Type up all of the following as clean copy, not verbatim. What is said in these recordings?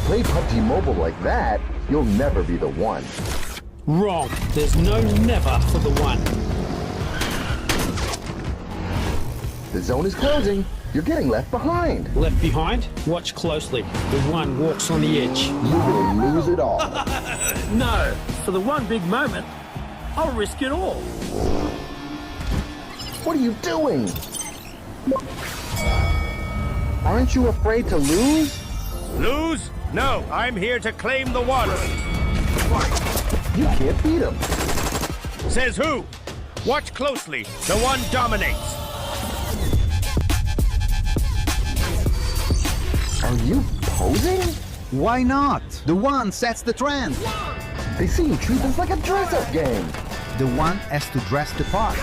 play PUBG Mobile like that, you'll never be the one. Wrong. There's no never for the one. The zone is closing. You're getting left behind. Left behind? Watch closely. The one walks on the edge. You're gonna lose it all. No, for the one big moment, I'll risk it all. What are you doing? Aren't you afraid to lose? Lose? No, I'm here to claim the one. You can't beat him. Says who? Watch closely. The one dominates. Are you posing? Why not? The one sets the trend. They see you treat this like a dress-up game. The one has to dress the part.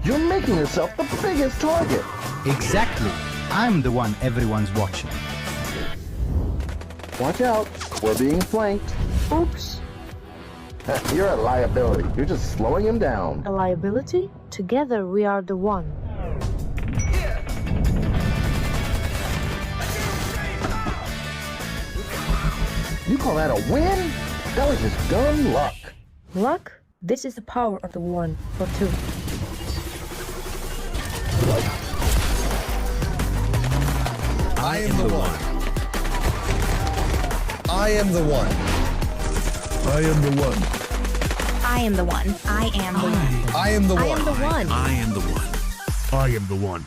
You're making yourself the biggest target. Exactly. I'm the one everyone's watching. Watch out. We're being flanked. Oops. You're a liability. You're just slowing him down. A liability? Together we are the one. You call that a win? That was just dumb luck. Luck? This is the power of the one or two. I am the one. I am the one. I am the one. I am the one. I am the one. I am the I one. am the one. I am the one. I am the one.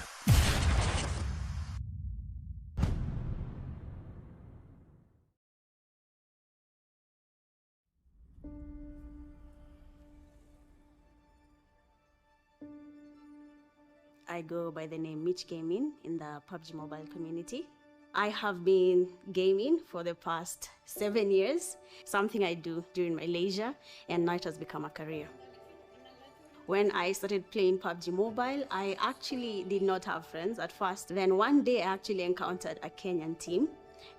I go by the name Mitch Gaming in the PUBG mobile community. I have been gaming for the past 7 years, something I do during my leisure, and now it has become a career. When I started playing PUBG Mobile, I actually did not have friends at first. Then one day I actually encountered a Kenyan team,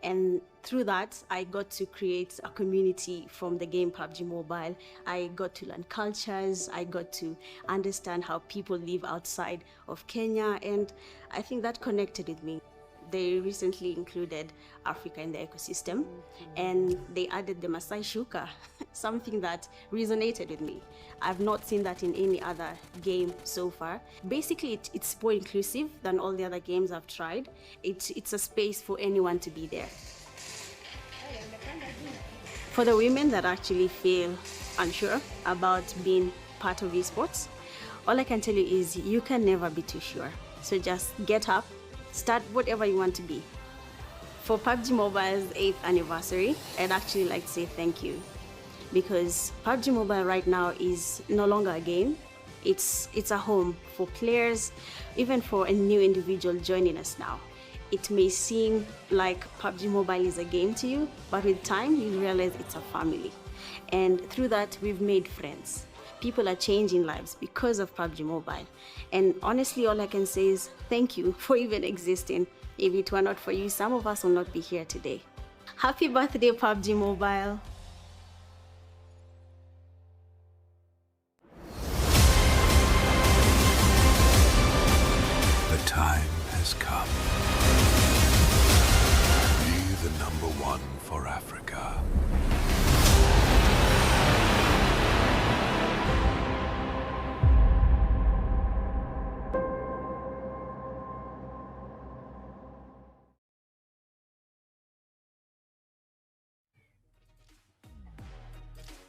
and through that I got to create a community from the game PUBG Mobile. I got to learn cultures, I got to understand how people live outside of Kenya, and I think that connected with me. They recently included Africa in the ecosystem, and they added the Masai Shuka, something that resonated with me. I've not seen that in any other game so far. Basically, it's more inclusive than all the other games I've tried. It's a space for anyone to be there. For the women that actually feel unsure about being part of esports, all I can tell you is you can never be too sure. So just get up, start whatever you want to be. For PUBG Mobile's 8th anniversary, I'd actually like to say thank you, because PUBG Mobile right now is no longer a game. It's a home for players, even for a new individual joining us now. It may seem like PUBG Mobile is a game to you, but with time you realize it's a family. And through that, we've made friends. People are changing lives because of PUBG Mobile. And honestly, all I can say is thank you for even existing. If it were not for you, some of us will not be here today. Happy birthday, PUBG Mobile. The time has come. Be the number one for Africa.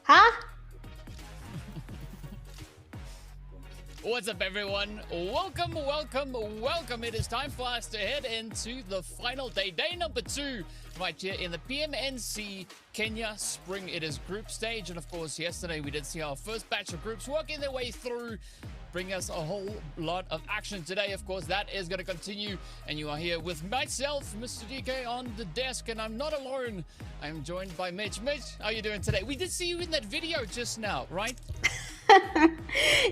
Huh? What's up, everyone? Welcome, welcome, welcome. It is time for us to head into the final day number 2, right here in the PMNC Kenya Spring. It is group stage, and of course, yesterday we did see our first batch of groups working their way through, bring us a whole lot of action today. Of course, that is going to continue, and you are here with myself, Mr. DK, on the desk, and I'm not alone. I'm joined by Mitch. Mitch, how are you doing today? We did see you in that video just now, right?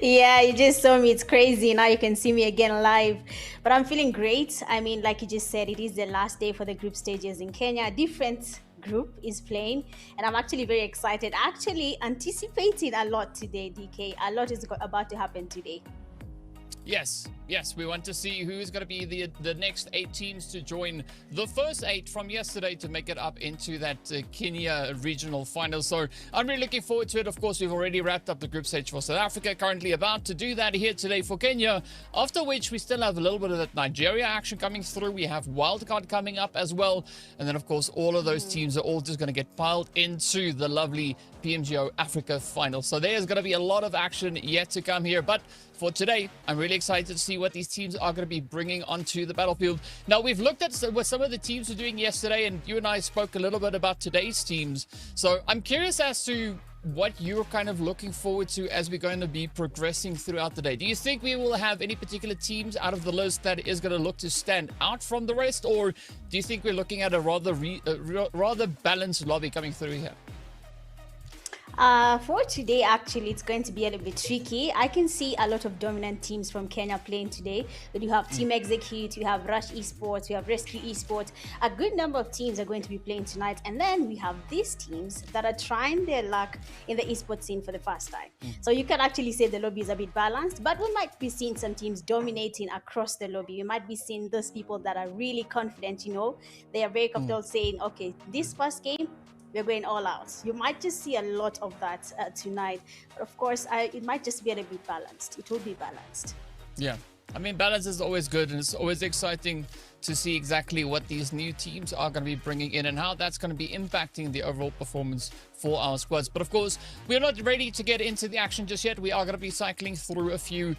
Yeah, you just saw me. It's crazy. Now you can see me again live. But I'm feeling great. I mean, like you just said, it is the last day for the group stages in Kenya. A different group is playing, and I'm actually very excited. Actually anticipating a lot today, DK. A lot is about to happen today. Yes, Yes, we want to see who's going to be the next 8 teams to join the first 8 from yesterday to make it up into that Kenya regional final. So I'm really looking forward to it. Of course, we've already wrapped up the group stage for South Africa, currently about to do that here today for Kenya, after which we still have a little bit of that Nigeria action coming through. We have wildcard coming up as well. And then, of course, all of those teams are all just going to get piled into the lovely PMGO Africa Finals. So there's going to be a lot of action yet to come here. But for today, I'm really excited to see what these teams are going to be bringing onto the battlefield. Now, we've looked at what some of the teams were doing yesterday, and you and I spoke a little bit about today's teams. So I'm curious as to what you're kind of looking forward to as we're going to be progressing throughout the day. Do you think we will have any particular teams out of the list that is going to look to stand out from the rest, or do you think we're looking at a rather balanced lobby coming through here? For today, actually, it's going to be a little bit tricky. I can see a lot of dominant teams from Kenya playing today. But you have Team Execute, you have Rush Esports, you have Rescue Esports. A good number of teams are going to be playing tonight. And then we have these teams that are trying their luck in the esports scene for the first time. So you can actually say the lobby is a bit balanced, but we might be seeing some teams dominating across the lobby. We might be seeing those people that are really confident, you know. They are very comfortable saying, okay, this first game, we're going all out. You might just see a lot of that tonight. But of course, it might just be a little bit balanced. It will be balanced. Yeah. I mean, balance is always good, and it's always exciting to see exactly what these new teams are going to be bringing in and how that's going to be impacting the overall performance for our squads. But of course, we're not ready to get into the action just yet. We are going to be cycling through a few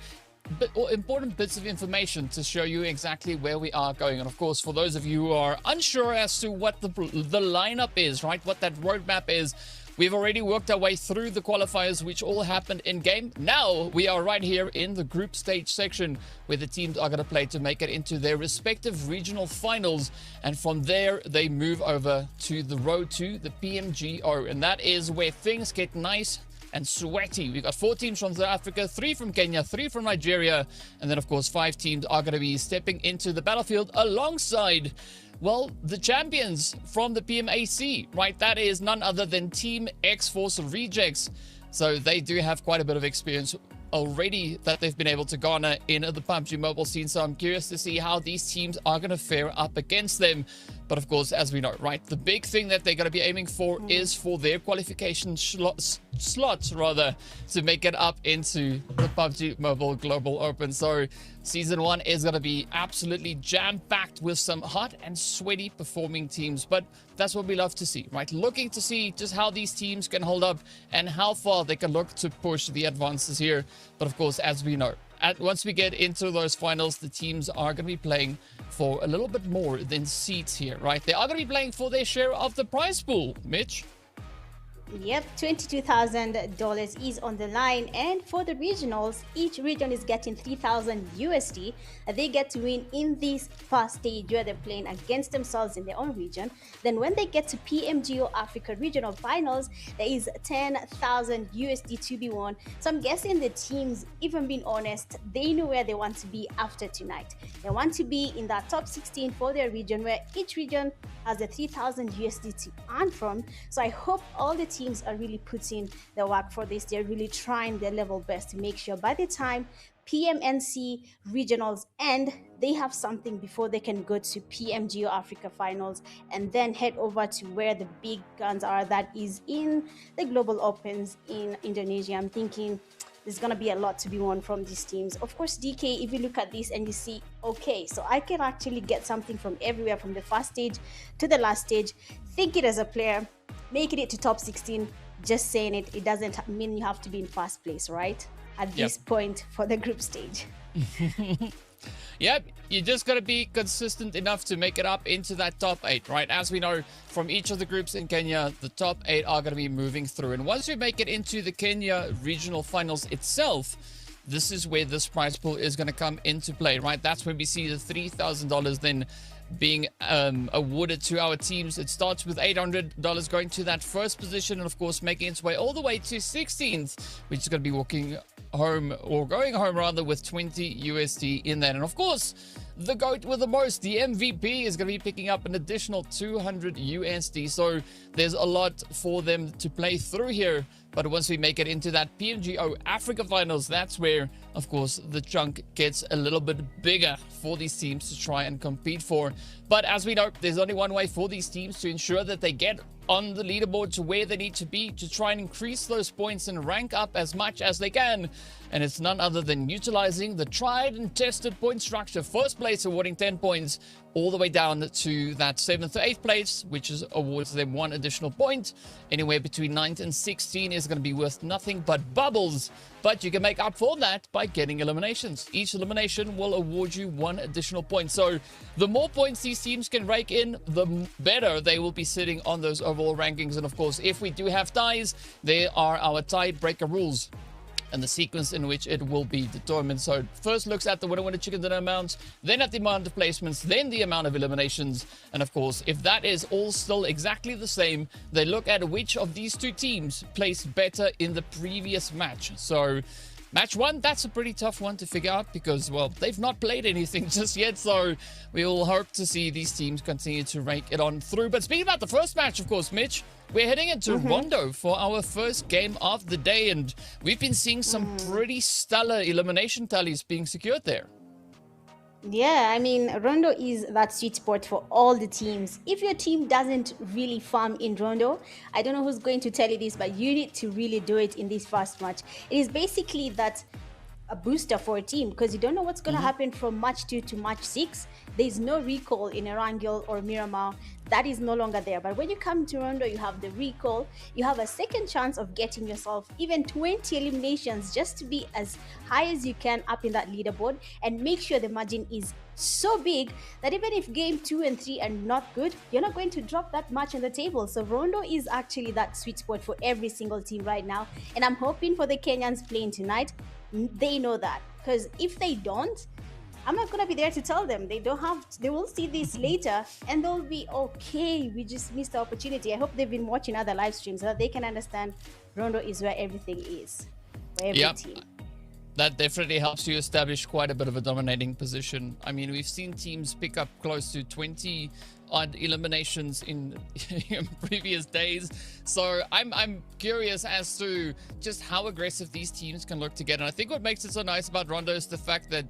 important bits of information to show you exactly where we are going. And of course, for those of you who are unsure as to what the lineup is, right, what that roadmap is, we've already worked our way through the qualifiers, which all happened in game. Now we are right here in the group stage section where the teams are going to play to make it into their respective regional finals, and from there they move over to the road to the PMGO, and that is where things get nice and sweaty. We've got 4 teams from South Africa, 3 from Kenya, 3 from Nigeria, and then of course 5 teams are going to be stepping into the battlefield alongside, well, the champions from the PMAC, right? That is none other than Team X-Force Rejects. So they do have quite a bit of experience already that they've been able to garner in the PUBG mobile scene. So I'm curious to see how these teams are going to fare up against them. But of course, as we know, right, the big thing that they're going to be aiming for is for their qualification slots to make it up into the PUBG Mobile Global Open. So Season 1 is going to be absolutely jam-packed with some hot and sweaty performing teams. But that's what we love to see, right? Looking to see just how these teams can hold up and how far they can look to push the advances here. But of course, as we know, once we get into those finals, the teams are going to be playing for a little bit more than seats here, right? They are going to be playing for their share of the prize pool, Mitch. Yep, $22,000 is on the line, and for the regionals, each region is getting 3,000 USD. They get to win in this first stage where they're playing against themselves in their own region. Then when they get to PMGO Africa Regional Finals, there is 10,000 USD to be won. So I'm guessing the teams, even being honest, they know where they want to be after tonight. They want to be in that top 16 for their region, where each region has the 3,000 USD to earn from. So I hope all the teams are really putting the work for this. They're really trying their level best to make sure by the time PMNC regionals end, they have something before they can go to PMGO Africa Finals and then head over to where the big guns are, that is in the Global Opens in Indonesia. I'm thinking there's going to be a lot to be won from these teams. Of course, DK, if you look at this and you see, okay, so I can actually get something from everywhere, from the first stage to the last stage. Think it as a player, making it to top 16, just saying it, it doesn't mean you have to be in first place, right? At this point for the group stage. Yep, you just got to be consistent enough to make it up into that top 8, right? As we know from each of the groups in Kenya, the top 8 are going to be moving through. And once we make it into the Kenya Regional Finals itself, this is where this prize pool is going to come into play, right? That's when we see the $3,000 then being awarded to our teams. It starts with $800 going to that first position, and of course making its way all the way to 16th, which is going to be walking home, or going home rather, with 20 USD in there. And of course, the GOAT with the most, the MVP, is going to be picking up an additional 200 USD. So there's a lot for them to play through here. But once we make it into that PMGO Africa Finals, that's where, of course, the chunk gets a little bit bigger for these teams to try and compete for. But as we know, there's only one way for these teams to ensure that they get on the leaderboard to where they need to be to try and increase those points and rank up as much as they can. And it's none other than utilizing the tried and tested point structure. First place awarding 10 points all the way down to that 7th to 8th place, which is awards them 1 additional point. Anywhere between 9th and 16 is going to be worth nothing but bubbles. But you can make up for that by getting eliminations. Each elimination will award you 1 additional point. So the more points these teams can rake in, the better they will be sitting on those overall rankings. And of course, if we do have ties, there are our tiebreaker rules and the sequence in which it will be determined. So first looks at the winner chicken dinner amounts, then at the amount of placements, then the amount of eliminations. And of course, if that is all still exactly the same, they look at which of these two teams placed better in the previous match. So match 1, that's a pretty tough one to figure out because, well, they've not played anything just yet. So we will hope to see these teams continue to rank it on through. But speaking about the first match, of course, Mitch, we're heading into Rondo for our first game of the day. And we've been seeing some pretty stellar elimination tallies being secured there. Yeah, I mean, Rondo is that sweet spot for all the teams. If your team doesn't really farm in Rondo, I don't know who's going to tell you this, but you need to really do it in this first match. It is basically that a booster for a team because you don't know what's going to happen from match 2 to match 6. There's no recall in Erangel or Miramar. That is no longer there. But when you come to Rondo, you have the recall. You have a second chance of getting yourself even 20 eliminations just to be as high as you can up in that leaderboard and make sure the margin is so big that even if game 2 and 3 are not good, you're not going to drop that much on the table. So Rondo is actually that sweet spot for every single team right now. And I'm hoping for the Kenyans playing tonight, they know that, because if they don't, I'm not gonna be there to tell them. They don't have they will see this later and they'll be okay, we just missed the opportunity. I hope they've been watching other live streams so that they can understand Rondo is where everything is for every team. That definitely helps you establish quite a bit of a dominating position. I mean, we've seen teams pick up close to 20 odd eliminations in previous days. So I'm curious as to just how aggressive these teams can look to get. And I think what makes it so nice about Rondo is the fact that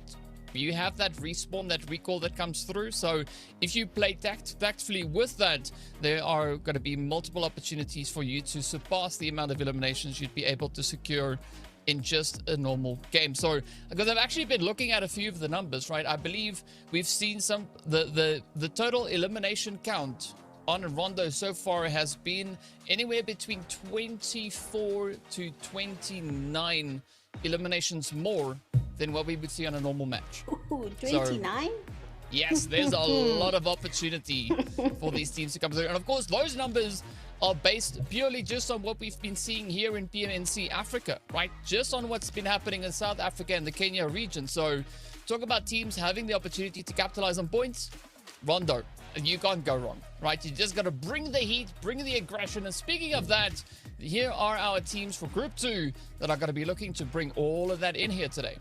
you have that respawn, that recall that comes through. So if you play tactfully with that, there are going to be multiple opportunities for you to surpass the amount of eliminations you'd be able to secure in just a normal game. So because I've actually been looking at a few of the numbers, right? I believe we've seen some the total elimination count on Rondo so far has been anywhere between 24 to 29 eliminations more than what we would see on a normal match. Ooh, 29? So, yes, there's a lot of opportunity for these teams to come through. And of course, those numbers are based purely just on what we've been seeing here in PMNC Africa, right? Just on what's been happening in South Africa and the Kenya region. So talk about teams having the opportunity to capitalize on points. Rondo, you can't go wrong, right? You just got to bring the heat, bring the aggression. And speaking of that, here are our teams for Group 2 that are going to be looking to bring all of that in here today.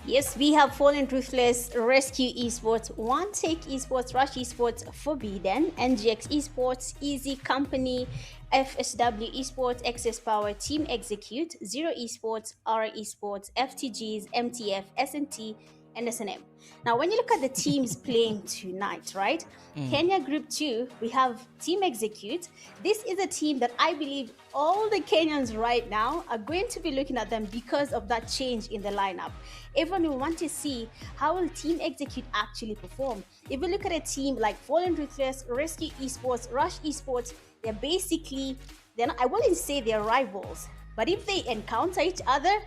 Yes, we have Fallen Ruthless, Rescue Esports, One Take Esports, Rush Esports, Forbidden, NGX Esports, Easy Company, FSW Esports, Excess Power, Team Execute, Zero Esports, R Esports, FTGs, MTF, SNT, and SNM. Now, when you look at the teams playing tonight, right? Kenya Group 2, we have Team Execute. This is a team that I believe all the Kenyans right now are going to be looking at them because of that change in the lineup. Everyone will want to see how will Team Execute actually perform. If we look at a team like Fallen Ruthless, Rescue Esports, Rush Esports, they're basically, I wouldn't say they're rivals, but if they encounter each other,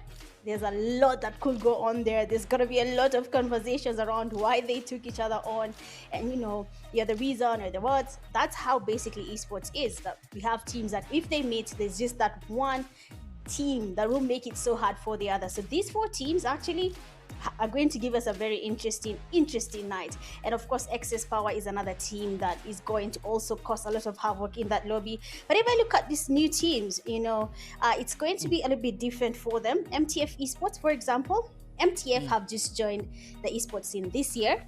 there's a lot that could go on there. There's going to be a lot of conversations around why they took each other on and, you know, yeah, the reason or the words. That's how basically esports is. That we have teams that if they meet, there's just that one team that will make it so hard for the other. So these 4 teams actually are going to give us a very interesting night. And of course, Excess Power is another team that is going to also cause a lot of havoc in that lobby. But if I look at these new teams, you know, it's going to be a little bit different for them. MTF Esports, for example, MTF have just joined the esports scene this year,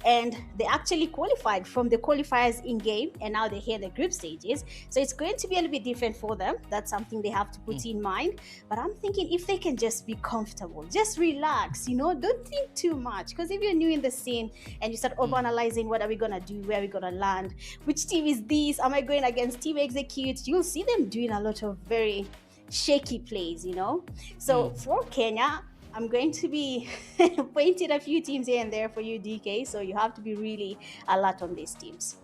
and they actually qualified from the qualifiers in game, and now they're here in the group stages. So it's going to be a little bit different for them. That's something they have to put in mind. But I'm thinking if they can just be comfortable, just relax, you know, don't think too much. Because if you're new in the scene and you start overanalyzing, what are we gonna do, where are we gonna land, which team is this, am I going against Team Execute, you'll see them doing a lot of very shaky plays, you know. So for Kenya, I'm going to be pointing a few teams here and there for you, DK, so you have to be really alert on these teams.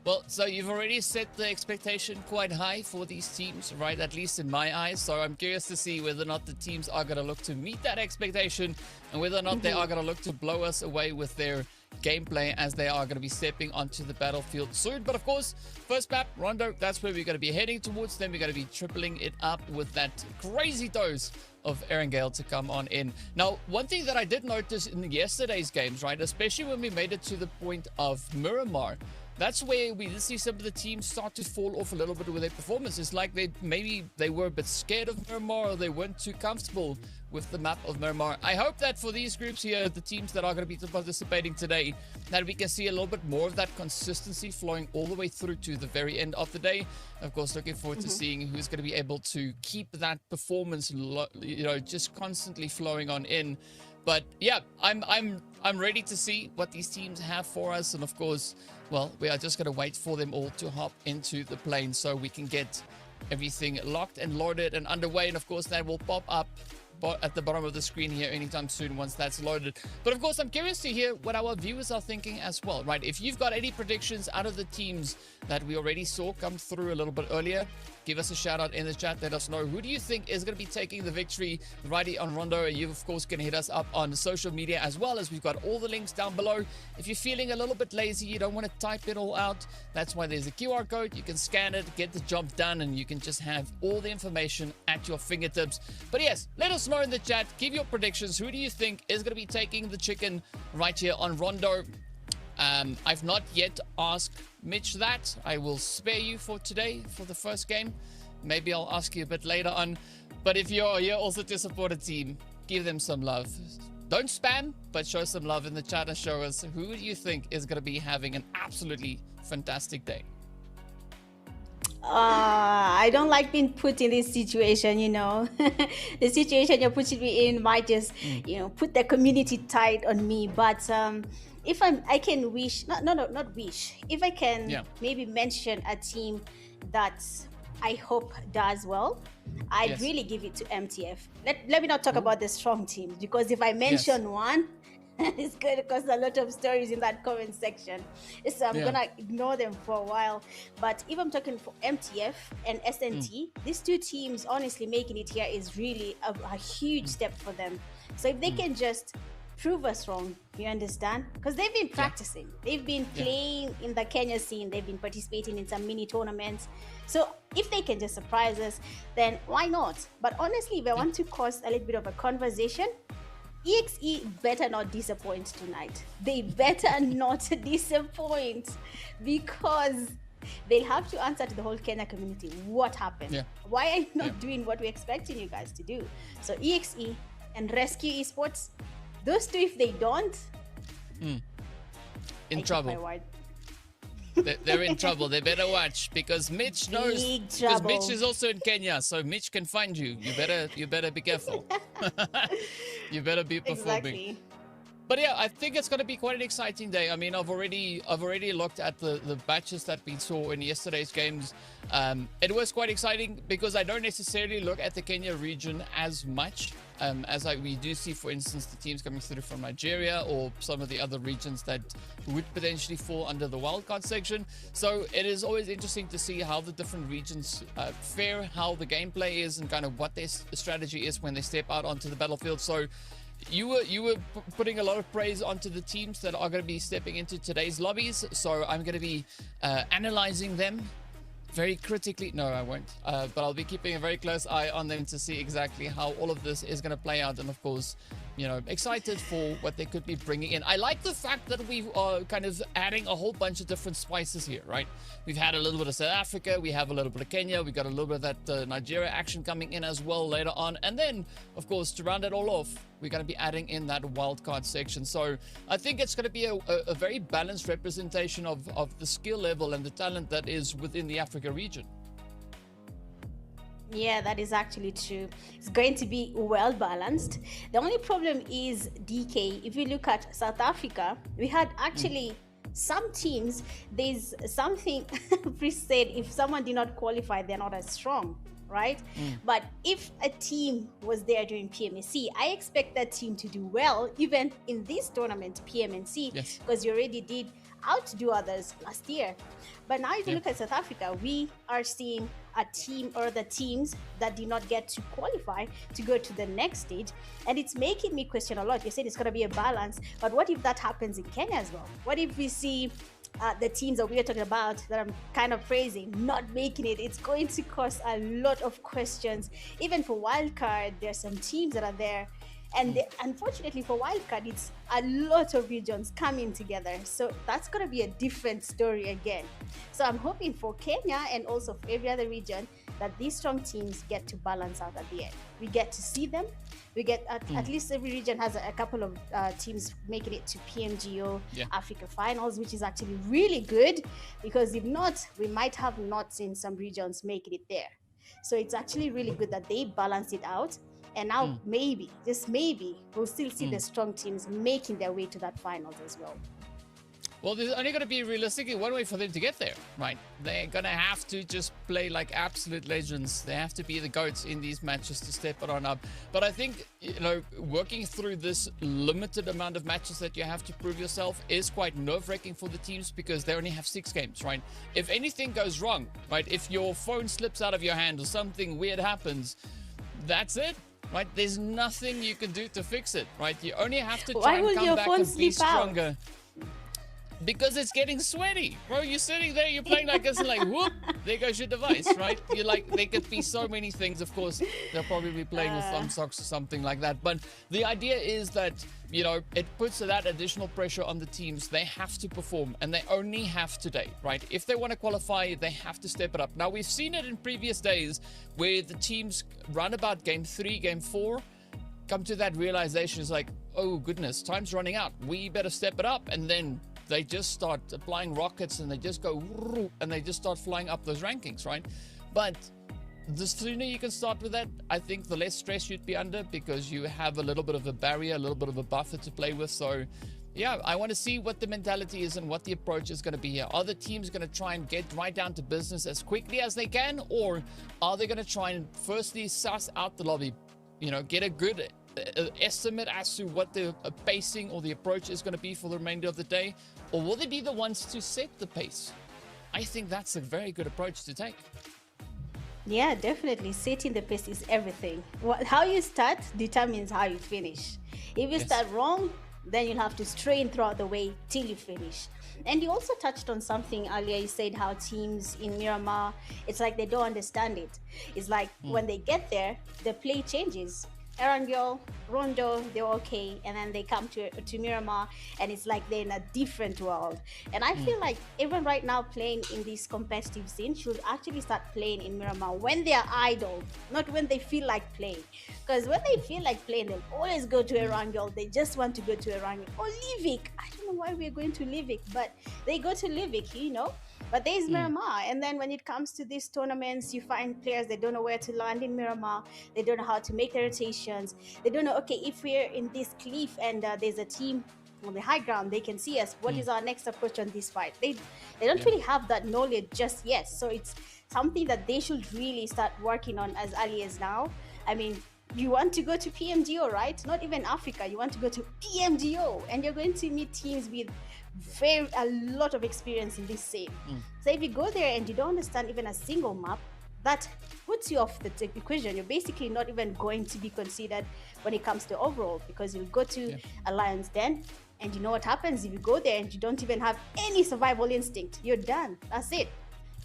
Well, so you've already set the expectation quite high for these teams, right? At least in my eyes. So I'm curious to see whether or not the teams are going to look to meet that expectation and whether or not they are going to look to blow us away with their gameplay as they are going to be stepping onto the battlefield soon. But of course, first map, Rondo, that's where we're going to be heading towards. Then we're going to be tripling it up with that crazy dose of Erangel to come on in. Now, one thing that I did notice in yesterday's games, right, especially when we made it to the point of Miramar, that's where we did see some of the teams start to fall off a little bit with their performance. It's like maybe they were a bit scared of Miramar, or they weren't too comfortable with the map of Miramar. I hope that for these groups here, the teams that are going to be participating today, that we can see a little bit more of that consistency flowing all the way through to the very end of the day. Of course, looking forward to seeing who's going to be able to keep that performance, you know, just constantly flowing on in. But yeah, I'm ready to see what these teams have for us, and of course, well, we are just going to wait for them all to hop into the plane so we can get everything locked and loaded and underway. And of course, that will pop up at the bottom of the screen here anytime soon once that's loaded. But of course, I'm curious to hear what our viewers are thinking as well, right? If you've got any predictions out of the teams that we already saw come through a little bit earlier, give us a shout out in the chat. Let us know who do you think is going to be taking the victory righty on Rondo. And you, of course, can hit us up on social media as well, as we've got all the links down below. If you're feeling a little bit lazy, you don't want to type it all out, that's why there's a QR code. You can scan it, get the job done, and you can just have all the information at your fingertips. But yes, let us know in the chat. Give your predictions. Who do you think is going to be taking the chicken right here on Rondo? I've not yet asked Mitch that. I will spare you for today for the first game. Maybe I'll ask you a bit later on. But if you're here also to support a team, give them some love. Don't spam, but show some love in the chat and show us who do you think is going to be having an absolutely fantastic day. I don't like being put in this situation, you know. The situation you're putting me in might just, you know, put the community tight on me. But if I can wish, not wish. If I can maybe mention a team that I hope does well, I'd really give it to MTF. Let me not talk about the strong teams, because if I mention one, it's going to cause a lot of stories in that comment section. So I'm going to ignore them for a while. But if I'm talking for MTF and SNT, these two teams, honestly, making it here is really a huge step for them. So if they can just prove us wrong, you understand? Because they've been practicing. They've been playing in the Kenya scene. They've been participating in some mini tournaments. So if they can just surprise us, then why not? But honestly, if I want to cause a little bit of a conversation, EXE better not disappoint tonight. They better not disappoint, because they'll have to answer to the whole Kenya community. What happened? Why are you not doing what we're expecting you guys to do? So EXE and Rescue Esports, those two, if they don't, in trouble. They're in trouble. They better watch, because Mitch knows. Because Mitch is also in Kenya, so Mitch can find you. You better be careful. You better be performing. Exactly. But yeah, I think it's going to be quite an exciting day. I mean, I've already looked at the batches that we saw in yesterday's games. It was quite exciting because I don't necessarily look at the Kenya region as much as we do see, for instance, the teams coming through from Nigeria or some of the other regions that would potentially fall under the wildcard section. So it is always interesting to see how the different regions fare, how the gameplay is, and kind of what their strategy is when they step out onto the battlefield. So you were putting a lot of praise onto the teams that are going to be stepping into today's lobbies. So I'm going to be analyzing them very critically. No, I won't. But I'll be keeping a very close eye on them to see exactly how all of this is going to play out. And of course, excited for what they could be bringing in. I like the fact that we are kind of adding a whole bunch of different spices here, right? We've had a little bit of South Africa, we have a little bit of Kenya, we got a little bit of that Nigeria action coming in as well later on. And then, of course, to round it all off, we're going to be adding in that wildcard section. So I think it's going to be a very balanced representation of the skill level and the talent that is within the Africa region. Yeah, that is actually true. It's going to be well balanced. The only problem is, DK, if you look at South Africa, we had actually some teams, there's something Chris said, if someone did not qualify, they're not as strong, right? But if a team was there during PMNC, I expect that team to do well, even in this tournament, PMNC, because you already did outdo others last year. But now if you look at South Africa, we are seeing a team or the teams that did not get to qualify to go to the next stage, and it's making me question a lot. You said it's going to be a balance, but what if that happens in Kenya as well? What if we see the teams that we are talking about that I'm kind of praising not making it? It's going to cause a lot of questions. Even for wildcard, there's some teams that are there, and unfortunately for wildcard, it's a lot of regions coming together, so that's going to be a different story again. So I'm hoping for Kenya and also for every other region that these strong teams get to balance out at the end. We get to see them. We get at least every region has a couple of teams making it to PMGO Africa Finals, which is actually really good, because if not, we might have not seen some regions making it there. So it's actually really good that they balance it out. And now maybe, just maybe, we'll still see the strong teams making their way to that finals as well. Well, there's only going to be realistically one way for them to get there, right? They're going to have to just play like absolute legends. They have to be the GOATs in these matches to step it on up. But I think, working through this limited amount of matches that you have to prove yourself is quite nerve-wracking for the teams, because they only have 6 games, right? If anything goes wrong, right? If your phone slips out of your hand or something weird happens, that's it. Right, there's nothing you can do to fix it, right? You only have to try and come back and be stronger. Because it's getting sweaty, bro. You're sitting there, you're playing like this, and like, whoop, there goes your device, right? You're like, there could be so many things. Of course, they'll probably be playing with thumb socks or something like that. But the idea is that, it puts that additional pressure on the teams. They have to perform, and they only have today, right? If they want to qualify, they have to step it up. Now, we've seen it in previous days where the teams run about game 3, game 4, come to that realization. It's like, oh, goodness, time's running out. We better step it up. And then they just start applying rockets, and they just go, and they just start flying up those rankings, right? But the sooner you can start with that, I think the less stress you'd be under, because you have a little bit of a barrier, a little bit of a buffer to play with. So yeah, I want to see what the mentality is and what the approach is going to be here. Are the teams going to try and get right down to business as quickly as they can, or are they going to try and firstly suss out the lobby, get a good estimate as to what the pacing or the approach is going to be for the remainder of the day? Or will they be the ones to set the pace? I think that's a very good approach to take. Yeah, definitely. Setting the pace is everything. How you start determines how you finish. If you start wrong, then you'll have to strain throughout the way till you finish. And you also touched on something earlier. You said how teams in Miramar, it's like they don't understand it. It's like when they get there, the play changes. Erangel, Rondo, they're okay, and then they come to Miramar, and it's like they're in a different world. And I feel like even right now, playing in this competitive scene should actually start playing in Miramar when they are idle, not when they feel like playing. Because when they feel like playing, they'll always go to Erangel. They just want to go to Erangel or Livik. I don't know why we're going to Livik, but they go to Livik, But there's Miramar, and then when it comes to these tournaments, you find players, they don't know where to land in Miramar. They don't know how to make the rotations. They don't know, okay, if we're in this cliff and there's a team on the high ground, they can see us. What is our next approach on this fight? They don't really have that knowledge just yet. So it's something that they should really start working on as early as now. I mean, you want to go to PMGO, right? Not even Africa. You want to go to PMGO, and you're going to meet teams with a lot of experience in this scene. So if you go there and you don't understand even a single map, that puts you off the equation. You're basically not even going to be considered when it comes to overall, because you'll go to a lion's den, and you know what happens if you go there and you don't even have any survival instinct. You're done. That's it.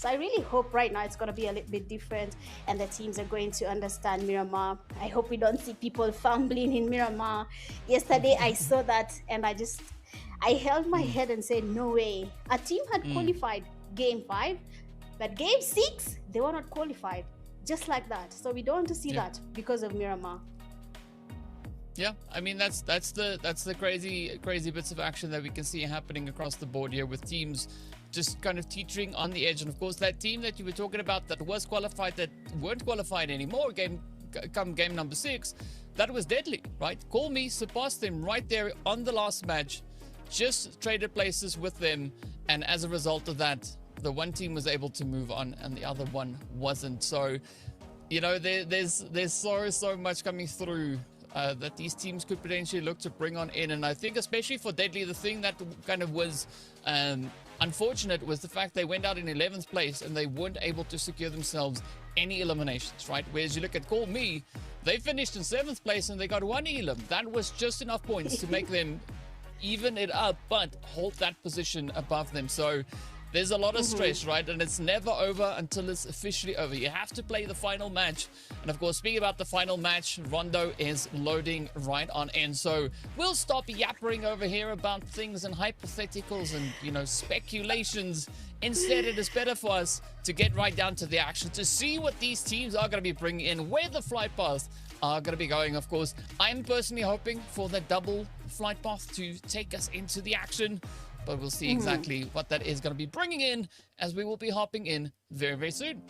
So I really hope right now it's going to be a little bit different and the teams are going to understand Miramar. I hope we don't see people fumbling in Miramar. Yesterday I saw that and I held my head and said, no way. A team had qualified game 5, but game 6, they were not qualified. Just like that. So we don't want to see that because of Miramar. Yeah, I mean that's the crazy bits of action that we can see happening across the board here with teams just kind of teetering on the edge. And of course that team that you were talking about that was qualified, that weren't qualified anymore game number 6, that was deadly, right? Call Me surpassed them right there on the last match, just traded places with them, and as a result of that, the one team was able to move on and the other one wasn't. So, you know, there's so much coming through that these teams could potentially look to bring on in. And I think especially for Deadly, the thing that kind of was unfortunate was the fact they went out in 11th place and they weren't able to secure themselves any eliminations, right? Whereas you look at Call Me, they finished in 7th place and they got 1 elim. That was just enough points to make them even it up, but hold that position above them. So there's a lot of stress, right? And it's never over until it's officially over. You have to play the final match. And of course, speaking about the final match, Rondo is loading right on in. So we'll stop yappering over here about things and hypotheticals and, you know, speculations. Instead, it is better for us to get right down to the action, to see what these teams are going to be bringing in, where the flight paths are going to be going. Of course, I'm personally hoping for the double flight path to take us into the action. But we'll see exactly what that is going to be bringing in, as we will be hopping in very, very soon.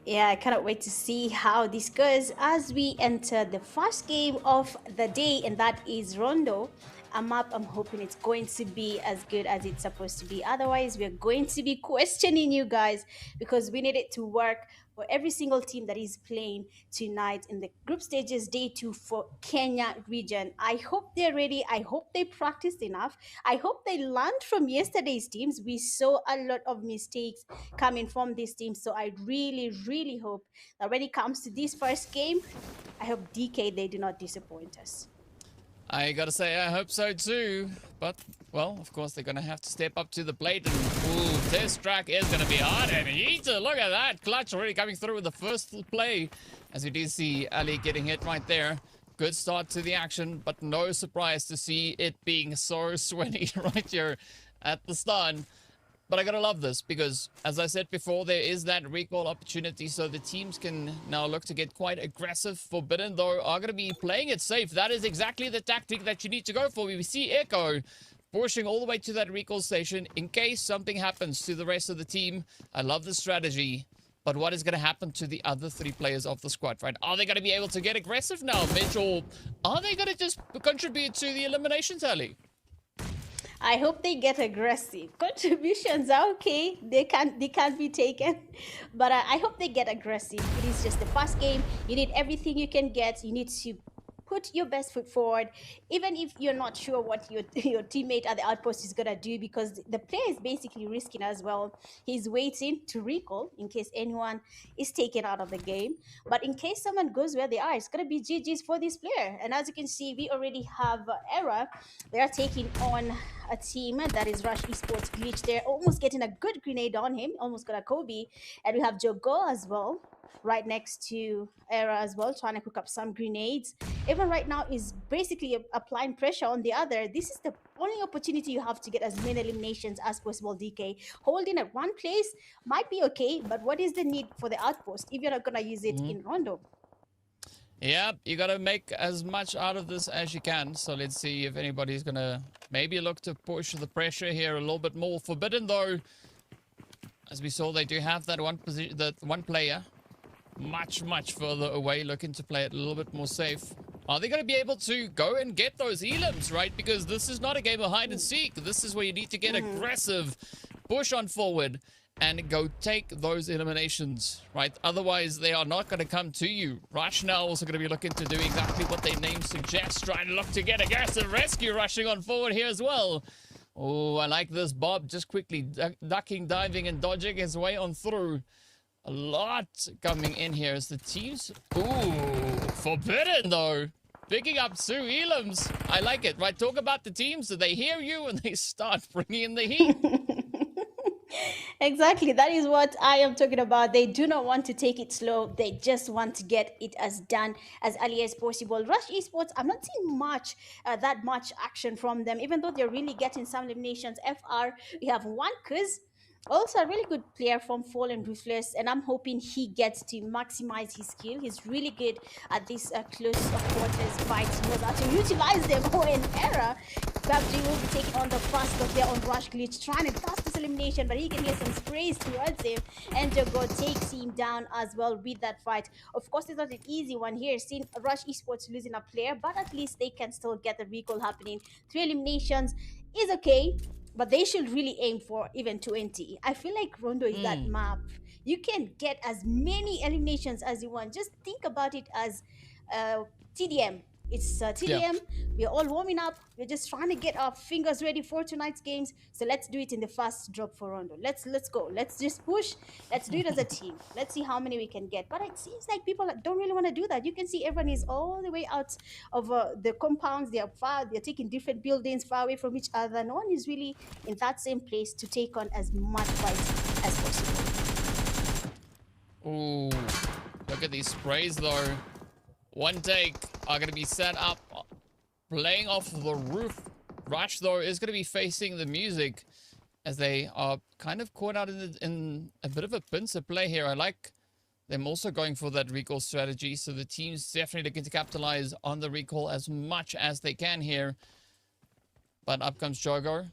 Yeah, I cannot wait to see how this goes as we enter the first game of the day, and that is Rondo. A map I'm hoping it's going to be as good as it's supposed to be. Otherwise, we're going to be questioning you guys, because we need it to work for every single team that is playing tonight in the group stages day 2 for Kenya region. I hope they're ready. I hope they practiced enough. I hope they learned from yesterday's teams. We saw a lot of mistakes coming from this team. So I really, really hope that when it comes to this first game, I hope DK, they do not disappoint us. I gotta say, I hope so too. But, well, of course, they're gonna have to step up to the plate. And, ooh, this track is gonna be hard and easy. Look at that. Clutch already coming through with the first play. As we do see Ali getting hit right there. Good start to the action, but no surprise to see it being so sweaty right here at the start. But I gotta love this because, as I said before, there is that recall opportunity, so the teams can now look to get quite aggressive. Forbidden, though, are gonna be playing it safe. That is exactly the tactic that you need to go for. We see Echo pushing all the way to that recall station in case something happens to the rest of the team. I love the strategy. But what is going to happen to the other 3 players of the squad, right? Are they going to be able to get aggressive now, Mitch, or are they going to just contribute to the elimination tally? I hope they get aggressive. Contributions are okay. They can't be taken. But I hope they get aggressive. It is just the first game. You need everything you can get. You need to put your best foot forward, even if you're not sure what your teammate at the outpost is gonna do, because the player is basically risking as well. He's waiting to recall in case anyone is taken out of the game. But in case someone goes where they are, it's gonna be GG's for this player. And as you can see, we already have Era. They are taking on a team that is Rush Esports Glitch. They're almost getting a good grenade on him, almost got a Kobe. And we have Jogo as well, right next to Era as well, trying to cook up some grenades. Even right now is basically applying pressure on the other. This is the only opportunity you have to get as many eliminations as possible, DK. Holding at one place might be okay, but what is the need for the outpost if you're not going to use it in Rondo? Yeah, you got to make as much out of this as you can. So let's see if anybody's going to maybe look to push the pressure here a little bit more. Forbidden, though, as we saw, they do have that one player much further away, looking to play it a little bit more safe. Are they going to be able to go and get those elims, right? Because this is not a game of hide and seek. This is where you need to get aggressive, push on forward, and go take those eliminations, right? Otherwise, they are not going to come to you. Rush now also going to be looking to do exactly what their name suggests, trying to look to get aggressive rescue, rushing on forward here as well. Oh, I like this. Bob just quickly ducking, diving, and dodging his way on through. A lot coming in here as the teams... Ooh, Forbidden, though. Picking up 2 elims. I like it, right? Talk about the teams. So they hear you and they start bringing in the heat. Exactly. That is what I am talking about. They do not want to take it slow. They just want to get it as done as early as possible. Rush Esports, I'm not seeing that much action from them, even though they're really getting some eliminations. FR, we have one Kuz, also a really good player from Fallen Ruthless, and I'm hoping he gets to maximize his skill. He's really good at this close quarters fights. He knows how to utilize them. Oh, an error. PUBG will be taking on the first of their own Rush Glitch, trying to fast this elimination, but he can get some sprays towards him, and Jago takes him down as well with that fight. Of course, it's not an easy one here, seeing Rush Esports losing a player, but at least they can still get the recall happening. 3 eliminations is okay, but they should really aim for even 20. I feel like Rondo is that map. You can get as many eliminations as you want. Just think about it as TDM. It's TDM. We're all warming up. We're just trying to get our fingers ready for tonight's games. So let's do it in the first drop for Rondo. Let's go. Let's just push. Let's do it as a team. Let's see how many we can get. But it seems like people don't really want to do that. You can see everyone is all the way out of the compounds. They are far. They're taking different buildings far away from each other. No one is really in that same place to take on as much fight as possible. Ooh, look at these sprays though. One take are going to be set up, playing off the roof. Rush, though, is going to be facing the music as they are kind of caught out in a bit of a pincer play here. I like them also going for that recall strategy, so the team's definitely looking to capitalize on the recall as much as they can here. But up comes Jogo,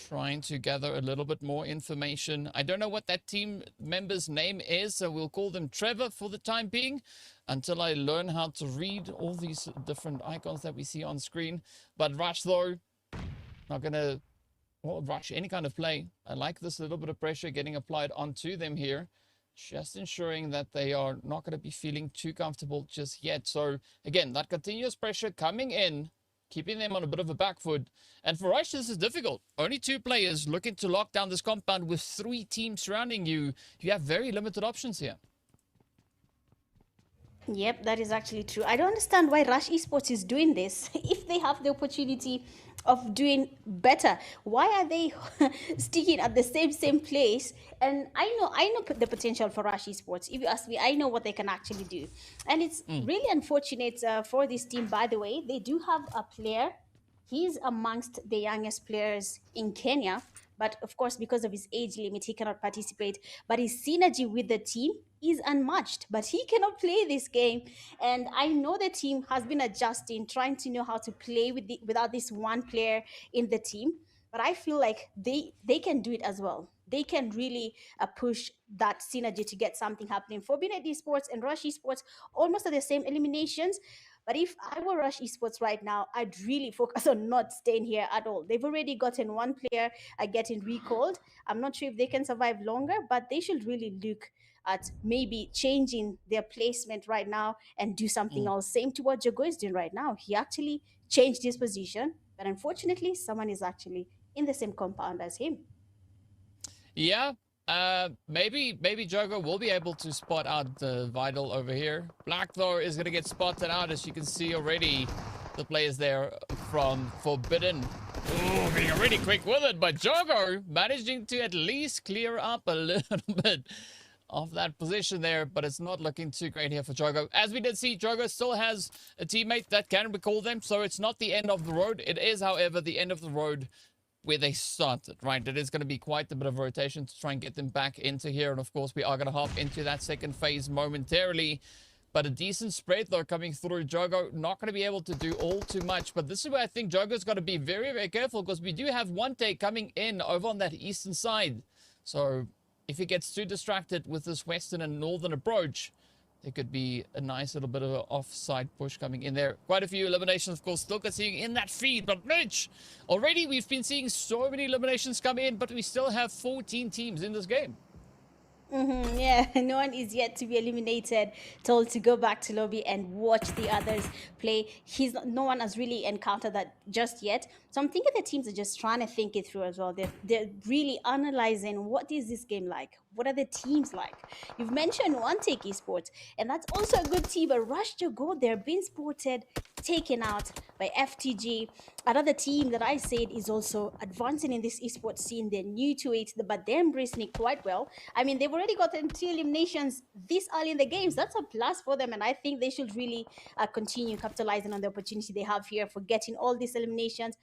trying to gather a little bit more information. I don't know what that team member's name is, so we'll call them Trevor for the time being, until I learn how to read all these different icons that we see on screen. But Rush, though, not going to rush any kind of play. I like this little bit of pressure getting applied onto them here, just ensuring that they are not going to be feeling too comfortable just yet. So, again, that continuous pressure coming in, keeping them on a bit of a back foot. And for Rush, this is difficult. Only 2 players looking to lock down this compound with 3 teams surrounding you. You have very limited options here. Yep, that is actually true. I don't understand why Rush Esports is doing this. If they have the opportunity of doing better, why are they sticking at the same place? And I know the potential for Rush Esports. If you ask me, I know what they can actually do. And it's really unfortunate for this team, by the way. They do have a player. He's amongst the youngest players in Kenya. But of course, because of his age limit, he cannot participate. But his synergy with the team is unmatched. But he cannot play this game. And I know the team has been adjusting, trying to know how to play without this one player in the team. But I feel like they can do it as well. They can really push that synergy to get something happening. For Binet Esports and Rush Esports, almost at the same eliminations. But if I were Rush Esports right now, I'd really focus on not staying here at all. They've already gotten one player getting recalled. I'm not sure if they can survive longer, but they should really look at maybe changing their placement right now and do something else. Same to what Jago is doing right now. He actually changed his position, but unfortunately, someone is actually in the same compound as him. Yeah. Maybe Jogo will be able to spot out the Vital over here. Black, though, is going to get spotted out, as you can see already. The players there from Forbidden. Ooh, being really quick with it, but Jogo managing to at least clear up a little bit of that position there, but it's not looking too great here for Jogo. As we did see, Jogo still has a teammate that can recall them, so it's not the end of the road. It is, however, the end of the road where they started, right? It is going to be quite a bit of rotation to try and get them back into here. And of course, we are going to hop into that second phase momentarily. But a decent spread, though, coming through. Jogo not going to be able to do all too much. But this is where I think Jogo's got to be very, very careful, because we do have one take coming in over on that eastern side. So if he gets too distracted with this western and northern approach, there could be a nice little bit of an offside push coming in there. Quite a few eliminations, of course, still seeing in that feed. But Mitch, already we've been seeing so many eliminations come in, but we still have 14 teams in this game. Yeah, no one is yet to be eliminated, told to go back to lobby and watch the others play. No one has really encountered that just yet. So I'm thinking the teams are just trying to think it through as well. They're really analyzing what is this game like? What are the teams like? You've mentioned One Take Esports, and that's also a good team. A Rush to go there, being spotted, taken out by FTG. Another team that I said is also advancing in this esports scene. They're new to it, but they're embracing it quite well. I mean, they've already gotten 2 eliminations this early in the games. That's a plus for them, and I think they should really continue capitalizing on the opportunity they have here for getting all these eliminations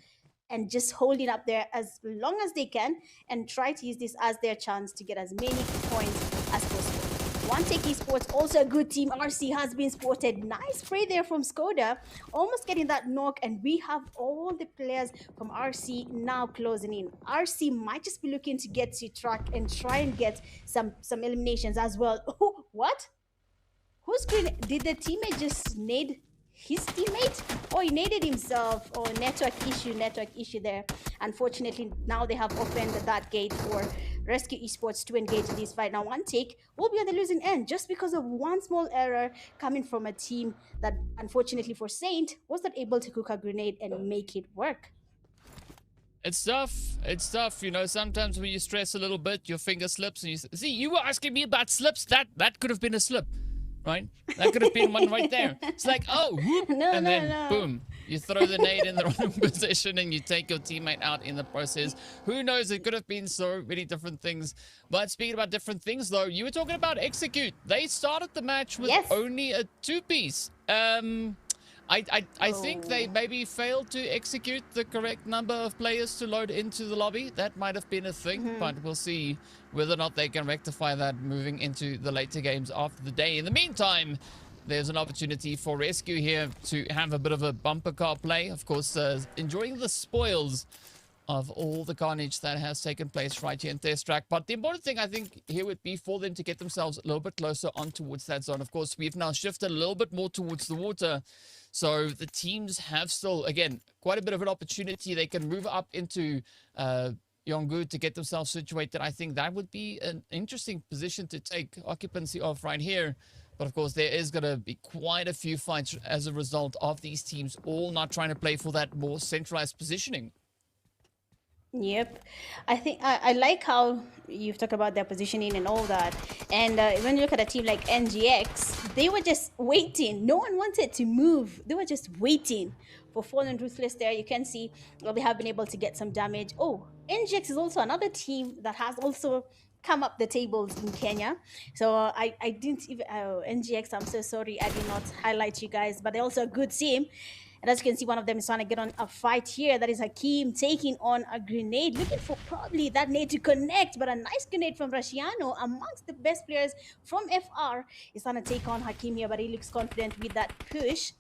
and just holding up there as long as they can and try to use this as their chance to get as many points as possible. One Take Esports, also a good team. RC has been spotted. Nice spray there from Skoda, almost getting that knock, and we have all the players from RC now closing in. RC might just be looking to get to track and try and get some eliminations as well. Oh, what? Who's green? Did the teammate just nade his teammate? Or he naded himself? Or network issue there. Unfortunately, now they have opened that gate for Rescue Esports to engage in this fight. Now, One Take will be on the losing end just because of one small error coming from a team that, unfortunately for Saint, was not able to cook a grenade and make it work. It's tough. It's tough. You know, sometimes when you stress a little bit, your finger slips. And you see, you were asking me about slips. That could have been a slip. Right? That could have been one right there. It's like, oh, whoop, and then boom, you throw the nade in the wrong position and you take your teammate out in the process. Who knows? It could have been so many different things. But speaking about different things, though, you were talking about Execute. They started the match with only a 2-piece. I think they maybe failed to execute the correct number of players to load into the lobby. That might have been a thing, but we'll see whether or not they can rectify that moving into the later games after the day. In the meantime, there's an opportunity for Rescue here to have a bit of a bumper car play. Of course, enjoying the spoils of all the carnage that has taken place right here in Test Track. But the important thing, I think, here would be for them to get themselves a little bit closer on towards that zone. Of course, we've now shifted a little bit more towards the water. So the teams have still, again, quite a bit of an opportunity. They can move up into Yongu to get themselves situated. I think that would be an interesting position to take occupancy of right here. But of course, there is going to be quite a few fights as a result of these teams all not trying to play for that more centralized positioning. Yep. I think I like how you've talked about their positioning and all that. And when you look at a team like NGX, they were just waiting. No one wanted to move. They were just waiting for Fallen Ruthless there. You can see they have been able to get some damage. Oh, NGX is also another team that has also come up the tables in Kenya. So I didn't even... NGX, I'm so sorry I did not highlight you guys. But they're also a good team. And as you can see, one of them is trying to get on a fight here. That is Hakim taking on a grenade, looking for probably that nade to connect. But a nice grenade from Rashiano, amongst the best players from FR, is trying to take on Hakim here. But he looks confident with that push.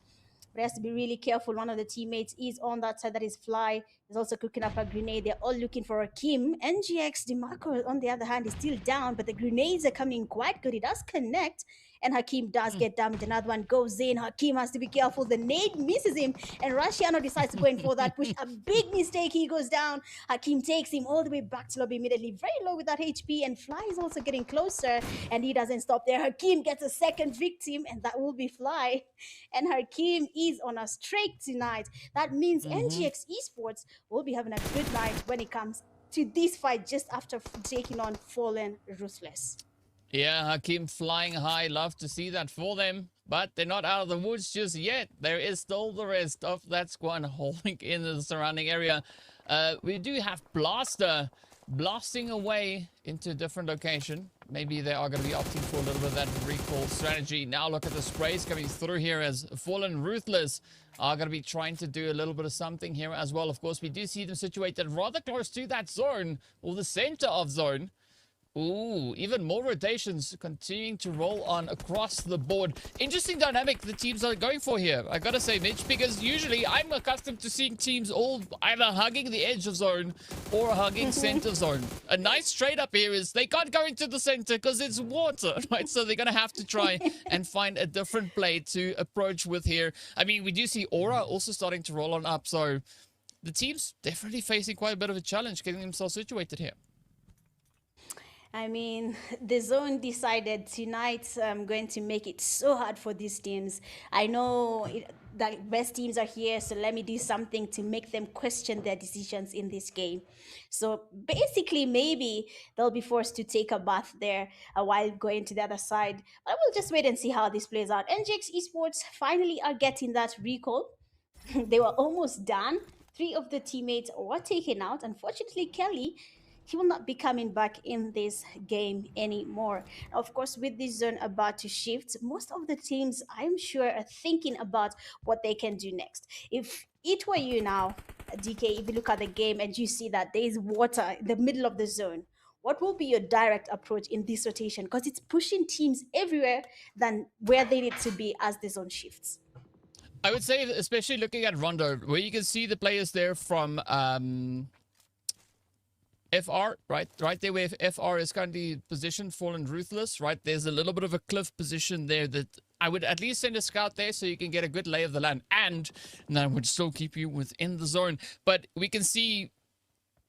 But he has to be really careful. One of the teammates is on that side. That is Fly. He's also cooking up a grenade. They're all looking for Hakim. NGX, DeMarco, on the other hand, is still down. But the grenades are coming quite good. It does connect. And Hakim does get damaged. Another one goes in. Hakim has to be careful. The nade misses him. And Rashiano decides to go in for that push. A big mistake. He goes down. Hakim takes him all the way back to lobby immediately. Very low with that HP. And Fly is also getting closer. And he doesn't stop there. Hakim gets a second victim. And that will be Fly. And Hakim is on a streak tonight. That means NGX Esports will be having a good night when it comes to this fight just after taking on Fallen Ruthless. Yeah, Hakim flying high. Love to see that for them. But they're not out of the woods just yet. There is still the rest of that squad holding in the surrounding area. We do have Blaster blasting away into a different location. Maybe they are going to be opting for a little bit of that recall strategy. Now look at the sprays coming through here as Fallen Ruthless are going to be trying to do a little bit of something here as well. Of course, we do see them situated rather close to that zone, or the center of zone. Ooh, even more rotations continuing to roll on across the board. Interesting dynamic the teams are going for here, I gotta say, Mitch, because usually I'm accustomed to seeing teams all either hugging the edge of zone or hugging center zone. A nice trade up here is they can't go into the center because it's water, right? So they're gonna have to try and find a different play to approach with here. I mean, we do see Aura also starting to roll on up, so the team's definitely facing quite a bit of a challenge getting themselves situated here. I mean, the zone decided tonight I'm going to make it so hard for these teams. I know the best teams are here, so let me do something to make them question their decisions in this game. So basically, maybe they'll be forced to take a bath there while going to the other side. But we'll just wait and see how this plays out. NGX Esports finally are getting that recall. They were almost done. 3 of the teammates were taken out. Unfortunately, Kelly, he will not be coming back in this game anymore. Of course, with this zone about to shift, most of the teams, I'm sure, are thinking about what they can do next. If it were you now, DK, if you look at the game and you see that there is water in the middle of the zone, what will be your direct approach in this rotation? Because it's pushing teams everywhere than where they need to be as the zone shifts. I would say, especially looking at Rondo, where you can see the players there from FR, right there where FR is currently positioned, Fallen Ruthless, right? There's a little bit of a cliff position there that I would at least send a scout there so you can get a good lay of the land, and that would still keep you within the zone. But we can see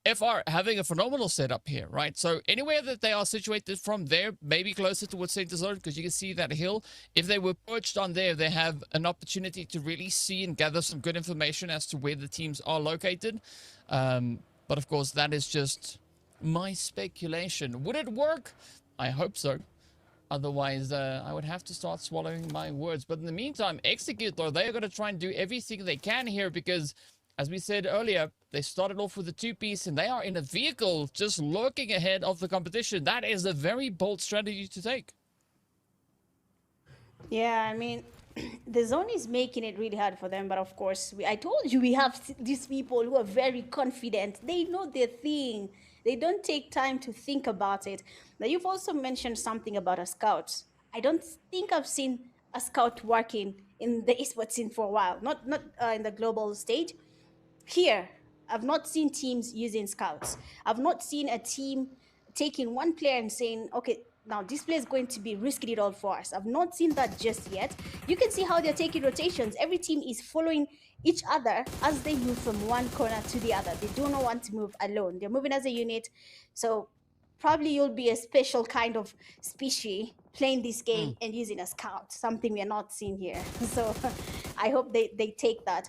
FR having a phenomenal setup here, right? So anywhere that they are situated from there, maybe closer towards center zone, because you can see that hill. If they were perched on there, they have an opportunity to really see and gather some good information as to where the teams are located. But of course, that is just my speculation. Would it work? I hope so. Otherwise, I would have to start swallowing my words. But in the meantime, Execute, though, they are going to try and do everything they can here because, as we said earlier, they started off with a 2-piece and they are in a vehicle just lurking ahead of the competition. That is a very bold strategy to take. Yeah, I mean, the zone is making it really hard for them. But of course, I told you we have these people who are very confident. They know their thing. They don't take time to think about it. Now, you've also mentioned something about a scout. I don't think I've seen a scout working in the esports scene for a while. Not in the global stage. Here, I've not seen teams using scouts. I've not seen a team taking one player and saying, okay, now this player is going to be risking it all for us. I've not seen that just yet. You can see how they're taking rotations. Every team is following each other as they move from one corner to the other. They do not want to move alone. They're moving as a unit. So probably you'll be a special kind of species playing this game and using a scout, something we're not seeing here. So I hope they take that.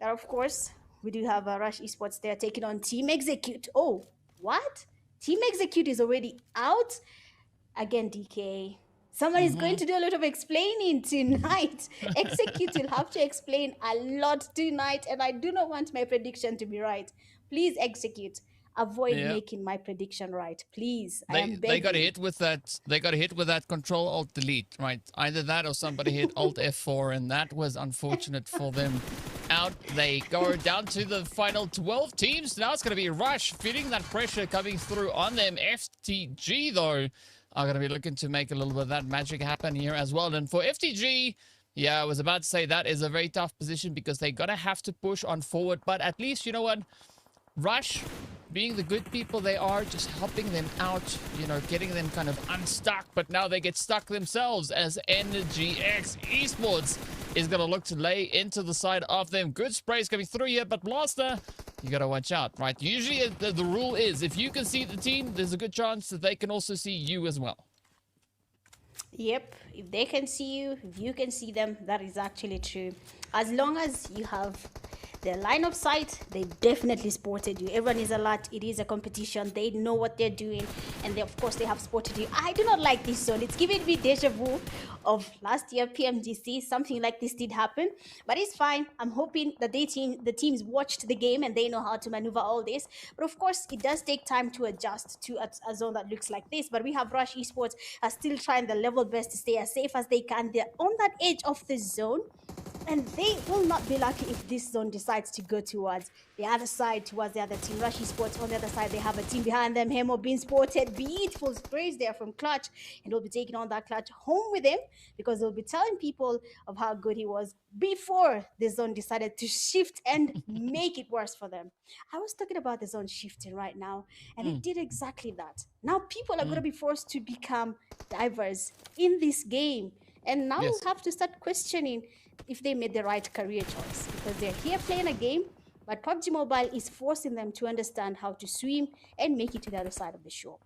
And of course, we do have Rush Esports there taking on Team Execute. Oh, what? Team Execute is already out? Again, DK. Somebody's going to do a lot of explaining tonight. Execute will have to explain a lot tonight, and I do not want my prediction to be right. Please, Execute, avoid making my prediction right. Please, I am begging. They got hit with that. They got hit with that Control Alt Delete, right? Either that or somebody hit Alt F4, and that was unfortunate for them. Out they go down to the final 12 teams. Now it's going to be Rush feeling that pressure coming through on them. FTG, though, are going to be looking to make a little bit of that magic happen here as well. And for FTG, yeah, I was about to say that is a very tough position because they're going to have to push on forward. But at least, you know what? Rush, being the good people they are, just helping them out, you know, getting them kind of unstuck. But now they get stuck themselves as Energy X Esports is going to look to lay into the side of them. Good sprays coming through here, but Blaster, you got to watch out, right? Usually the rule is if you can see the team, there's a good chance that they can also see you as well. Yep, if they can see you, if you can see them, that is actually true. As long as you have their line of sight, they definitely spotted you. Everyone is alert. It is a competition. They know what they're doing, and they, of course, they have spotted you. I do not like this zone. It's giving me deja vu of last year PMGC. Something like this did happen, but it's fine. I'm hoping that the teams watched the game and they know how to maneuver all this. But of course, it does take time to adjust to a zone that looks like this. But we have Rush Esports are still trying their level best to stay as safe as they can. They're on that edge of the zone, and they will not be lucky if this zone decides to go towards the other side, towards the other team. Rush Esports on the other side, they have a team behind them. Hemo being spotted. Beautiful sprays there from Clutch, and they'll be taking on that Clutch home with him because they'll be telling people of how good he was before the zone decided to shift and make it worse for them. I was talking about the zone shifting right now, and it did exactly that. Now people are going to be forced to become divers in this game, and now we'll have to start questioning if they made the right career choice, because they're here playing a game, but PUBG Mobile is forcing them to understand how to swim and make it to the other side of the shore.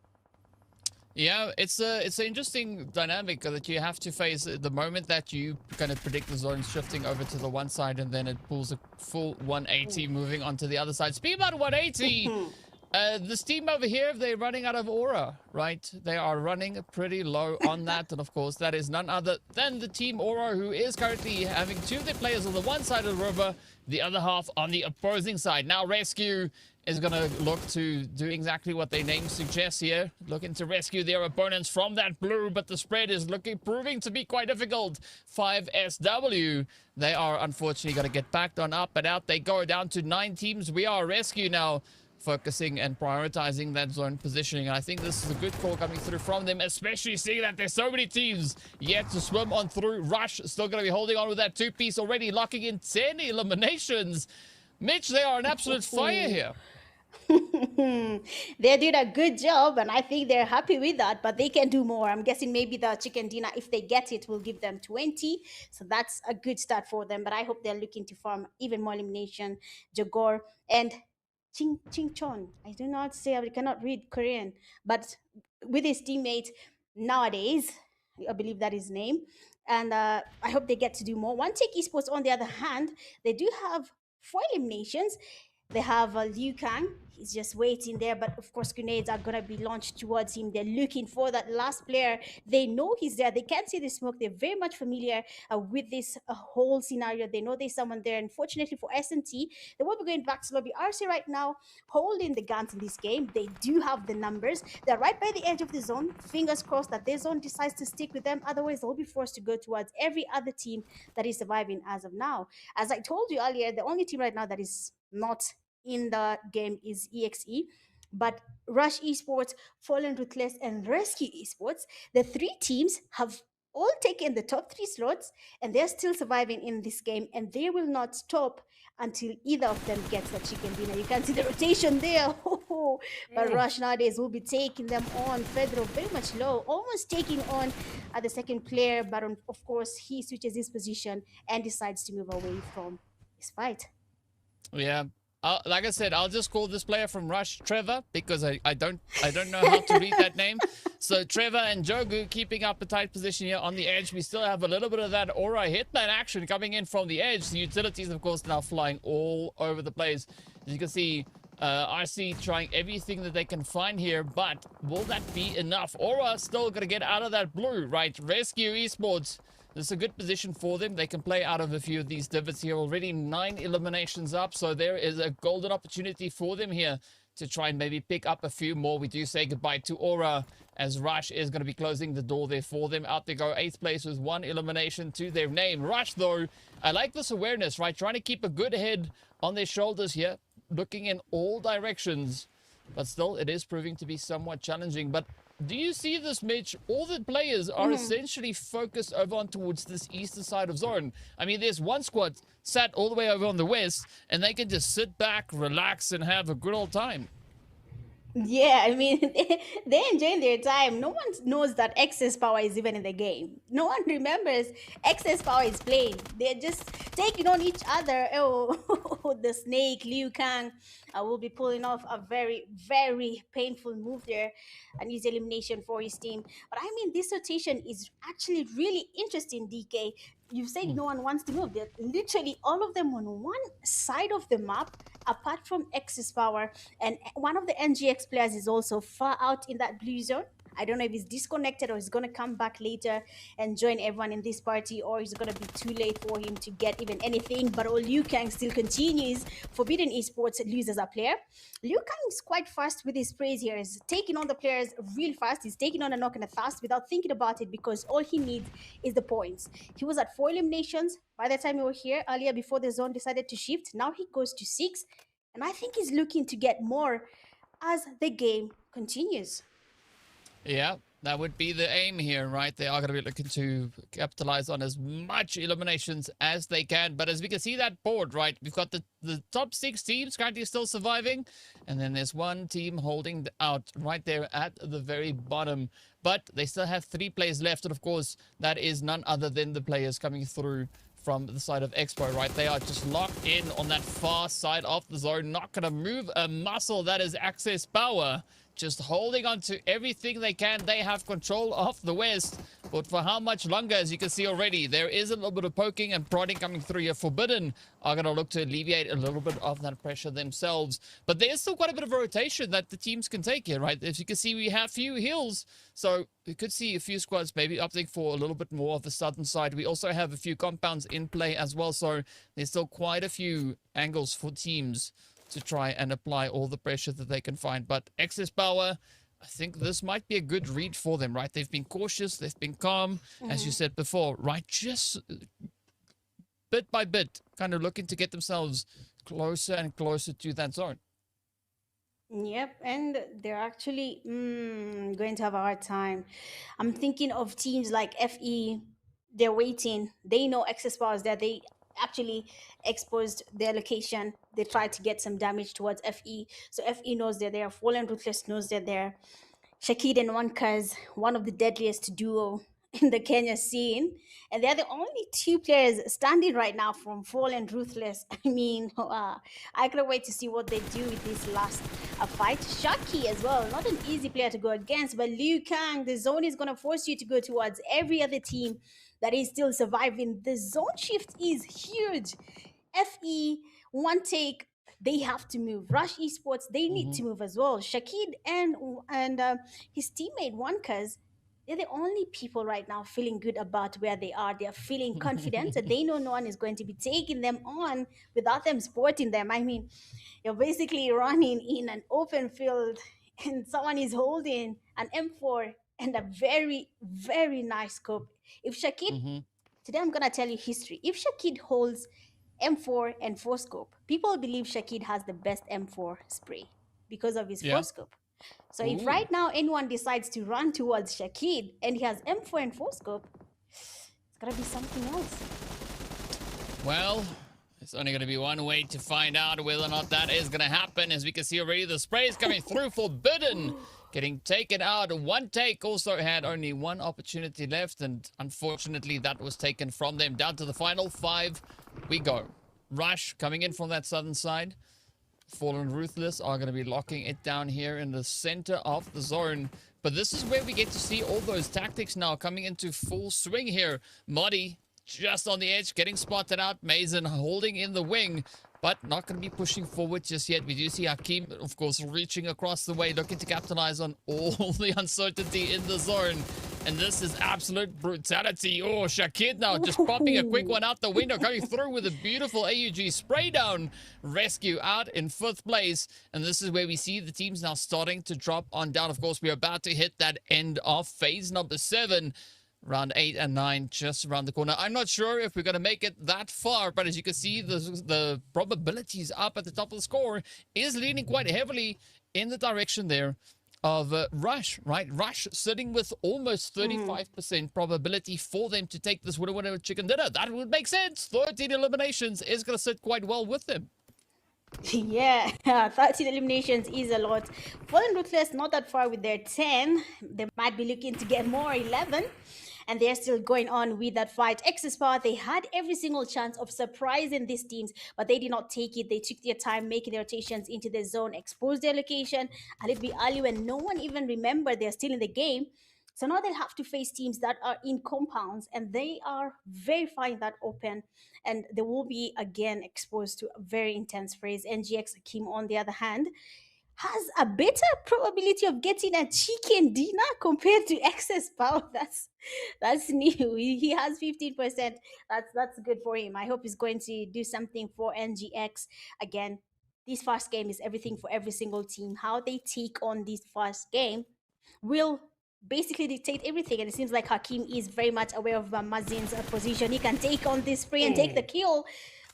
Yeah, it's an interesting dynamic that you have to face the moment that you kind of predict the zone shifting over to the one side, and then it pulls a full 180 moving onto the other side. Speaking about 180, this team over here, they're running out of aura, right? They are running pretty low on that, and of course that is none other than the team Aura, who is currently having two of their players on the one side of the river, the other half on the opposing side. Now Rescue is going to look to do exactly what their name suggests here, looking to rescue their opponents from that blue, but the spread is proving to be quite difficult. 5SW, they are unfortunately going to get backed on up, and out they go down to 9 teams. We are Rescue now, focusing and prioritizing that zone positioning. I think this is a good call coming through from them, especially seeing that there's so many teams yet to swim on through. Rush still going to be holding on with that 2-piece already, locking in 10 eliminations. Mitch, they are an absolute fire here. They did a good job, and I think they're happy with that, but they can do more. I'm guessing maybe the chicken dinner, if they get it, will give them 20. So that's a good start for them, but I hope they're looking to farm even more elimination. Jagor and Ching Chon. I do not say, I cannot read Korean, but with his teammate nowadays, I believe that is his name. And I hope they get to do more. One Take Esports, on the other hand, they do have 4 eliminations. They have Liu Kang. He's just waiting there, but of course grenades are gonna be launched towards him. They're looking for that last player. They know he's there. They can't see the smoke. They're very much familiar with this whole scenario. They know there's someone there. Unfortunately for S&T, they will be going back to lobby. RC right now holding the guns in this game. They do have the numbers. They're right by the edge of the zone. Fingers crossed that their zone decides to stick with them. Otherwise, they'll be forced to go towards every other team that is surviving as of now. As I told you earlier, the only team right now that is not in the game is EXE, but Rush Esports, Fallen Ruthless, and Rescue Esports, the 3 teams have all taken the top 3 slots, and they're still surviving in this game, and they will not stop until either of them gets the chicken dinner. You can see the rotation there. But Rush nowadays will be taking them on. Fedro very much low, almost taking on the second player, but of course he switches his position and decides to move away from this fight. Yeah. Like I said, I'll just call this player from Rush Trevor, because I don't know how to read that name. So Trevor and Jogu keeping up a tight position here on the edge. We still have a little bit of that Aura Hitman action coming in from the edge. The utilities, of course, now flying all over the place. As you can see, RC trying everything that they can find here, but will that be enough? Aura still going to get out of that blue, right? Rescue Esports. This is a good position for them. They can play out of a few of these divots here. Already 9 eliminations up, so there is a golden opportunity for them here to try and maybe pick up a few more. We do say goodbye to Aura, as Rush is going to be closing the door there for them. Out they go, 8th place with 1 elimination to their name. Rush, though, I like this awareness, right? Trying to keep a good head on their shoulders here, looking in all directions. But still, it is proving to be somewhat challenging. But do you see this, Mitch? All the players are essentially focused over on towards this eastern side of zone. I mean, there's one squad sat all the way over on the west, and they can just sit back, relax, and have a good old time. Yeah, I mean, they're enjoying their time. No one knows that excess power is even in the game. No one remembers excess power is playing. They're just taking on each other. Oh, the snake, Liu Kang, will be pulling off a very, very painful move there. An easy elimination for his team. But I mean, this rotation is actually really interesting, DK. You've said no one wants to move. They're literally all of them on one side of the map, apart from X's power. And one of the NGX players is also far out in that blue zone. I don't know if he's disconnected or he's going to come back later and join everyone in this party, or it's going to be too late for him to get even anything. But Liu Kang still continues. Forbidden Esports loses a player. Liu Kang is quite fast with his sprays here. He's taking on the players real fast. He's taking on a knock and a fast without thinking about it, because all he needs is the points. He was at 4 eliminations by the time we were here earlier before the zone decided to shift. Now he goes to 6. And I think he's looking to get more as the game continues. Yeah, that would be the aim here, right? They are going to be looking to capitalize on as much eliminations as they can. But as we can see that board, right, we've got the top 6 teams currently still surviving. And then there's one team holding out right there at the very bottom. But they still have 3 players left. And of course, that is none other than the players coming through from the side of Expo, right? They are just locked in on that far side of the zone. Not going to move a muscle. That is access power. just holding on to everything they can. They have control of the West. But for how much longer, as you can see already, there is a little bit of poking and prodding coming through here. Forbidden are going to look to alleviate a little bit of that pressure themselves. But there's still quite a bit of a rotation that the teams can take here, right? As you can see, we have few heals. So we could see a few squads maybe opting for a little bit more of the southern side. We also have a few compounds in play as well. So there's still quite a few angles for teams to try and apply all the pressure that they can find. But excess power, I think this might be a good read for them, right? They've been cautious, they've been calm, as you said before, right? Just bit by bit, kind of looking to get themselves closer and closer to that zone. Yep, and they're actually going to have a hard time. I'm thinking of teams like FE. They're waiting. They know excess power is there. They actually exposed their location. They tried to get some damage towards FE. So FE knows they're there. Fallen Ruthless knows they're there. Shakid and Wankaz, one of the deadliest duo in the Kenya scene. And they're the only two players standing right now from Fallen Ruthless. I mean, I can't wait to see what they do with this last fight. Shaki as well, not an easy player to go against, but Liu Kang, the zone is going to force you to go towards every other team that is still surviving. The zone shift is huge. FE, one take, they have to move. Rush Esports, they need to move as well. Shakid and his teammate Wankaz, they're the only people right now feeling good about where they are. They're feeling confident that they know no one is going to be taking them on without them supporting them. I mean, you're basically running in an open field and someone is holding an M4 and a very, very nice scope. If Shakid, today I'm going to tell you history. If Shakid holds M4 and 4 scope, people believe Shakid has the best M4 spray because of his 4 scope. So if right now anyone decides to run towards Shakid and he has M4 and 4 scope, it's going to be something else. Well, it's only going to be one way to find out whether or not that is going to happen. As we can see already, the spray is coming through. Forbidden getting taken out. One take, also had only one opportunity left, and unfortunately that was taken from them. Down to the final 5 we go. Rush coming in from that southern side. Fallen Ruthless are going to be locking it down here in the center of the zone. But this is where we get to see all those tactics now coming into full swing here. Muddy just on the edge, getting spotted out. Mason holding in the wing, but not going to be pushing forward just yet. We do see Hakim, of course, reaching across the way, looking to capitalize on all the uncertainty in the zone. And this is absolute brutality. Oh, Shakid now just popping a quick one out the window, going through with a beautiful AUG spray down rescue out in 5th place. And this is where we see the teams now starting to drop on down. Of course, we're about to hit that end of phase number 7. Round 8 and 9 just around the corner. I'm not sure if we're going to make it that far, but as you can see, the probabilities up at the top of the score is leaning quite heavily in the direction there of Rush, right? Rush sitting with almost 35% probability for them to take this winner chicken dinner. That would make sense. 13 eliminations is going to sit quite well with them. Yeah, 13 eliminations is a lot. Fallen Ruthless not that far with their 10. They might be looking to get more, 11. And they're still going on with that fight. Excess Power, they had every single chance of surprising these teams, but they did not take it. They took their time making their rotations into the zone, exposed their location a little bit early when no one even remembered they're still in the game. So now they'll have to face teams that are in compounds, and they are verifying that open, and they will be again exposed to a very intense phrase. NGX Hakim, on the other hand, has a better probability of getting a chicken dinner compared to Excess Power. That's new. He has 15%. That's good for him. I hope he's going to do something for NGX. Again, this first game is everything for every single team. How they take on this first game will basically dictate everything, and it seems like Hakim is very much aware of Mazin's position. He can take on this spray and take the kill,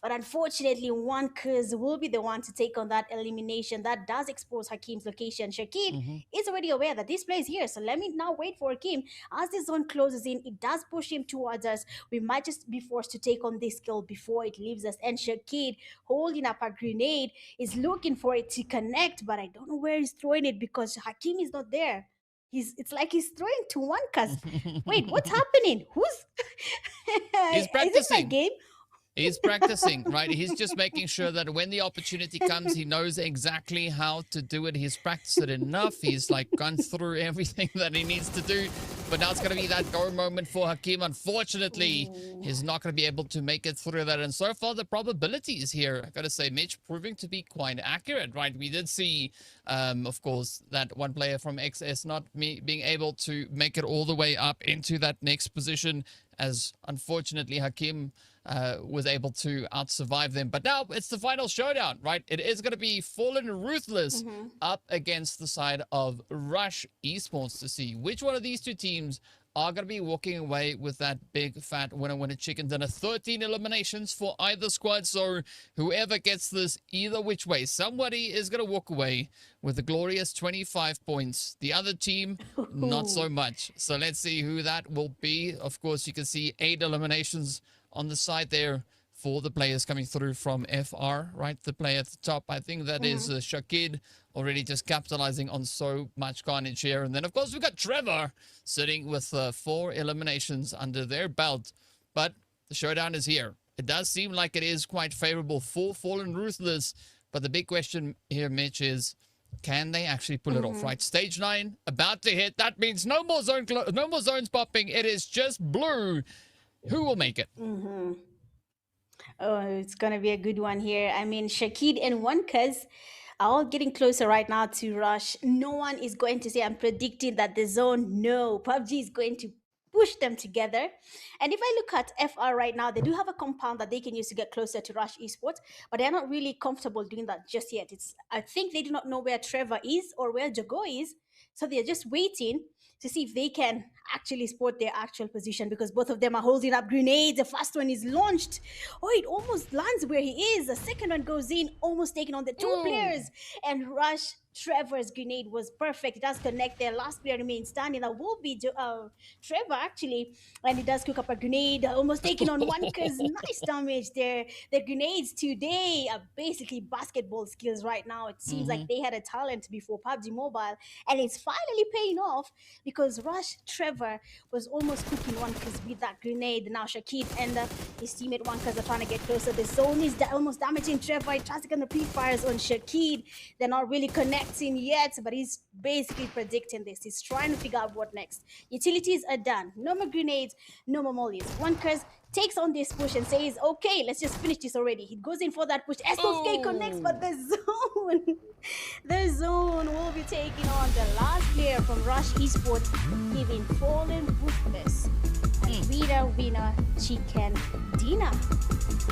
but unfortunately Wankaz will be the one to take on that elimination. That does expose Hakim's location. Shakid is already aware that this play is here, so let me now wait for Hakim. As the zone closes in, it does push him towards us. We might just be forced to take on this kill before it leaves us, and Shakid, holding up a grenade, is looking for it to connect, but I don't know where he's throwing it because Hakim is not there. It's like he's throwing to Wankaz. Wait, what's happening? Who's He's practicing. Is it my game? He's practicing, right? He's just making sure that when the opportunity comes, he knows exactly how to do it. He's practiced it enough. He's like gone through everything that he needs to do. But now it's going to be that go moment for Hakim. Unfortunately, he's not going to be able to make it through that. And so far, the probabilities here, I got to say, Mitch, proving to be quite accurate, right? We did see, of course, that one player from XS not being able to make it all the way up into that next position, as unfortunately Hakim was able to out-survive them. But now it's the final showdown, right? It is going to be Fallen Ruthless up against the side of Rush Esports to see which one of these two teams are going to be walking away with that big fat winner chicken dinner. 13 eliminations for either squad, so whoever gets this either which way, somebody is going to walk away with the glorious 25 points. The other team, not so much. So let's see who that will be. Of course, you can see 8 eliminations on the side there for the players coming through from FR, right? The player at the top, I think that is Shakid, already just capitalizing on so much carnage here. And then, of course, we've got Trevor sitting with 4 eliminations under their belt. But the showdown is here. It does seem like it is quite favorable for Fallen Ruthless. But the big question here, Mitch, is can they actually pull it off, right? Stage 9 about to hit. That means no more zones popping. It is just blue. Who will make it? Oh, it's gonna be a good one here. I mean, Shakid and Wankas are all getting closer right now to Rush. No one is going to say, I'm predicting that the zone, no. PUBG is going to push them together. And if I look at FR right now, they do have a compound that they can use to get closer to Rush Esports, but they're not really comfortable doing that just yet. I think they do not know where Trevor is or where Jago is, so they're just waiting to see if they can actually spot their actual position, because both of them are holding up grenades. The first one is launched. Oh, it almost lands where he is. The second one goes in, almost taking on the 2 players. And Rush Trevor's grenade was perfect. It does connect their last player remains standing. That will be Trevor, actually. And he does cook up a grenade, almost taking on one, because nice damage there. The grenades today are basically basketball skills right now. It seems like they had a talent before PUBG Mobile, and it's finally paying off, because Rush Trevor was almost cooking one because with that grenade. Now Shakid and his teammate one because are trying to get closer. The zone is almost damaging Trevor. He tries to get the pre-fires on Shakid. They're not really connecting yet, but he's basically predicting this. He's trying to figure out what next. Utilities are done. No more grenades, no more mollies. One curse takes on this push and says, okay, let's just finish this already. He goes in for that push. SOK connects, but the zone will be taking on the last player from Rush Esports, giving Fallen Ruthless winner chicken dinner.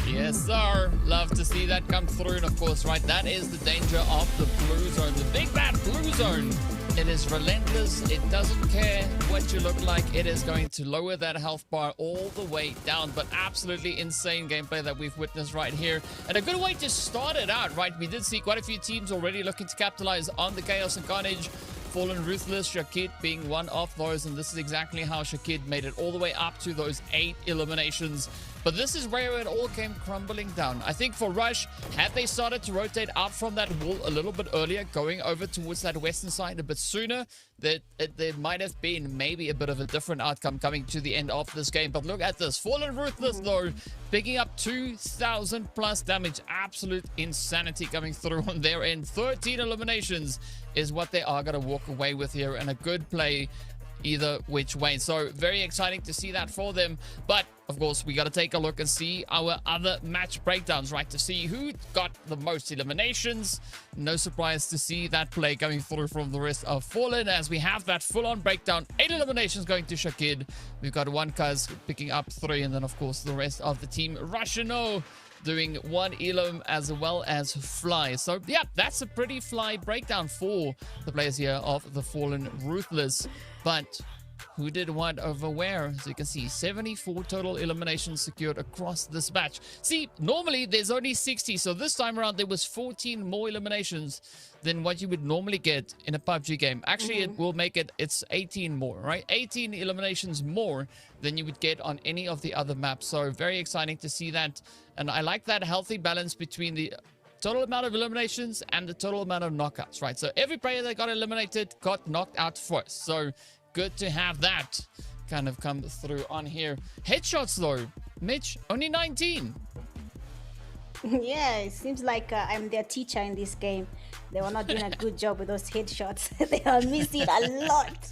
Yes, sir. Love to see that come through. And of course, right, that is the danger of the blue zone, the big bad blue zone. It is relentless. It doesn't care what you look like. It is going to lower that health bar all the way down. But absolutely insane gameplay that we've witnessed right here. And a good way to start it out, right? We did see quite a few teams already looking to capitalize on the chaos and carnage. Fallen Ruthless, Shakid being one of those, and this is exactly how Shakid made it all the way up to those 8 eliminations. But this is where it all came crumbling down. I think for Rush, had they started to rotate out from that wall a little bit earlier, going over towards that western side a bit sooner, that there might have been maybe a bit of a different outcome coming to the end of this game. But look at this. Fallen Ruthless, though, picking up 2,000 plus damage. Absolute insanity coming through on their end. 13 eliminations is what they are going to walk away with here, and a good play either which way. So very exciting to see that for them. But of course, we got to take a look and see our other match breakdowns, right, to see who got the most eliminations. No surprise to see that play coming through from the rest of Fallen, as we have that full-on breakdown. 8 eliminations going to Shakid. We've got one Kaz picking up 3, and then of course the rest of the team. Russiano doing 1 elim as well as Fly. So yeah, that's a pretty Fly breakdown for the players here of the Fallen Ruthless. But who did what over where? As you can see, 74 total eliminations secured across this match. See, normally there's only 60, so this time around there was 14 more eliminations than what you would normally get in a PUBG game. Actually, it will make it's 18 more, right? 18 eliminations more than you would get on any of the other maps. So very exciting to see that. And I like that healthy balance between the total amount of eliminations and the total amount of knockouts, right? So every player that got eliminated got knocked out first. So good to have that kind of come through on here. Headshots, though, Mitch, only 19. Yeah, it seems like I'm their teacher in this game. They were not doing a good job with those headshots. They are missing a lot.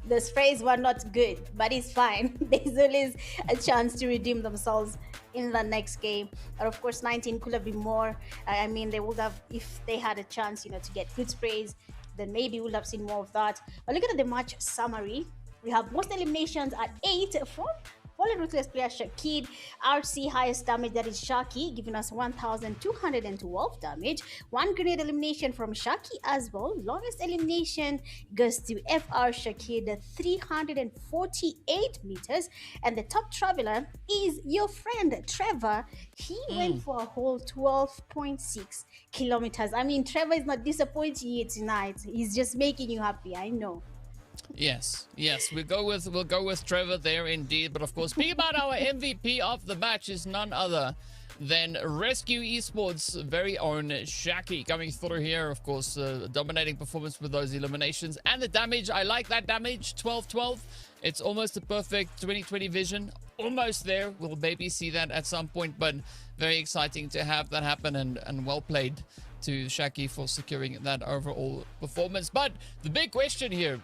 The sprays were not good, but it's fine. There's always a chance to redeem themselves in the next game. But of course, 19 could have been more. I mean, they would have, if they had a chance, you know, to get good sprays, then maybe we'll have seen more of that. But looking at the match summary, we have most eliminations at 8 for Fallen Ruthless player Shakid. RC highest damage, that is Shaki, giving us 1,212 damage. One grenade elimination from Shaki as well. Longest elimination goes to FR Shakid, 348 meters. And the top traveler is your friend Trevor. He went for a whole 12.6 kilometers. I mean, Trevor is not disappointing you tonight. He's just making you happy, I know. Yes, we'll go with Trevor there indeed. But of course, speaking about our MVP of the match is none other than Rescue Esports' very own Shaki coming through here. Of course, dominating performance with those eliminations and the damage. I like that damage, 12-12. It's almost a perfect 2020 vision. Almost there. We'll maybe see that at some point, but very exciting to have that happen, and well played to Shaki for securing that overall performance. But the big question here,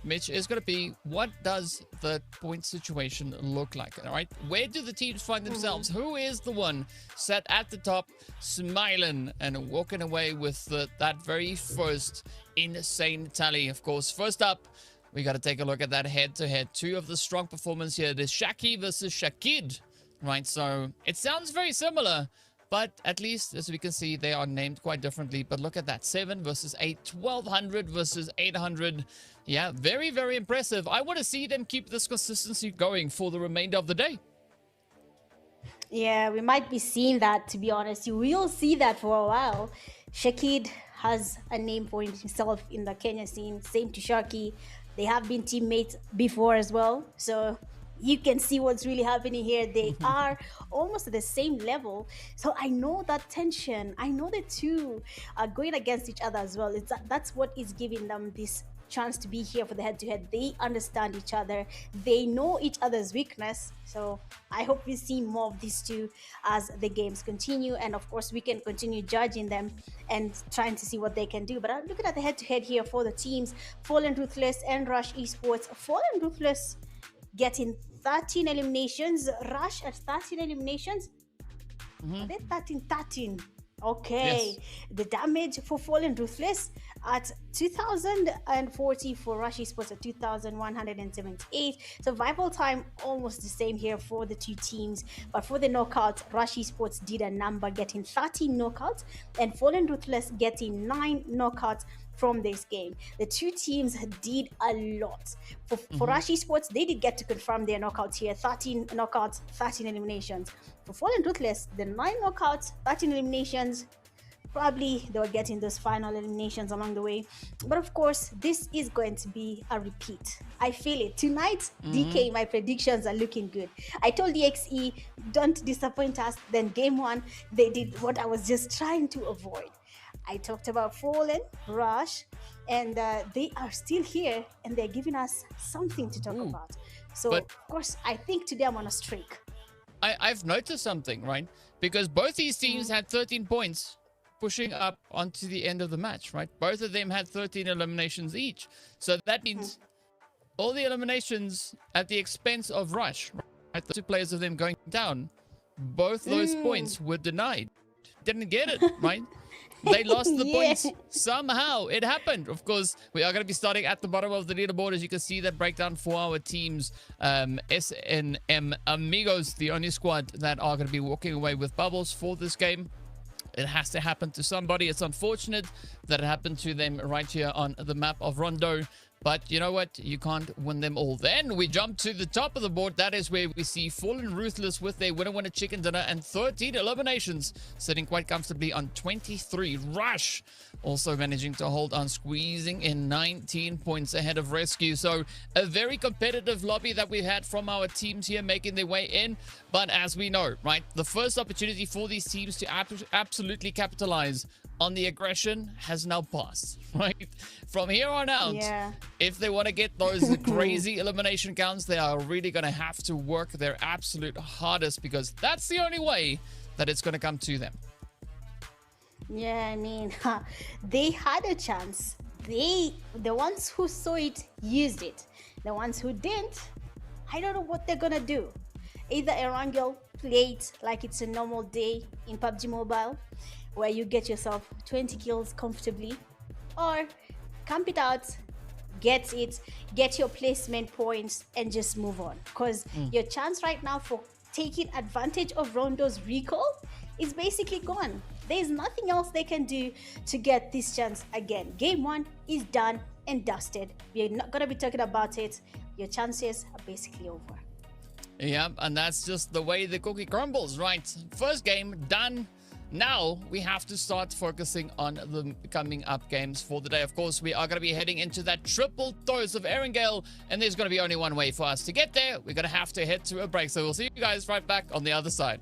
Mitch, is going to be, what does the point situation look like? All right, where do the teams find themselves? Who is the one sat at the top, smiling and walking away with that very first insane tally? Of course, first up, we got to take a look at that head-to-head. Two of the strong performance here. There's Shaki versus Shakid, right? So it sounds very similar, but at least, as we can see, they are named quite differently. But look at that, 7 versus 8, 1,200 versus 800. Yeah, very, very impressive. I want to see them keep this consistency going for the remainder of the day. Yeah, we might be seeing that, to be honest. You will see that for a while. Shakid has a name for himself in the Kenya scene. Same to Shaki. They have been teammates before as well. So you can see what's really happening here. They are almost at the same level. So I know that tension. I know the two are going against each other as well. That's what is giving them this chance to be here for the head-to-head. They understand each other. They know each other's weakness. So I hope we see more of these two as the games continue. And of course, we can continue judging them and trying to see what they can do. But I'm looking at the head-to-head here for the teams. Fallen Ruthless and Rush Esports. Fallen Ruthless getting 13 eliminations. Rush at 13 eliminations. Are they 13? Okay. Yes. The damage for Fallen Ruthless at 2,040 for Rush Esports at 2,178. Survival time almost the same here for the two teams. But for the knockouts, Rush Esports did a number, getting 13 knockouts, and Fallen Ruthless getting 9 knockouts from this game. The two teams did a lot. For Rush Esports, they did get to confirm their knockouts here. 13 knockouts, 13 eliminations. For Fallen Ruthless, the 9 knockouts, 13 eliminations. Probably they were getting those final eliminations along the way. But of course, this is going to be a repeat. I feel it. Tonight, DK, my predictions are looking good. I told DXE, don't disappoint us. Then game 1, they did what I was just trying to avoid. I talked about Fallen, Rush, and they are still here, and they're giving us something to talk about. So, of course, I think today I'm on a streak. I've noticed something, right? Because both these teams had 13 points pushing up onto the end of the match, right? Both of them had 13 eliminations each. So that means all the eliminations at the expense of Rush, right? The 2 players of them going down, both those points were denied. Didn't get it, right? They lost the points somehow. It happened. Of course, we are going to be starting at the bottom of the leaderboard. As you can see, that breakdown for our teams. SNM Amigos, the only squad that are going to be walking away with bubbles for this game. It has to happen to somebody. It's unfortunate that it happened to them right here on the map of Rondo. But you know what? You can't win them all. Then we jump to the top of the board. That is where we see Fallen Ruthless with their winner chicken dinner and 13 eliminations, sitting quite comfortably on 23. Rush also managing to hold on, squeezing in 19 points ahead of Rescue. So a very competitive lobby that we've had from our teams here making their way in. But as we know, right, the first opportunity for these teams to absolutely capitalize on the aggression has now passed, right? From here on out, if they want to get those crazy elimination counts, they are really going to have to work their absolute hardest, because that's the only way that it's going to come to them. Yeah, I mean, they had a chance. The ones who saw it used it. The ones who didn't, I don't know what they're gonna do. Either Erangel played like it's a normal day in PUBG Mobile, where you get yourself 20 kills comfortably, or camp it out, get your placement points, and just move on. Because your chance right now for taking advantage of Rondo's recall is basically gone. There's nothing else they can do to get this chance again. Game 1 is done and dusted. We're not going to be talking about it. Your chances are basically over. Yeah, and that's just the way the cookie crumbles, right? First game done. Now we have to start focusing on the coming up games for the day. Of course, we are going to be heading into that triple dose of Erangel, and there's going to be only one way for us to get there. We're going to have to head to a break. So we'll see you guys right back on the other side.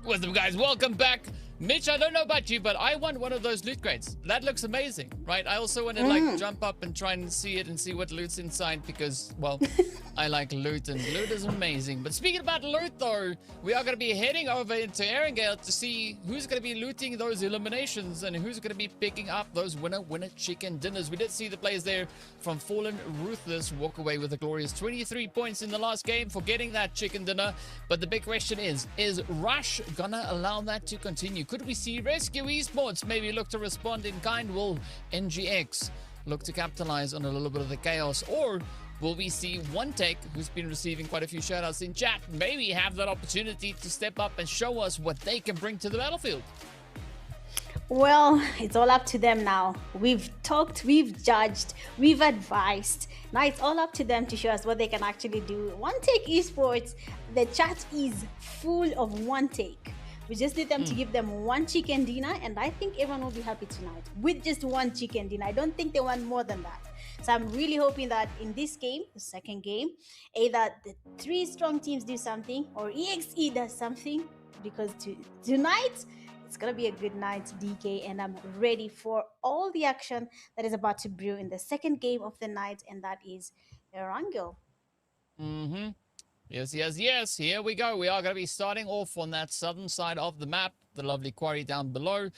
What's up, guys? Welcome back. Mitch, I don't know about you, but I want one of those loot crates. That looks amazing, right? I also want to like jump up and try and see it and see what loot's inside because, well, I like loot and loot is amazing. But speaking about loot, though, we are going to be heading over into Erangel to see who's going to be looting those eliminations and who's going to be picking up those winner chicken dinners. We did see the players there from Fallen Ruthless walk away with a glorious 23 points in the last game for getting that chicken dinner. But the big question is Rush gonna allow that to continue? Could we see Rescue Esports maybe look to respond in kind? Will NGX look to capitalize on a little bit of the chaos? Or will we see One Take, who's been receiving quite a few shoutouts in chat, maybe have that opportunity to step up and show us what they can bring to the battlefield? Well, it's all up to them now. We've talked, we've judged, we've advised. Now it's all up to them to show us what they can actually do. One Take Esports, the chat is full of One Take. We just need them to give them one chicken dinner, and I think everyone will be happy tonight with just one chicken dinner. I don't think they want more than that. So I'm really hoping that in this game, the second game, either the three strong teams do something or EXE does something, because tonight it's gonna be a good night, DK, and I'm ready for all the action that is about to brew in the second game of the night, and that is Erangel. Yes. Here we go. We are going to be starting off on that southern side of the map, the lovely quarry down below.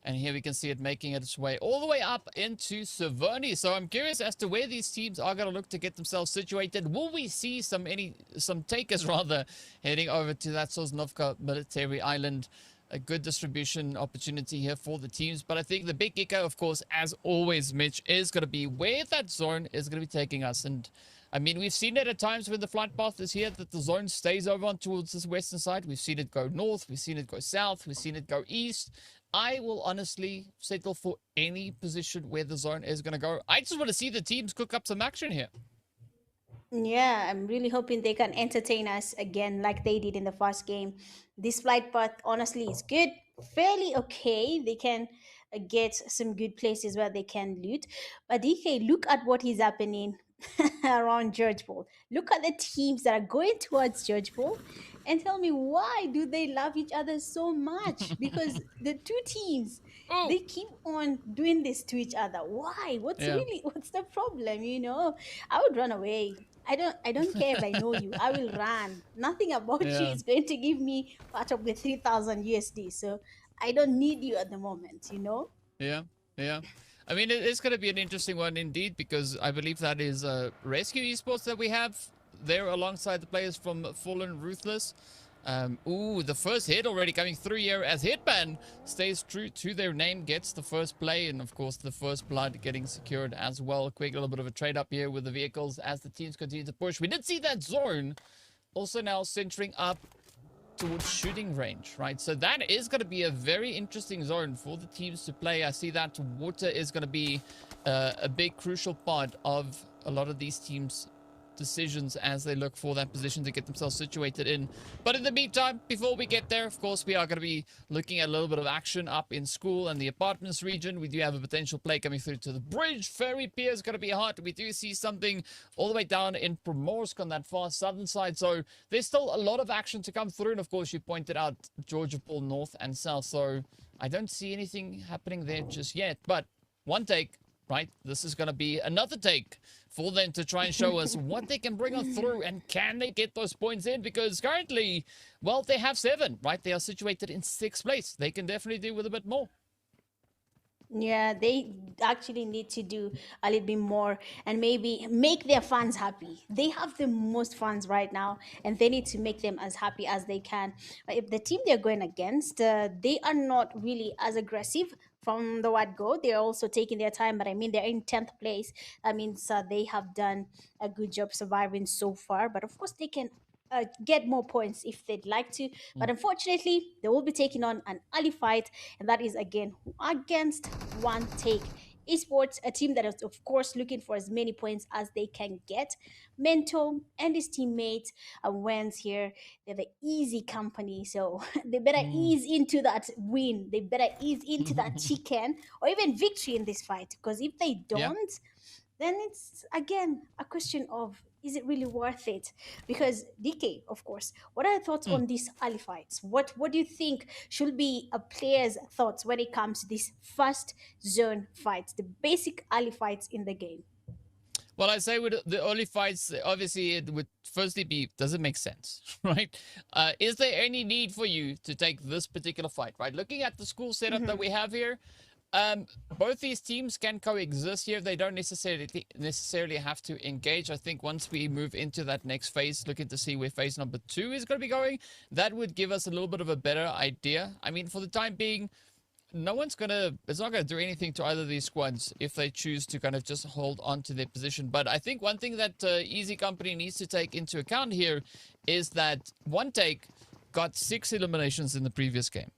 And here we can see it making its way all the way up into Severny. So I'm curious as to where these teams are going to look to get themselves situated. Will we see some takers rather heading over to that Sosnovka military island? A good distribution opportunity here for the teams. But I think the big kicker, of course, as always, Mitch, is going to be where that zone is going to be taking us. And I mean, we've seen it at times when the flight path is here that the zone stays over on towards this western side. We've seen it go north. We've seen it go south. We've seen it go east. I will honestly settle for any position where the zone is going to go. I just want to see the teams cook up some action here. Yeah, I'm really hoping they can entertain us again like they did in the first game. This flight path, honestly, is good. Fairly okay. They can get some good places where they can loot. But DK, look at what is happening around George Paul. Look at the teams that are going towards George Paul and tell me, why do they love each other so much? Because the two teams, they keep on doing this to each other. Why? What's the problem? You know, I would run away. I don't care if I know you. I will run. Nothing about you is going to give me part of the 3,000 USD. So I don't need you at the moment, you know? Yeah. I mean, it's going to be an interesting one indeed, because I believe that is Rescue Esports that we have there alongside the players from Fallen Ruthless. The first hit already coming through here as Hitman stays true to their name, gets the first play, and of course the first blood getting secured as well. Quick little bit of a trade up here with the vehicles as the teams continue to push. We did see that zone also now centering up towards shooting range, right? So that is going to be a very interesting zone for the teams to play. I see that water is going to be a big crucial part of a lot of these teams' decisions as they look for that position to get themselves situated in. But in the meantime, before we get there, of course, we are going to be looking at a little bit of action up in school and the apartments region. We do have a potential play coming through to the bridge. Ferry Pier is going to be hot. We do see something all the way down in Primorsk on that far southern side. So there's still a lot of action to come through. And of course, you pointed out Georgia Paul north and south. So I don't see anything happening there just yet. But one take, right? This is going to be another take for them to try and show us what they can bring on through, and can they get those points in? Because currently, well, they have 7, right? They are situated in 6th place. They can definitely do with a bit more. Yeah, they actually need to do a little bit more and maybe make their fans happy. They have the most fans right now, and they need to make them as happy as they can. But if the team they're going against, they are not really as aggressive from the word go. They're also taking their time, but I mean, they're in 10th place. That means they have done a good job surviving so far. But of course, they can get more points if they'd like to. But unfortunately, they will be taking on an early fight, and that is again against One Take Esports, a team that is of course looking for as many points as they can get. Mento and his teammate wins here. They're the easy company, so they better ease into that win. They better ease into that chicken or even victory in this fight, because if they don't, then it's again a question of, is it really worth it? Because DK, of course, what are your thoughts on these early fights? What do you think should be a player's thoughts when it comes to these first zone fights, the basic early fights in the game? Well, I say with the early fights, obviously it would firstly be, does it make sense, right? Is there any need for you to take this particular fight, right? Looking at the school setup that we have here, both these teams can coexist here. They don't necessarily have to engage. I think once we move into that next phase, looking to see where phase number 2 is going to be going, that would give us a little bit of a better idea. I mean, for the time being, it's not gonna do anything to either of these squads if they choose to kind of just hold on to their position. But I think one thing that Easy Company needs to take into account here is that One Take got 6 eliminations in the previous game.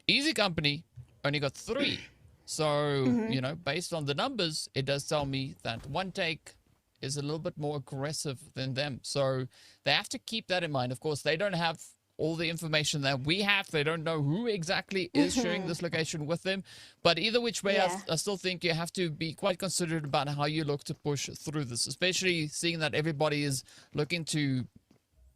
Easy Company only got 3. So, you know, based on the numbers, it does tell me that One Take is a little bit more aggressive than them. So they have to keep that in mind. Of course, they don't have all the information that we have. They don't know who exactly is sharing this location with them. But either which way, I still think you have to be quite considerate about how you look to push through this, especially seeing that everybody is looking to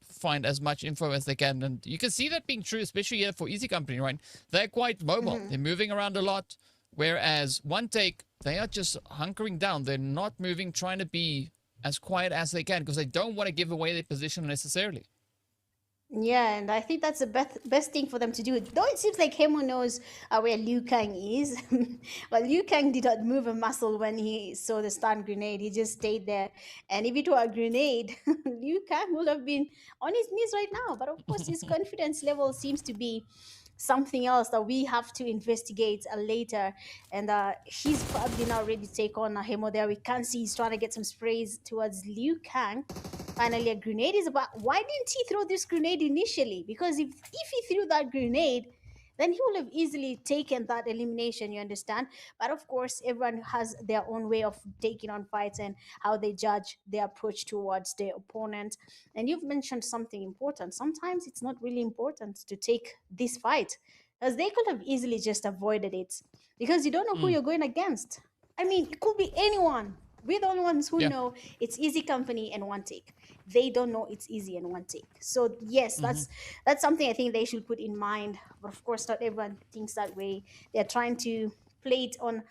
find as much info as they can. And you can see that being true, especially here for Easy Company, right? They're quite mobile. They're moving around a lot. Whereas One Take, they are just hunkering down. They're not moving, trying to be as quiet as they can because they don't want to give away their position necessarily. Yeah, and I think that's the best thing for them to do. Though it seems like Hemo knows where Liu Kang is. But Liu Kang did not move a muscle when he saw the stun grenade. He just stayed there. And if it were a grenade, Liu Kang would have been on his knees right now. But of course, his confidence level seems to be something else that we have to investigate later. And he's probably now ready to take on Hemo there. We can see he's trying to get some sprays towards Liu Kang. Finally, a grenade is about. Why didn't he throw this grenade initially? Because if he threw that grenade, then he would have easily taken that elimination, you understand? But of course, everyone has their own way of taking on fights and how they judge their approach towards their opponent. And you've mentioned something important. Sometimes it's not really important to take this fight because they could have easily just avoided it because you don't know who you're going against. I mean, it could be anyone. We're the only ones who know it's Easy Company and One Take. They don't know it's Easy and One Take. So yes, that's something I think they should put in mind. But of course, not everyone thinks that way. They're trying to play it on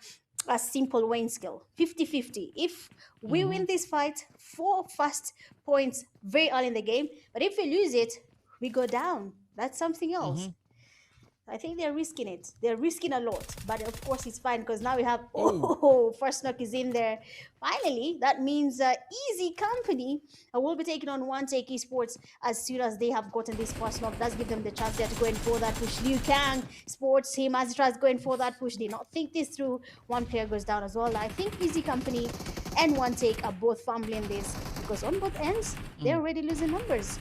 a simple weighing scale, 50-50. If we win this fight, 4 fast points very early in the game. But if we lose it, we go down. That's something else. I think they're risking it. They're risking a lot, but of course it's fine because now we have first knock is in there. Finally, that means Easy Company will be taking on One Take Esports as soon as they have gotten this first knock. Does give them the chance there to go in for that push. Liu Kang sports him as he tries going for that push. They not think this through. One player goes down as well. I think Easy Company and One Take are both fumbling this because on both ends they're already losing numbers.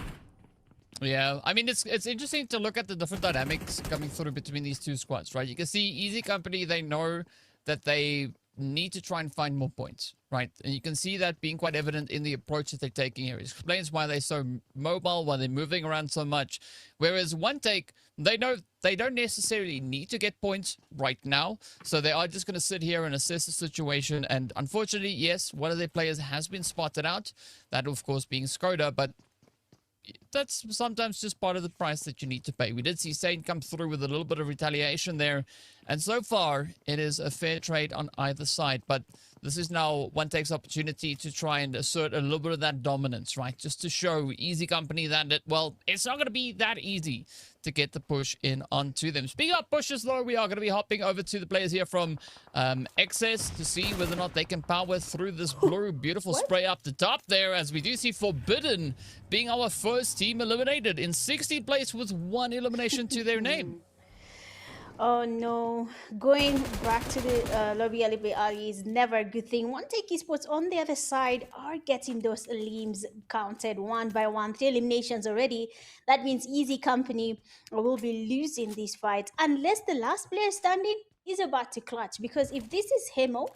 Yeah, I mean, it's interesting to look at the different dynamics coming through between these two squads, right? You can see Easy Company, they know that they need to try and find more points, right? And you can see that being quite evident in the approach that they're taking here. It explains why they're so mobile, why they're moving around so much. Whereas One Take, they know they don't necessarily need to get points right now. So they are just going to sit here and assess the situation. And unfortunately, yes, one of their players has been spotted out. That, of course, being Skoda, but that's sometimes just part of the price that you need to pay. We did see Saint come through with a little bit of retaliation there. And so far, it is a fair trade on either side. But this is now One Take's opportunity to try and assert a little bit of that dominance, right? Just to show Easy Company that, well, it's not going to be that easy to get the push in onto them. Speaking of pushes, though, we are going to be hopping over to the players here from Excess to see whether or not they can power through this blue. Beautiful spray up the top there, as we do see Forbidden being our first team eliminated in 16th place with 1 elimination to their name. Oh no, going back to the lobby early is never a good thing. One Take Esports on the other side are getting those elims counted one by one. 3 eliminations already. That means Easy Company will be losing this fight unless the last player standing is about to clutch. Because if this is Hemo,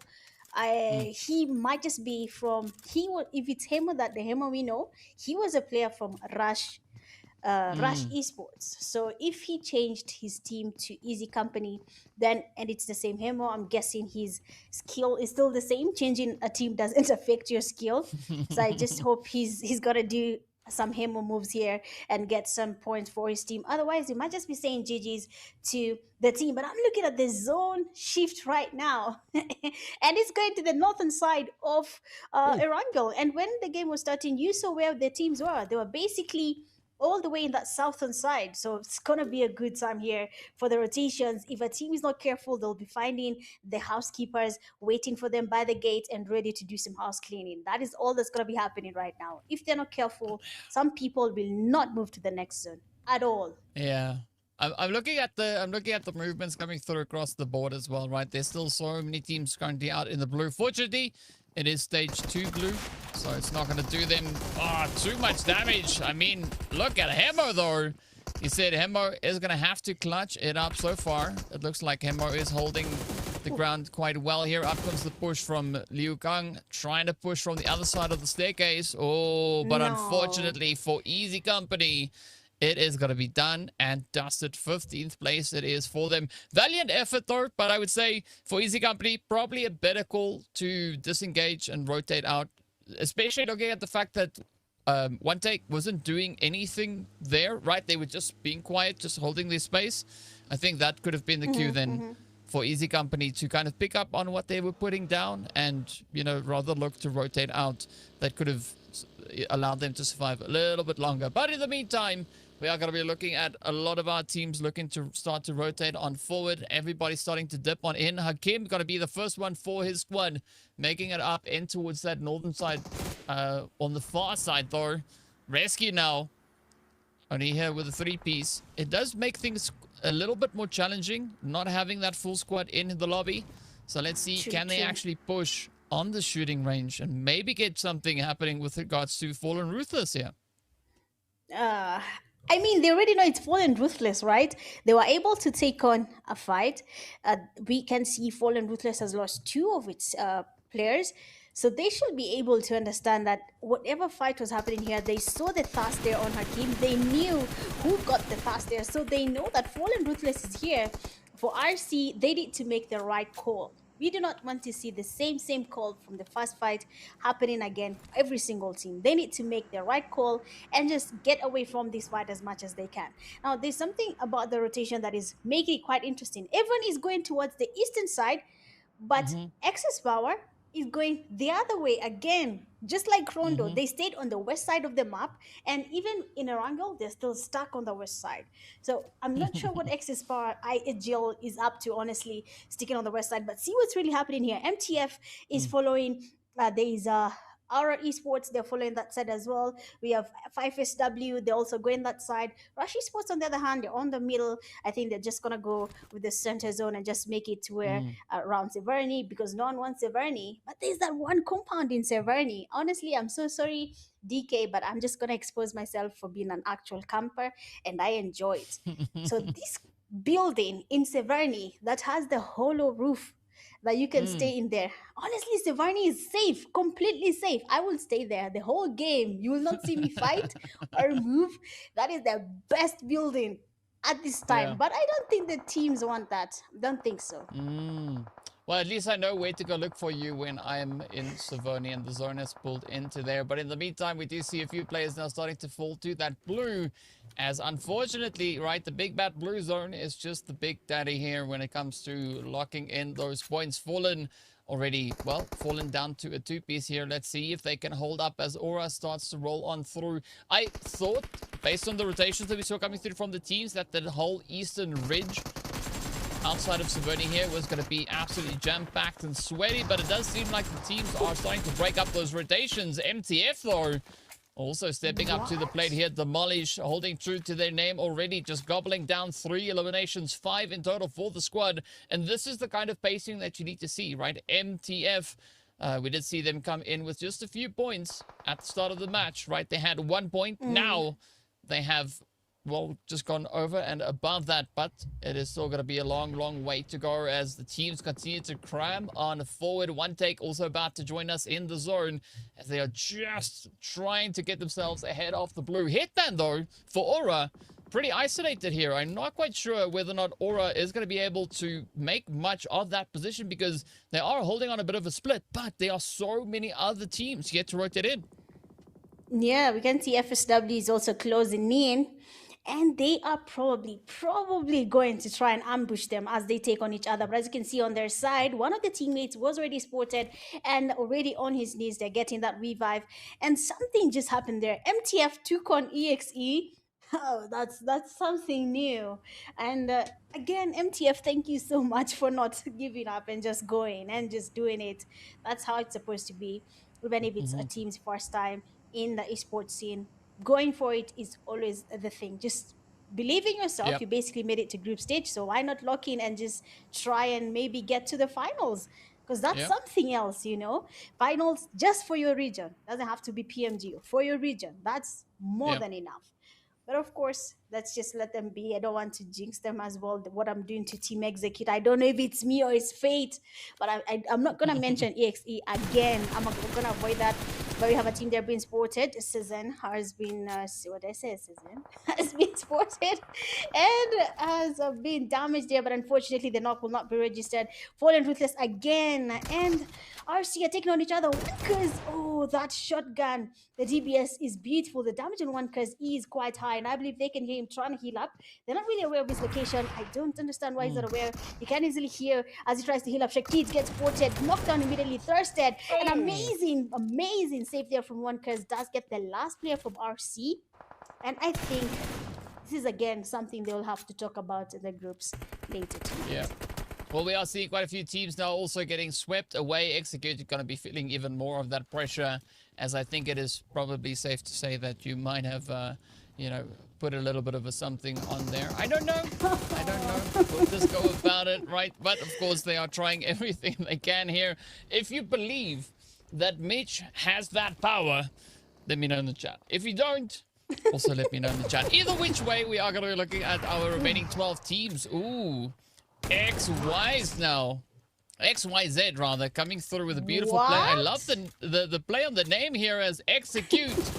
he might just be from, if it's Hemo, that the Hemo we know, he was a player from Rush. Rush Esports. So if he changed his team to Easy Company, then and it's the same Hemo, I'm guessing his skill is still the same. Changing a team doesn't affect your skill. So I just hope he's gonna do some Hemo moves here and get some points for his team. Otherwise, he might just be saying GG's to the team. But I'm looking at the zone shift right now, and it's going to the northern side of Erangel. And when the game was starting, you saw where the teams were. They were basically all the way in that southern side. So it's gonna be a good time here for the rotations. If a team is not careful, they'll be finding the housekeepers waiting for them by the gate and ready to do some house cleaning. That is all that's gonna be happening right now. If they're not careful, some people will not move to the next zone at all. Yeah. I'm looking at the movements coming through across the board as well, right? There's still so many teams currently out in the blue. Fortunately, it is stage 2 blue, so it's not going to do them too much damage. I mean, look at Hemo, though. He said Hemo is going to have to clutch it up so far. It looks like Hemo is holding the ground quite well here. Up comes the push from Liu Kang, trying to push from the other side of the staircase. Oh, but unfortunately for Easy Company, it is going to be done and dusted. 15th place it is for them. Valiant effort though, but I would say for Easy Company, probably a better call to disengage and rotate out, especially looking at the fact that One Take wasn't doing anything there, right? They were just being quiet, just holding their space. I think that could have been the cue then for Easy Company to kind of pick up on what they were putting down and, you know, rather look to rotate out. That could have allowed them to survive a little bit longer. But in the meantime, we are going to be looking at a lot of our teams looking to start to rotate on forward. Everybody's starting to dip on in. Hakim going to be the first one for his squad, making it up in towards that northern side. On the far side, though, Rescue now, only here with a 3-piece. It does make things a little bit more challenging, not having that full squad in the lobby. So let's see, can they actually push on the shooting range and maybe get something happening with regards to Fallen Ruthless here? I mean, they already know it's Fallen Ruthless, right? They were able to take on a fight. We can see Fallen Ruthless has lost 2 of its players. So they should be able to understand that whatever fight was happening here, they saw the task there on Hakim. They knew who got the task there. So they know that Fallen Ruthless is here. For RC, they need to make the right call. We do not want to see the same call from the first fight happening again. Every single team, they need to make the right call and just get away from this fight as much as they can. Now, there's something about the rotation that is making it quite interesting. Everyone is going towards the eastern side, but Excess Power is going the other way again. Just like Rondo, they stayed on the west side of the map, and even in Erangel, they're still stuck on the west side. So I'm not sure what Excess Power IGL is up to, honestly, sticking on the west side. But see what's really happening here. MTF is following. There is Aura Esports, they're following that side as well. We have 5SW, they're also going that side. Rush Esports, on the other hand, they're on the middle. I think they're just gonna go with the center zone and just make it to where around Severny, because no one wants Severny. But there's that one compound in Severny. Honestly, I'm so sorry, DK, but I'm just gonna expose myself for being an actual camper, and I enjoy it. So this building in Severny that has the hollow roof that you can stay in there. Honestly, Severny is safe, completely safe. I will stay there the whole game. You will not see me fight or move. That is the best building at this time. But I don't think the teams want that. Don't think so. Well, at least I know where to go look for you when I'm in Savoni and the zone is pulled into there. But in the meantime, we do see a few players now starting to fall to that blue, as unfortunately, right, the big bad blue zone is just the big daddy here when it comes to locking in those points. Fallen already, well, fallen down to a 2-piece here. Let's see if they can hold up as Aura starts to roll on through. I thought, based on the rotations that we saw coming through from the teams, that the whole eastern ridge outside of Severny here was going to be absolutely jam-packed and sweaty, but it does seem like the teams are starting to break up those rotations. MTF, though, also stepping up to the plate here. Demolish holding true to their name already, just gobbling down 3 eliminations, 5 in total for the squad. And this is the kind of pacing that you need to see, right? MTF, we did see them come in with just a few points at the start of the match, right? They had 1 point. Now they have well, just gone over and above that, but it is still going to be a long, long way to go as the teams continue to cram on forward. One Take also about to join us in the zone as they are just trying to get themselves ahead of the blue. Hitman, though, for Aura, pretty isolated here. I'm not quite sure whether or not Aura is going to be able to make much of that position because they are holding on a bit of a split, but there are so many other teams yet to rotate in. Yeah, we can see FSW is also closing in, and they are probably going to try and ambush them as they take on each other. But as you can see on their side, one of the teammates was already spotted and already on his knees. They're getting that revive, and something just happened there. MTF took on EXE. Oh, that's something new. And again, MTF, thank you so much for not giving up and just going and just doing it. That's how it's supposed to be, even if it's a team's first time in the esports scene. Going for it is always the thing. Just believe in yourself. Yep. You basically made it to group stage, so why not lock in and just try and maybe get to the finals? Because that's something else, you know. Finals just for your region. Doesn't have to be PMGO. For your region, that's more than enough. But of course, let's just let them be. I don't want to jinx them as well. What I'm doing to Team Execute, I don't know if it's me or it's fate, but I'm not going to mention EXE again. I'm going to avoid that. But we have a team there being spotted. Season has been, what did I say? Season has been spotted and has been damaged there. But unfortunately, the knock will not be registered. Fallen Ruthless again. And RC are taking on each other. Because, oh, that shotgun. The DBS is beautiful. The damage on one because E is quite high. And I believe they can hear him trying to heal up. They're not really aware of his location. I don't understand why he's not aware. You can easily hear as he tries to heal up. Shakid gets spotted, knocked down immediately, thirsted. An amazing save there from one because does get the last player from RC. And I think this is again something they'll have to talk about in the groups later too. Yeah. Well, we are seeing quite a few teams now also getting swept away. Execute going to be feeling even more of that pressure, as I think it is probably safe to say that you might have, you know, put a little bit of a something on there. I don't know. I don't know. We'll just go about it, right? But of course, they are trying everything they can here. If you believe that Mitch has that power, let me know in the chat. If you don't, also let me know in the chat. Either which way, we are going to be looking at our remaining 12 teams. Ooh, XYZ now. XYZ rather, coming through with a beautiful play. I love the play on the name here as Execute.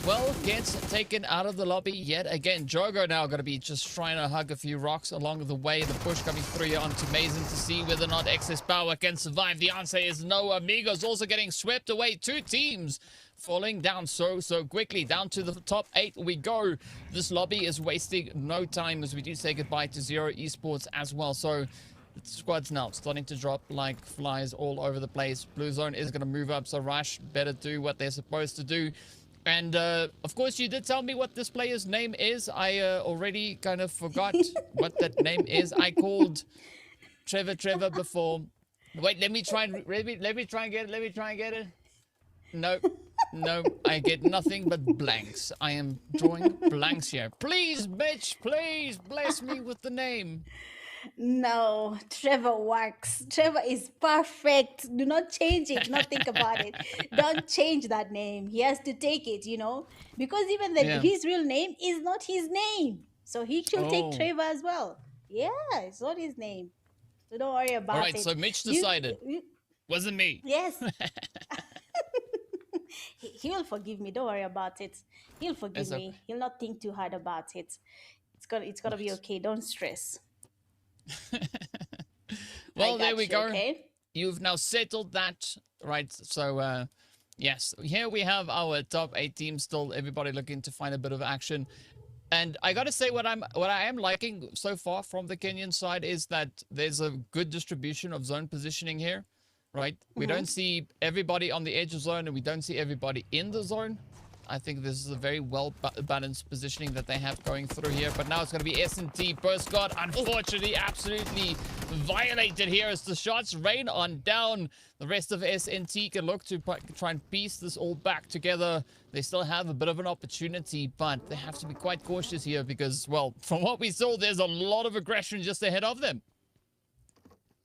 Well, gets taken out of the lobby yet again. Jogo now going to be just trying to hug a few rocks along the way. The push coming through here onto Mason to see whether or not Excess Power can survive. The answer is no. Amigos also getting swept away. Two teams falling down so quickly. Down to the top 8 we go. This lobby is wasting no time as we do say goodbye to Zero Esports as well. So the squads now starting to drop like flies all over the place. Blue Zone is going to move up, so Rush better do what they're supposed to do. And, of course, you did tell me what this player's name is. I already kind of forgot what that name is. I called Trevor before. Wait, let me try and get it. No, I get nothing but blanks. I am drawing blanks here. Please, bitch, please bless me with the name. No, Trevor works. Trevor is perfect. Do not change it. Do not think about it. Don't change that name. He has to take it, you know, because even his real name is not his name. So he should take Trevor as well. Yeah, it's not his name. So don't worry about it. All right, so Mitch decided. Wasn't me. Yes. He will forgive me. Don't worry about it. He'll forgive me. Okay. He'll not think too hard about it. It's gonna be okay. Don't stress. Well, there we go. Okay? You've now settled that, right? So, yes, here we have our top 8 teams still. Everybody looking to find a bit of action. And I gotta say, what I am liking so far from the Kenyan side is that there's a good distribution of zone positioning here, right? We don't see everybody on the edge of zone, and we don't see everybody in the zone. I think this is a very well-balanced positioning that they have going through here. But now it's going to be S&T. Burst God, unfortunately, absolutely violated here as the shots rain on down. The rest of S&T can look to try and piece this all back together. They still have a bit of an opportunity, but they have to be quite cautious here because, well, from what we saw, there's a lot of aggression just ahead of them.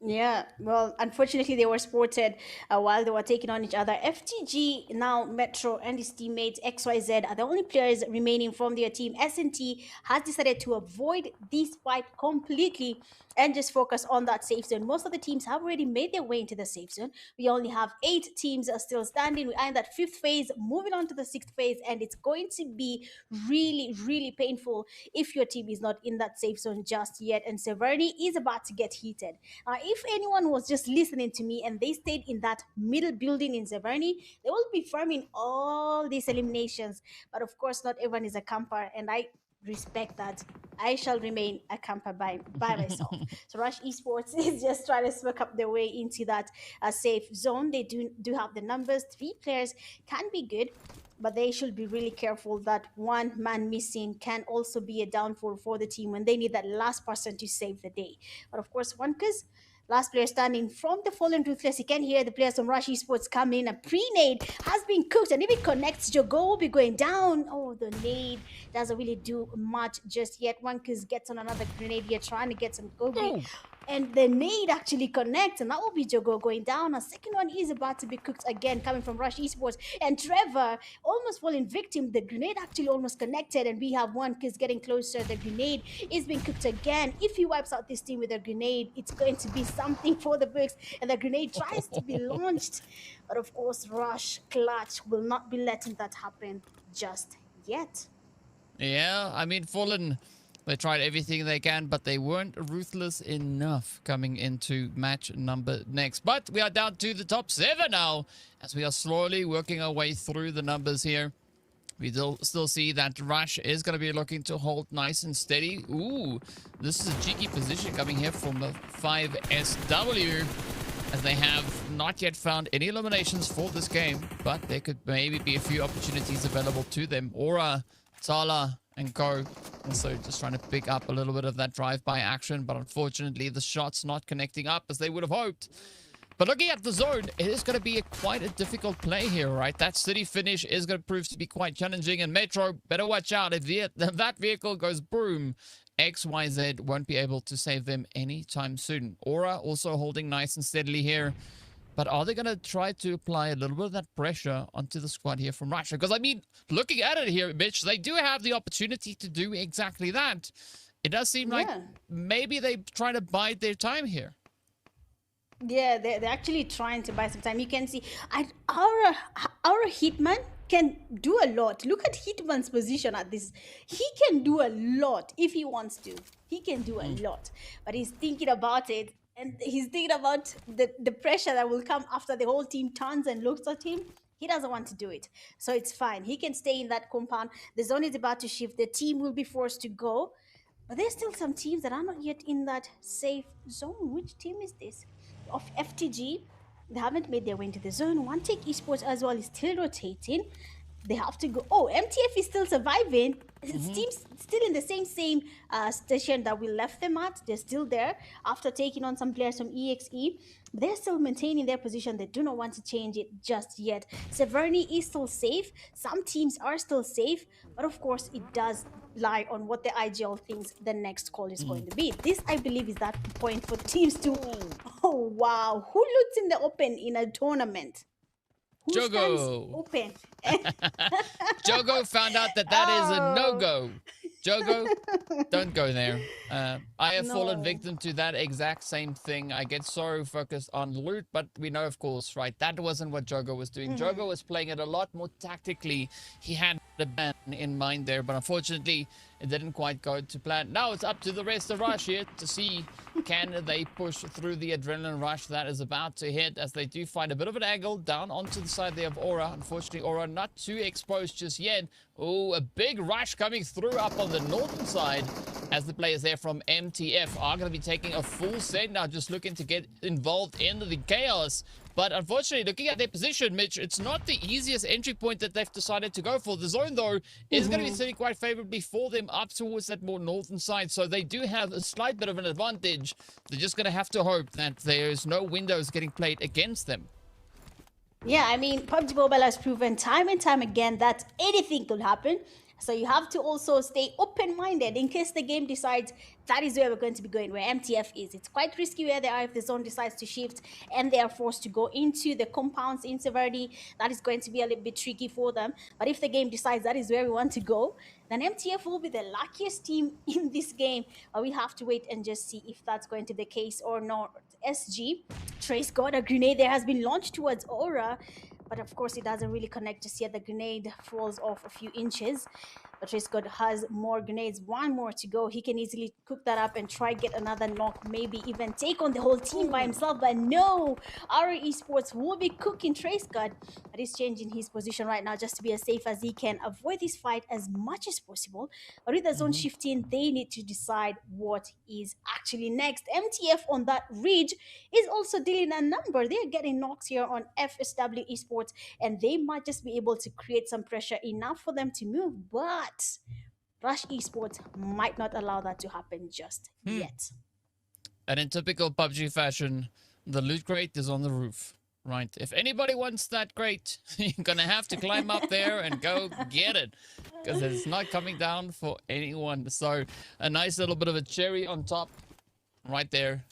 Yeah, well, unfortunately, they were spotted while they were taking on each other. FTG, now Metro, and his teammates XYZ are the only players remaining from their team. SNT has decided to avoid this fight completely and just focus on that safe zone. Most of the teams have already made their way into the safe zone. We only have 8 teams are still standing. We are in that 5th phase, moving on to the 6th phase, and it's going to be really, really painful if your team is not in that safe zone just yet. And Severny is about to get heated. If anyone was just listening to me and they stayed in that middle building in Severny, they will be farming all these eliminations. But of course, not everyone is a camper, and I respect that. I shall remain a camper by myself. So Rush Esports is just trying to smoke up their way into that safe zone. They do have the numbers. 3 players can be good, but they should be really careful that one man missing can also be a downfall for the team when they need that last person to save the day. But of course, one because last player standing from the fallen ruthless. You can hear the players from Rush Esports come in. A pre-nade has been cooked, and if it connects, Jogo will be going down. Oh, the nade doesn't really do much just yet. Wankers gets on another grenade here, trying to get some Gobi. And the nade actually connects, and that will be Jogo going down. A second one is about to be cooked again, coming from Rush Esports. And Trevor almost falling victim. The grenade actually almost connected, and we have one kiss getting closer. The grenade is being cooked again. If he wipes out this team with a grenade, it's going to be something for the books. And the grenade tries to be launched. But of course, Rush Clutch will not be letting that happen just yet. Yeah, I mean, Fallen, they tried everything they can, but they weren't ruthless enough coming into match number next. But we are down to the top 7 now, as we are slowly working our way through the numbers here. We still see that Rush is going to be looking to hold nice and steady. Ooh, this is a cheeky position coming here from the 5SW, as they have not yet found any eliminations for this game, but there could maybe be a few opportunities available to them. Aura, Tala, and Go also just trying to pick up a little bit of that drive-by action, but unfortunately the shot's not connecting up as they would have hoped. But looking at the zone, it is going to be quite a difficult play here, right? That city finish is going to prove to be quite challenging, and Metro, better watch out. If that vehicle goes boom, XYZ won't be able to save them anytime soon. Aura also holding nice and steadily here. But are they going to try to apply a little bit of that pressure onto the squad here from Russia? Because, I mean, looking at it here, Mitch, they do have the opportunity to do exactly that. It does seem like maybe they try to bide their time here. Yeah, they're actually trying to buy some time. You can see our Hitman can do a lot. Look at Hitman's position at this. He can do a lot if he wants to. He can do a lot. But he's thinking about it. And he's thinking about the pressure that will come after the whole team turns and looks at him. He doesn't want to do it. So it's fine. He can stay in that compound. The zone is about to shift. The team will be forced to go. But there's still some teams that are not yet in that safe zone. Which team is this? Of FTG. They haven't made their way into the zone. One Take Esports as well is still rotating. They have to go. Oh, MTF is still surviving. Team's still in the same station that we left them at. They're still there after taking on some players from EXE. They're still maintaining their position. They do not want to change it just yet. Severny is still safe. Some teams are still safe. But of course, it does lie on what the IGL thinks the next call is going to be. This, I believe, is that point for teams to... Oh, wow. Who looks in the open in a tournament? Who Jogo. Open? Jogo found out that is a no-go. Jogo, don't go there. I have fallen victim to that exact same thing. I get so focused on loot, but we know, of course, right, that wasn't what Jogo was doing. Jogo was playing it a lot more tactically. He had the ban in mind there, but unfortunately, it didn't quite go to plan. Now it's up to the rest of Rush here to see can they push through the adrenaline rush that is about to hit, as they do find a bit of an angle down onto the side there of Aura. Unfortunately, Aura not too exposed just yet. Oh, a big rush coming through up on the northern side, as the players there from MTF are going to be taking a full set now, just looking to get involved in the chaos. But unfortunately, looking at their position, Mitch, it's not the easiest entry point that they've decided to go for. The zone, though, is going to be sitting quite favorably for them up towards that more northern side. So they do have a slight bit of an advantage. They're just going to have to hope that there's no windows getting played against them. Yeah, I mean, PUBG Mobile has proven time and time again that anything could happen. So you have to also stay open-minded in case the game decides that is where we're going to be going, where MTF is. It's quite risky where they are if the zone decides to shift and they are forced to go into the compounds in Severity. That is going to be a little bit tricky for them. But if the game decides that is where we want to go, then MTF will be the luckiest team in this game. But we have to wait and just see if that's going to be the case or not. SG, Trace got a grenade there has been launched towards Aura. But of course, it doesn't really connect just yet. The grenade falls off a few inches. But Trace God has more grenades, one more to go. He can easily cook that up and try get another knock, maybe even take on the whole team by himself. But no, our esports will be cooking Trace God. But he's changing his position right now just to be as safe as he can, avoid this fight as much as possible. But with the zone shifting, they need to decide what is actually next. MTF on that ridge is also dealing a number. They're getting knocks here on FSW esports, and they might just be able to create some pressure enough for them to move. But Rush Esports might not allow that to happen just yet. And in typical PUBG fashion, the loot crate is on the roof, right? If anybody wants that crate, you're going to have to climb up there and go get it, because it's not coming down for anyone. So a nice little bit of a cherry on top right there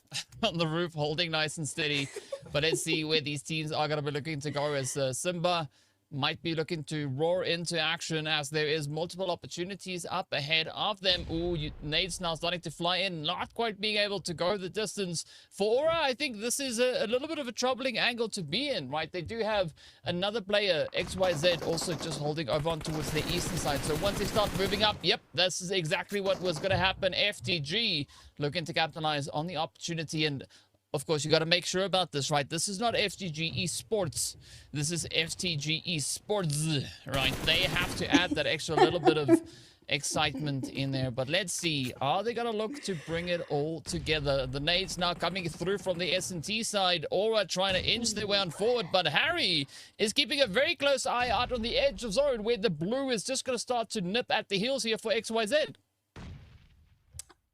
on the roof, holding nice and steady. But let's see where these teams are going to be looking to go, as Simba might be looking to roar into action, as there is multiple opportunities up ahead of them. Ooh, nades now starting to fly in, not quite being able to go the distance. For Aura, I think this is a little bit of a troubling angle to be in, right? They do have another player, XYZ, also just holding over on towards the eastern side. So once they start moving up, yep, this is exactly what was going to happen. FTG looking to capitalize on the opportunity, and of course, you got to make sure about this, right? This is not FTG Esports. This is FTG Esports, right? They have to add that extra little bit of excitement in there. But let's see. Are they going to look to bring it all together? The nades now coming through from the S&T side. Aura trying to inch their way on forward. But Harry is keeping a very close eye out on the edge of zone, where the blue is just going to start to nip at the heels here for XYZ.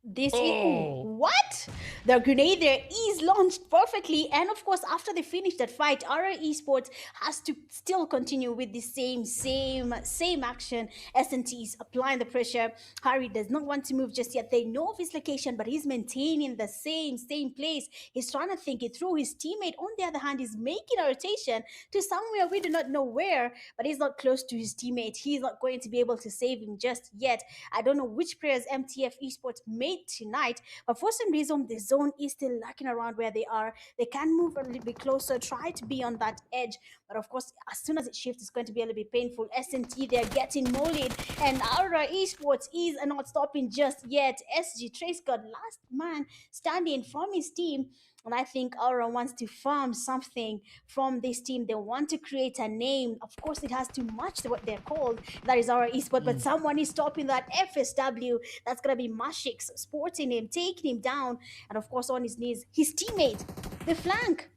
This is what? The grenade there is launched perfectly, and of course after they finish that fight, RR Esports has to still continue with the same action. S&T is applying the pressure. Harry does not want to move just yet. They know of his location, but he's maintaining the same place. He's trying to think it through. His teammate on the other hand is making a rotation to somewhere we do not know where, but he's not close to his teammate. He's not going to be able to save him just yet. I don't know which players MTF Esports made tonight, but for some reason the zone is still lurking around where they are. They can move a little bit closer, try to be on that edge, but of course as soon as it shifts, it's going to be a little bit painful. S&T, they're getting mollied, and Aura Esports is not stopping just yet. SG Trace got last man standing from his team, and I think Aura wants to farm something from this team. They want to create a name. Of course, it has to match what they're called. That is Aura Esports, but someone is stopping that. FSW, that's going to be Mashix, sporting him, taking him down, and of course on his knees, his teammate, the flank.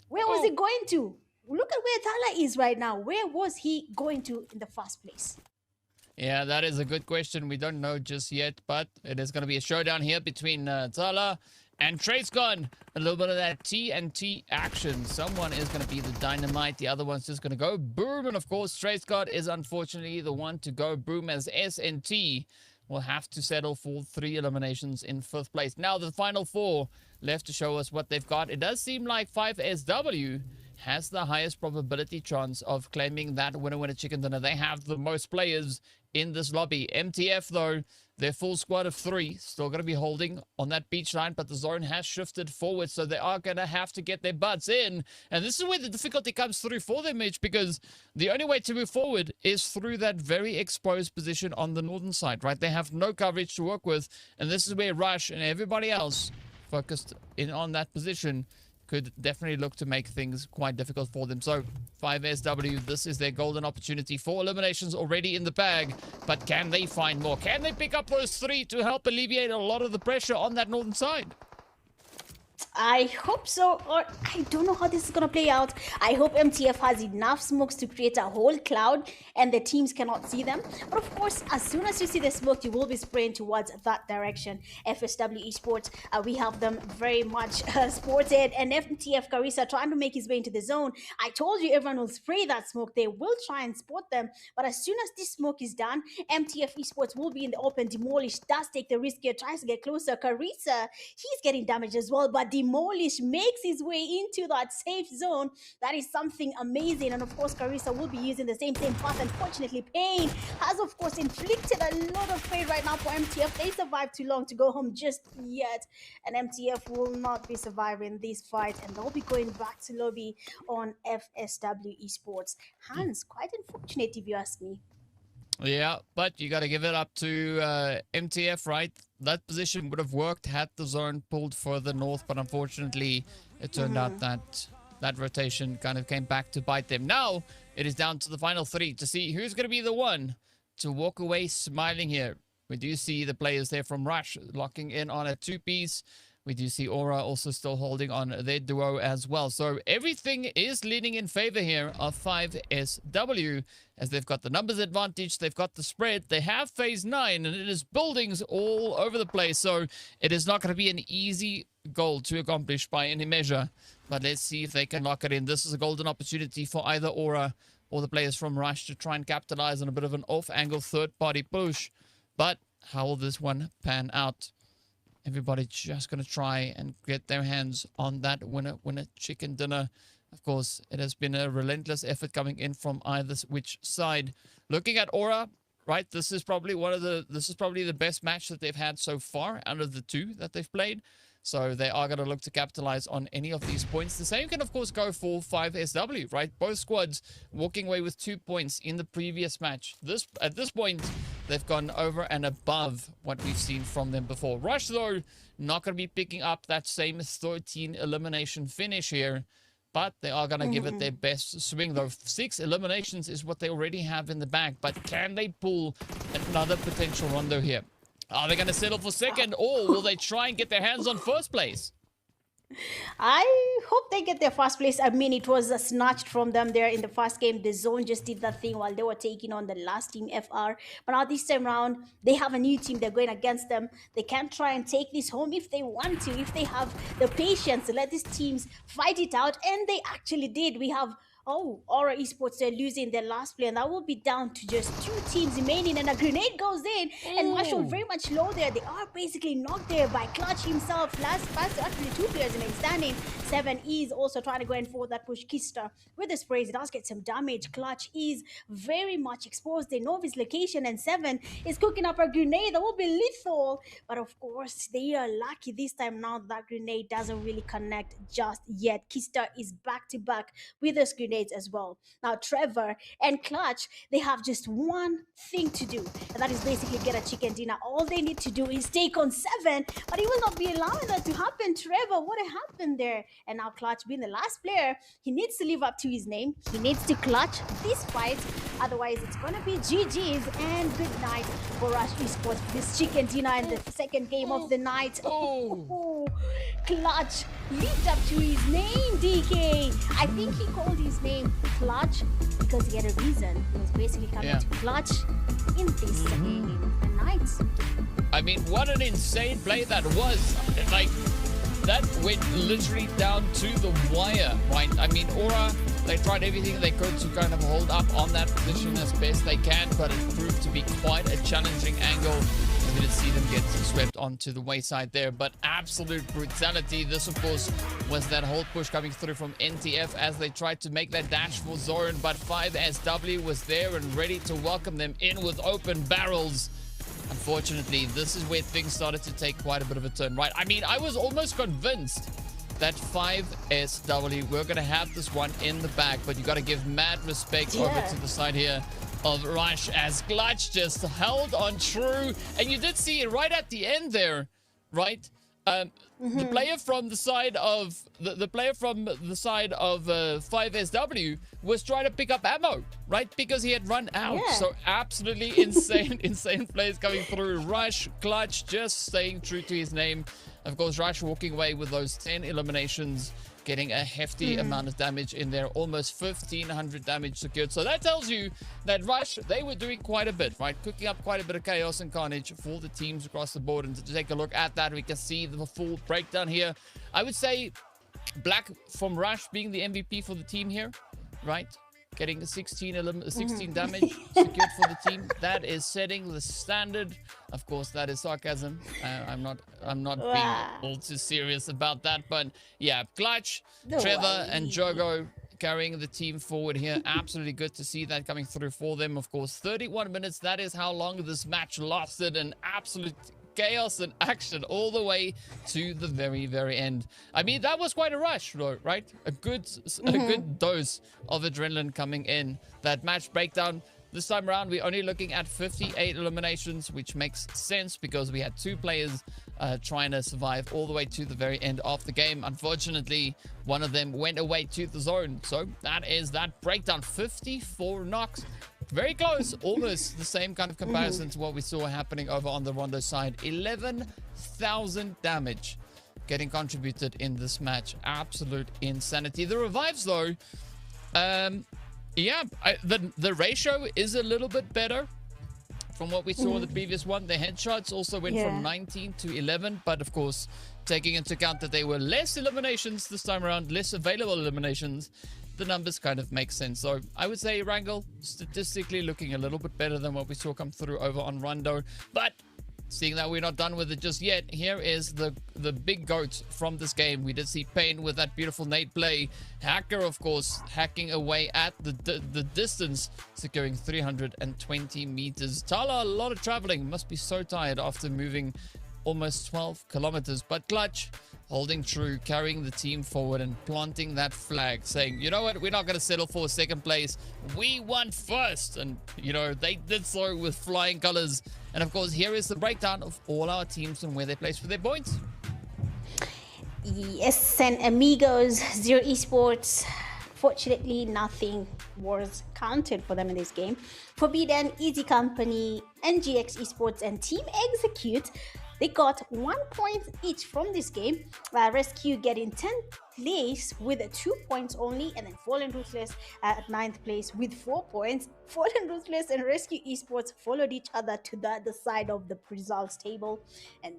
Where was he going to? Look at where Thala is right now. Where was he going to in the first place? Yeah, that is a good question. We don't know just yet, but it is going to be a showdown here between Thala and Trace Gun. A little bit of that TNT action. Someone is going to be the dynamite. The other one's just going to go boom. And of course, Trace Gun is unfortunately the one to go boom, as SNT will have to settle for 3 eliminations in 5th place. Now, the final 4 left to show us what they've got. It does seem like 5SW has the highest probability chance of claiming that winner chicken dinner. They have the most players in this lobby. MTF, though, their full squad of 3 still going to be holding on that beach line, but the zone has shifted forward, so they are going to have to get their butts in. And this is where the difficulty comes through for them, Mitch, because the only way to move forward is through that very exposed position on the northern side, right? They have no coverage to work with, and this is where Rush and everybody else focused in on that position could definitely look to make things quite difficult for them. So 5SW, this is their golden opportunity. 4 eliminations already in the bag, but can they find more? Can they pick up those 3 to help alleviate a lot of the pressure on that northern side? I hope so, or I don't know how this is gonna play out. I hope MTF has enough smokes to create a whole cloud and the teams cannot see them. But of course, as soon as you see the smoke, you will be spraying towards that direction. FSW Esports, we have them very much sported, and MTF Carissa trying to make his way into the zone. I told you everyone will spray that smoke. They will try and spot them, but as soon as this smoke is done, MTF Esports will be in the open. Demolish does take the risk here, tries to get closer. Carissa, he's getting damaged as well, but Demolish makes his way into that safe zone. That is something amazing. And of course, Carissa will be using the same path. Unfortunately, Pain has, of course, inflicted a lot of pain right now for MTF. They survived too long to go home just yet. And MTF will not be surviving this fight. And they'll be going back to lobby on FSW Esports. Hans, quite unfortunate if you ask me. Yeah, but you got to give it up to MTF, right? That position would have worked had the zone pulled further north, but unfortunately, it turned out that that rotation kind of came back to bite them. Now, it is down to the final three to see who's going to be the one to walk away smiling here. We do see the players there from Rush locking in on a two-piece. We do see Aura also still holding on their duo as well. So everything is leaning in favor here of 5SW as they've got the numbers advantage. They've got the spread. They have phase 9 and it is buildings all over the place. So it is not going to be an easy goal to accomplish by any measure. But let's see if they can lock it in. This is a golden opportunity for either Aura or the players from Rush to try and capitalize on a bit of an off-angle third-party push. But how will this one pan out? Everybody just going to try and get their hands on that winner chicken dinner. Of course, it has been a relentless effort coming in from either which side. Looking at Aura, right? This is probably the best match that they've had so far out of the two that they've played. So they are going to look to capitalize on any of these points. The same can, of course, go for 5SW, right? Both squads walking away with 2 points in the previous match. At this point, they've gone over and above what we've seen from them before. Rush, though, not going to be picking up that same 13 elimination finish here. But they are going to give it their best swing, though. 6 eliminations is what they already have in the bag. But can they pull another potential Rondo here? Are they going to settle for second, or will they try and get their hands on first place? I hope they get their first place. I mean, it was snatched from them there in the first game. The zone just did that thing while they were taking on the last team, FR. But now this time around, they have a new team. They're going against them. They can try and take this home if they want to, if they have the patience to let these teams fight it out. And they actually did. We have... Aura Esports, they're losing their last play, and that will be down to just 2 teams remaining, and a grenade goes in, and Marshall very much low there. They are basically knocked there by Clutch himself. Last pass, actually 2 players remain standing. 7 is also trying to go in for that push. Kista with the sprays, it does get some damage. Clutch is very much exposed. They know of his location, and 7 is cooking up a grenade that will be lethal. But of course, they are lucky this time now that grenade doesn't really connect just yet. Kista is back to back with this grenade as well. Now Trevor and Clutch, they have just one thing to do, and that is basically get a chicken dinner. All they need to do is take on 7, but he will not be allowing that to happen. Trevor, what happened there? And now Clutch being the last player, he needs to live up to his name. He needs to clutch this fight, otherwise it's gonna be GG's and good night for Rush Esports for this chicken dinner in the second game of the night. Clutch lived up to his name, DK. I think he called his name Clutch because he had a reason. He was basically coming to clutch in this second night. I mean, what an insane play that was. Like, that went literally down to the wire, right? I mean, Aura, they tried everything they could to kind of hold up on that position as best they can, but it proved to be quite a challenging angle. We did see them get swept onto the wayside there, but absolute brutality. This, of course, was that whole push coming through from NTF as they tried to make that dash for zone, but 5SW was there and ready to welcome them in with open barrels. Unfortunately, this is where things started to take quite a bit of a turn, right? I mean, I was almost convinced that 5SW were going to have this one in the bag, but you got to give mad respect over to the side here of Rush as Clutch just held on true. And you did see it right at the end there, right? The player from the side of the player from the side of 5SW was trying to pick up ammo, right? Because he had run out. So absolutely insane plays coming through. Rush, Clutch, just staying true to his name. Of course, Rush walking away with those 10 eliminations, getting a hefty amount of damage in there, almost 1,500 damage secured. So that tells you that Rush, they were doing quite a bit, right? Cooking up quite a bit of chaos and carnage for the teams across the board. And to take a look at that, we can see the full breakdown here. I would say Black from Rush being the MVP for the team here, right? Getting 16 damage secured for the team. That is setting the standard. Of course, that is sarcasm. I'm not being all too serious about that. But yeah, Clutch, Trevor, and Jogo carrying the team forward here. Absolutely good to see that coming through for them. Of course, 31 minutes. That is how long this match lasted. An absolute chaos and action all the way to the very, very end. I mean, that was quite a rush, though, right? A good dose of adrenaline coming in. That match breakdown. This time around, we're only looking at 58 eliminations, which makes sense because we had 2 players trying to survive all the way to the very end of the game. Unfortunately, one of them went away to the zone. So that is that breakdown. 54 knocks. Very close, almost the same kind of comparison to what we saw happening over on the Rondo side. 11,000 damage getting contributed in this match. Absolute insanity. The revives, though, yeah, the ratio is a little bit better from what we saw in the previous one. The headshots also went from 19 to 11, but of course, taking into account that there were less eliminations this time around, less available eliminations, the numbers kind of make sense. So I would say Erangel statistically looking a little bit better than what we saw come through over on Rondo. But seeing that we're not done with it just yet, here is the big goat from this game. We did see Payne with that beautiful nade play. Hacker, of course, hacking away at the distance, securing 320 meters. Tala, a lot of traveling. Must be so tired after moving almost 12 kilometers. But Clutch holding true, carrying the team forward and planting that flag, saying, you know what, we're not going to settle for second place. We want first. And, you know, they did so with flying colors. And, of course, here is the breakdown of all our teams and where they placed for their points. Yes, and amigos, Zero Esports. Fortunately, nothing was counted for them in this game. Forbidden, Easy Company, NGX Esports, and Team Execute, they got 1 point each from this game. Rescue getting 10th place with 2 points only, and then Fallen Ruthless at 9th place with 4 points. Fallen Ruthless and Rescue Esports followed each other to the other side of the results table, and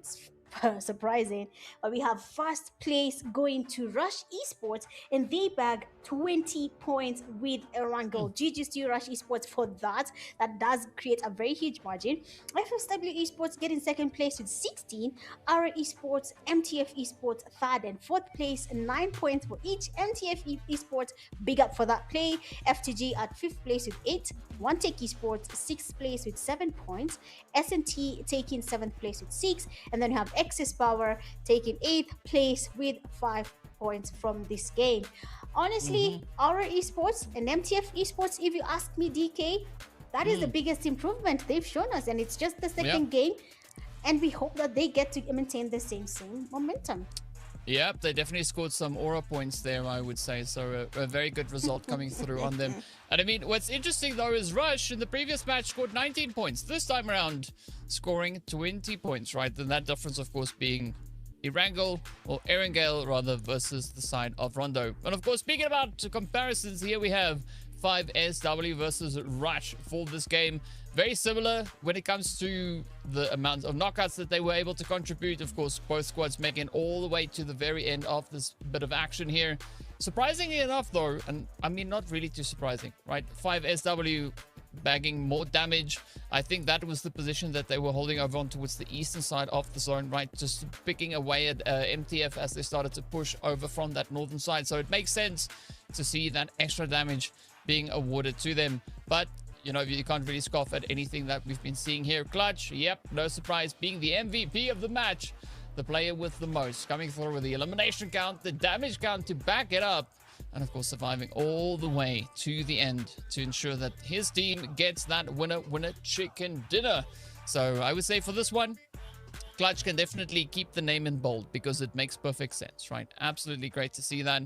surprising, but we have first place going to Rush Esports, and they bag 20 points with Erangel. GG's to Rush Esports for that. That does create a very huge margin. FSW Esports getting second place with 16. RA Esports, MTF Esports third and fourth place, 9 points for each. MTF Esports, big up for that play. FTG at fifth place with 8. One Take Esports sixth place with 7 points. SNT taking 7th place with 6, and then we have Excess Power taking 8th place with 5 points from this game. Honestly, our esports and MTF esports, if you ask me, DK, that is the biggest improvement they've shown us, and it's just the second game, and we hope that they get to maintain the same momentum. Yep, they definitely scored some aura points there, I would say. So a very good result coming through on them. And I mean, what's interesting, though, is Rush in the previous match scored 19 points. This time around, scoring 20 points, right? Then that difference, of course, being Erangel, or Erangel, rather, versus the side of Rondo. And, of course, speaking about comparisons, here we have 5SW versus Rush for this game. Very similar when it comes to the amount of knockouts that they were able to contribute. Of course, both squads making it all the way to the very end of this bit of action here. Surprisingly enough, though, and I mean, not really too surprising, right? 5SW bagging more damage. I think that was the position that they were holding over on towards the eastern side of the zone, right? Just picking away at MTF as they started to push over from that northern side. So it makes sense to see that extra damage being awarded to them. But you know, you can't really scoff at anything that we've been seeing here. Clutch, yep, no surprise, being the MVP of the match. The player with the most, coming through with the elimination count, the damage count to back it up. And, of course, surviving all the way to the end to ensure that his team gets that winner chicken dinner. So I would say for this one, Clutch can definitely keep the name in bold because it makes perfect sense, right? Absolutely great to see that.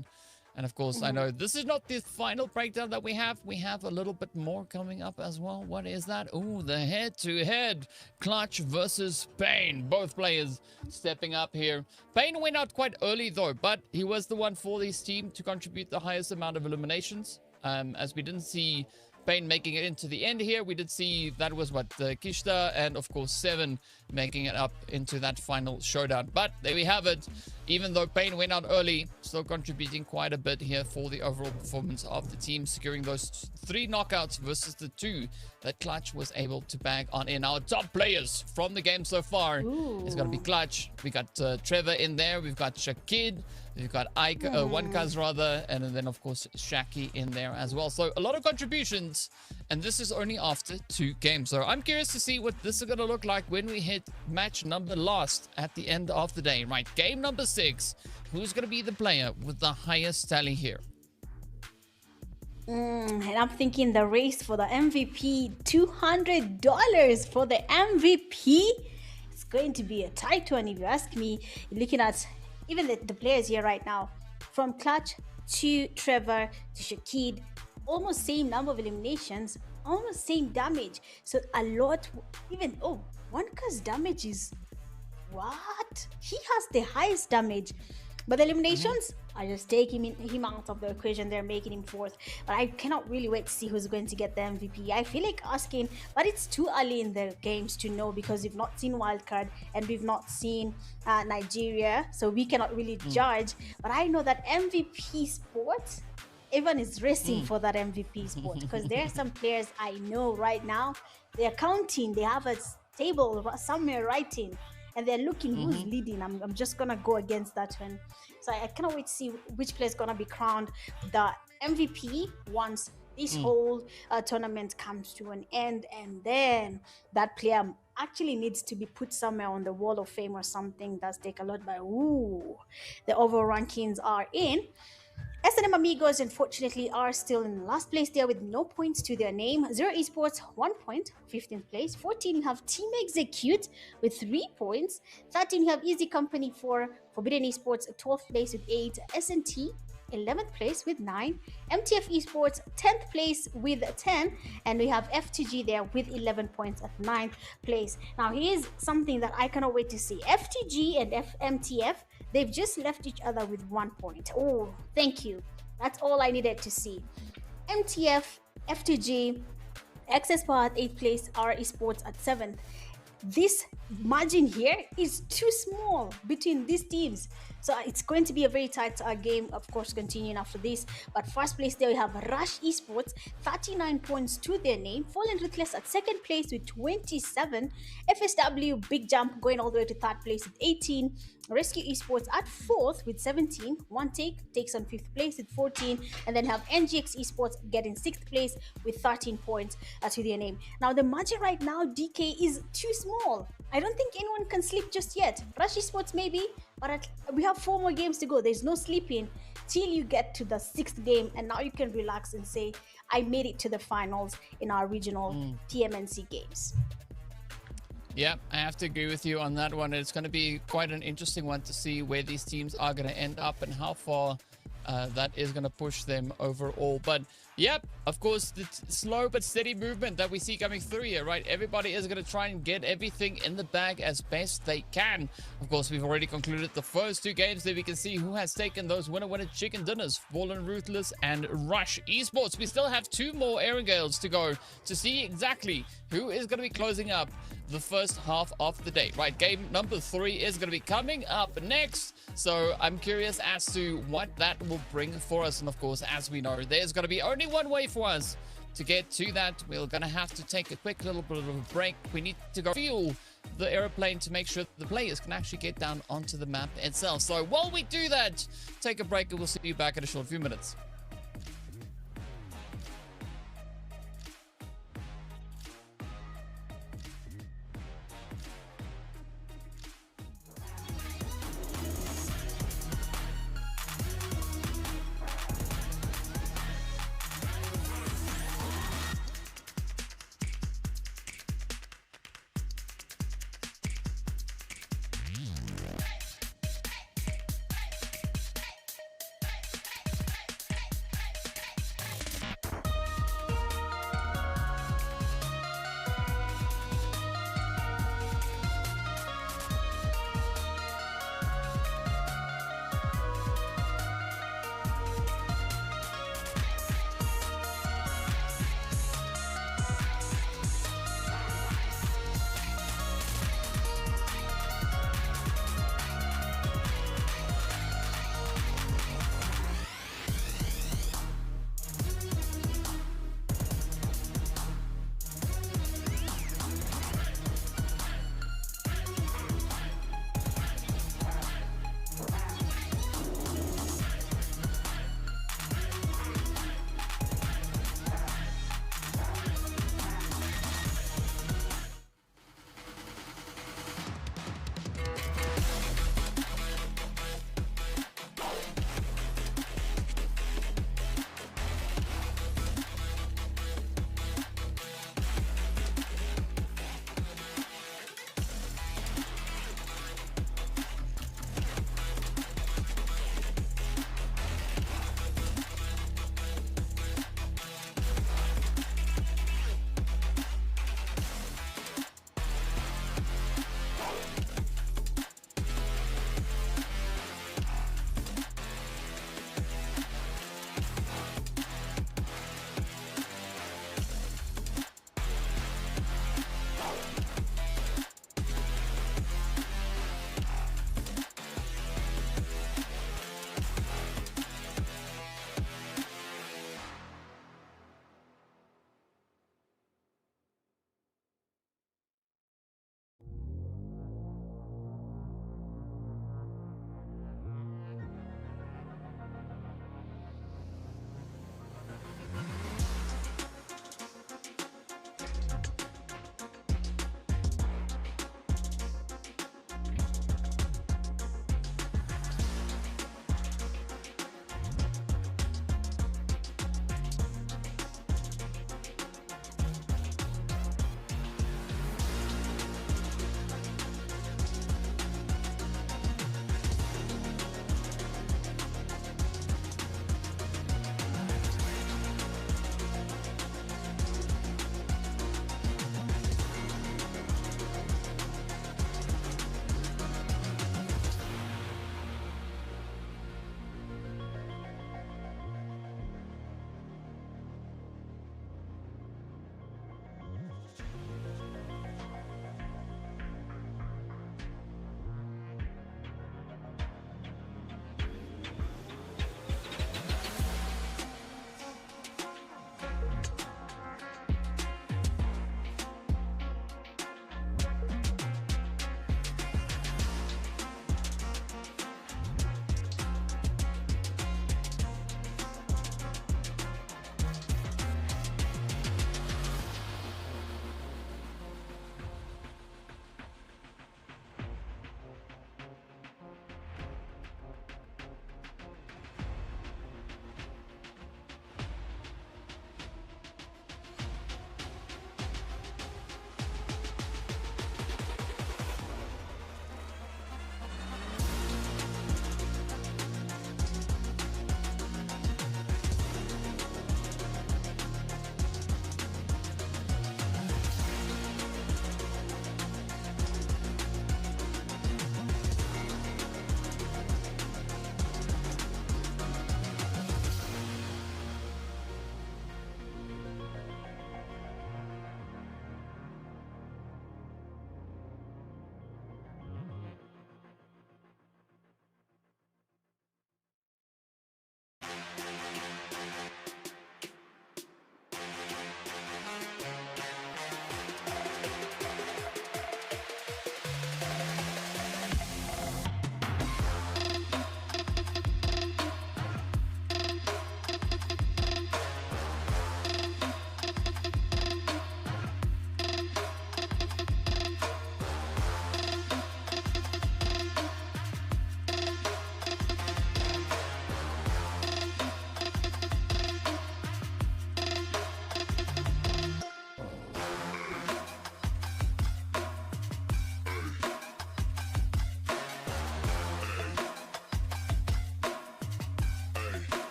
And of course, I know this is not the final breakdown that we have. We have a little bit more coming up as well. What is that? Oh, the head-to-head. Clutch versus Pain. Both players stepping up here. Pain went out quite early though, but he was the one for this team to contribute the highest amount of eliminations. As we didn't see Pain making it into the end here. We did see that was what Kishta and of course Seven making it up into that final showdown. But there we have it. Even though Pain went out early, still contributing quite a bit here for the overall performance of the team, securing those 3 knockouts versus the 2 that Clutch was able to bag on in. Our top players from the game so far is going to be Clutch. We got Trevor in there. We've got Shakid. We've got Ike, One-Kaz rather, and then of course Shaki in there as well. So a lot of contributions, and this is only after 2 games. So I'm curious to see what this is going to look like when we hit match number last at the end of the day. Right, game number 6. Who's going to be the player with the highest tally here? And I'm thinking the race for the MVP, $200 for the MVP. It's going to be a tight one if you ask me. You're looking at even the players here right now, from Clutch to Trevor to Shakid, almost same number of eliminations, almost same damage. So a lot, even, One-Kaz damage is, what? He has the highest damage. But the eliminations, I just take him out of the equation. They're making him 4th. But I cannot really wait to see who's going to get the MVP. I feel like asking, but it's too early in the games to know because we've not seen Wildcard and we've not seen Nigeria. So we cannot really judge. But I know that MVP sports, everyone is racing for that MVP sport because there are some players I know right now, they're counting. They have a table somewhere writing. And they're looking who's leading. I'm just going to go against that one. So I cannot wait to see which player is going to be crowned the MVP once this whole tournament comes to an end. And then that player actually needs to be put somewhere on the wall of fame or something. That's take a lot by, the overall rankings are in. S&M Amigos, unfortunately, are still in last place there with no points to their name. Zero Esports, 1 point, 15th place. 14, you have Team Execute with 3 points. 13, you have Easy Company for Forbidden Esports, 12th place with 8. S&T, 11th place with 9. MTF Esports, 10th place with 10. And we have FTG there with 11 points at 9th place. Now, here's something that I cannot wait to see. FTG and MTF, they've just left each other with 1 point. Oh, thank you. That's all I needed to see. MTF, FTG, Access Power at 8th place, R Esports at 7th. This margin here is too small between these teams. So it's going to be a very tight game, of course, continuing after this. But first place there we have Rush Esports, 39 points to their name. Fallen Ruthless at 2nd place with 27. FSW, big jump going all the way to 3rd place with 18. Rescue Esports at 4th with 17. One Take takes on 5th place with 14. And then have NGX Esports getting 6th place with 13 points to their name. Now the margin right now, DK, is too small. I don't think anyone can sleep just yet. Rush Esports maybe, but we have 4 more games to go. There's no sleeping till you get to the 6th game, and now you can relax and say, I made it to the finals in our regional PMNC games. Yeah, I have to agree with you on that one. It's going to be quite an interesting one to see where these teams are going to end up and how far that is going to push them overall. But yep, of course, the slow but steady movement that we see coming through here, right? Everybody is going to try and get everything in the bag as best they can. Of course, we've already concluded the first 2 games there. We can see who has taken those winner chicken dinners, Fallen Ruthless and Rush Esports. We still have 2 more Erangels to go to see exactly who is going to be closing up the first half of the day, right? Game number 3 is going to be coming up next. So I'm curious as to what that will bring for us. And of course, as we know, there's going to be only one way for us to get to that. We're going to have to take a quick little bit of a break. We need to go fuel the airplane to make sure the players can actually get down onto the map itself. So while we do that, take a break and we'll see you back in a short few minutes.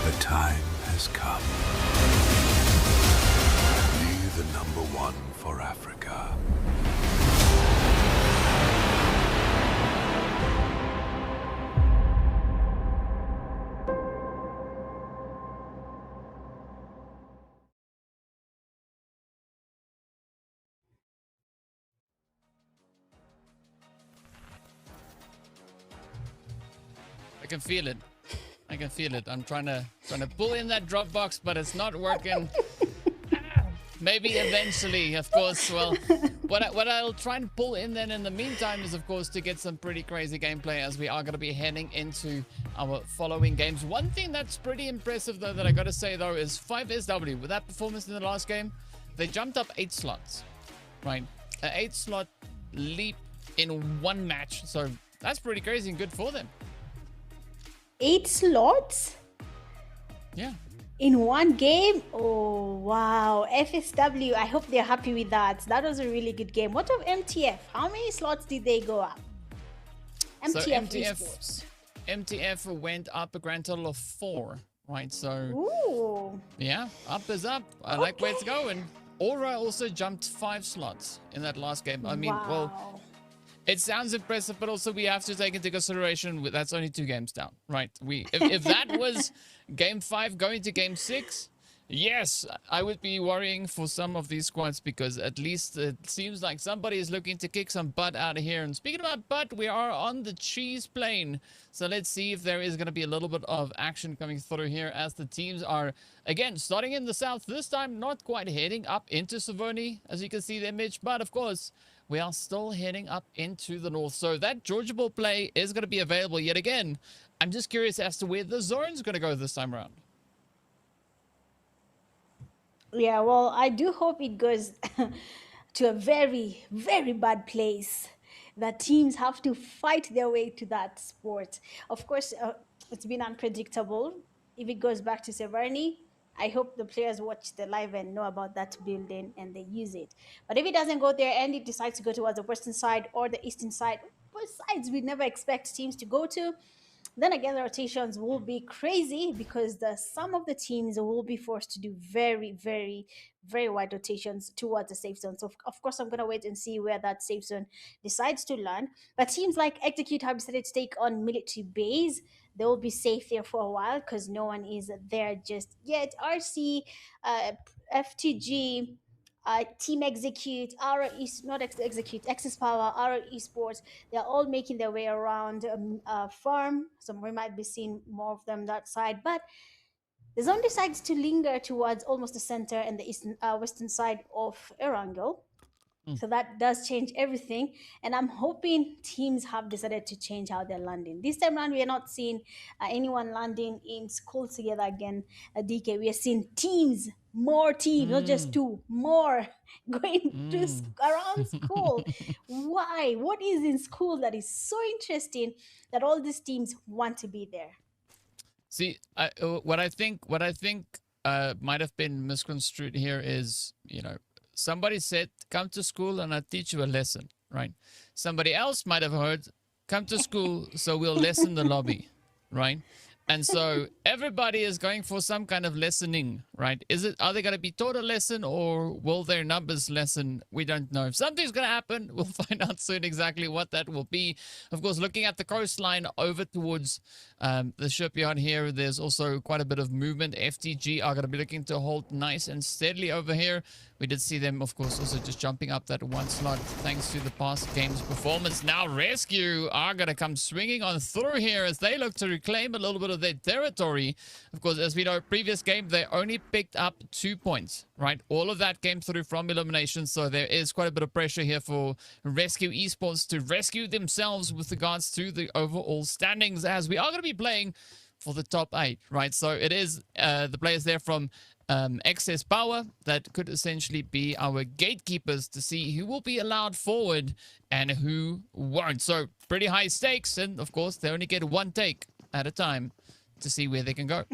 The time has come. Be the number one for Africa. I can feel it. I can feel it. I'm trying to pull in that drop box, but it's not working. Maybe eventually, of course. Well, what I'll try and pull in then in the meantime is, of course, to get some pretty crazy gameplay as we are going to be heading into our following games. One thing that's pretty impressive, though, that I got to say, though, is 5SW. With that performance in the last game, they jumped up 8 slots, right? An 8-slot leap in one match. So that's pretty crazy and good for them. 8 slots? Yeah. In one game? Oh, wow. FSW, I hope they're happy with that. That was a really good game. What of MTF? How many slots did they go up? MTF went up a grand total of 4, right? So, ooh. Yeah, up is up. I like where it's going. Aura also jumped 5 slots in that last game. I mean, well, it sounds impressive, but also we have to take into consideration that's only 2 games down, right? If that was game 5 going to game 6, yes, I would be worrying for some of these squads because at least it seems like somebody is looking to kick some butt out of here. And speaking about butt, we are on the cheese plane. So let's see if there is going to be a little bit of action coming through here as the teams are, again, starting in the south. This time, not quite heading up into Savoni, as you can see the image. But of course, we are still heading up into the north. So that Georgia ball play is going to be available yet again. I'm just curious as to where the zone's going to go this time around. Yeah, well, I do hope it goes to a very, very bad place. That teams have to fight their way to that sport. Of course, it's been unpredictable. If it goes back to Severny, I hope the players watch the live and know about that building and they use it. But if it doesn't go there and it decides to go towards the western side or the eastern side, both sides we never expect teams to go to, then again, the rotations will be crazy because some of the teams will be forced to do very, very, very wide rotations towards the safe zone. So, of course, I'm going to wait and see where that safe zone decides to land. But teams like Execute have decided to take on military base. They will be safe there for a while because no one is there just yet. RC, FTG, Team Execute, Execute, Access Power, Our Esports, they're all making their way around farm. So we might be seeing more of them that side. But the zone decides to linger towards almost the center and the eastern, western side of Erangel. So that does change everything. And I'm hoping teams have decided to change how they're landing. This time around, we are not seeing anyone landing in school together again, DK. We are seeing teams, more teams, not just 2, more going around school. Why? What is in school that is so interesting that all these teams want to be there? See, what I think might have been misconstrued here is, somebody said, "Come to school and I'll teach you a lesson," right? Somebody else might have heard, "Come to school so we'll lessen the lobby," right? And so everybody is going for some kind of lessening, right? Are they going to be taught a lesson, or will their numbers lessen? We don't know. If something's going to happen, we'll find out soon exactly what that will be. Of course, looking at the coastline over towards the shipyard here, there's also quite a bit of movement. FTG are going to be looking to hold nice and steadily over here. We did see them, of course, also just jumping up that one slot thanks to the past game's performance. Now Rescue are going to come swinging on through here as they look to reclaim a little bit of their territory. Of course, as we know, previous game, they only picked up 2 points, right? All of that came through from elimination, so there is quite a bit of pressure here for Rescue Esports to rescue themselves with regards to the overall standings, as we are going to be playing for the top 8, right? So it is the players there from Excess Power that could essentially be our gatekeepers to see who will be allowed forward and who won't. So pretty high stakes, and of course they only get one take at a time to see where they can go.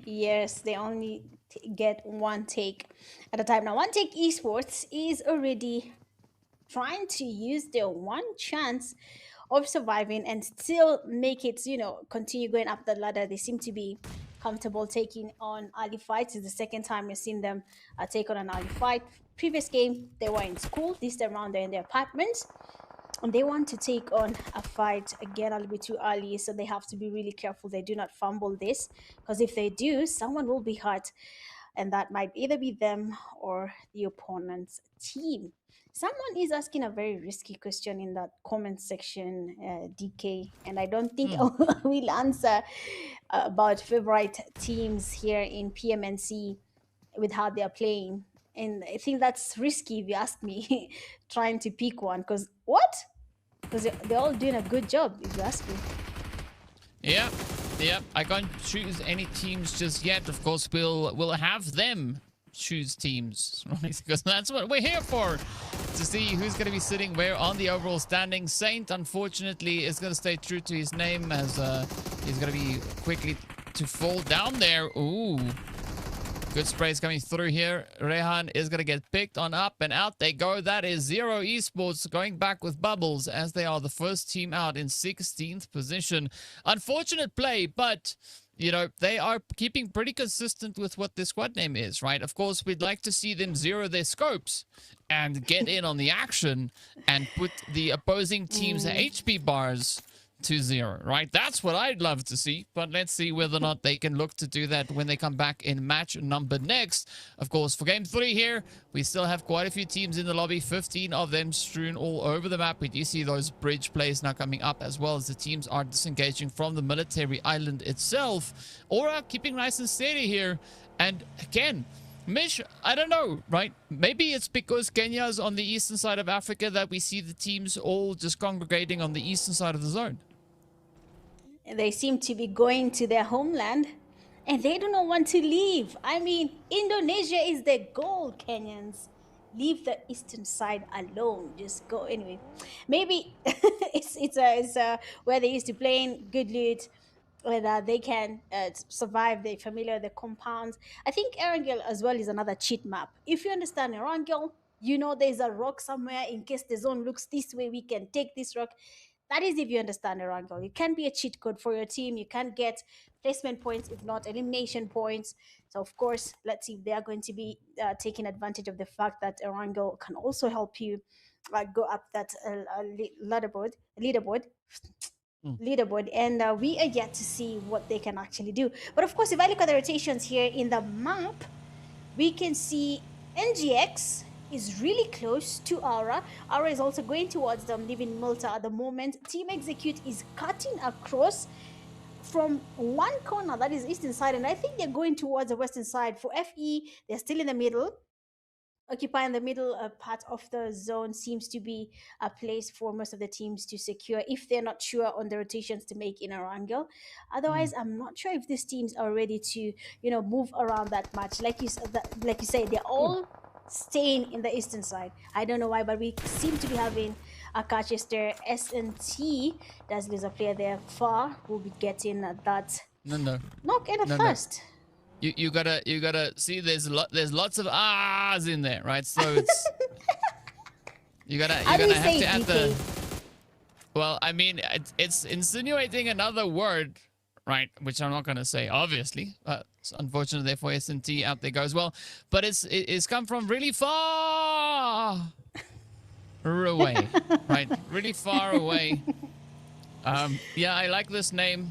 Yes, they only get one take at a time. Now, One Take Esports is already trying to use their one chance of surviving and still make it, continue going up the ladder. They seem to be comfortable taking on Ali Fights. It's the second time we've seen them take on an Ali Fight. Previous game, they were in school. This time around, they're in their apartments. And they want to take on a fight again a little bit too early, so they have to be really careful they do not fumble this, because if they do, someone will be hurt, and that might either be them or the opponent's team. Someone is asking a very risky question in that comment section, DK, and I don't think I will answer about favorite teams here in PMNC with how they're playing. And I think that's risky if you ask me, trying to pick one, because they're all doing a good job, if you ask me. Yeah, I can't choose any teams just yet. Of course, we'll have them choose teams, right? Because that's what we're here for, to see who's going to be sitting where on the overall standing. Saint, unfortunately, is going to stay true to his name, as he's going to be quickly to fall down there. Ooh. Good sprays coming through here. Rehan is going to get picked on up, and out they go. That is Zero Esports going back with bubbles, as they are the first team out in 16th position. Unfortunate play, but they are keeping pretty consistent with what their squad name is, right? Of course, we'd like to see them zero their scopes and get in on the action and put the opposing team's HP bars to 0, right? That's what I'd love to see, but let's see whether or not they can look to do that when they come back in match number next. Of course, for game 3 here, we still have quite a few teams in the lobby, 15 of them strewn all over the map. We do see those bridge plays now coming up, as well as the teams are disengaging from the military island itself. Aura keeping nice and steady here, and again, Mish, I don't know, right? Maybe it's because Kenya's on the eastern side of Africa that we see the teams all just congregating on the eastern side of the zone. They seem to be going to their homeland, and they do not want to leave. I mean, Indonesia is their goal, Kenyans. Leave the eastern side alone. Just go anyway. Maybe it's where they used to playing good loot, where they can survive. They're familiar with the compounds. I think Erangel as well is another cheat map. If you understand Erangel, there's a rock somewhere. In case the zone looks this way, we can take this rock. That is if you understand Erangel. It can be a cheat code for your team. You can get placement points, if not elimination points. So, of course, let's see if they are going to be taking advantage of the fact that Erangel can also help you go up that leaderboard. And we are yet to see what they can actually do. But, of course, if I look at the rotations here in the map, we can see NGX is really close to Aura. Aura is also going towards them, leaving Malta at the moment. Team Execute is cutting across from one corner, that is eastern side, and I think they're going towards the western side. For FE, they're still in the middle. Occupying the middle part of the zone seems to be a place for most of the teams to secure if they're not sure on the rotations to make in Erangel. Otherwise, I'm not sure if these teams are ready to, move around that much. Like you say, they're all staying in the eastern side. I don't know why, but we seem to be having Akachester SNT does lose a player there. Far will be getting that No. knock in the No. first. You gotta see. There's lots of ahs in there, right? So it's you're gonna How do have we say to add DK? the. Well, I mean, it's insinuating another word, right? Which I'm not gonna say, obviously. It's unfortunate there for S&T out there goes well, but it's come from really far away, right? Really far away. Yeah, I like this name.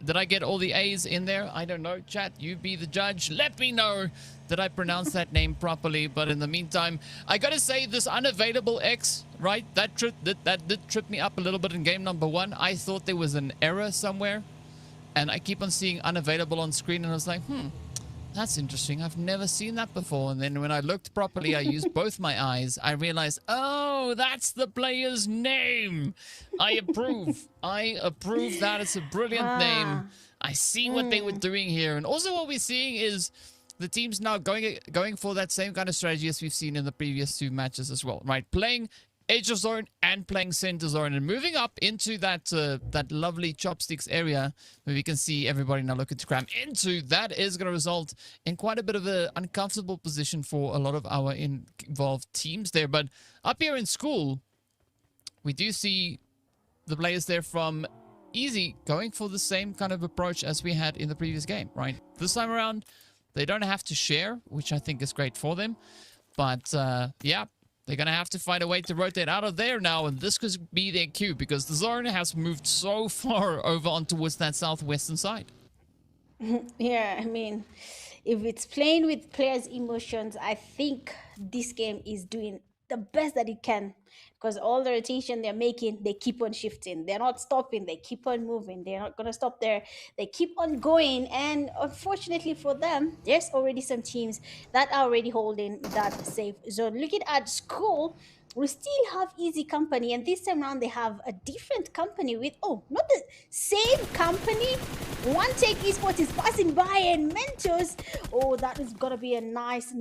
Did I get all the A's in there? I don't know. Chat, you be the judge. Let me know. Did I pronounce that name properly? But in the meantime, I gotta say this unavailable X, right? That did trip me up a little bit in game number 1. I thought there was an error somewhere, and I keep on seeing unavailable on screen, and I was like, that's interesting. I've never seen that before. And then when I looked properly, I used both my eyes. I realized, oh, that's the player's name. I approve. I approve that. It's a brilliant name. I see what they were doing here. And also what we're seeing is the team's now going for that same kind of strategy as we've seen in the previous 2 matches as well, right? Playing edge of zone and playing center zone and moving up into that lovely chopsticks area where we can see everybody now looking to cram into. That is going to result in quite a bit of an uncomfortable position for a lot of our involved teams there. But up here in school, we do see the players there from Easy going for the same kind of approach as we had in the previous game, right? This time around, they don't have to share, which I think is great for them. But yeah, they're going to have to find a way to rotate out of there now, and this could be their cue because the zone has moved so far over on towards that southwestern side. Yeah, I mean, if it's playing with players' emotions, I think this game is doing the best that it can because all the rotation they're making, they keep on shifting. They're not stopping. They keep on moving. They're not going to stop there. They keep on going. And unfortunately for them, there's already some teams that are already holding that safe zone. Looking at school, we still have Easy Company, and this time around they have a different company with, oh, not the same company. One Take Esports is passing by, and Mentos, oh, that is gonna be a nice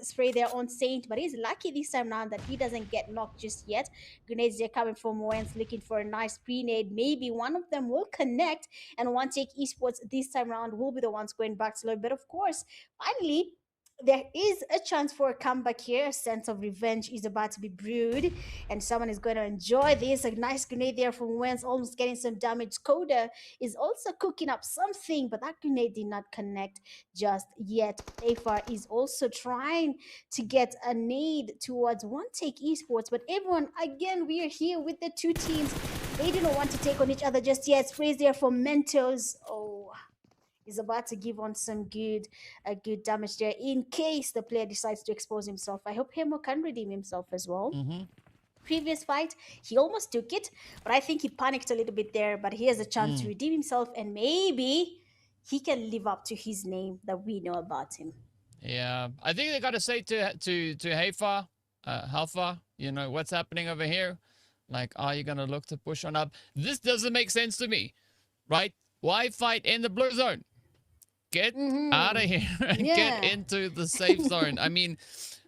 spray there on Saint, but he's lucky this time around that he doesn't get knocked just yet. Grenades there coming from Wentz, looking for a nice grenade. Maybe one of them will connect, and One Take Esports this time around will be the ones going back to low. But of course, finally, there is a chance for a comeback here. A sense of revenge is about to be brewed, and someone is going to enjoy this. A nice grenade there from Wentz, almost getting some damage. Coda is also cooking up something, but that grenade did not connect just yet. Afar is also trying to get a nade towards One Take Esports, but everyone, again, we are here with the 2 teams. They do not want to take on each other just yet. Sprays there for Mentos. Oh, is about to give on some good damage there in case the player decides to expose himself. I hope Hemo can redeem himself as well. Previous fight, he almost took it, but I think he panicked a little bit there, but he has a chance to redeem himself, and maybe he can live up to his name that we know about him. Yeah, I think they got to say to Heifa, Halfa, you know, what's happening over here? Like, are you going to look to push on up? This doesn't make sense to me, right? Why fight in the blue zone? Get out of here and get into the safe zone. I mean,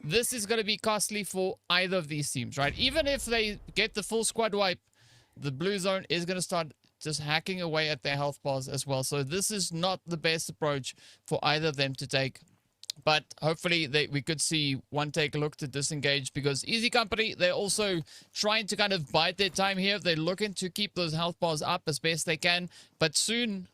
this is going to be costly for either of these teams, right? Even if they get the full squad wipe, the blue zone is going to start just hacking away at their health bars as well. So this is not the best approach for either of them to take. But hopefully we could see One Take look to disengage because Easy Company, they're also trying to kind of bide their time here. They're looking to keep those health bars up as best they can. But soon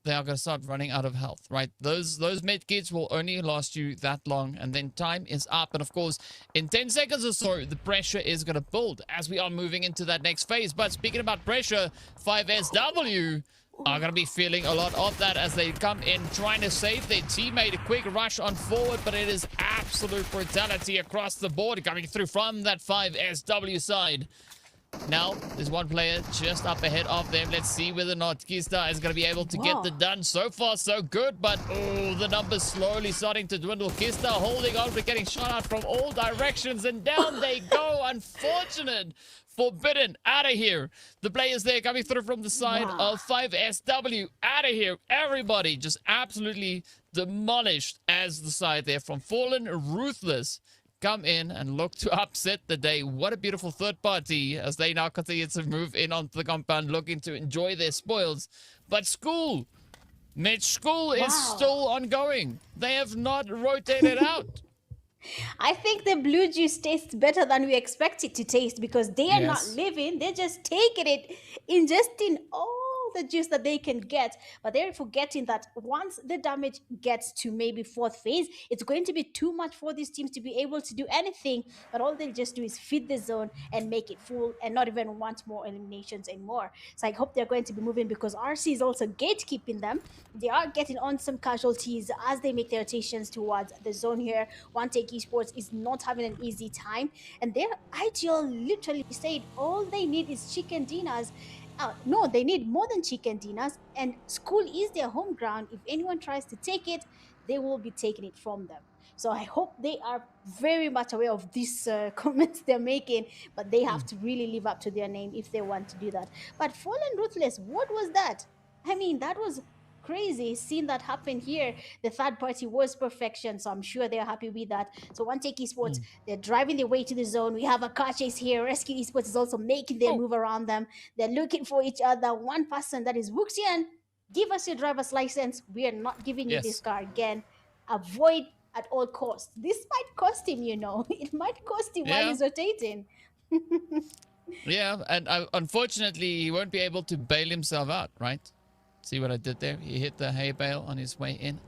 they are going to start running out of health, right? Those med kits will only last you that long, and then time is up. And of course, in 10 seconds or so, the pressure is going to build as we are moving into that next phase. But speaking about pressure, 5SW are going to be feeling a lot of that as they come in trying to save their teammate. A quick rush on forward, but it is absolute brutality across the board coming through from that 5SW side. Now, there's one player just up ahead of them. Let's see whether or not Kista is going to be able to get the done. So far, so good, but oh, the numbers slowly starting to dwindle. Kista holding on, but getting shot out from all directions, and down they go. Unfortunate. Forbidden out of here. The players there coming through from the side of 5SW. Out of here. Everybody just absolutely demolished as the side there from Fallen Ruthless come in and look to upset the day. What a beautiful third party as they now continue to move in onto the compound, looking to enjoy their spoils. But school, Mitch, school is still ongoing. They have not rotated out. I think the blue juice tastes better than we expect it to taste because they are not living. They're just taking it, ingesting all the juice that they can get. But they're forgetting that once the damage gets to maybe fourth phase, it's going to be too much for these teams to be able to do anything. But all they'll just do is feed the zone and make it full and not even want more eliminations anymore. So I hope they're going to be moving because RC is also gatekeeping them. They are getting on some casualties as they make their rotations towards the zone here. One Take Esports is not having an easy time. And their IGL literally said all they need is chicken dinners. No, they need more than chicken dinners. And school is their home ground. If anyone tries to take it, they will be taking it from them. So I hope they are very much aware of these comments they're making, but they have to really live up to their name if they want to do that. But Fallen Ruthless, what was that? I mean, that was crazy seeing that happen here. The third party was perfection, so I'm sure they're happy with that. So One Take Esports, they're driving their way to the zone. We have a car chase here. Rescue Esports is also making their move around them. They're looking for each other. One person, that is Wuxian, give us your driver's license. We are not giving you this car again. Avoid at all costs. This might cost him, you know. It might cost him while he's rotating. Yeah, and unfortunately, he won't be able to bail himself out, right? See what I did there? He hit the hay bale on his way in.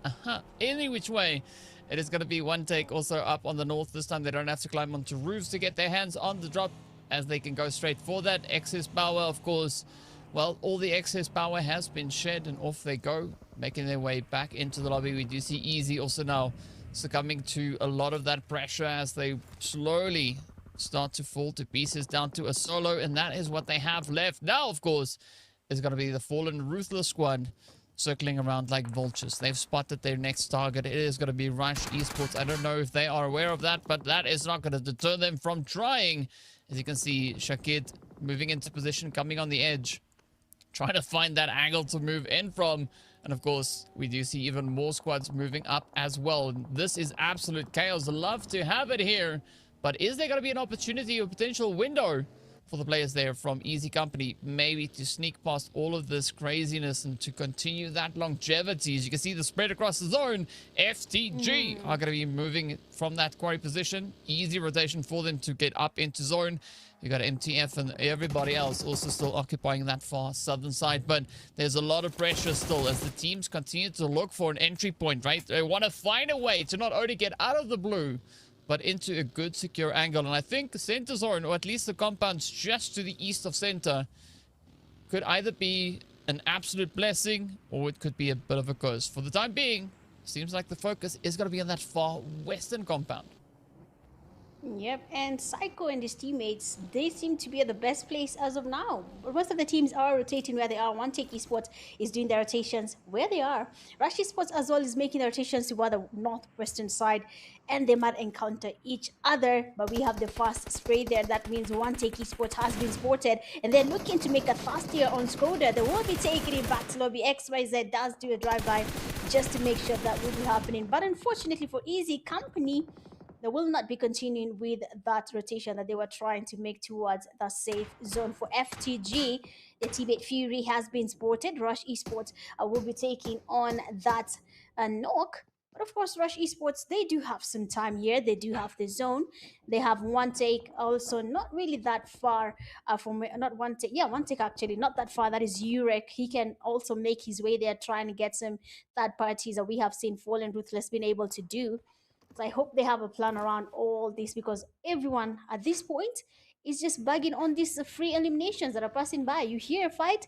Any which way, it is going to be One Take also up on the north. This time they don't have to climb onto roofs to get their hands on the drop, as they can go straight for that. Excess power, of course. Well, all the excess power has been shed and off they go, making their way back into the lobby. We do see Easy also now succumbing to a lot of that pressure as they slowly start to fall to pieces down to a solo, and that is what they have left. Now, of course, is going to be the Fallen Ruthless squad circling around like vultures. They've spotted their next target. It is going to be Rush Esports. I don't know if they are aware of that, but that is not going to deter them from trying. As you can see, Shakid moving into position, coming on the edge, trying to find that angle to move in from. And of course, we do see even more squads moving up as well. This is absolute chaos. Love to have it here. But is there going to be an opportunity or potential window for the players there from Easy Company, maybe to sneak past all of this craziness and to continue that longevity? As you can see, the spread across the zone, FTG are going to be moving from that quarry position. Easy rotation for them to get up into zone. You got MTF and everybody else also still occupying that far southern side, but there's a lot of pressure still as the teams continue to look for an entry point, right? They want to find a way to not only get out of the blue, but into a good secure angle. And I think the center zone, or at least the compounds just to the east of center, could either be an absolute blessing or it could be a bit of a curse. For the time being, seems like the focus is going to be on that far western compound. Yep, and Psycho and his teammates, they seem to be at the best place as of now. But most of the teams are rotating where they are. One Take Esports is doing their rotations where they are. Rush Esports as well is making their rotations toward the northwestern side, and they might encounter each other. But we have the fast spray there. That means One Take Esports has been spotted, and they're looking to make a fast here on Skoda. They will be taking it back to lobby. XYZ does do a drive-by just to make sure that will be happening. But unfortunately for Easy Company, they will not be continuing with that rotation that they were trying to make towards the safe zone. For FTG, the teammate Fury has been spotted. Rush Esports will be taking on that knock. But of course, Rush Esports, they do have some time here. They do have the zone. They have One Take also not really that far from, not One Take, yeah, One Take actually, not that far. That is Urek. He can also make his way there trying to get some third parties that we have seen Fallen Ruthless been able to do. So I hope they have a plan around all this, because everyone at this point is just bugging on these free eliminations that are passing by. You hear a fight,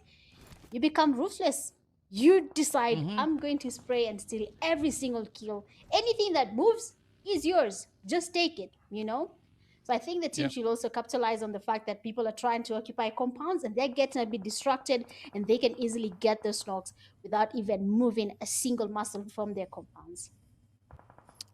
you become ruthless. You decide, I'm going to spray and steal every single kill. Anything that moves is yours. Just take it, you know? So I think the team should also capitalize on the fact that people are trying to occupy compounds and they're getting a bit distracted, and they can easily get those knocks without even moving a single muscle from their compounds.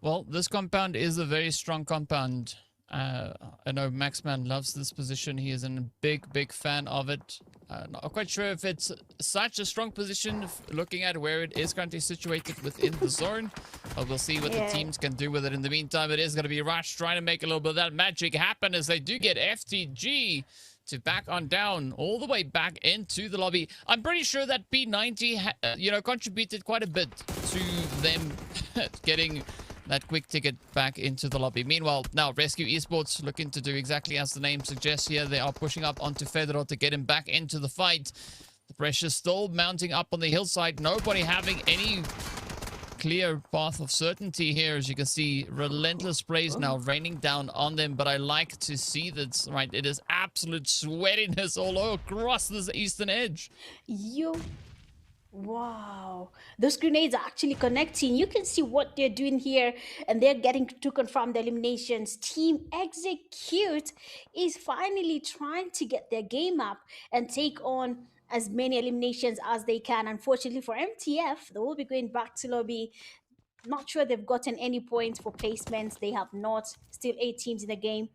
Well, this compound is a very strong compound I know Maxman loves this position. He is a big fan of it. Not quite sure if it's such a strong position looking at where it is currently situated within the zone. But we'll see what the teams can do with it. In the meantime, it is going to be Rush trying to make a little bit of that magic happen as they do get FTG to back on down all the way back into the lobby. I'm pretty sure that P90 contributed quite a bit to them getting that quick ticket back into the lobby. Meanwhile, now Rescue Esports looking to do exactly as the name suggests here. They are pushing up onto Fedor to get him back into the fight. The pressure still mounting up on the hillside. Nobody having any clear path of certainty here. As you can see, relentless sprays now raining down on them. But I like to see that, right? It is absolute sweatiness all across this eastern edge. Wow, those grenades are actually connecting. You can see what they're doing here, and they're getting to confirm the eliminations. Team Execute is finally trying to get their game up and take on as many eliminations as they can. Unfortunately for MTF, they will be going back to lobby. Not sure they've gotten any points for placements. They have not. Still 8 teams in the game,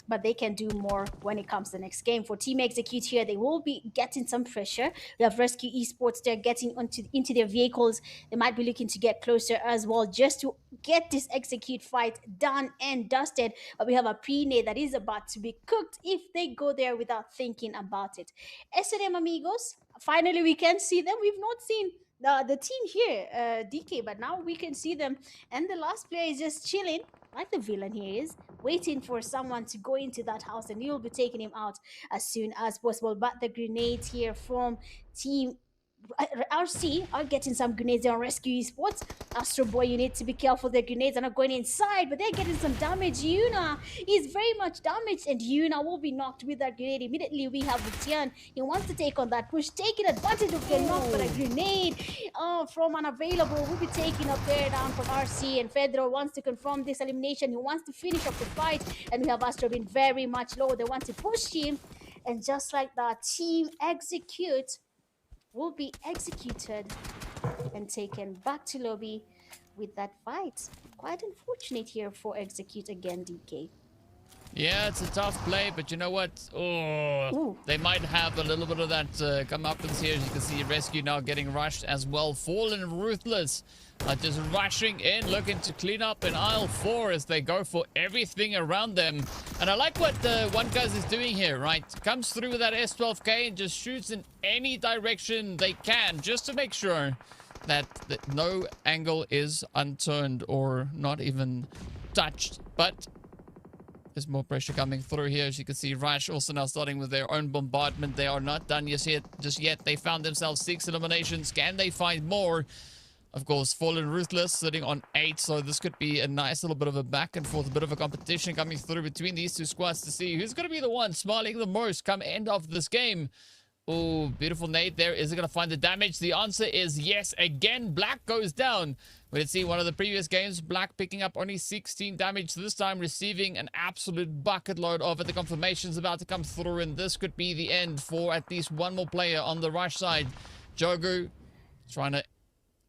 but they can do more when it comes to the next game. For Team Execute here, they will be getting some pressure. We have Rescue Esports. They're getting into their vehicles. They might be looking to get closer as well, just to get this Execute fight done and dusted. But we have a pre-nade that is about to be cooked if they go there without thinking about it. SNM amigos, finally we can see them. We've not seen the team here, DK, but now we can see them. And the last player is just chilling, like the villain here is, waiting for someone to go into that house, and you'll be taking him out as soon as possible. But the grenades here from Team RC are getting some grenades on Rescue Esports. Astro Boy, you need to be careful. The grenades are not going inside, but they're getting some damage. Yuna is very much damaged, and Yuna will be knocked with that grenade. Immediately, we have Tian. He wants to take on that push, taking advantage of getting knocked, but a grenade from Unavailable will be taken up there down from RC, and Fedor wants to confirm this elimination. He wants to finish up the fight, and we have Astro being very much low. They want to push him, and just like that, Team Execute will be executed and taken back to lobby with that fight. Quite unfortunate here for Execute again, DK. Yeah, it's a tough play, but you know what? Oh, they might have a little bit of that comeuppance here. As you can see, Rescue now getting rushed as well. Fallen Ruthless just rushing in, looking to clean up in aisle 4 as they go for everything around them. And I like what One Cuz is doing here, right? Comes through with that S12K and just shoots in any direction they can, just to make sure that no angle is unturned or not even touched. But there's more pressure coming through here. As you can see, Rush also now starting with their own bombardment. They are not done just yet. They found themselves 6 eliminations. Can they find more? Of course, Fallen Ruthless sitting on 8, so this could be a nice little bit of a back and forth, a bit of a competition coming through between these two squads to see who's going to be the one smiling the most come end of this game. Oh, beautiful nade there. Is it going to find the damage? The answer is yes. Again, Black goes down. We did see one of the previous games, Black picking up only 16 damage, this time receiving an absolute bucket load of it. The confirmation's about to come through, and this could be the end for at least one more player on the Rush side. Jogu trying to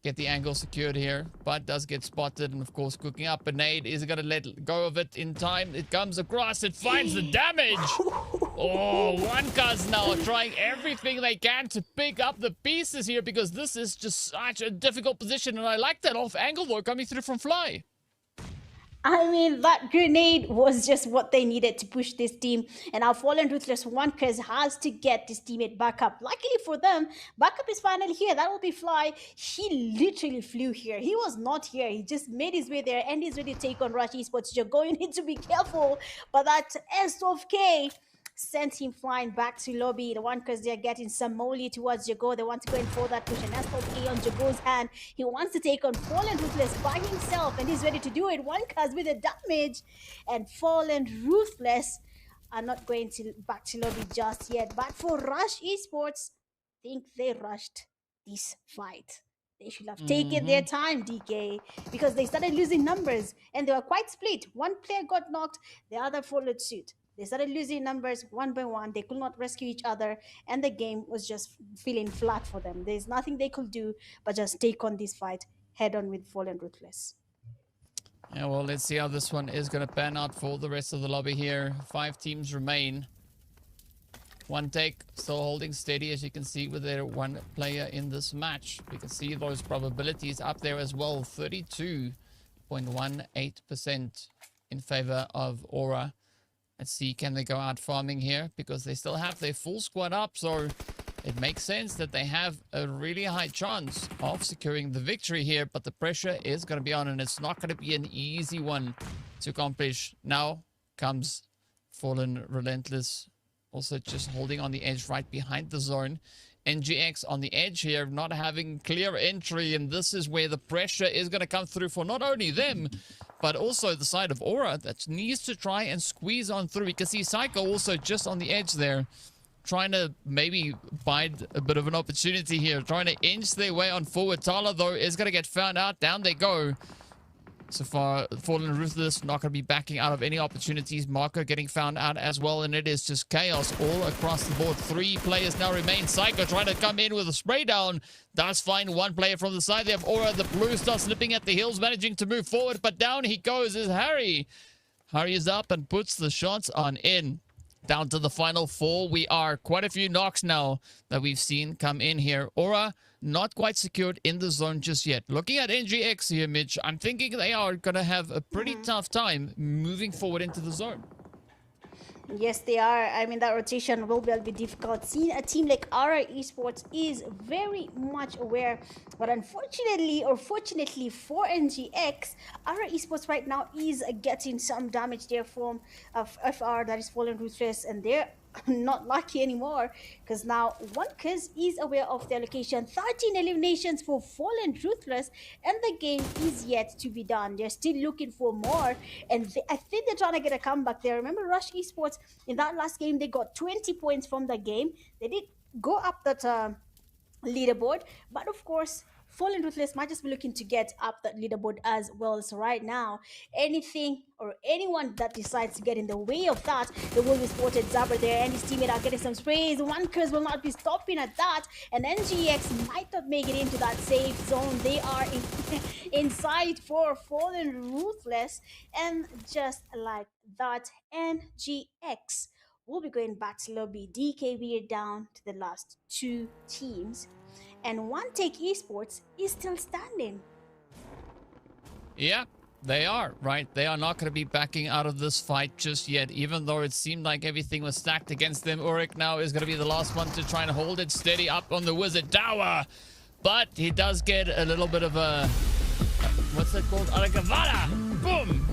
get the angle secured here, but does get spotted, and of course cooking up a nade. Is it going to let go of it in time? It comes across, it finds the damage. Oh, One Cuz now trying everything they can to pick up the pieces here, because this is just such a difficult position, and I like that off angle though coming through from Fly. I mean, that grenade was just what they needed to push this team. And our Fallen Ruthless One Cuz has to get this teammate back up. Luckily for them, backup is finally here. That will be Fly. He literally flew here. He was not here. He just made his way there, and he's ready to take on Rush Esports. You're going to need to be careful. But that S12K sent him flying back to lobby. The One Cuz they're getting some molly towards Jago. They want to go in for that push, and S12K on Jago's hand. He wants to take on Fallen Ruthless by himself, and he's ready to do it. One Cuz with the damage, and Fallen Ruthless are not going to back to lobby just yet. But for Rush Esports, I think they rushed this fight. They should have taken their time, DK, because they started losing numbers, and they were quite split. One player got knocked, the other followed suit. They started losing numbers one by one. They could not rescue each other, and the game was just feeling flat for them. There's nothing they could do but just take on this fight head on with Fallen Ruthless. Yeah, well, let's see how this one is going to pan out for the rest of the lobby here. 5 teams remain. One take, still holding steady, as you can see, with their one player in this match. We can see those probabilities up there as well. 32.18% in favor of Aura. Let's see, can they go out farming here? Because they still have their full squad up, so it makes sense that they have a really high chance of securing the victory here. But the pressure is going to be on, and it's not going to be an easy one to accomplish. Now comes Fallen Relentless, also just holding on the edge right behind the zone. NGX on the edge here, not having clear entry, and this is where the pressure is going to come through for not only them, but also the side of Aura that needs to try and squeeze on through. You can see Psycho also just on the edge there, trying to maybe bide a bit of an opportunity here, trying to inch their way on forward. Tala, though, is going to get found out. Down they go. So far, Fallen Ruthless not going to be backing out of any opportunities. Marco getting found out as well, and it is just chaos all across the board. 3 players now remain. Psycho trying to come in with a spray down. Does find one player from the side. They have Aura. The blue starts slipping at the heels, managing to move forward, but down he goes is Harry. Harry is up and puts the shots on in. Down to the final 4. We are quite a few knocks now that we've seen come in here. Aura not quite secured in the zone just yet. Looking at NGX here, Mitch, I'm thinking they are going to have a pretty tough time moving forward into the zone. Yes, they are. I mean, that rotation will be difficult. Seeing a team like Aura Esports is very much aware, but unfortunately or fortunately for NGX, Aura Esports right now is getting some damage there from FR, that is Fallen Ruthless, and they're not lucky anymore, because now Onkers is aware of their location. 13 eliminations for Fallen Ruthless, and the game is yet to be done. They're still looking for more, and I think they're trying to get a comeback there. Remember Rush Esports, in that last game, they got 20 points from the game. They did go up that leaderboard, but of course, Fallen Ruthless might just be looking to get up that leaderboard as well. So right now, anything or anyone that decides to get in the way of that, they will be spotted. Zabra there and his teammate are getting some sprays. One curse will not be stopping at that, and NGX might not make it into that safe zone. They are inside for Fallen Ruthless, and just like that, NGX will be going back to lobby. DKB are down to the last 2 teams. And One Take Esports is still standing. Yeah, they are, right? They are not going to be backing out of this fight just yet, even though it seemed like everything was stacked against them. Ulrich now is going to be the last one to try and hold it steady up on the Wizard Tower. But he does get a little bit of a... what's that called? Alagavada! Boom!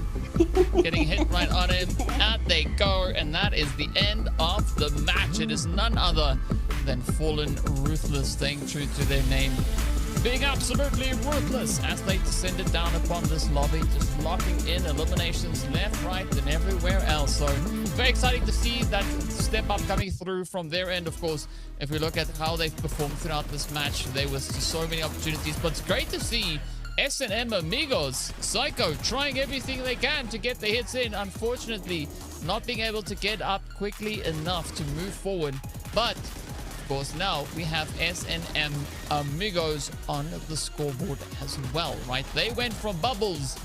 Getting hit right on him. Out they go, and that is the end of the match. It is none other than Fallen Ruthless, staying true to their name, being absolutely ruthless as they descended down upon this lobby, just locking in eliminations left, right, and everywhere else. So very exciting to see that step up coming through from their end. Of course, if we look at how they've performed throughout this match, there was just so many opportunities, but it's great to see S&M Amigos, Psycho, trying everything they can to get the hits in. Unfortunately, not being able to get up quickly enough to move forward. But, of course, now we have S&M Amigos on the scoreboard as well, right? They went from bubbles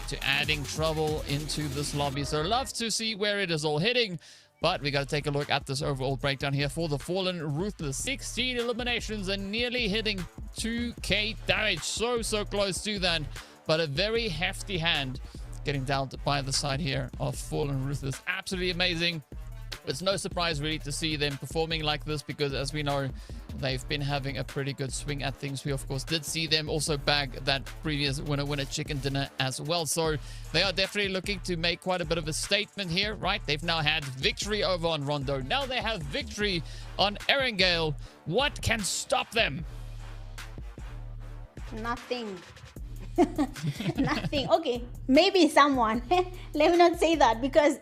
to adding trouble into this lobby. So love to see where it is all heading. But we got to take a look at this overall breakdown here for the Fallen Ruthless. 16 eliminations and nearly hitting 2k damage. So close to that. But a very hefty hand getting down by the side here of Fallen Ruthless. Absolutely amazing. It's no surprise really to see them performing like this, because as we know, they've been having a pretty good swing at things. We of course did see them also bag that previous winner chicken dinner as well. So they are definitely looking to make quite a bit of a statement here, right? They've now had victory over on Rondo. Now they have victory on Erangel. What can stop them? Nothing. Nothing. Okay, maybe someone. Let me not say that, because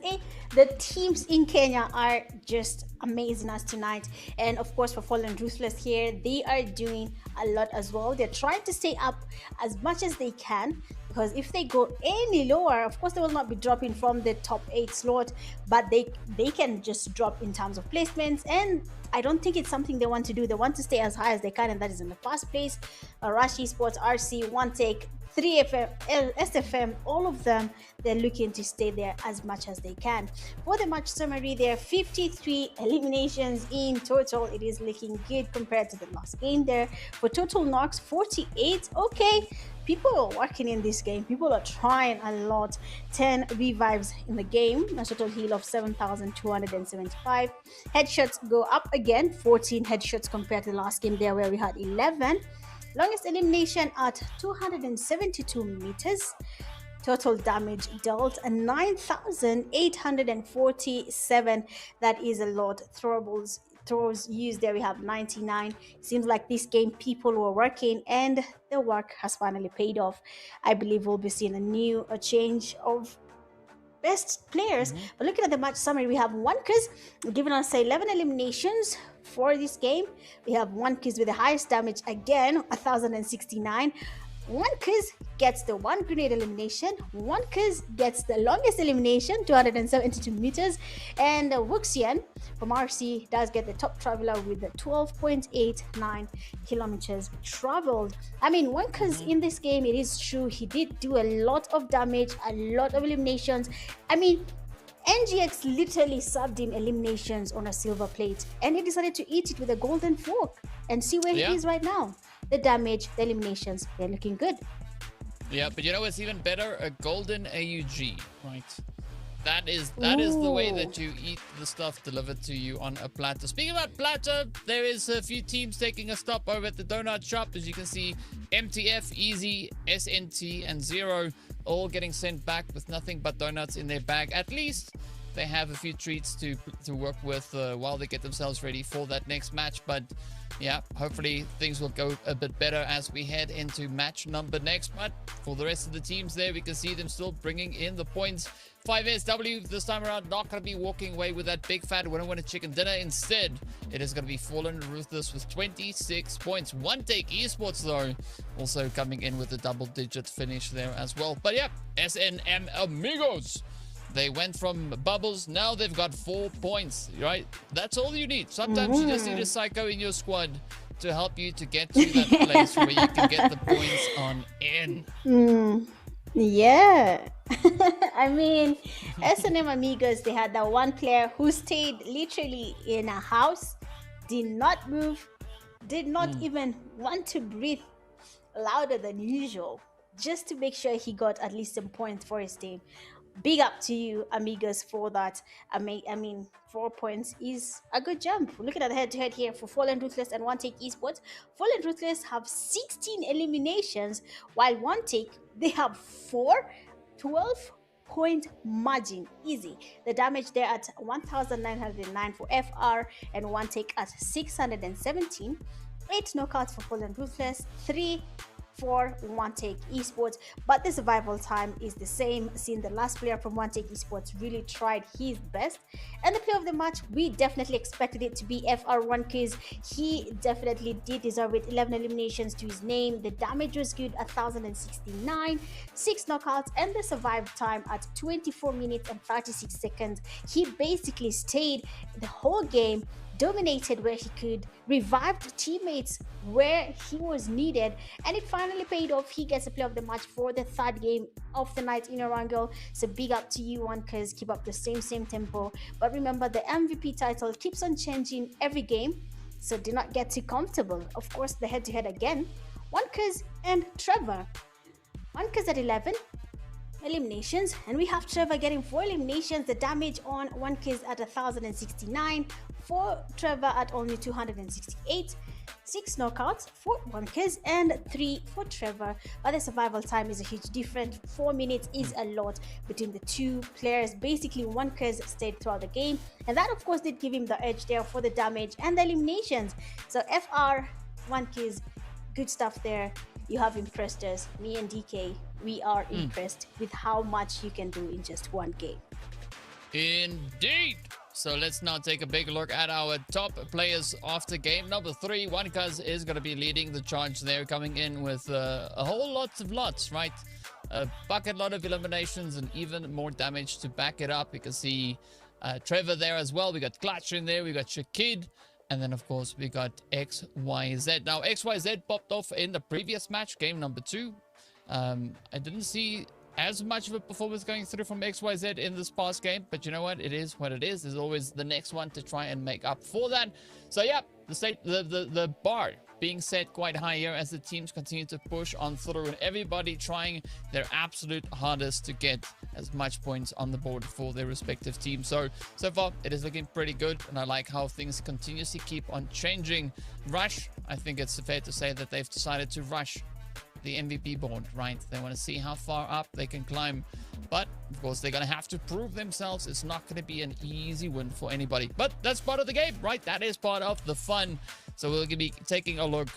the teams in Kenya are just amazing us tonight. And of course, for Fallen Ruthless here, they are doing a lot as well. They're trying to stay up as much as they can. because if they go any lower, of course they will not be dropping from the top 8 slot, but they can just drop in terms of placements, and I don't think it's something they want to do. They want to stay as high as they can, and that is in the first place. Rush Esports, RC, One Take, 3FM, SFM, all of them, they're looking to stay there as much as they can. For the match summary, there are 53 eliminations in total. It is looking good compared to the last game there. For total knocks, 48. Okay, people are working in this game. People are trying a lot. 10 revives in the game, a total heal of 7,275. Headshots go up again, 14 headshots compared to the last game there where we had 11. Longest elimination at 272 meters. Total damage dealt 9,847. That is a lot. Throws used there we have 99. Seems like this game people were working and the work has finally paid off. I believe we'll be seeing a change of best players. But looking at the match summary, we have one quiz giving us 11 eliminations for this game. We have one quiz with the highest damage again, 1,069. One quiz gets the one grenade elimination. One quiz gets the longest elimination, 272 meters. And Wuxian from RC does get the top traveler with the 12.89 kilometers traveled. I mean, one quiz in this game, it is true, he did do a lot of damage, a lot of eliminations. I mean, NGX literally served him eliminations on a silver plate, and he decided to eat it with a golden fork. And see where he is right now. The damage, the eliminations, they're looking good. Yeah, but you know what's even better? A golden AUG, right? That is the way that you eat the stuff delivered to you on a platter. Speaking about platter, there is a few teams taking a stop over at the donut shop. As you can see, MTF, Easy, SNT, and Zero all getting sent back with nothing but donuts in their bag. At least they have a few treats to work with while they get themselves ready for that next match. But yeah, hopefully things will go a bit better as we head into match number next. But for the rest of the teams there, we can see them still bringing in the points. 5SW this time around not going to be walking away with that big fat winner chicken dinner. Instead, it is going to be Fallen Ruthless with 26 points. One Take Esports, though, also coming in with a double-digit finish there as well. But yeah, SNM Amigos, they went from bubbles, now they've got 4 points, right? That's all you need. Sometimes you just need a psycho in your squad to help you to get to that place where you can get the points on in. Yeah. I mean, S&M Amigos, they had that one player who stayed literally in a house, did not move, did not even want to breathe louder than usual, just to make sure he got at least some points for his team. Big up to you, Amigos, for that. I mean, 4 points is a good jump. Looking at the head-to-head here for Fallen Ruthless and One Take Esports. Fallen Ruthless have 16 eliminations, while One Take, they have 4, 12-point margin. Easy. The damage there at 1,909 for FR and One Take at 617. 8 knockouts for Fallen Ruthless, 3 for One Take Esports, but the survival time is the same, seeing the last player from One Take Esports really tried his best. And the player of the match, we definitely expected it to be FR1 Kiz. He definitely did deserve it. 11 eliminations to his name. The damage was good, 1,069, 6 knockouts, and the survive time at 24 minutes and 36 seconds. He basically stayed the whole game, dominated where he could, revived teammates where he was needed, and it finally paid off. He gets a play of the match for the 3rd game of the night in Erangel. So big up to you, One Cuz. Keep up the same tempo. But remember, the MVP title keeps on changing every game, so do not get too comfortable. Of course, the head-to-head again, One Cuz and Trevor. One Cuz at 11 eliminations, and we have Trevor getting 4 eliminations. The damage on One Cuz at 1,069, for Trevor at only 268, 6 knockouts for One Cuz and 3 for Trevor. But the survival time is a huge difference. 4 minutes is a lot between the two players. Basically, One Cuz stayed throughout the game, and that of course did give him the edge there for the damage and the eliminations. So FR, One Cuz, good stuff there. You have impressed us. Me and DK, we are impressed with how much you can do in just one game. Indeed. So let's now take a big look at our top players after game number 3. One Cuz is going to be leading the charge there, coming in with a whole lots, right? a bucket load of eliminations and even more damage to back it up. You can see Trevor there as well. We got Clutch in there. We got Shakid. And then, of course, we got XYZ. Now, XYZ popped off in the previous match, game number 2. I didn't see as much of a performance going through from XYZ in this past game. But you know what? It is what it is. There's always the next one to try and make up for that. So, yeah, the bar being set quite high here as the teams continue to push on through and everybody trying their absolute hardest to get as much points on the board for their respective teams. So far it is looking pretty good, and I like how things continuously keep on changing. Rush, I think it's fair to say that they've decided to rush the MVP board, right? They want to see how far up they can climb, but of course they're going to have to prove themselves. It's not going to be an easy win for anybody, but that's part of the game, right? That is part of the fun. So we'll be taking a look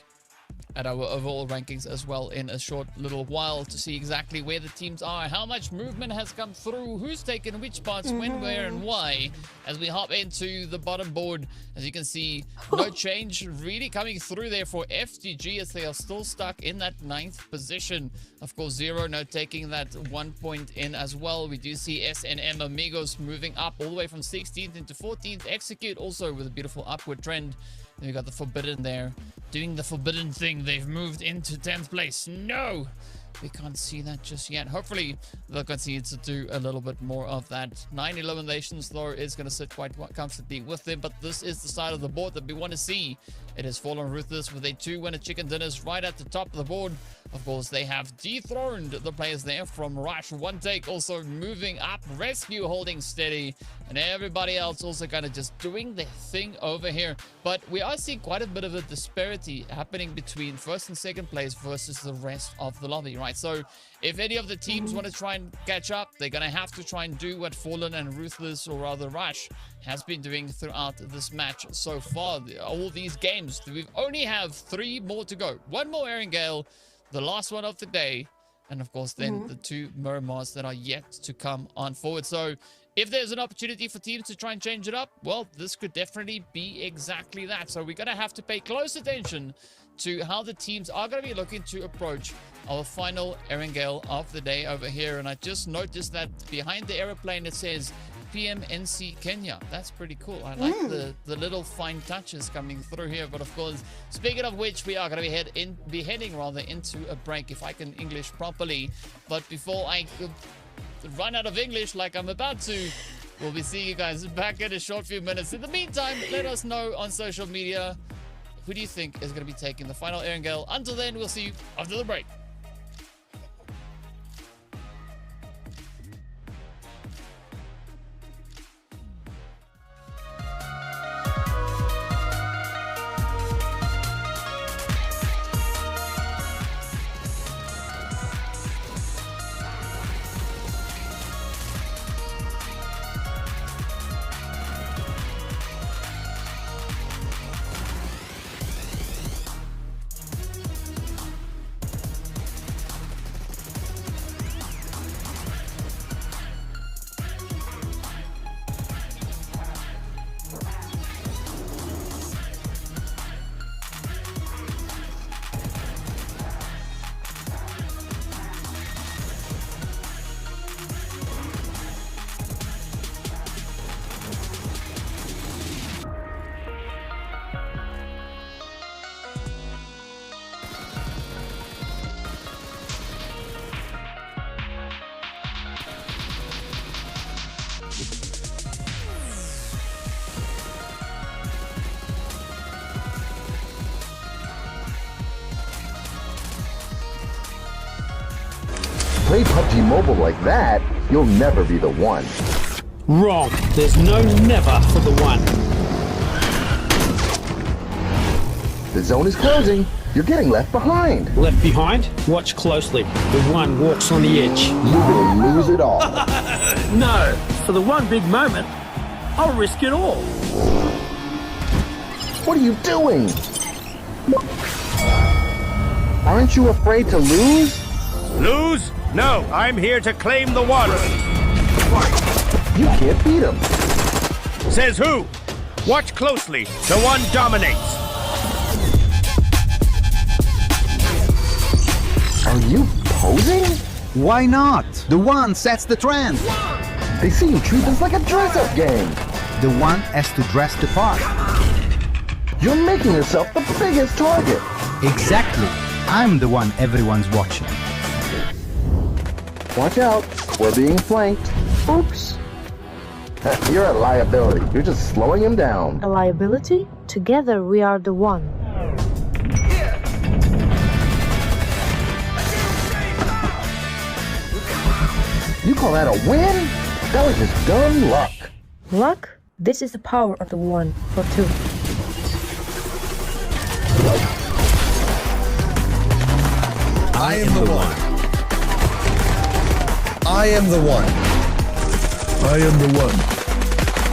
at our overall rankings as well in a short little while to see exactly where the teams are, how much movement has come through, who's taken which parts, when, where, and why, as we hop into the bottom board. As you can see, no change really coming through there for FTG as they are still stuck in that 9th position. Of course, Zero now taking that 1 point in as well. We do see SNM Amigos moving up all the way from 16th into 14th. Execute also with a beautiful upward trend. Then we got the Forbidden there doing the forbidden thing. They've moved into 10th place. No, we can't see that just yet. Hopefully they'll continue to do a little bit more of that. 9 eliminations though is going to sit quite comfortably with them, but this is the side of the board that we want to see. It has Fallen Ruthless with a 2-winner chicken dinners right at the top of the board. Of course, they have dethroned the players there from Rush. One Take also moving up. Rescue holding steady. And everybody else also kind of just doing their thing over here. But we are seeing quite a bit of a disparity happening between first and second place versus the rest of the lobby, right? So if any of the teams want to try and catch up, they're going to have to try and do what Fallen and Ruthless, or rather Rush, has been doing throughout this match so far. All these games, we only have 3 more to go. 1 more Erangel, the last one of the day, and of course then the 2 Miramars that are yet to come on forward. So if there's an opportunity for teams to try and change it up, well, this could definitely be exactly that. So we're going to have to pay close attention to how the teams are going to be looking to approach our final Erangel of the day over here. And I just noticed that behind the aeroplane it says PMNC Kenya. That's pretty cool. I like the little fine touches coming through here. But of course, speaking of which, we are going to be heading into a break, if I can English properly. But before I run out of English like I'm about to, we'll be seeing you guys back in a short few minutes. In the meantime, let us know on social media, who do you think is going to be taking the final Erangel? Until then, we'll see you after the break. Play PUBG Mobile like that, you'll never be the one. Wrong. There's no never for the one. The zone is closing. You're getting left behind. Left behind? Watch closely. The one walks on the edge. You will lose it all. No, for the one big moment, I'll risk it all. What are you doing? Aren't you afraid to lose? Lose? No, I'm here to claim the one. You can't beat him. Says who? Watch closely. The one dominates. Are you posing? Why not? The one sets the trend. They seem to treat this like a dress-up game. The one has to dress the part. You're making yourself the biggest target. Exactly. I'm the one everyone's watching. Watch out, we're being flanked. Oops. You're a liability. You're just slowing him down. A liability? Together we are the one. You call that a win? That was just dumb luck. Luck? This is the power of the one for two. I am the one. I am the one. I am the one.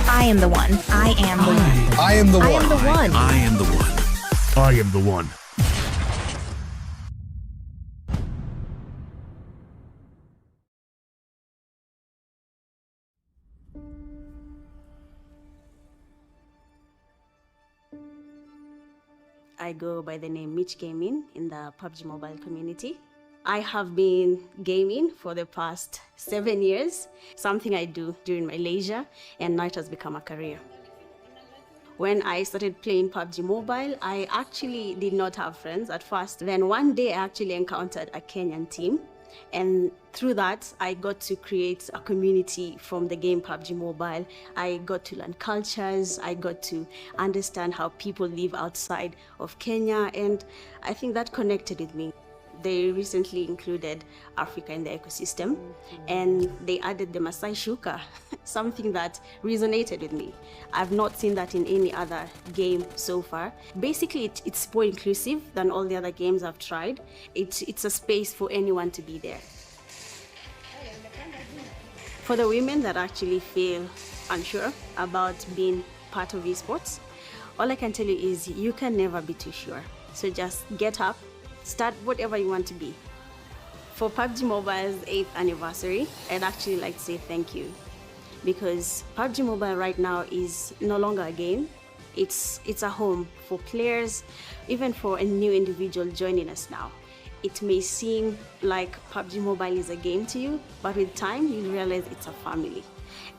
I am the one. I am the one. I am the I one. am the one. I am the one. I am the one. I go by the name Mitch Gaming in the PUBG mobile community. I have been gaming for the past 7 years, something I do during my leisure, and now it has become a career. When I started playing PUBG Mobile, I actually did not have friends at first. Then one day I actually encountered a Kenyan team, and through that I got to create a community from the game PUBG Mobile. I got to learn cultures, I got to understand how people live outside of Kenya, and I think that connected with me. They recently included Africa in the ecosystem, and they added the Masai Shuka, something that resonated with me. I've not seen that in any other game so far. Basically, it's more inclusive than all the other games I've tried. It's a space for anyone to be there. For the women that actually feel unsure about being part of esports, all I can tell you is you can never be too sure. So just get up, start whatever you want to be. For PUBG Mobile's 8th anniversary, I'd actually like to say thank you, because PUBG Mobile right now is no longer a game. It's a home for players, even for a new individual joining us now. It may seem like PUBG Mobile is a game to you, but with time you'll realize it's a family.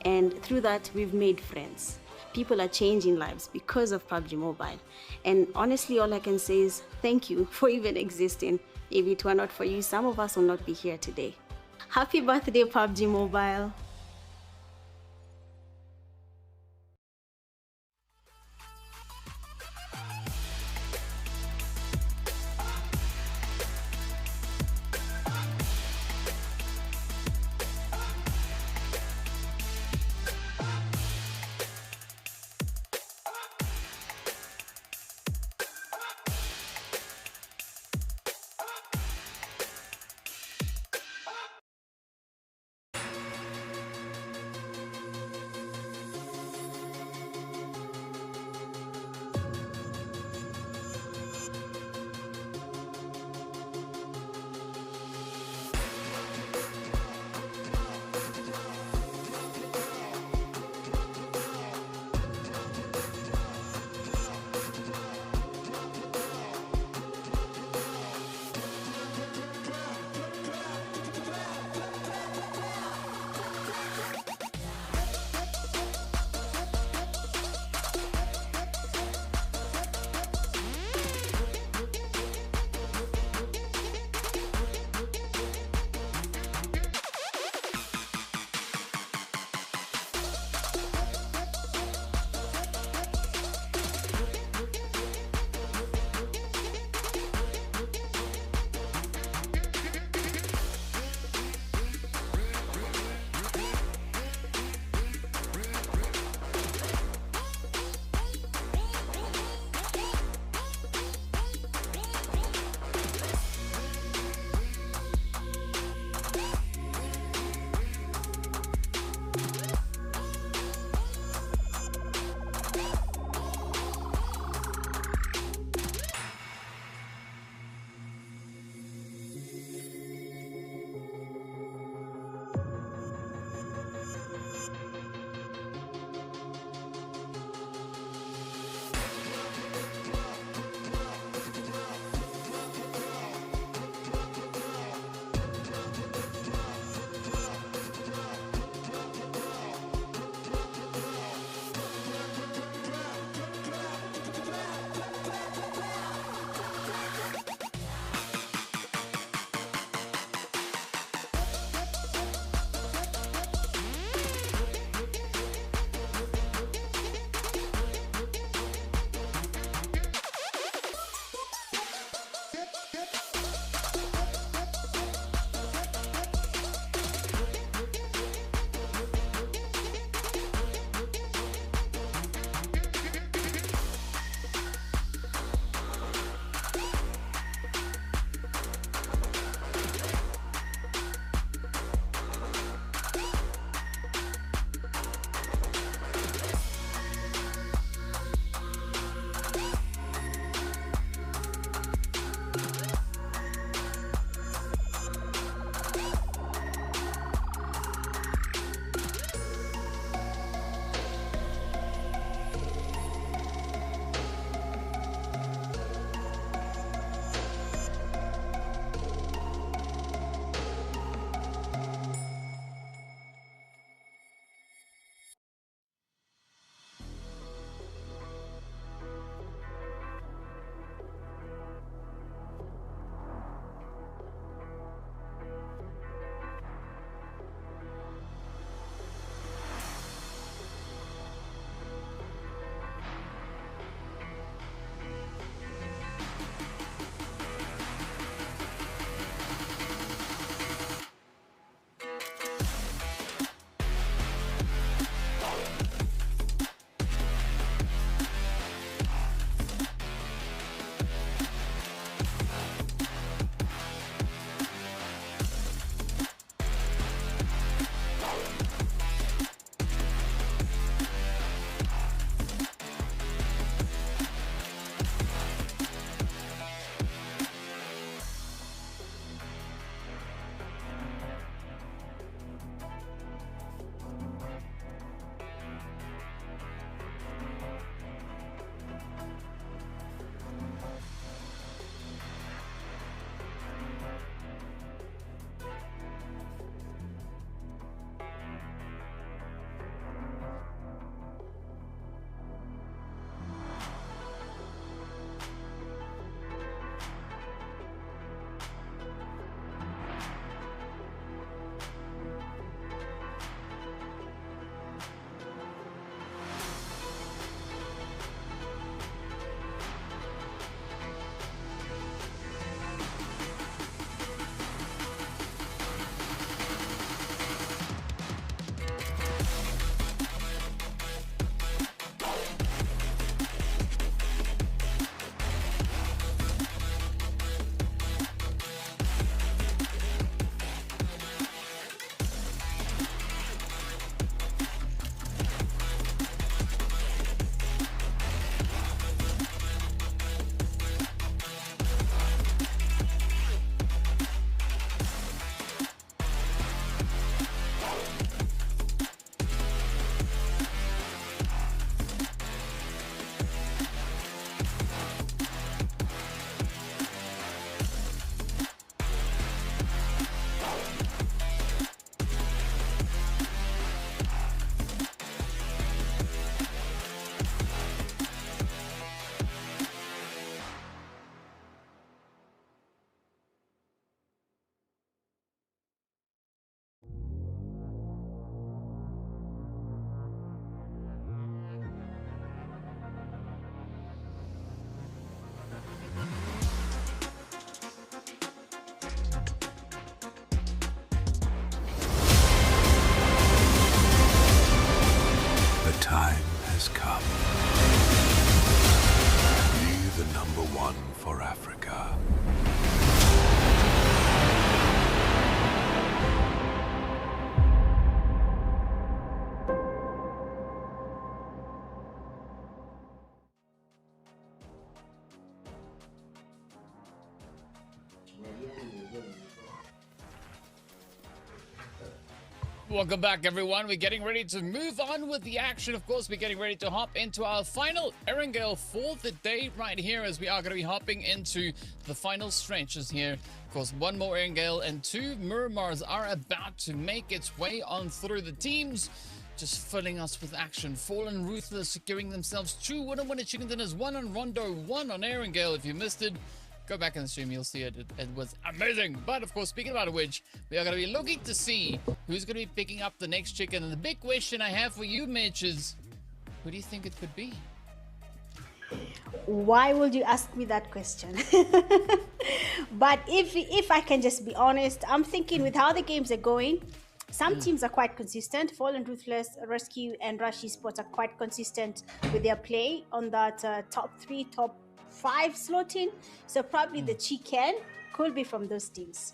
And through that, we've made friends. People are changing lives because of PUBG Mobile. And honestly, all I can say is thank you for even existing. If it were not for you, some of us will not be here today. Happy birthday, PUBG Mobile. Welcome back, everyone. We're getting ready to move on with the action. Of course, we're getting ready to hop into our final Erangel for the day right here, as we are going to be hopping into the final stretches here. Of course, one more Erangel and two Miramars are about to make its way on through. The teams just filling us with action. Fallen Ruthless securing themselves 2 winner chicken dinners, 1 on Rondo, 1 on Erangel. If you missed it, go back in the stream, you'll see it. It was amazing. But of course, speaking about which, we are going to be looking to see who's going to be picking up the next chicken. And the big question I have for you, Mitch, is who do you think it could be? Why would you ask me that question? But if I can just be honest, I'm thinking with how the games are going, some teams are quite consistent. Fallen Ruthless, Rescue, and Rush Esports are quite consistent with their play on that top 3, top 5 slotting. So probably the chicken could be from those teams.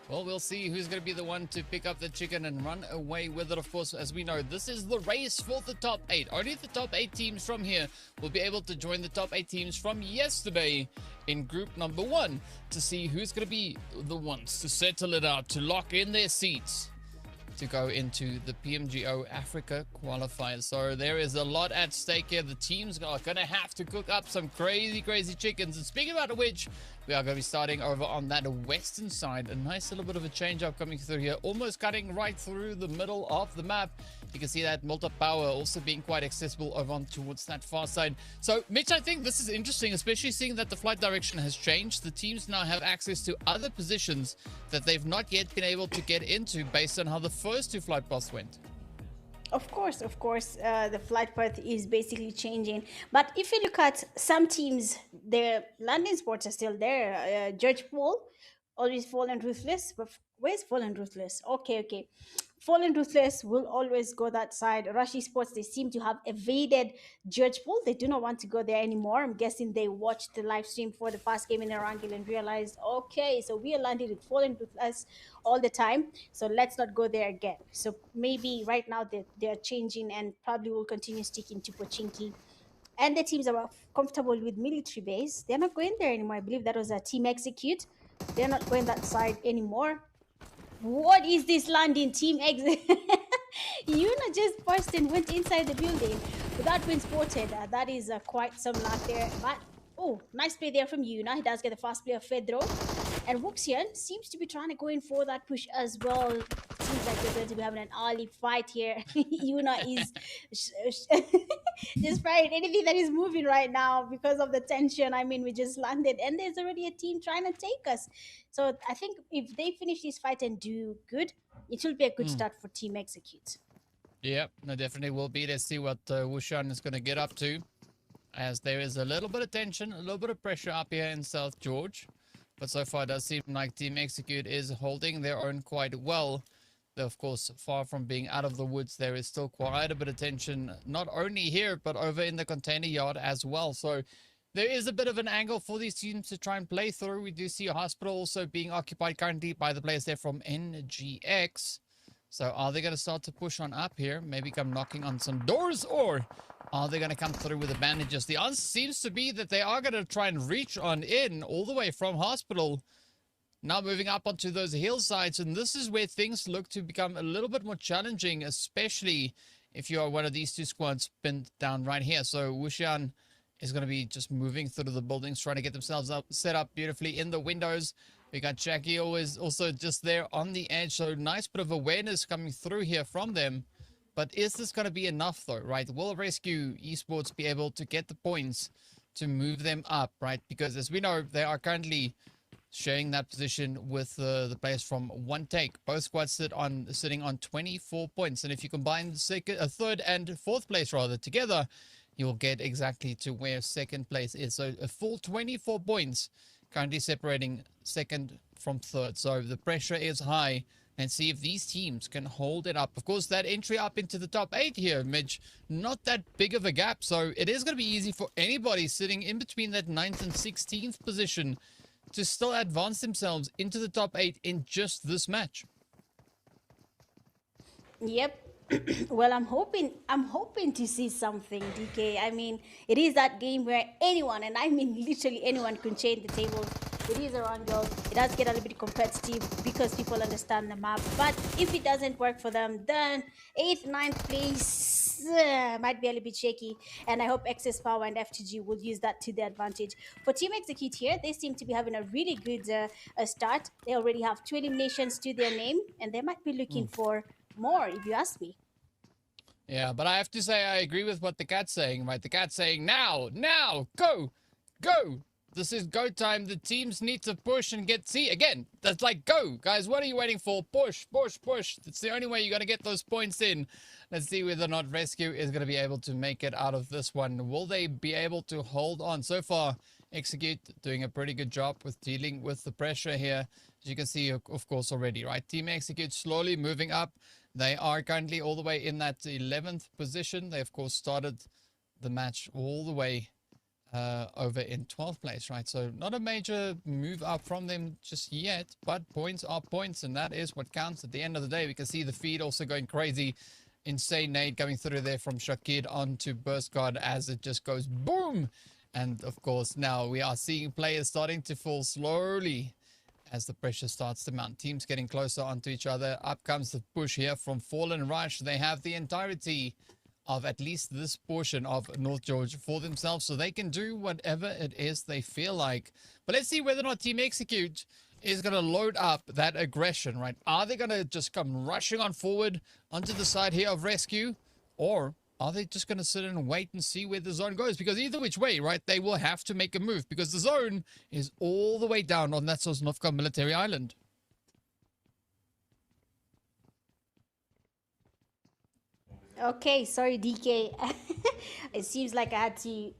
Well, we'll see who's going to be the one to pick up the chicken and run away with it. Of course, as we know, this is the race for the top 8. Only the top 8 teams from here will be able to join the top 8 teams from yesterday in group number 1 to see who's going to be the ones to settle it out, to lock in their seats to go into the PMGO Africa Qualifiers. So there is a lot at stake here. The teams are going to have to cook up some crazy chickens. And speaking about which, we are going to be starting over on that western side. A nice little bit of a change up coming through here, almost cutting right through the middle of the map. You can see that multi-power also being quite accessible over on towards that far side. So, Mitch, I think this is interesting, especially seeing that the flight direction has changed. The teams now have access to other positions that they've not yet been able to get into based on how the first 2 flight paths went. Of course, the flight path is basically changing. But if you look at some teams, their landing spots are still there. George Paul, always Fallen Ruthless. But where's Fallen Ruthless? Okay. Fallen Ruthless will always go that side. Rush Esports, they seem to have evaded George Paul. They do not want to go there anymore. I'm guessing they watched the live stream for the first game in Erangel and realized, okay, so we are landing with Fallen Ruthless all the time, so let's not go there again. So maybe right now they're changing and probably will continue sticking to Pochinki. And the teams are comfortable with military base. They're not going there anymore. I believe that was a Team Execute. They're not going that side anymore. What is this landing? Team Exit? Yuna just burst and went inside the building without being spotted. That is quite some luck there. But, oh, nice play there from Yuna. He does get the fast player, Fedro. And Wuxian seems to be trying to go in for that push as well. Seems like they're going to be having an early fight here. Yuna is just fighting anything that is moving right now because of the tension. I mean, we just landed and there's already a team trying to take us. So I think if they finish this fight and do good, it will be a good start for Team Execute. Yeah, no, definitely will be. Let's see what Wuxian is going to get up to, as there is a little bit of tension, a little bit of pressure up here in South George. But so far, it does seem like Team Execute is holding their own quite well. They're, of course, far from being out of the woods. There is still quite a bit of tension, not only here, but over in the container yard as well. So there is a bit of an angle for these teams to try and play through. We do see a hospital also being occupied currently by the players there from NGX. So are they going to start to push on up here? Maybe come knocking on some doors, or are they going to come through with the bandages? The answer seems to be that they are going to try and reach on in all the way from hospital. Now moving up onto those hillsides, and this is where things look to become a little bit more challenging, especially if you are one of these 2 squads pinned down right here. So Wuxian is going to be just moving through the buildings, trying to get themselves set up beautifully in the windows. We got Jackie always also just there on the edge, so nice bit of awareness coming through here from them. But is this going to be enough though, right? Will Rescue Esports be able to get the points to move them up, right? Because as we know, they are currently sharing that position with the players from One Take. Both squads sitting on 24 points. And if you combine third and fourth place rather together, you will get exactly to where second place is. So a full 24 points currently separating second from third. So the pressure is high, and see if these teams can hold it up. Of course, that entry up into the top 8 here, Mitch, not that big of a gap. So it is going to be easy for anybody sitting in between that 9th and 16th position to still advance themselves into the top 8 in just this match. Yep. Well, I'm hoping to see something, DK. I mean, it is that game where anyone, and I mean literally anyone, can change the table. It is Erangel. It does get a little bit competitive because people understand the map. But if it doesn't work for them, then 8th, 9th place might be a little bit shaky. And I hope Excess Power and FTG will use that to their advantage. For Team Execute here, they seem to be having a really good start. They already have 2 eliminations to their name, and they might be looking for more, if you ask me. Yeah, but I have to say I agree with what the cat's saying, right? The cat's saying, now, go, go. This is go time. The teams need to push and get... See, again, that's like go. Guys, what are you waiting for? Push, push, push. It's the only way you're going to get those points in. Let's see whether or not Rescue is going to be able to make it out of this one. Will they be able to hold on? So far, Execute doing a pretty good job with dealing with the pressure here. As you can see, of course, already, right? Team Execute slowly moving up. They are currently all the way in that 11th position. They, of course, started the match all the way over in 12th place, right? So not a major move up from them just yet, but points are points, and that is what counts at the end of the day. We can see the feed also going crazy. Insane nade coming through there from Shakir onto Burst Guard as it just goes boom. And, of course, now we are seeing players starting to fall slowly as the pressure starts to mount. Teams getting closer onto each other. Up comes the push here from Fallen Rush. They have the entirety of at least this portion of North Georgia for themselves, so they can do whatever it is they feel like. But let's see whether or not Team Execute is going to load up that aggression, right? Are they going to just come rushing on forward onto the side here of Rescue, or are they just going to sit and wait and see where the zone goes? Because either which way, right, they will have to make a move, because the zone is all the way down on that Sosnovka military island. Okay, sorry, DK. It seems like I had to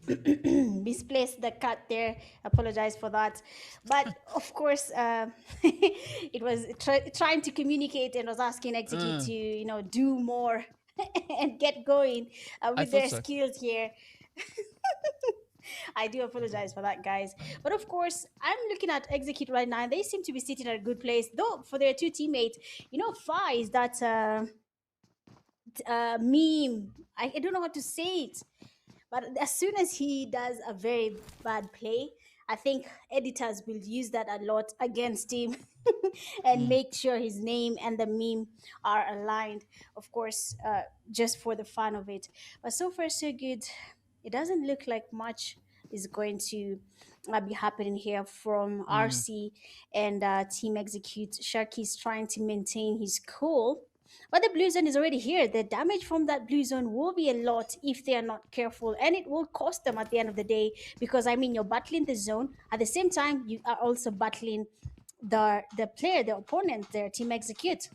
misplace the cut there. Apologize for that. But of course, it was trying to communicate and was asking Execute to, you know, do more and get going with their skills here. I do apologize for that, guys. But of course, I'm looking at Execute right now, and they seem to be sitting at a good place. Though for their two teammates, you know, Fa is that meme. I don't know how to say it, but as soon as he does a very bad play, I think editors will use that a lot against him and make sure his name and the meme are aligned, of course, just for the fun of it. But so far so good. It doesn't look like much is going to be happening here from RC and Team Execute. Sharky's trying to maintain his cool. But the blue zone is already here. The damage from that blue zone will be a lot if they are not careful. And it will cost them at the end of the day. Because, I mean, you're battling the zone. At the same time, you are also battling the player, the opponent, their Team Execute.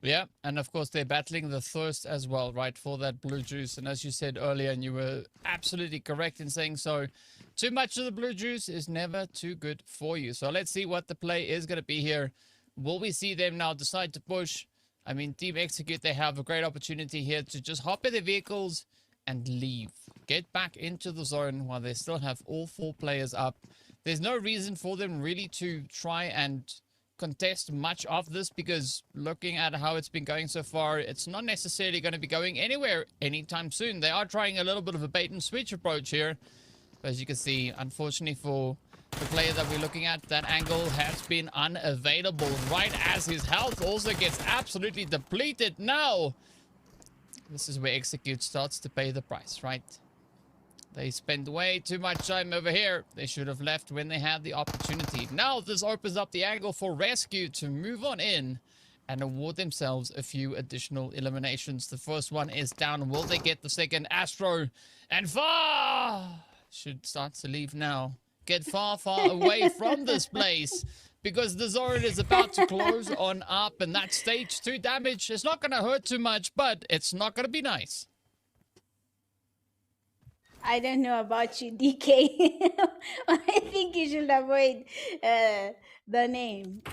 Yeah, and of course, they're battling the thirst as well, right, for that blue juice. And as you said earlier, and you were absolutely correct in saying so, too much of the blue juice is never too good for you. So let's see what the play is going to be here. Will we see them now decide to push? I mean, Team Execute, they have a great opportunity here to just hop in their vehicles and leave. Get back into the zone while they still have all 4 players up. There's no reason for them really to try and contest much of this, because looking at how it's been going so far, it's not necessarily going to be going anywhere anytime soon. They are trying a little bit of a bait and switch approach here. But as you can see, unfortunately for the player that we're looking at, that angle has been unavailable right as his health also gets absolutely depleted. Now, this is where Execute starts to pay the price, right? They spend way too much time over here. They should have left when they had the opportunity. Now this opens up the angle for Rescue to move on in and award themselves a few additional eliminations. The first one is down. Will they get the second? Astro and Far should start to leave now. Get far, far away from this place, because the zone is about to close on up, and that stage 2 damage is not going to hurt too much, but it's not going to be nice. I don't know about you, DK. I think you should avoid the name.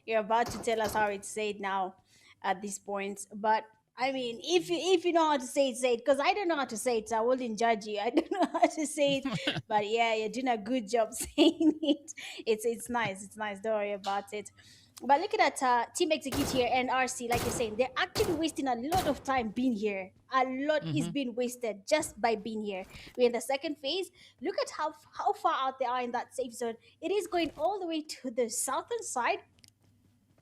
You're about to tell us how it's said now at this point. But, I mean, if you know how to say it, say it. Because I don't know how to say it, so I wouldn't judge you. I don't know how to say it. But, yeah, you're doing a good job saying it. It's nice. It's nice. Don't worry about it. But looking at Team Execute here and RC, like you're saying, they're actually wasting a lot of time being here. A lot is being wasted just by being here. We're in the second phase. Look at how far out they are in that safe zone. It is going all the way to the southern side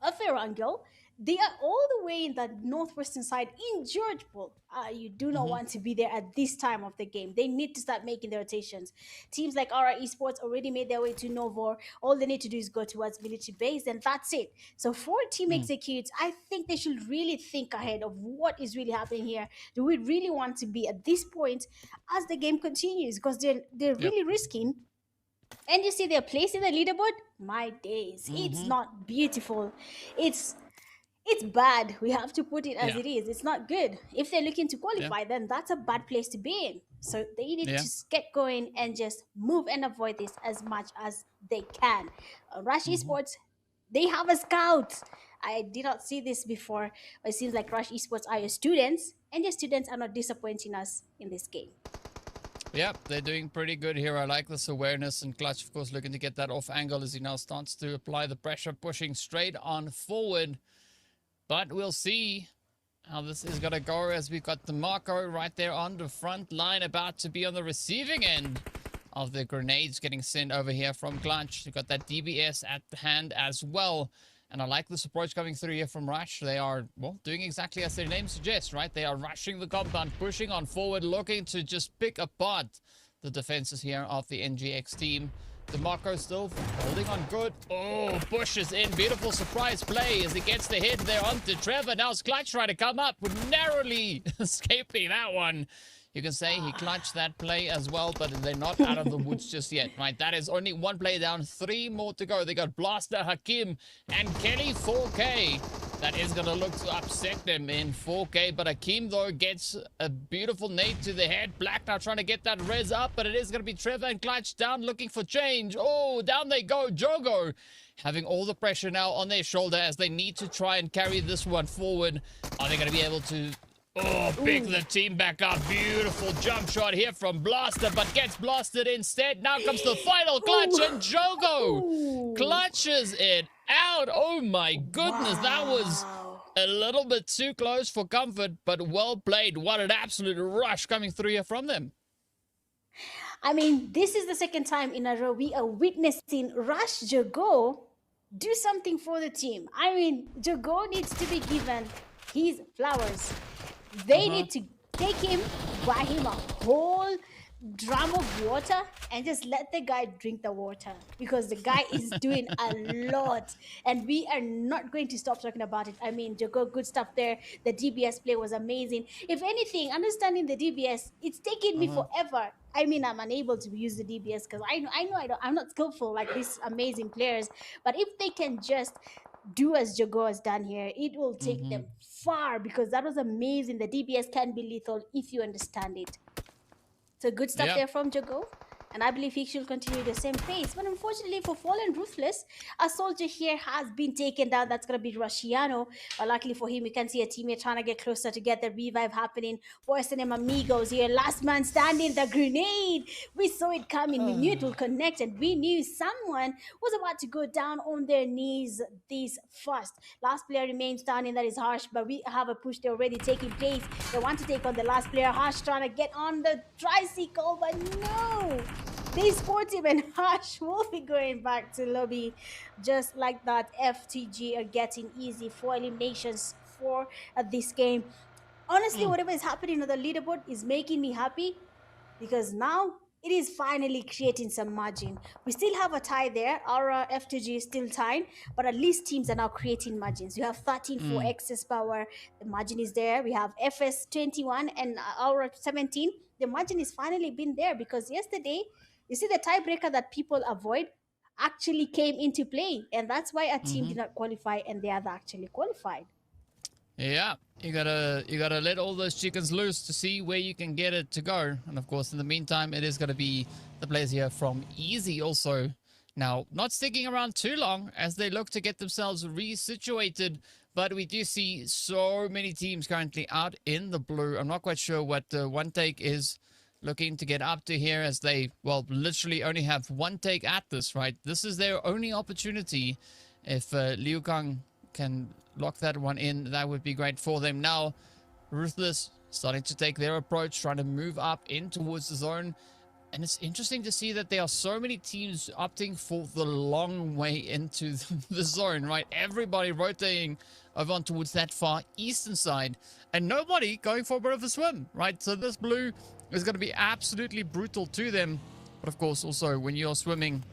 of Erangel. They are all the way in the northwestern side in Georgeport. You do not want to be there at this time of the game. They need to start making their rotations. Teams like RR Esports already made their way to Novor. All they need to do is go towards military base, and that's it. So for Team Executes, I think they should really think ahead of what is really happening here. Do we really want to be at this point as the game continues? Because they're really risking. And you see their place in the leaderboard. My days, it's not beautiful. It's bad. We have to put it as it is. It's not good. If they're looking to qualify, then that's a bad place to be in. So they need to just get going and just move and avoid this as much as they can. Rush Esports, they have a scout. I did not see this before, but it seems like Rush Esports are your students, and your students are not disappointing us in this game. Yep, they're doing pretty good here. I like this awareness, and Clutch, of course, looking to get that off angle as he now starts to apply the pressure, pushing straight on forward. But we'll see how this is going to go as we've got the Marco right there on the front line, about to be on the receiving end of the grenades getting sent over here from Clutch. You've got that DBS at hand as well. And I like this approach coming through here from Rush. They are, well, doing exactly as their name suggests, right? They are rushing the compound, pushing on forward, looking to just pick apart the defenses here of the NGX team. DeMarco still holding on good. Oh, Bush is in. Beautiful surprise play as he gets the hit there onto Trevor. Now it's Clutch trying to come up, narrowly escaping that one. You can say he clutched that play as well, but they're not out of the woods just yet, right? That is only one play down, 3 more to go. They got Blaster, Hakim, and Kelly 4K. That is going to look to upset them in 4K, but Hakim, though, gets a beautiful nade to the head. Black now trying to get that res up, but it is going to be Trevor and Clutch down looking for change. Oh, down they go. Jogo having all the pressure now on their shoulder as they need to try and carry this one forward. Are they going to be able to... Oh, pick the team back up. Beautiful jump shot here from Blaster, but gets blasted instead. Now comes the final clutch, and Jogo clutches it out. Oh my goodness, that was a little bit too close for comfort, but well played. What an absolute rush coming through here from them. I mean, this is the second time in a row we are witnessing Rush Jogo do something for the team. I mean, Jogo needs to be given his flowers. They need to take him, buy him a whole drum of water, and just let the guy drink the water, because the guy is doing a lot, and we are not going to stop talking about it. I mean, Jogo, good stuff there. The DBS play was amazing. If anything, understanding the DBS, it's taken me forever. I mean, I'm unable to use the DBS because I'm not skillful like these amazing players. But if they can just do as Jogo has done here, it will take them far, because that was amazing. The DBS can be lethal if you understand it. So good stuff there from Jogo, and I believe he should continue the same pace. But unfortunately for Fallen Ruthless, a soldier here has been taken down. That's going to be Rusciano. But luckily for him, you can see a teammate trying to get closer to get the revive happening. Boys and amigos here. Last man standing, the grenade. We saw it coming. We knew it would connect, and we knew someone was about to go down on their knees this fast. Last player remains standing. That is Harsh, but we have a push there already taking place. They want to take on the last player. Harsh trying to get on the tricycle, but no. They sport him, and Harsh will be going back to lobby. Just like that, FTG are getting easy 4 eliminations for this game. Honestly, whatever is happening on the leaderboard is making me happy, because now it is finally creating some margin. We still have a tie there. Our FTG is still tying, but at least teams are now creating margins. We have 13 for excess power. The margin is there. We have FS 21 and our 17. The margin is finally been there, because yesterday, you see, the tiebreaker that people avoid actually came into play, and that's why a team did not qualify and the other actually qualified. Yeah, you gotta let all those chickens loose to see where you can get it to go. And of course, in the meantime, it is gonna be the players here from Easy also now not sticking around too long as they look to get themselves resituated. But we do see so many teams currently out in the blue. I'm not quite sure what One Take is looking to get up to here, as they, well, literally only have one take at this, right? This is their only opportunity If Liu Kang can lock that one in, that would be great for them. Now, Ruthless starting to take their approach, trying to move up in towards the zone. And it's interesting to see that there are so many teams opting for the long way into the zone, right? Everybody rotating over on towards that far eastern side, and nobody going for a bit of a swim, right? So this blue is going to be absolutely brutal to them. But of course, also when you're swimming,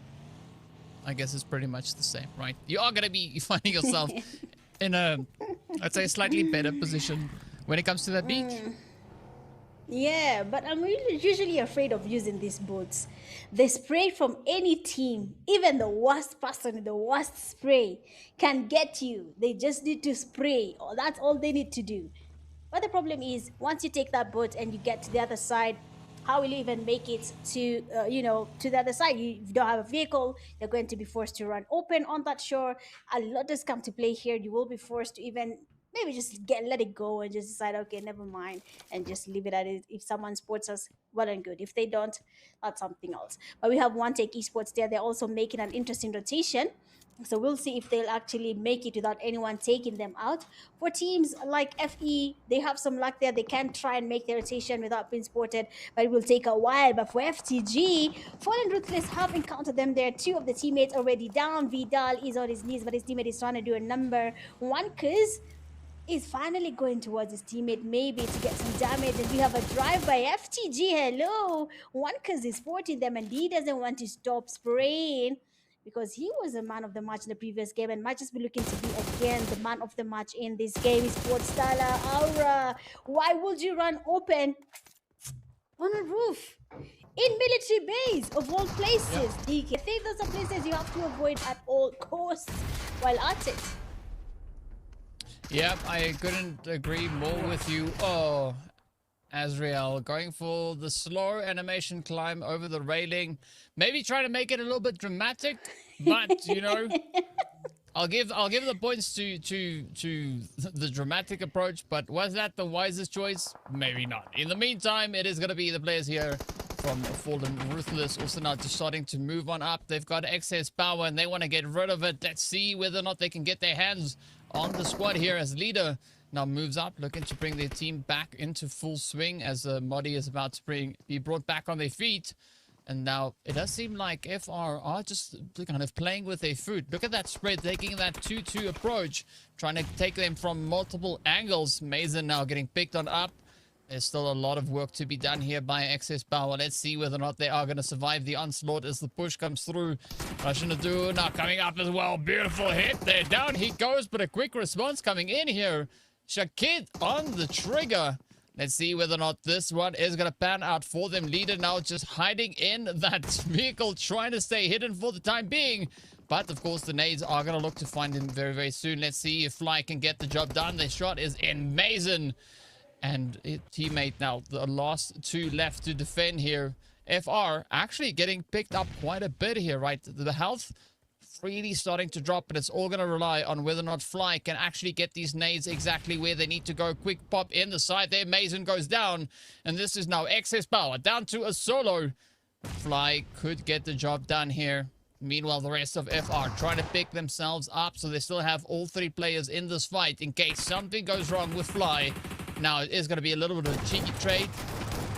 I guess it's pretty much the same, right? You are going to be finding yourself in a, I'd say, a slightly better position when it comes to that beach. Yeah, but I'm really usually afraid of using these boats. The spray from any team, even the worst person with the worst spray, can get you. They just need to spray. Oh, that's all they need to do. But the problem is, once you take that boat and you get to the other side, how will you even make it to, to the other side? You don't have a vehicle. You're going to be forced to run open on that shore. A lot does come to play here. You will be forced to even maybe just let it go and just decide, okay, never mind, and just leave it at it. If someone sports us, well and good. If they don't, that's something else. But we have One Take Esports there. They're also making an interesting rotation. So we'll see if they'll actually make it without anyone taking them out. For teams like FE, they have some luck there. They can try and make their rotation without being spotted, but it will take a while. But for FTG, Fallen Ruthless have encountered them there. Two of the teammates already down. Vidal is on his knees, but his teammate is trying to do a number one, because is finally going towards his teammate, maybe to get some damage. And we have a drive by FTG. Hello. One cuz is sporting them, and he doesn't want to stop spraying because he was a man of the match in the previous game and might just be looking to be again the man of the match in this game. Sports Tyler Aura. Why would you run open on a roof in military base of all places? DK, I think those are places you have to avoid at all costs while at it. Yep, I couldn't agree more with you. Oh, Azrael going for the slow animation climb over the railing. Maybe try to make it a little bit dramatic, but you know, I'll give the points to the dramatic approach. But was that the wisest choice? Maybe not. In the meantime, it is going to be the players here from Fallen Ruthless also now just starting to move on up. They've got excess power and they want to get rid of it. Let's see whether or not they can get their hands on the squad here as leader now moves up, looking to bring their team back into full swing as Modi is about to be brought back on their feet. And now it does seem like FR are just kind of playing with their food. Look at that spread, taking that 2-2 approach, trying to take them from multiple angles. Mason now getting picked on up. There's still a lot of work to be done here by excess power. Let's see whether or not they are going to survive the onslaught as the push comes through. Russian Adu now coming up as well. Beautiful hit there. Down he goes, but a quick response coming in here. Shakid on the trigger. Let's see whether or not this one is going to pan out for them. Leader now just hiding in that vehicle, trying to stay hidden for the time being. But, of course, the nades are going to look to find him very, very soon. Let's see if Fly can get the job done. The shot is in Mason. And his teammate now, the last two left to defend here. FR actually getting picked up quite a bit here, right? The health really starting to drop, but it's all going to rely on whether or not Fly can actually get these nades exactly where they need to go. Quick pop in the side there. Mason goes down, and this is now excess power down to a solo. Fly could get the job done here. Meanwhile, the rest of FR trying to pick themselves up, so they still have all three players in this fight in case something goes wrong with Fly. Now, it is going to be a little bit of a cheeky trade.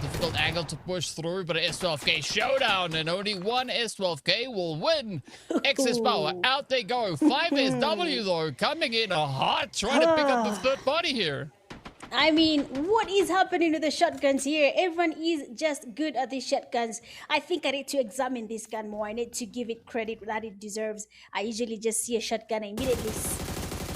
Difficult angle to push through, but an S12K showdown, and only one S12K will win. Excess power, out they go. 5SW, though, coming in hot, trying to pick up the third body here. I mean, what is happening to the shotguns here? Everyone is just good at these shotguns. I think I need to examine this gun more. I need to give it credit that it deserves. I usually just see a shotgun and immediately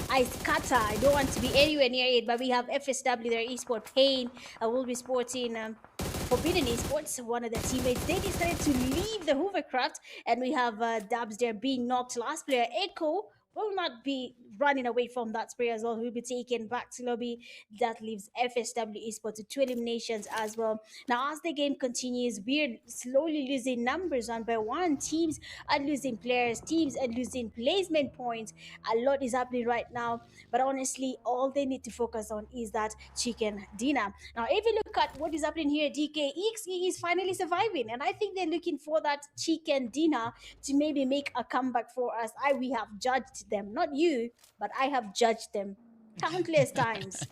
I scatter. I don't want to be anywhere near it. But we have FSW there, Esport Pain. We'll be sporting Forbidden Esports, one of the teammates. They decided to leave the hovercraft, and we have Dabs there being knocked. Last player, Echo, will not be running away from that spray as well. He'll be taken back to lobby. That leaves FSW Esports to 2 eliminations as well. Now, as the game continues, we're slowly losing numbers one by one. Teams are losing players. Teams are losing placement points. A lot is happening right now. But honestly, all they need to focus on is that chicken dinner. Now, if you look at what is happening here, DKX is finally surviving. And I think they're looking for that chicken dinner to maybe make a comeback for us. We have judged judged them. Not you, but I have judged them countless times.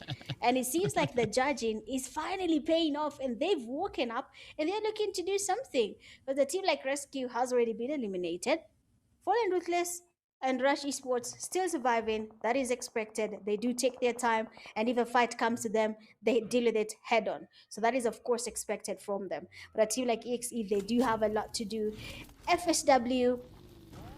And it seems like the judging is finally paying off, and they've woken up and they're looking to do something. But the team like Rescue has already been eliminated. Fallen Ruthless and Rush Esports still surviving. That is expected. They do take their time, and if a fight comes to them, they deal with it head on. So that is, of course, expected from them. But a team like EXE, they do have a lot to do. FSW,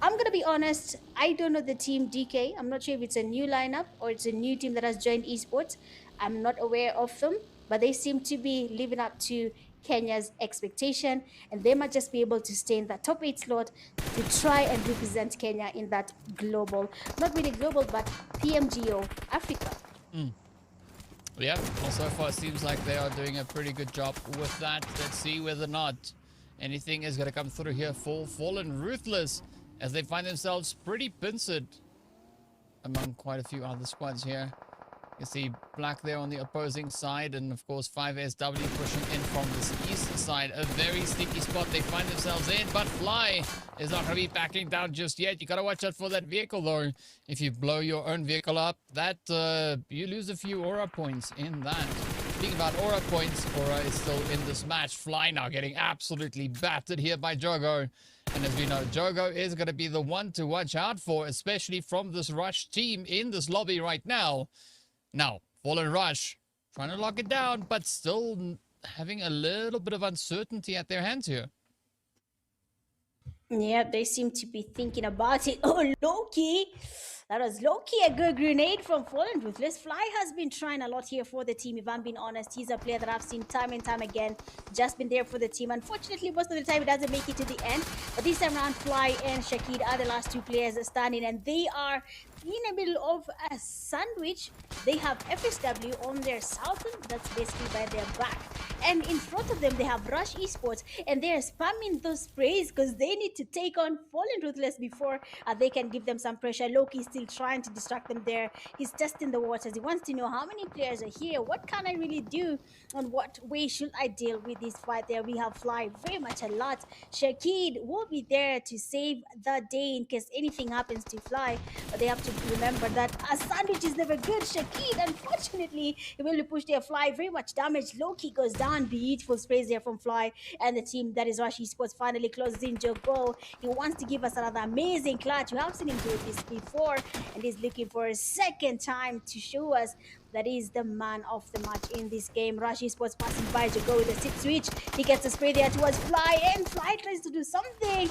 I'm going to be honest, I don't know the team DK. I'm not sure if it's a new lineup or it's a new team that has joined esports. I'm not aware of them, but they seem to be living up to Kenya's expectation, and they might just be able to stay in that top 8 slot to try and represent Kenya in that global, not really global, but PMGO Africa. Yep, well, so far it seems like they are doing a pretty good job with that. Let's see whether or not anything is going to come through here for Fallen Ruthless, as they find themselves pretty pincered among quite a few other squads here. You see Black there on the opposing side, and of course 5SW pushing in from this east side. A very sticky spot they find themselves in, but Fly is not going to be backing down just yet. You got to watch out for that vehicle though. If you blow your own vehicle up, that you lose a few aura points in that. Speaking about aura points, aura is still in this match. Fly now getting absolutely battered here by Jogo. And as we know, Jogo is going to be the one to watch out for, especially from this Rush team in this lobby right now. Now, Fallen Rush trying to lock it down, but still having a little bit of uncertainty at their hands here. Yeah, they seem to be thinking about it. Oh, Loki! That was Loki, a good grenade from Fallen Ruthless. Fly has been trying a lot here for the team, if I'm being honest. He's a player that I've seen time and time again, just been there for the team. Unfortunately, most of the time he doesn't make it to the end. But this time around, Fly and Shakid are the last two players standing, and they are in the middle of a sandwich. They have FSW on their southern, that's basically by their back. And in front of them, they have Rush Esports, and they're spamming those sprays because they need to take on Fallen Ruthless before they can give them some pressure. Loki is still trying to distract them there. He's testing the waters. He wants to know how many players are here. What can I really do? And what way should I deal with this fight there? We have Fly very much a lot. Shakid will be there to save the day in case anything happens to Fly. But they have to remember that a sandwich is never good. Shakid, unfortunately, he will push their Fly. Very much damage. Loki goes down. Beautiful sprays there from Fly, and the team that is Rush Esports finally closes in. Jogo, he wants to give us another amazing clutch. We have seen him do this before, and he's looking for a second time to show us that is the man of the match in this game. Rush Esports passing by Jogo with a 6 switch. He gets a spray there towards Fly, and Fly tries to do something.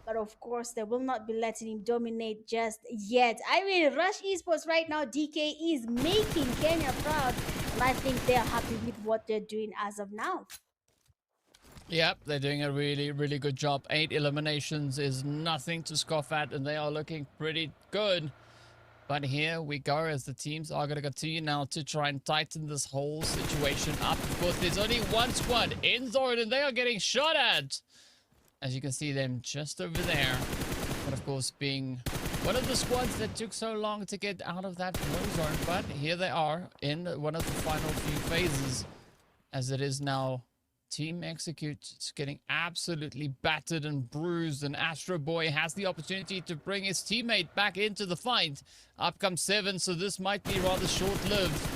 But of course, they will not be letting him dominate just yet. I mean, Rush Esports right now, DK, is making Kenya proud. And I think they're happy with what they're doing as of now. Yep, they're doing a really, really good job. 8 eliminations is nothing to scoff at, and they are looking pretty good. But here we go, as the teams are going to continue now to try and tighten this whole situation up. Of course, there's only one squad in zone, and they are getting shot at. As you can see them just over there. But of course, being one of the squads that took so long to get out of that no zone. But here they are in one of the final few phases. As it is now Team Execute. It's getting absolutely battered and bruised. And Astro Boy has the opportunity to bring his teammate back into the fight. Up comes 7, so this might be rather short-lived.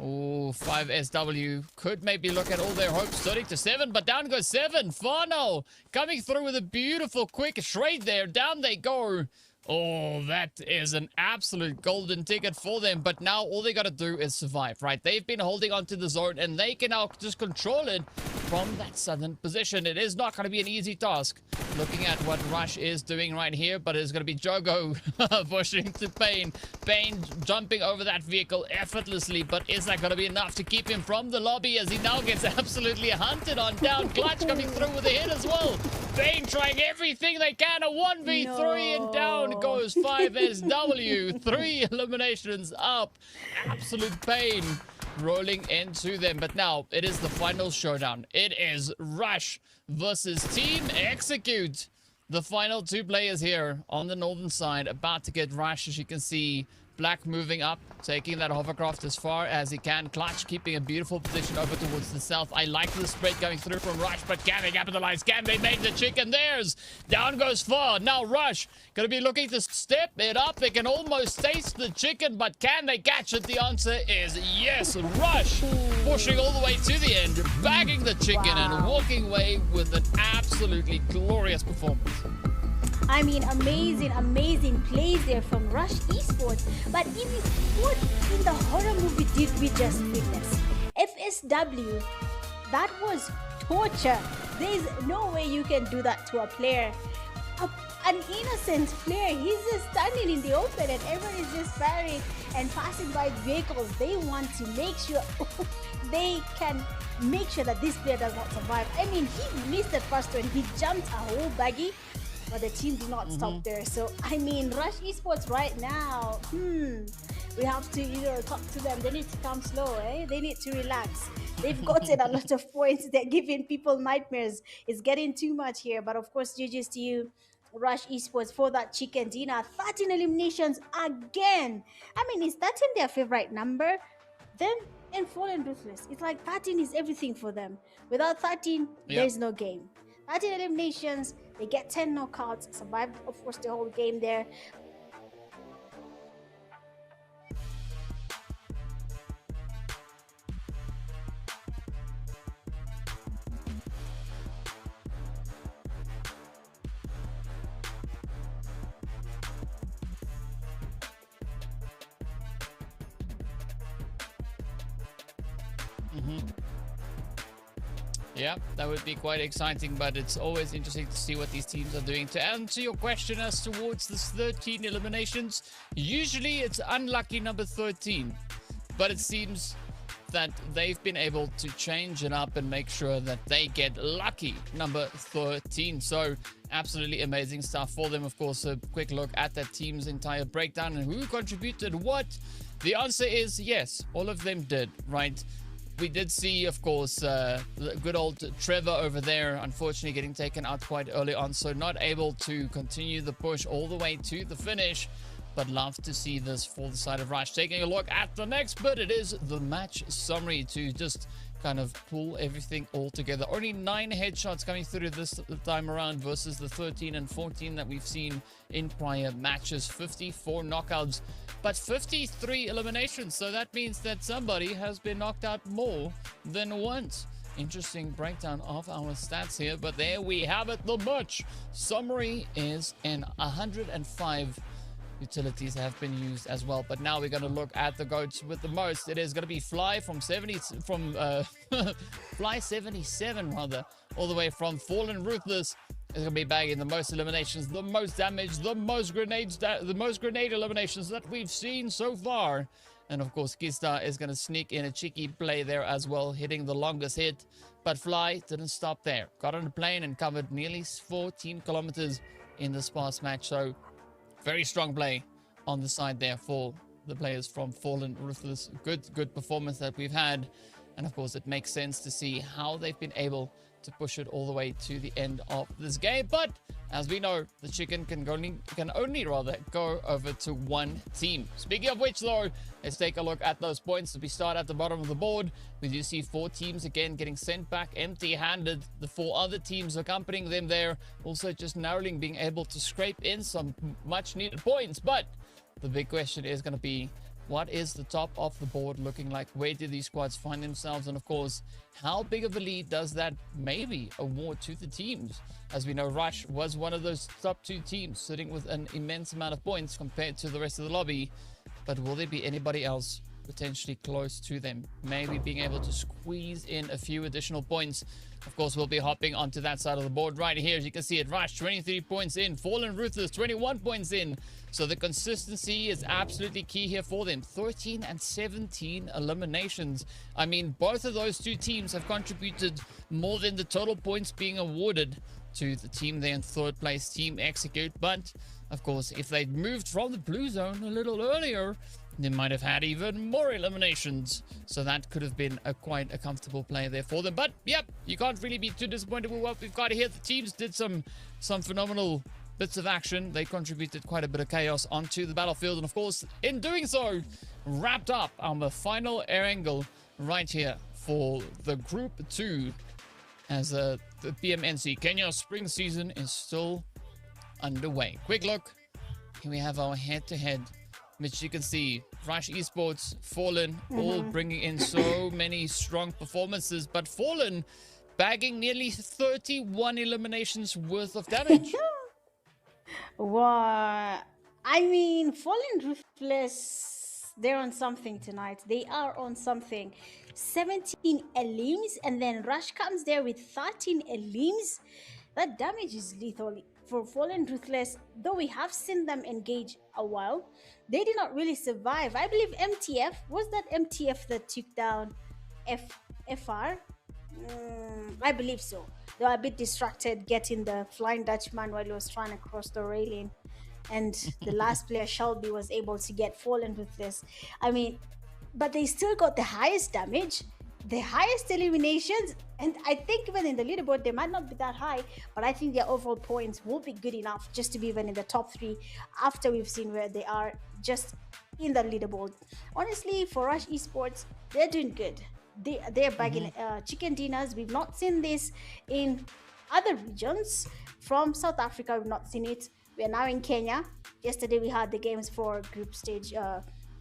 Oh, 5SW could maybe look at all their hopes. 30-7, but down goes 7. Fano coming through with a beautiful quick trade there. Down they go. Oh, that is an absolute golden ticket for them. But now all they got to do is survive, right? They've been holding on to the zone, and they can now just control it from that southern position. It is not going to be an easy task. Looking at what Rush is doing right here, but it's going to be Jogo pushing to Pain. Pain jumping over that vehicle effortlessly, but is that going to be enough to keep him from the lobby as he now gets absolutely hunted on down? Clutch coming through with a hit as well. Pain trying everything they can. A 1v3 and down goes 5SW. 3 eliminations up. Absolute Pain rolling into them. But now it is the final showdown. It is Rush versus Team Execute. The final 2 players here on the northern side about to get Rush. As you can see, Black moving up, taking that hovercraft as far as he can. Clutch keeping a beautiful position over towards the south. I like the spread going through from Rush, but can they capitalize? Can they make the chicken theirs? Down goes Far. Now Rush going to be looking to step it up. They can almost taste the chicken, but can they catch it? The answer is yes. Rush pushing all the way to the end, bagging the chicken and walking away with an absolutely glorious performance. I mean, amazing plays there from Rush Esports. But what in the horror movie did we just witness? FSW, that was torture. There's no way you can do that to a player. An innocent player, he's just standing in the open and everyone is just firing and passing by vehicles. They want to make sure they can make sure that this player does not survive. I mean, he missed the first one. He jumped a whole buggy. But the team did not stop there. So, I mean, Rush Esports right now, we have to, talk to them. They need to come slow, eh? They need to relax. They've gotten a lot of points. They're giving people nightmares. It's getting too much here. But, of course, GG's to you, Rush Esports, for that chicken dinner. 13 eliminations again. I mean, is 13 their favorite number? Then, in Fallen Ruthless, it's like 13 is everything for them. Without 13, there's no game. 13 eliminations, they get 10 knockouts, survived, of course, the whole game there. Yeah, that would be quite exciting, but it's always interesting to see what these teams are doing. To answer your question as towards this 13 eliminations, usually it's unlucky number 13, but it seems that they've been able to change it up and make sure that they get lucky number 13. So absolutely amazing stuff for them. Of course, a quick look at that team's entire breakdown and who contributed what. The answer is yes, all of them did, right? We did see, of course, good old Trevor over there, unfortunately getting taken out quite early on, so not able to continue the push all the way to the finish. But love to see this for the side of Rush. Taking a look at the next bit, it is the match summary to just kind of pull everything all together. Only 9 headshots coming through this time around versus the 13 and 14 that we've seen in prior matches. 54 knockouts, but 53 eliminations. So that means that somebody has been knocked out more than once. Interesting breakdown of our stats here, but there we have it. The match summary is in 105 utilities have been used as well. But now we're going to look at the goats with the most. It is going to be Fly from Fly 77 rather, all the way from Fallen Ruthless. Is going to be bagging the most eliminations, the most damage, the most grenades, the most grenade eliminations that we've seen so far. And of course, Kista is going to sneak in a cheeky play there as well, hitting the longest hit. But Fly didn't stop there. Got on a plane and covered nearly 14 kilometers in this past match. So very strong play on the side there for the players from Fallen Ruthless. Good performance that we've had. And of course, it makes sense to see how they've been able to push it all the way to the end of this game. But as we know, the chicken can only go over to one team. Speaking of which, though, let's take a look at those points. We start at the bottom of the board. We do see 4 teams again getting sent back empty-handed. The 4 other teams accompanying them there, also just narrowly being able to scrape in some much-needed points. But the big question is going to be, what is the top of the board looking like? Where do these squads find themselves? And of course, how big of a lead does that maybe award to the teams? As we know, Rush was one of those top 2 teams sitting with an immense amount of points compared to the rest of the lobby. But will there be anybody else potentially close to them, maybe being able to squeeze in a few additional points? Of course, we'll be hopping onto that side of the board right here. As you can see it, Rush 23 points in, Fallen Ruthless 21 points in. So the consistency is absolutely key here for them. 13 and 17 eliminations. I mean, both of those 2 teams have contributed more than the total points being awarded to the team there in 3rd place, Team Execute. But of course, if they'd moved from the blue zone a little earlier, they might have had even more eliminations. So that could have been quite a comfortable play there for them. But yep, you can't really be too disappointed with what we've got here. The teams did some phenomenal bits of action. They contributed quite a bit of chaos onto the battlefield. And of course, in doing so, wrapped up our final Erangel right here for the Group 2. As the PMNC Kenya spring season is still underway. Quick look. Here we have our head-to-head, which you can see Rush Esports, Fallen, all bringing in so many strong performances, but Fallen bagging nearly 31 eliminations worth of damage. Wow. I mean, Fallen Ruthless, they're on something tonight. They are on something. 17 elims, and then Rush comes there with 13 elims. That damage is lethal for Fallen Ruthless. Though we have seen them engage a while, they did not really survive. I believe MTF, was that MTF that took down FR? I believe so. They were a bit distracted getting the Flying Dutchman while he was trying to cross the railing, and the last player, Shelby, was able to get Fallen Ruthless. I mean, but they still got the highest damage, the highest eliminations, and I think even in the leaderboard they might not be that high, but I think their overall points will be good enough just to be even in the top 3 after we've seen where they are just in the leaderboard. Honestly, for Rush Esports, they're doing good. They're bagging chicken dinners. We've not seen this in other regions. From South Africa, we've not seen it. We are now in Kenya. Yesterday we had the games for group stage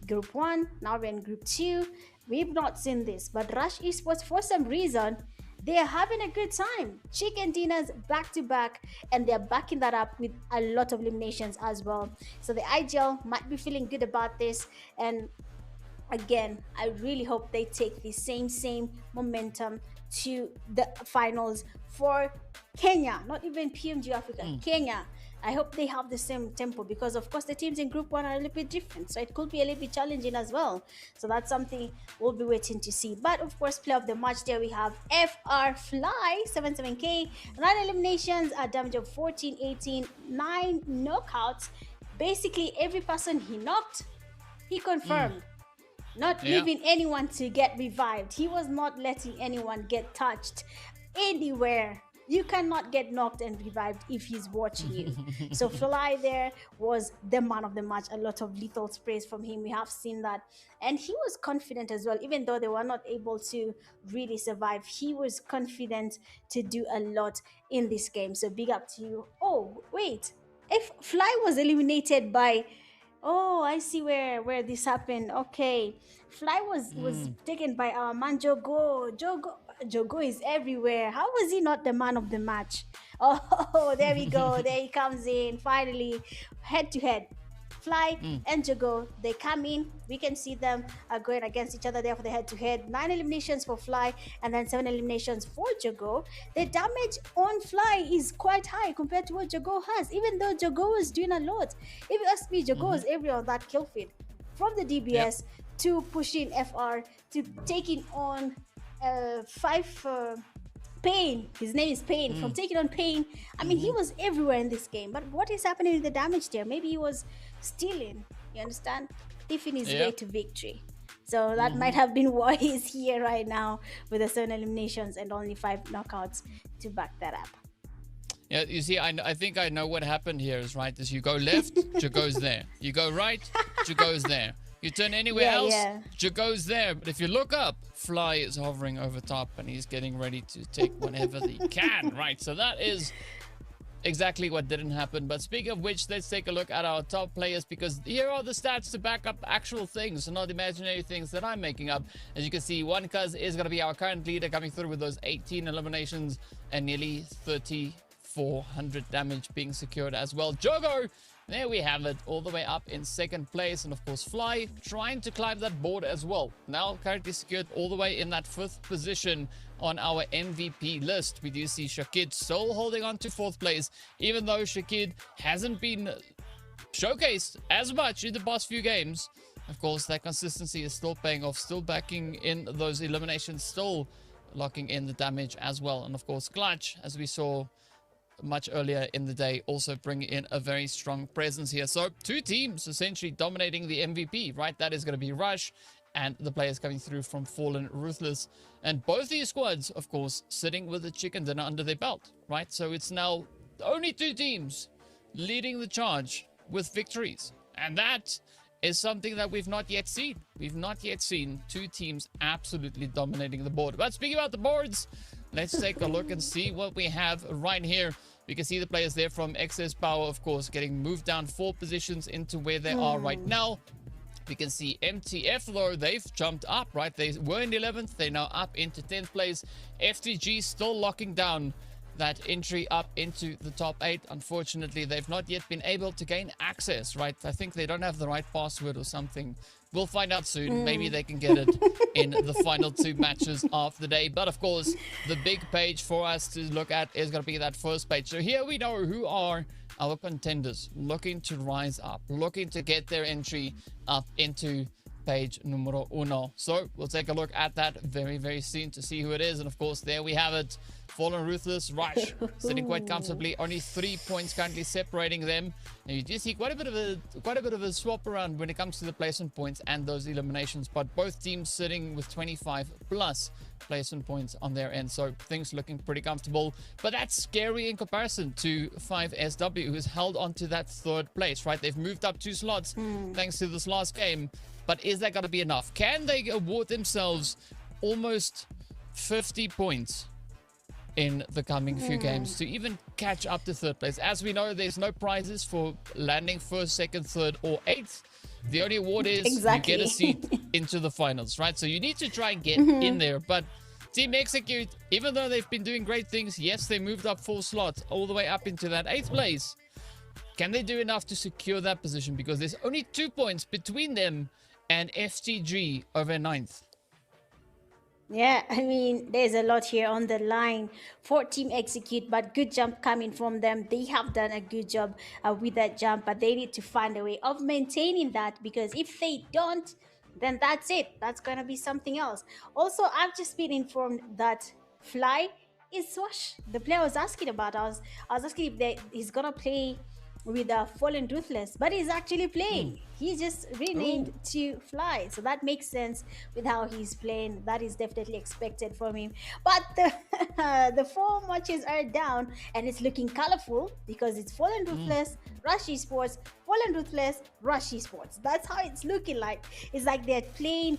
Group 1, now we're in Group 2. We've not seen this, but Rush Esports, for some reason, they're having a good time. Chicken dinners back to back, and they're backing that up with a lot of eliminations as well. So the IGL might be feeling good about this, and again, I really hope they take the same momentum to the finals for Kenya, not even PMGO Africa, Kenya. I hope they have the same tempo, because of course the teams in Group 1 are a little bit different, so it could be a little bit challenging as well. So that's something we'll be waiting to see. But of course, player of the match, there we have FR Fly, 77k, 9 eliminations, a damage of 14, 18, 9 knockouts. Basically every person he knocked, he confirmed. Not leaving anyone to get revived. He was not letting anyone get touched anywhere. You cannot get knocked and revived if he's watching you. So Fly there was the man of the match. A lot of lethal sprays from him. We have seen that. And he was confident as well. Even though they were not able to really survive, he was confident to do a lot in this game. So big up to you. Oh, wait. If Fly was eliminated by... Oh, I see where this happened. Okay. Fly was taken by our man Jogo. Jogo is everywhere. How was he not the man of the match? Oh, there we go. There he comes in. Finally, head to head. Fly and Jogo, they come in. We can see them going against each other there for the head-to-head. 9 eliminations for Fly and then 7 eliminations for Jogo. The damage on Fly is quite high compared to what Jogo has, even though Jogo is doing a lot. If you ask me, Jogo is everywhere on that kill feed. From the DBS to pushing FR to taking on 5... Pain, his name is Pain, from taking on Pain. I mean, he was everywhere in this game. But what is happening with the damage there? Maybe he was stealing, you understand? Thieving his way to victory. So that might have been why he's here right now with the 7 eliminations and only 5 knockouts to back that up. Yeah, you see, I think I know what happened here is, right, is you go left, Jago's there. You go right, Jago's there. You turn anywhere else, Jago's there. But if you look up, Fly is hovering over top and he's getting ready to take whenever he can, right? So that is exactly what didn't happen. But speaking of which, let's take a look at our top players, because here are the stats to back up actual things, not imaginary things that I'm making up. As you can see, One Cuz is going to be our current leader, coming through with those 18 eliminations and nearly 3,400 damage being secured as well. Jogo, there we have it, all the way up in 2nd place. And of course, Fly trying to climb that board as well. Now currently secured all the way in that 5th position on our MVP list. We do see Shakid still holding on to 4th place, even though Shakid hasn't been showcased as much in the past few games. Of course, that consistency is still paying off, still backing in those eliminations, still locking in the damage as well. And of course, Clutch, as we saw much earlier in the day, also bringing in a very strong presence here. So 2 teams essentially dominating the MVP, right? That is going to be Rush and the players coming through from Fallen Ruthless. And both these squads, of course, sitting with a chicken dinner under their belt, right? So it's now only 2 teams leading the charge with victories. And that is something that we've not yet seen. We've not yet seen two teams absolutely dominating the board. But speaking about the boards, let's take a look and see what we have right here. We can see the players there from Excess Power, of course, getting moved down 4 positions into where they are right now. We can see MTF, though, they've jumped up, right? They were in 11th. They're now up into 10th place. FTG still locking down that entry up into the top 8. Unfortunately, they've not yet been able to gain access, right? I think they don't have the right password or something. We'll find out soon. Maybe they can get it in the final 2 matches of the day. But of course, the big page for us to look at is going to be that first page. So here we know who are our contenders looking to rise up, looking to get their entry up into page numero 1. So we'll take a look at that very, very soon to see who it is. And of course, there we have it. Fallen Ruthless, Rush, sitting quite comfortably. Only 3 points currently separating them. And you do see quite a bit of a swap around when it comes to the placement points and those eliminations. But both teams sitting with 25 plus placement points on their end. So things looking pretty comfortable. But that's scary in comparison to 5SW, who's held on to that 3rd place, right? They've moved up 2 slots thanks to this last game. But is that going to be enough? Can they award themselves almost 50 points in the coming few games to even catch up to 3rd place? As we know, there's no prizes for landing 1st, 2nd, 3rd, or 8th. The only award is you get a seat into the finals, right? So you need to try and get in there. But Team Execute, even though they've been doing great things, yes, they moved up 4 slots all the way up into that 8th place. Can they do enough to secure that position? Because there's only 2 points between them and FTG over 9th. Yeah, I mean, there's a lot here on the line for Team Execute, but good jump coming from them. They have done a good job with that jump, but they need to find a way of maintaining that, because if they don't, then that's it. That's going to be something else. Also, I've just been informed that Fly is Swash. The player I was asking about, I was asking if he's going to play with Fallen Ruthless, but he's actually playing. He just renamed to Fly, so that makes sense with how he's playing. That is definitely expected from him. But the 4 matches are down, and it's looking colorful because it's Fallen Ruthless, Rush Esports, Fallen Ruthless, Rush Esports. That's how it's looking like. It's like they're playing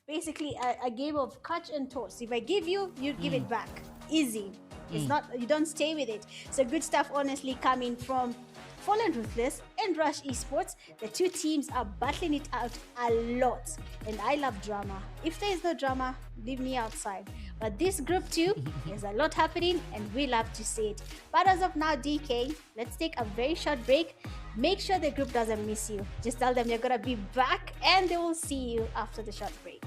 basically a game of catch and toss. If I give you, you give it back. Easy. It's not, you don't stay with it. So good stuff honestly coming from Fallen Ruthless and Rush Esports. The 2 teams are battling it out a lot, and I love drama. If there is no drama, leave me outside. But this group 2, there's a lot happening, and we love to see it. But as of now, DK, let's take a very short break. Make sure the group doesn't miss you. Just tell them you're gonna be back, and they will see you after the short break.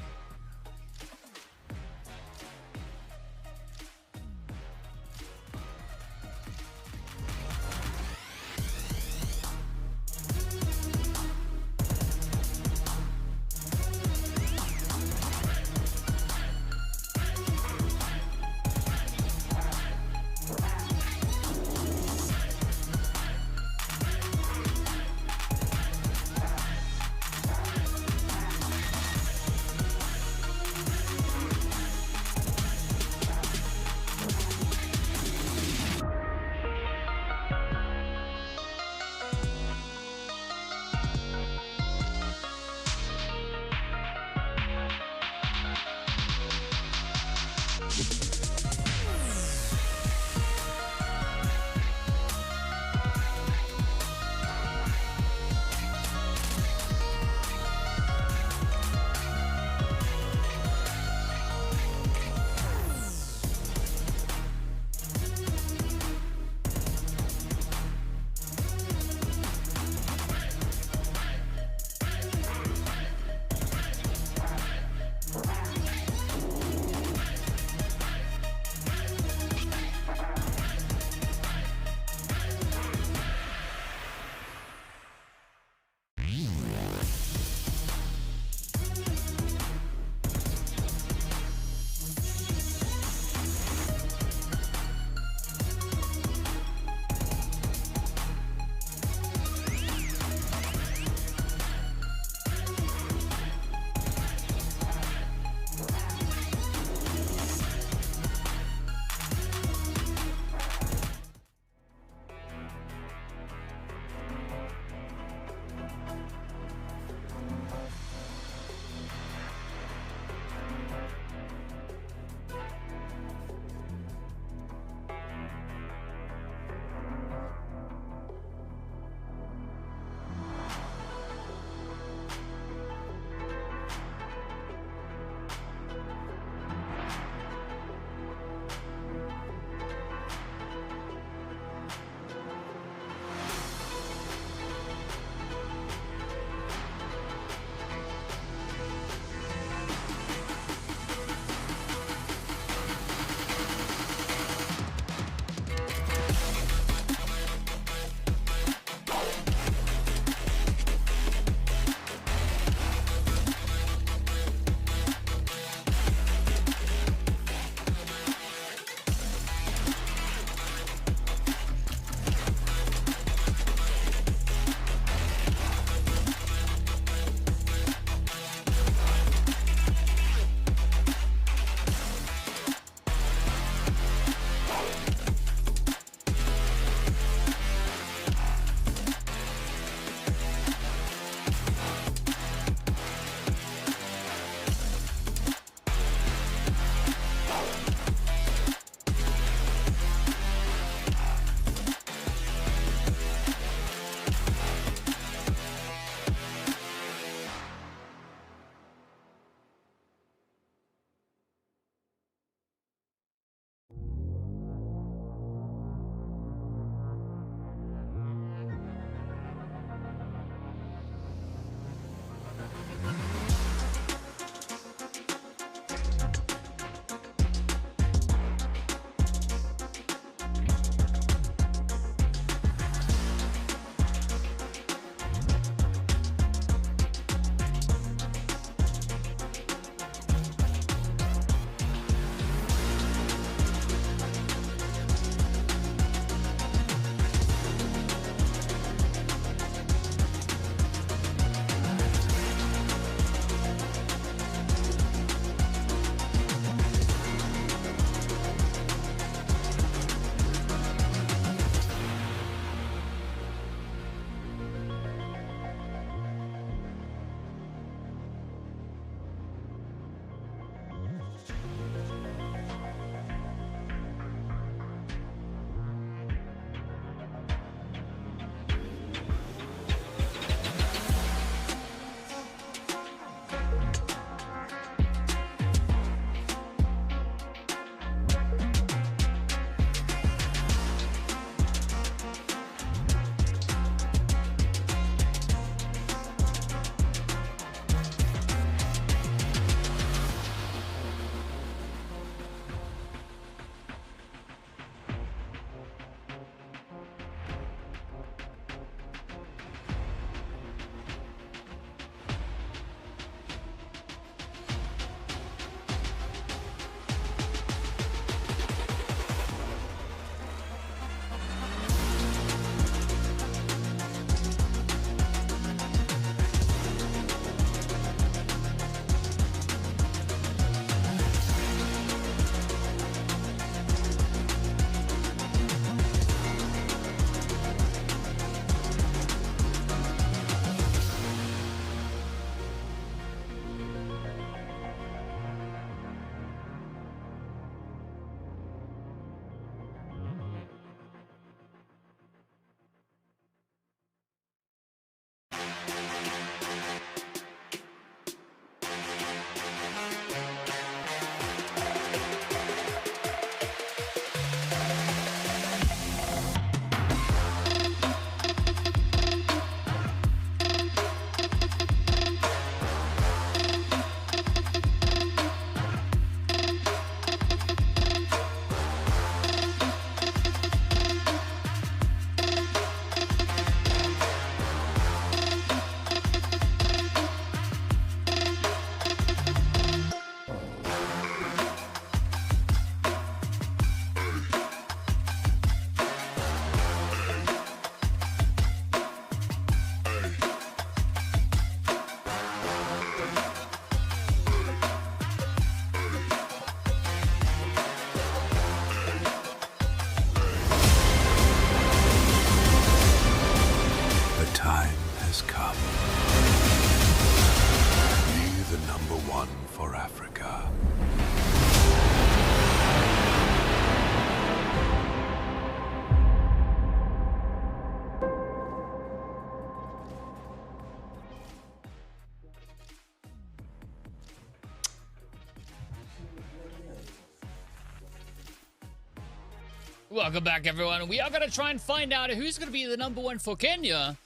Welcome back, everyone. We are going to try and find out who's going to be the number one for Kenya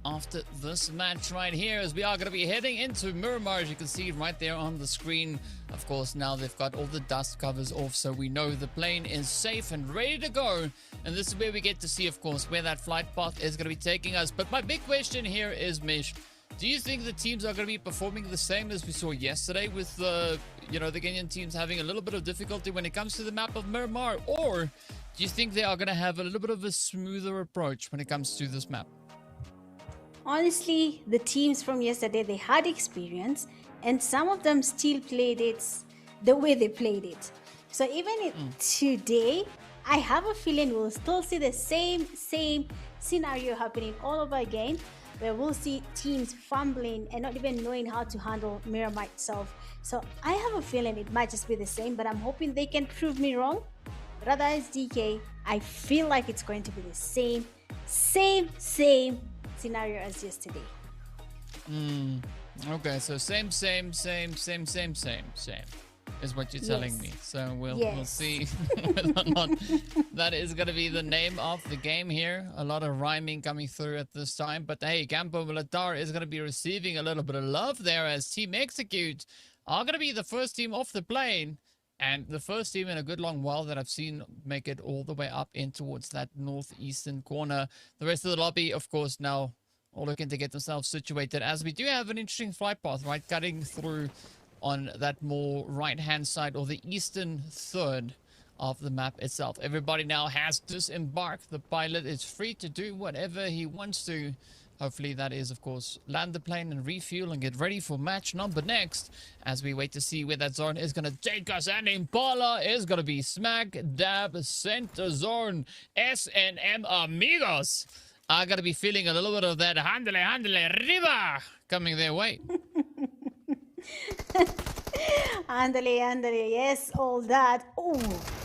after this match right here, as we are going to be heading into Miramar, as you can see right there on the screen. Of course, now they've got all the dust covers off, so we know the plane is safe and ready to go. And this is where we get to see, of course, where that flight path is going to be taking us. But my big question here is, Mish, do you think the teams are going to be performing the same as we saw yesterday with the, the Kenyan teams having a little bit of difficulty when it comes to the map of Miramar? Or do you think they are going to have a little bit of a smoother approach when it comes to this map? Honestly, the teams from yesterday, they had experience, and some of them still played it the way they played it. So even today, I have a feeling we'll still see the same scenario happening all over again, where we'll see teams fumbling and not even knowing how to handle Miramar itself. So I have a feeling it might just be the same, but I'm hoping they can prove me wrong. But otherwise, DK, I feel like it's going to be the same scenario as yesterday. Okay, so same is what you're telling me. So we'll see whether or not that is going to be the name of the game here. A lot of rhyming coming through at this time. But hey, Campo Militar is going to be receiving a little bit of love there, as Team Execute are going to be the first team off the plane. And the first team in a good long while that I've seen make it all the way up in towards that northeastern corner. The rest of the lobby, of course, now all looking to get themselves situated, as we do have an interesting flight path, right, cutting through on that more right-hand side, or the eastern third of the map itself. Everybody now has disembarked. The pilot is free to do whatever he wants to. Hopefully that is, of course, land the plane and refuel and get ready for match number next, as we wait to see where that zone is going to take us. And Impala is going to be smack dab center zone. S&M amigos are going to be feeling a little bit of that handle riba coming their way. Andale, yes, all that. Oh,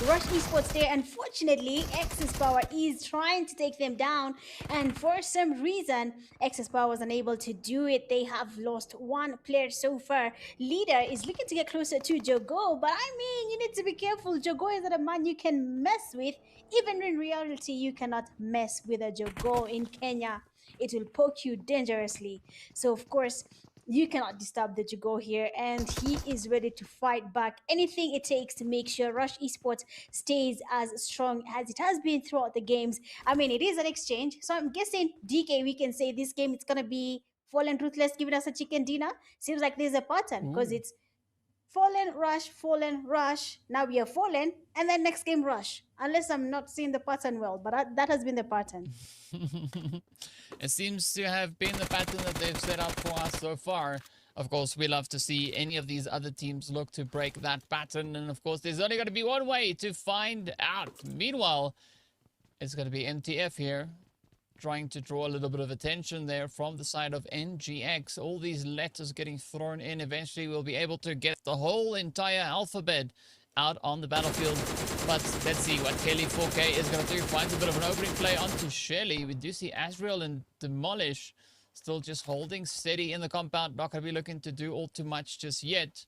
Rush Esports there. Unfortunately, Access Power is trying to take them down, and for some reason, Access Power was unable to do it. They have lost one player so far. Leader is looking to get closer to Jogo, but I mean, you need to be careful. Jogo is not a man you can mess with. Even in reality, you cannot mess with a Jogo in Kenya. It will poke you dangerously. So, of course, you cannot disturb the Jogo here, and he is ready to fight back. Anything it takes to make sure Rush Esports stays as strong as it has been throughout the games. I mean, it is an exchange, so I'm guessing, DK, we can say this game, it's going to be Fallen Ruthless giving us a chicken dinner. Seems like there's a pattern, because it's Fallen, Rush. Now we are Fallen, and then next game Rush. Unless I'm not seeing the pattern well, but that has been the pattern. It seems to have been the pattern that they've set up for us so far. Of course, we love to see any of these other teams look to break that pattern. And of course, there's only going to be one way to find out. Meanwhile, it's going to be MTF here, trying to draw a little bit of attention there from the side of NGX. All these letters getting thrown in. Eventually, we'll be able to get the whole entire alphabet out on the battlefield. But let's see what Kelly 4K is going to do. Finds a bit of an opening play onto Shelly. We do see Azrael and Demolish still just holding steady in the compound. Not going to be looking to do all too much just yet.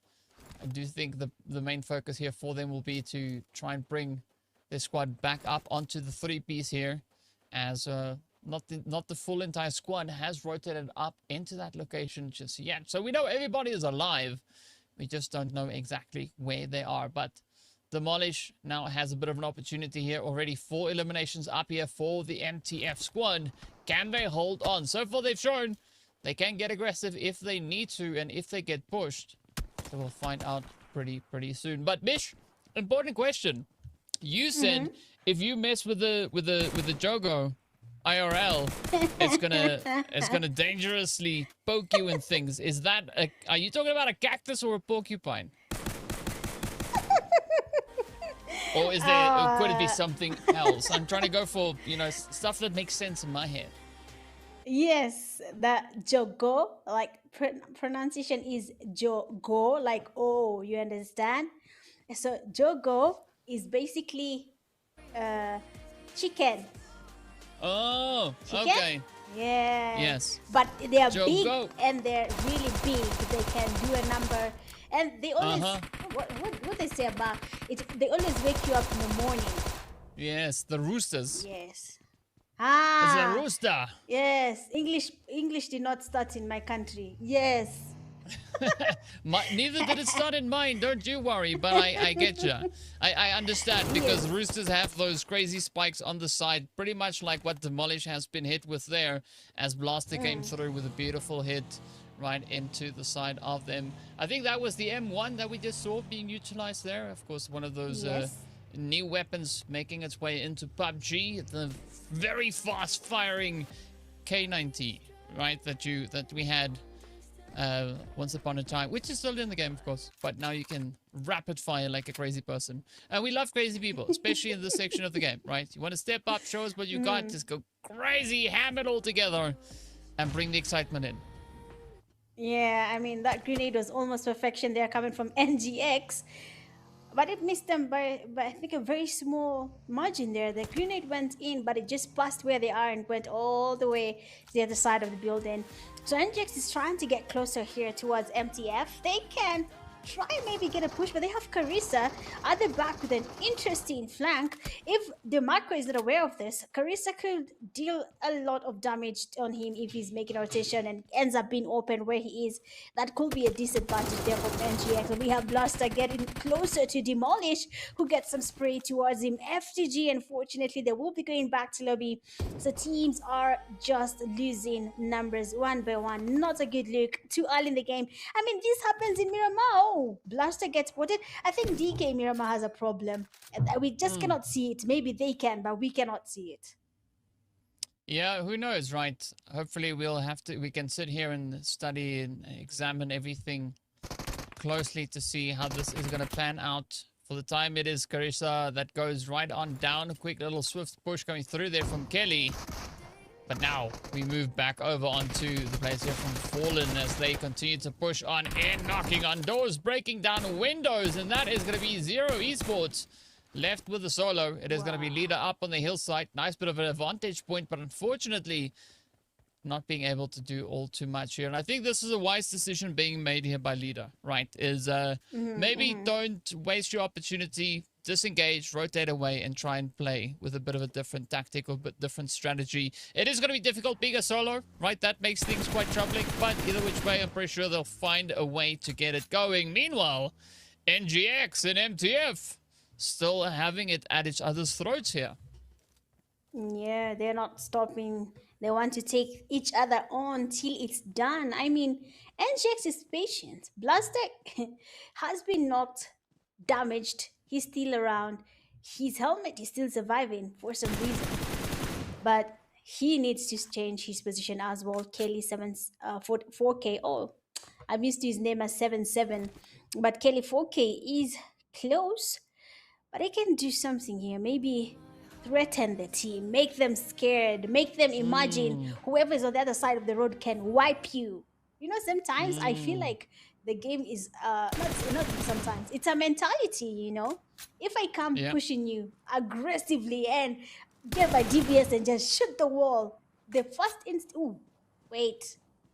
I do think the main focus here for them will be to try and bring their squad back up onto the 3-piece here, as not the full entire squad has rotated up into that location just yet. So we know everybody is alive. We just don't know exactly where they are. But Demolish now has a bit of an opportunity here already. 4 eliminations up here for the MTF squad. Can they hold on? So far they've shown they can get aggressive if they need to, and if they get pushed. So we'll find out pretty soon. But Mish, important question. You said if you mess with the Jogo IRL, it's gonna dangerously poke you in things. Is that are you talking about a cactus or a porcupine? Or is there could it be something else? I'm trying to go for, stuff that makes sense in my head. Yes, the Jogo, like pronunciation is Jogo, like oh, you understand? So Jogo is basically chicken. Oh, chicken? Okay. Yeah. Yes. But they are Jogo. big, and they're really big. They can do a number, and they always what they say about it. They always wake you up in the morning. Yes, the Roosters. Yes. It's a rooster. Yes. English did not start in my country. Yes. Neither did it start in mine, don't you worry, but I get you. I understand, because Roosters have those crazy spikes on the side, pretty much like what Demolish has been hit with there, as Blaster came through with a beautiful hit right into the side of them. I think that was the M1 that we just saw being utilized there. Of course, one of those new weapons making its way into PUBG, the very fast firing K90, right, that we had once upon a time, which is still in the game, of course, but now you can rapid fire like a crazy person. And we love crazy people, especially in this section of the game, right? You want to step up, show us what you got, just go crazy, ham it all together, and bring the excitement in. Yeah, I mean, that grenade was almost perfection there coming from NGX. But it missed them by I think a very small margin there. The grenade went in, but it just passed where they are and went all the way to the other side of the building. So NGX is trying to get closer here towards MTF. They can try and maybe get a push, but they have Carissa at the back with an interesting flank. If the macro is not aware of this, Carissa could deal a lot of damage on him if he's making a rotation and ends up being open where he is. That could be a disadvantage there for NGX. And we have Blaster getting closer to Demolish, who gets some spray towards him. FTG, unfortunately, they will be going back to lobby. So teams are just losing numbers one by one. Not a good look. Too early in the game. I mean, this happens in Miramar. Blaster gets spotted. I think DK Miramar has a problem. We just cannot see it. Maybe they can, but we cannot see it. Yeah, who knows, right? Hopefully we can sit here and study and examine everything closely to see how this is going to plan out. For the time, it is Carissa that goes right on down. A quick little swift push coming through there from Kelly. But now we move back over onto the players here from Fallen as they continue to push on in, knocking on doors, breaking down windows, and that is going to be Zero Esports left with the solo. It is going to be Leader up on the hillside. Nice bit of an advantage point, but unfortunately not being able to do all too much here. And I think this is a wise decision being made here by Leader, right? Is maybe don't waste your opportunity. Disengage, rotate away, and try and play with a bit of a different tactic or a bit different strategy. It is going to be difficult being a solo, right? That makes things quite troubling, but either which way, I'm pretty sure they'll find a way to get it going. Meanwhile, NGX and MTF still having it at each other's throats here. Yeah, they're not stopping. They want to take each other on till it's done. I mean, NGX is patient. Blaster has been knocked, damaged. He's still around. His helmet is still surviving for some reason. But he needs to change his position as well. Kelly 4K. Oh, I'm used to his name as 7-7. But Kelly 4K is close. But he can do something here. Maybe threaten the team. Make them scared. Make them imagine whoever is on the other side of the road can wipe you. You know, sometimes I feel like the game is not sometimes, it's a mentality, you know. If I come pushing you aggressively and get my DBS and just shoot the wall, the first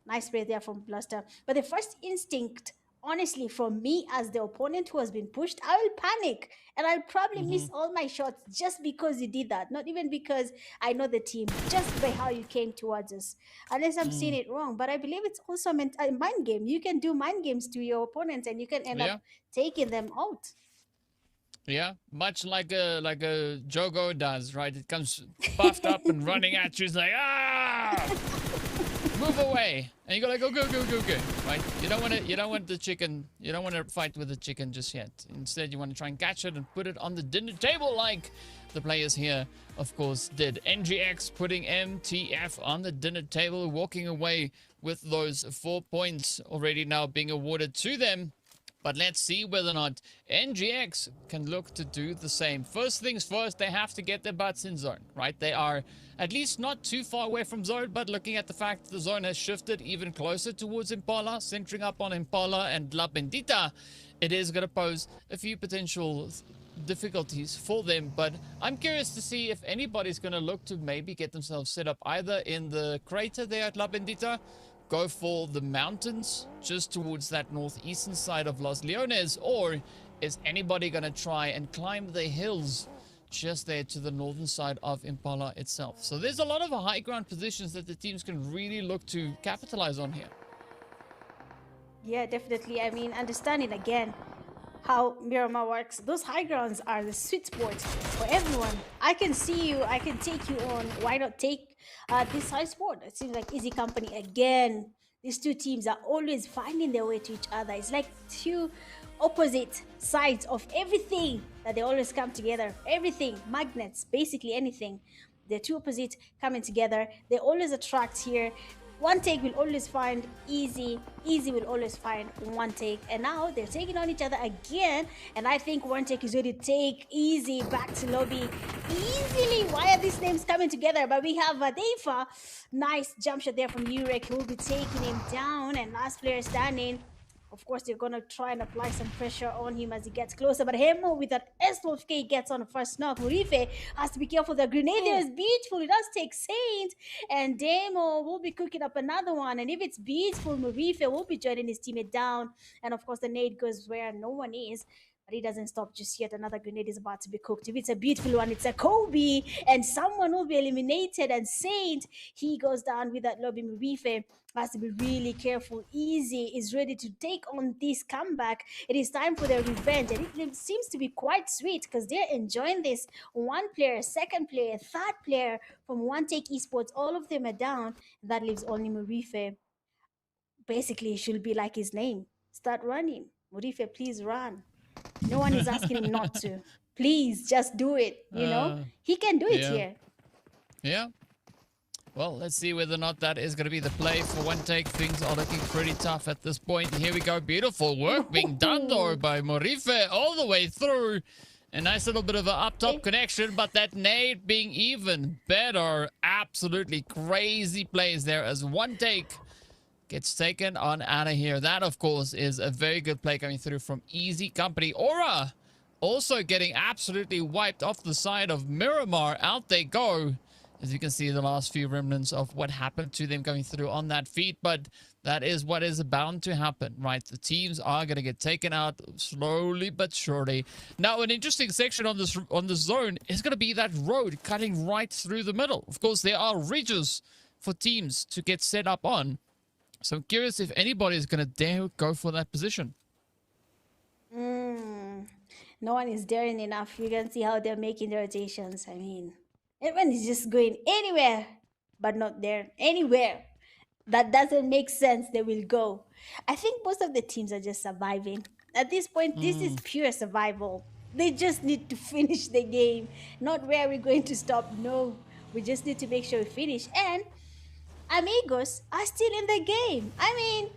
nice spray there from Blaster, but the first instinct, honestly, from me as the opponent who has been pushed, I will panic and I'll probably miss all my shots just because you did that. Not even because I know the team, just by how you came towards us. Unless I'm seeing it wrong. But I believe it's also a mind game. You can do mind games to your opponents and you can end up taking them out. Yeah, much like a Jogo does, right? It comes puffed up and running at you. It's like, move away, and you gotta go, right? You don't want the chicken. You don't want to fight with the chicken just yet. Instead, you want to try and catch it and put it on the dinner table, like the players here, of course, did. NGX putting MTF on the dinner table, walking away with those 4 points already now being awarded to them. But let's see whether or not NGX can look to do the same. First things first, they have to get their butts in zone, right? They are at least not too far away from zone, but looking at the fact that the zone has shifted even closer towards Impala, centering up on Impala and La Bendita, it is going to pose a few potential difficulties for them. But I'm curious to see if anybody's going to look to maybe get themselves set up either in the crater there at La Bendita, go for the mountains just towards that northeastern side of Los Leones, or is anybody going to try and climb the hills just there to the northern side of Impala itself. So there's a lot of high ground positions that the teams can really look to capitalize on here. Yeah, definitely. I mean, understanding again how Miramar works, those high grounds are the sweet spot for everyone. I can see you, I can take you on. Why not take this high spot? It seems like easy company again. These two teams are always finding their way to each other. It's like two opposite sides of everything that they always come together. Everything, magnets, basically anything. They're two opposites coming together. They always attract here. One take will always find easy. Easy will always find one take. And now they're taking on each other again. And I think one take is ready to take easy back to lobby easily. Why are these names coming together? But we have Defa. Nice jump shot there from Urek, who will be taking him down. And last player standing. Of course, they're going to try and apply some pressure on him as he gets closer. But Hemo with that S12K gets on the first knock. Murife has to be careful. The grenade there is beautiful. It does take Saint. And Demo will be cooking up another one. And if it's beautiful, Murife will be joining his teammate down. And of course, the nade goes where no one is. But he doesn't stop just yet. Another grenade is about to be cooked. If it's a beautiful one, it's a Kobe. And someone will be eliminated. And Saint, he goes down with that lobby. Murife has to be really careful. Easy is ready to take on this comeback. It is time for their revenge. And it seems to be quite sweet because they're enjoying this. One player, second player, third player from One Take Esports. All of them are down. That leaves only Murife. Basically, it should be like his name. Start running. Murife, please run. No one is asking him not to. Please, just do it. You know, he can do it here. Yeah. Well, let's see whether or not that is going to be the play for One Take. Things are looking pretty tough at this point. Here we go. Beautiful work being done, though, by Morife all the way through. A nice little bit of an up-top connection, but that nade being even better. Absolutely crazy plays there as One Take gets taken on out of here. That, of course, is a very good play coming through from Easy Company. Aura also getting absolutely wiped off the side of Miramar. Out they go. As you can see, the last few remnants of what happened to them going through on that feat. But that is what is bound to happen, right? The teams are going to get taken out slowly but surely. Now, an interesting section on this zone is going to be that road cutting right through the middle. Of course, there are ridges for teams to get set up on. So I'm curious if anybody is going to dare go for that position. No one is daring enough. You can see how they're making the rotations. I mean, everyone is just going anywhere, but not there. Anywhere that doesn't make sense, they will go. I think most of the teams are just surviving. At this point, this is pure survival. They just need to finish the game. Not where we're going to stop. No, we just need to make sure we finish. And Amigos are still in the game. I mean,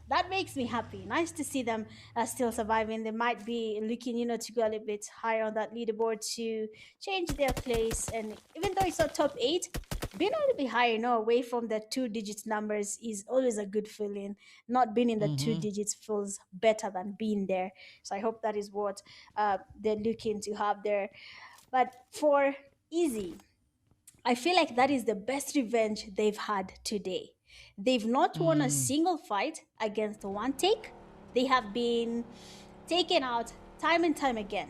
that makes me happy. Nice to see them still surviving. They might be looking, you know, to go a little bit higher on that leaderboard to change their place. And even though it's not top 8, being a little bit higher, you know, away from the 2-digit numbers is always a good feeling. Not being in the 2 digits feels better than being there. So I hope that is what they're looking to have there. But for Easy, I feel like that is the best revenge they've had today. They've not won a single fight against One Take. They have been taken out time and time again.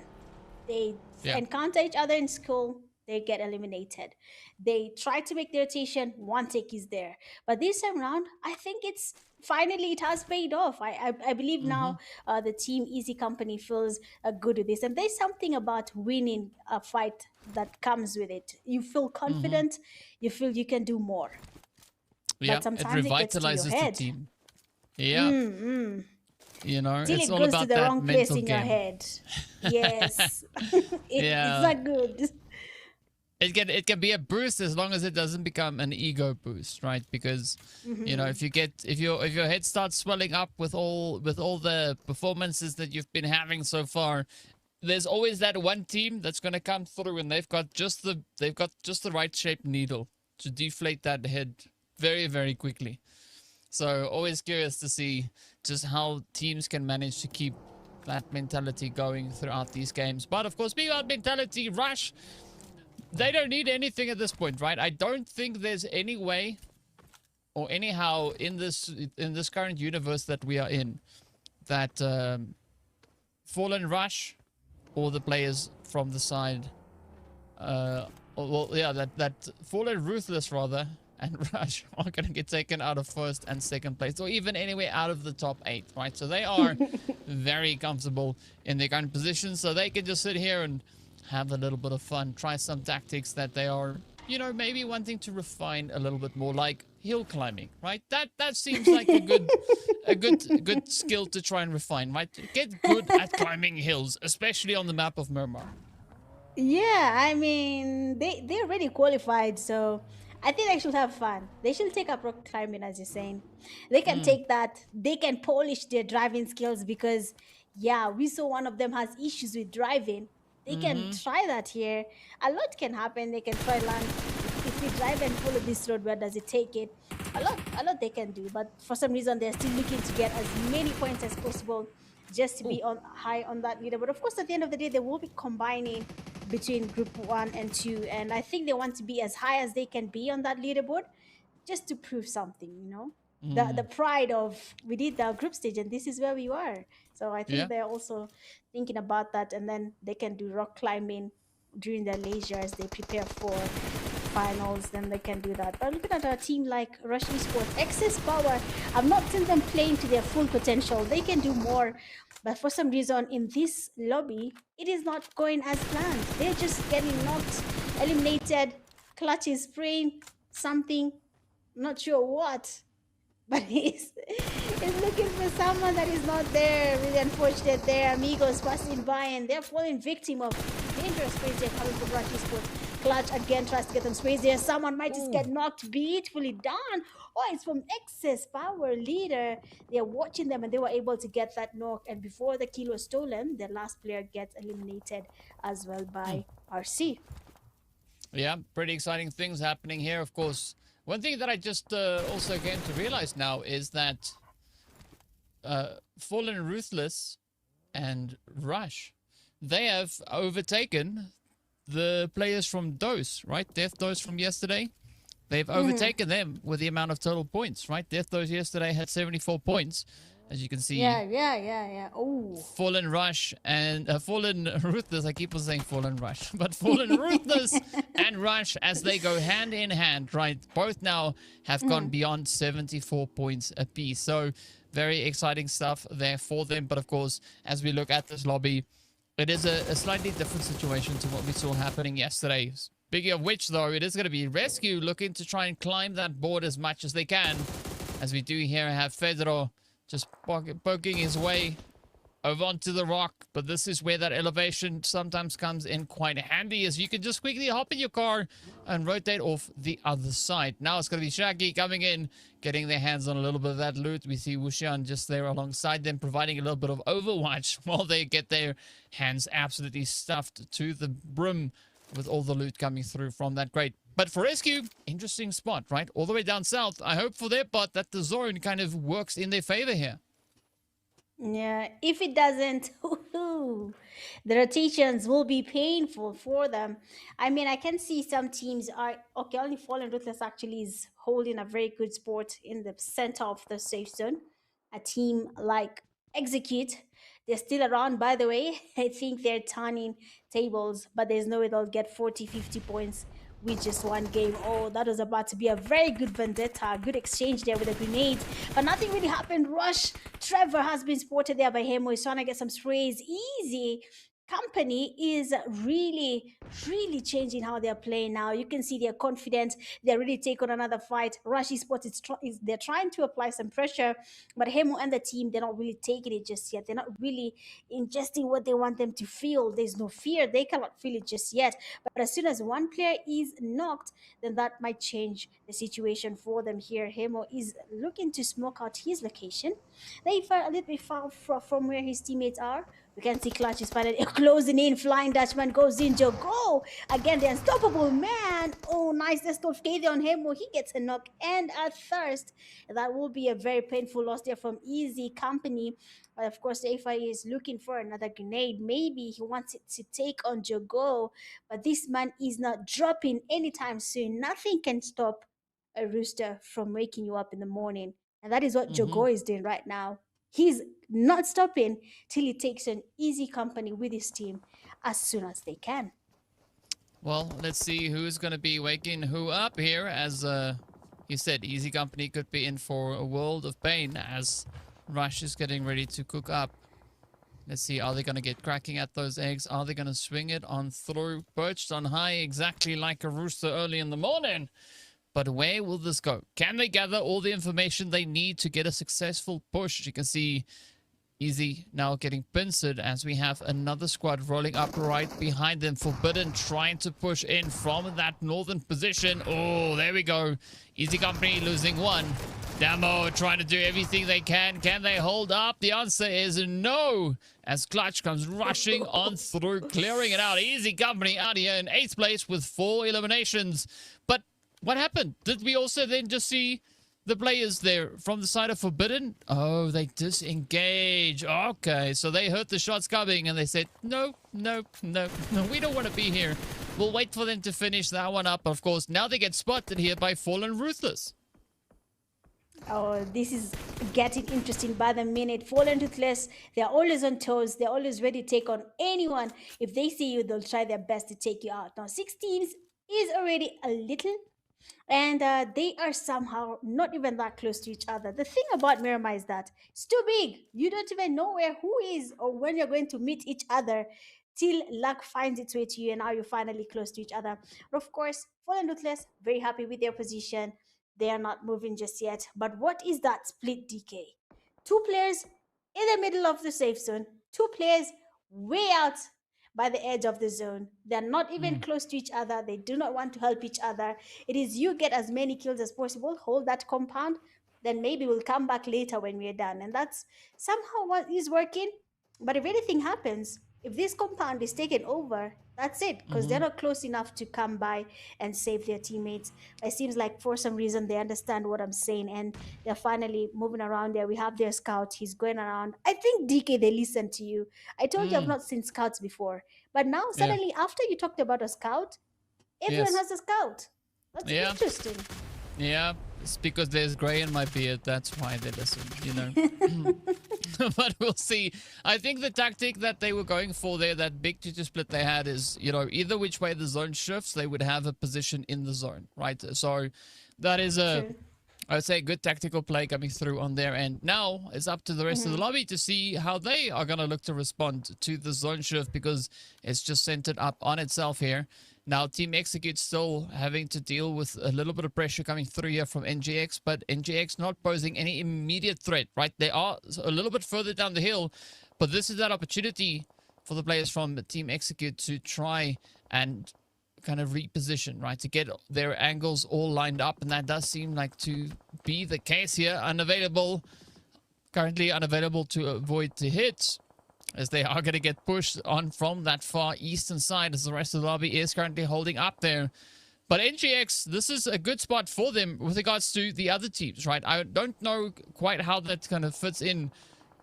They encounter each other in school, they get eliminated. They try to make the rotation, One Take is there. But this time around, I think it's finally it has paid off. I believe now the team Easy Company feels good with this. And there's something about winning a fight that comes with it. You feel confident, you feel you can do more. Yeah, but sometimes it revitalizes the team. Yeah. You know, till it's it all goes about to the that wrong place mental in your game. head. Yes. It's not good. It can be a boost as long as it doesn't become an ego boost, right? Because you know, if your head starts swelling up with all the performances that you've been having so far, there's always that one team that's going to come through and they've got just the right shaped needle to deflate that head very, very quickly. So always curious to see just how teams can manage to keep that mentality going throughout these games. But of course, being about mentality, Rush, they don't need anything at this point, right? I don't think there's any way or anyhow in this current universe that we are in that Fallen Rush or the players from the side well, yeah, that Fallen Ruthless rather and Rush are going to get taken out of first and second place, or even anywhere out of the top 8, right? So they are very comfortable in their current position, so they can just sit here and have a little bit of fun, try some tactics that they are, you know, maybe wanting to refine a little bit more, like hill climbing, right? That seems like a good skill to try and refine, right? Get good at climbing hills, especially on the map of Miramar. Yeah, I mean, they already qualified, so I think they should have fun. They should take up rock climbing, as you're saying. They can take that. They can polish their driving skills because, yeah, we saw one of them has issues with driving. They can try that here. A lot can happen. They can try land. If we drive and follow this road, where does it take it? A lot they can do. But for some reason, they're still looking to get as many points as possible just to be on high on that leader. But of course, at the end of the day, they will be combining between group 1 and 2, and I think they want to be as high as they can be on that leaderboard just to prove something, you know. The pride of we did the group stage and this is where we are. So I think they're also thinking about that, and then they can do rock climbing during their leisure as they prepare for finals. Then they can do that. But looking at a team like Rush Esports, excess power, I've not seen them playing to their full potential. They can do more, but for some reason in this lobby it is not going as planned. They're just getting knocked, eliminated, clutches spraying something, not sure what, but he's looking for someone that is not there. Really unfortunate there. Amigos passing by and they're falling victim of dangerous sprays there coming from Rush Esports. Clutch again tries to get them sprays there. Someone might just get knocked beautifully down. Oh, it's from excess power leader. They're watching them and they were able to get that knock. And before the kill was stolen, the last player gets eliminated as well by RC. Yeah, pretty exciting things happening here, of course. One thing that I just also came to realize now is that Fallen Ruthless and Rush, they have overtaken the players from Dose, right? Death Dose from yesterday. They've overtaken them with the amount of total points, right? Death Dose yesterday had 74 points. As you can see, Oh, Fallen Rush and Fallen Ruthless. I keep on saying Fallen Rush, but Fallen Ruthless and Rush, as they go hand in hand, right? Both now have gone beyond 74 points apiece. So very exciting stuff there for them. But of course, as we look at this lobby, it is a slightly different situation to what we saw happening yesterday. Speaking of which, though, it is going to be Rescue looking to try and climb that board as much as they can. As we do here have Fedro just poking his way over onto the rock. But this is where that elevation sometimes comes in quite handy, as you can just quickly hop in your car and rotate off the other side. Now it's going to be Shaggy coming in, getting their hands on a little bit of that loot. We see Wushan just there alongside them, providing a little bit of overwatch while they get their hands absolutely stuffed to the brim with all the loot coming through from that crate. But for Rescue, interesting spot, right? All the way down south. I hope for their part that the zone kind of works in their favor here. yeah. If it doesn't, the rotations will be painful for them. I mean, I can see some teams are okay. Only Fallen Ruthless actually is holding a very good spot in the center of the safe zone. A team like Execute, they're still around, by the way. I think they're turning tables, but there's no way they'll get 40-50 points with just one game. Oh, that was about to be a very good vendetta, good exchange there with the grenades, but nothing really happened. Rush, Trevor has been spotted there by Hemo. He's trying to get some sprays. Easy Company is really changing how they're playing now. You can see they're confident. They're ready to take on another fight. Rush Esports they're trying to apply some pressure, but Hemo and the team, they're not really taking it just yet. They're not really ingesting what they want them to feel. There's no fear. They cannot feel it just yet. But as soon as one player is knocked, then that might change the situation for them here. Hemo is looking to smoke out his location. They far a little bit far from where his teammates are. We can see Clutch is finally closing in. Flying Dutchman goes in. Go! Again, the unstoppable man. Oh, nice. There's no KD on him. He gets a knock and a thirst. That will be a very painful loss there from Easy Company. But of course, the FI is looking for another grenade. Maybe he wants it to take on Jogo. But this man is not dropping anytime soon. Nothing can stop a rooster from waking you up in the morning. And that is what Jogo is doing right now. He's not stopping till he takes an Easy Company with his team as soon as they can. Well, let's see who's going to be waking who up here. As you said, Easy Company could be in for a world of pain as Rush is getting ready to cook up. Let's see, are they going to get cracking at those eggs? Are they going to swing it on through, perched on high, exactly like a rooster early in the morning? But where will this go? Can they gather all the information they need to get a successful push? You can see Easy now getting pincered as we have another squad rolling up right behind them. Forbidden trying to push in from that northern position. Oh, there we go. Easy Company losing one. Damo trying to do everything they can. Can they hold up? The answer is no. As Clutch comes rushing on through, clearing it out. Easy Company out here in 8th place with 4 eliminations. But what happened? Did we also then just see the players there from the side of Forbidden? Oh, they disengage. Okay, so they heard the shots coming and they said, no, no, no, no, we don't want to be here. We'll wait for them to finish that one up. Of course, now they get spotted here by Fallen Ruthless. Oh, this is getting interesting by the minute. Fallen Ruthless, they're always on toes. They're always ready to take on anyone. If they see you, they'll try their best to take you out. Now, 6 teams is already a little, and they are somehow not even that close to each other. The thing about Miramar is that it's too big. You don't even know where who is or when you're going to meet each other till luck finds its way to you and now you're finally close to each other. But of course, Fallen Ruthless, very happy with their position. They are not moving just yet. But what is that split DK? 2 players in the middle of the safe zone, 2 players way out by the edge of the zone. They're not even close to each other. They do not want to help each other. It is you get as many kills as possible, hold that compound, then maybe we'll come back later when we're done. And that's somehow what is working. But if anything happens, if this compound is taken over, that's it, because they're not close enough to come by and save their teammates. It seems like for some reason they understand what I'm saying and they're finally moving around there. We have their scout. He's going around. I think, DK, they listen to you. I told you I've not seen scouts before. But now suddenly after you talked about a scout, everyone has a scout. That's interesting. Yeah, it's because there's gray in my beard. That's why they listen, you know. But we'll see. I think the tactic that they were going for there, that big 2-2 split they had is, you know, either which way the zone shifts, they would have a position in the zone, right? So that is I would say, a good tactical play coming through on their end. Now it's up to the rest of the lobby to see how they are going to look to respond to the zone shift, because it's just centered up on itself here. Now, Team Execute still having to deal with a little bit of pressure coming through here from NGX, but NGX not posing any immediate threat, right? They are a little bit further down the hill, but this is that opportunity for the players from Team Execute to try and kind of reposition, right? To get their angles all lined up, and that does seem like to be the case here. Currently unavailable to avoid the hits, as they are going to get pushed on from that far eastern side, as the rest of the lobby is currently holding up there. But NGX, this is a good spot for them with regards to the other teams, right? I don't know quite how that kind of fits in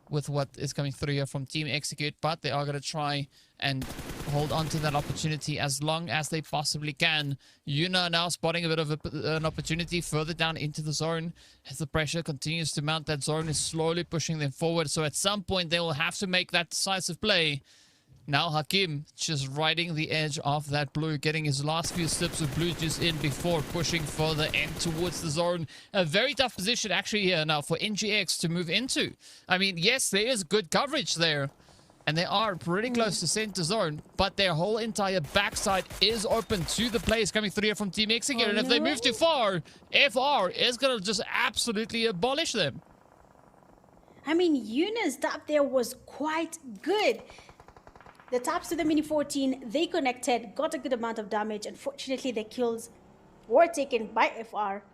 with what is coming through here from Team Execute, but they are going to try and hold on to that opportunity as long as they possibly can. Yuna now spotting a bit of an opportunity further down into the zone as the pressure continues to mount. That zone is slowly pushing them forward, so at some point they will have to make that decisive play. Now Hakim just riding the edge of that blue, getting his last few sips of blue juice in before pushing further in towards the zone. A very tough position actually here now for NGX to move into. I mean, yes, there is good coverage there, and they are pretty close to center zone, but their whole entire backside is open to the players coming through here from Team Execute. And if they move too far, FR is going to just absolutely abolish them. I mean, Yuna's tap there was quite good. The taps to the Mini 14, they connected, got a good amount of damage. Unfortunately, the kills were taken by FR.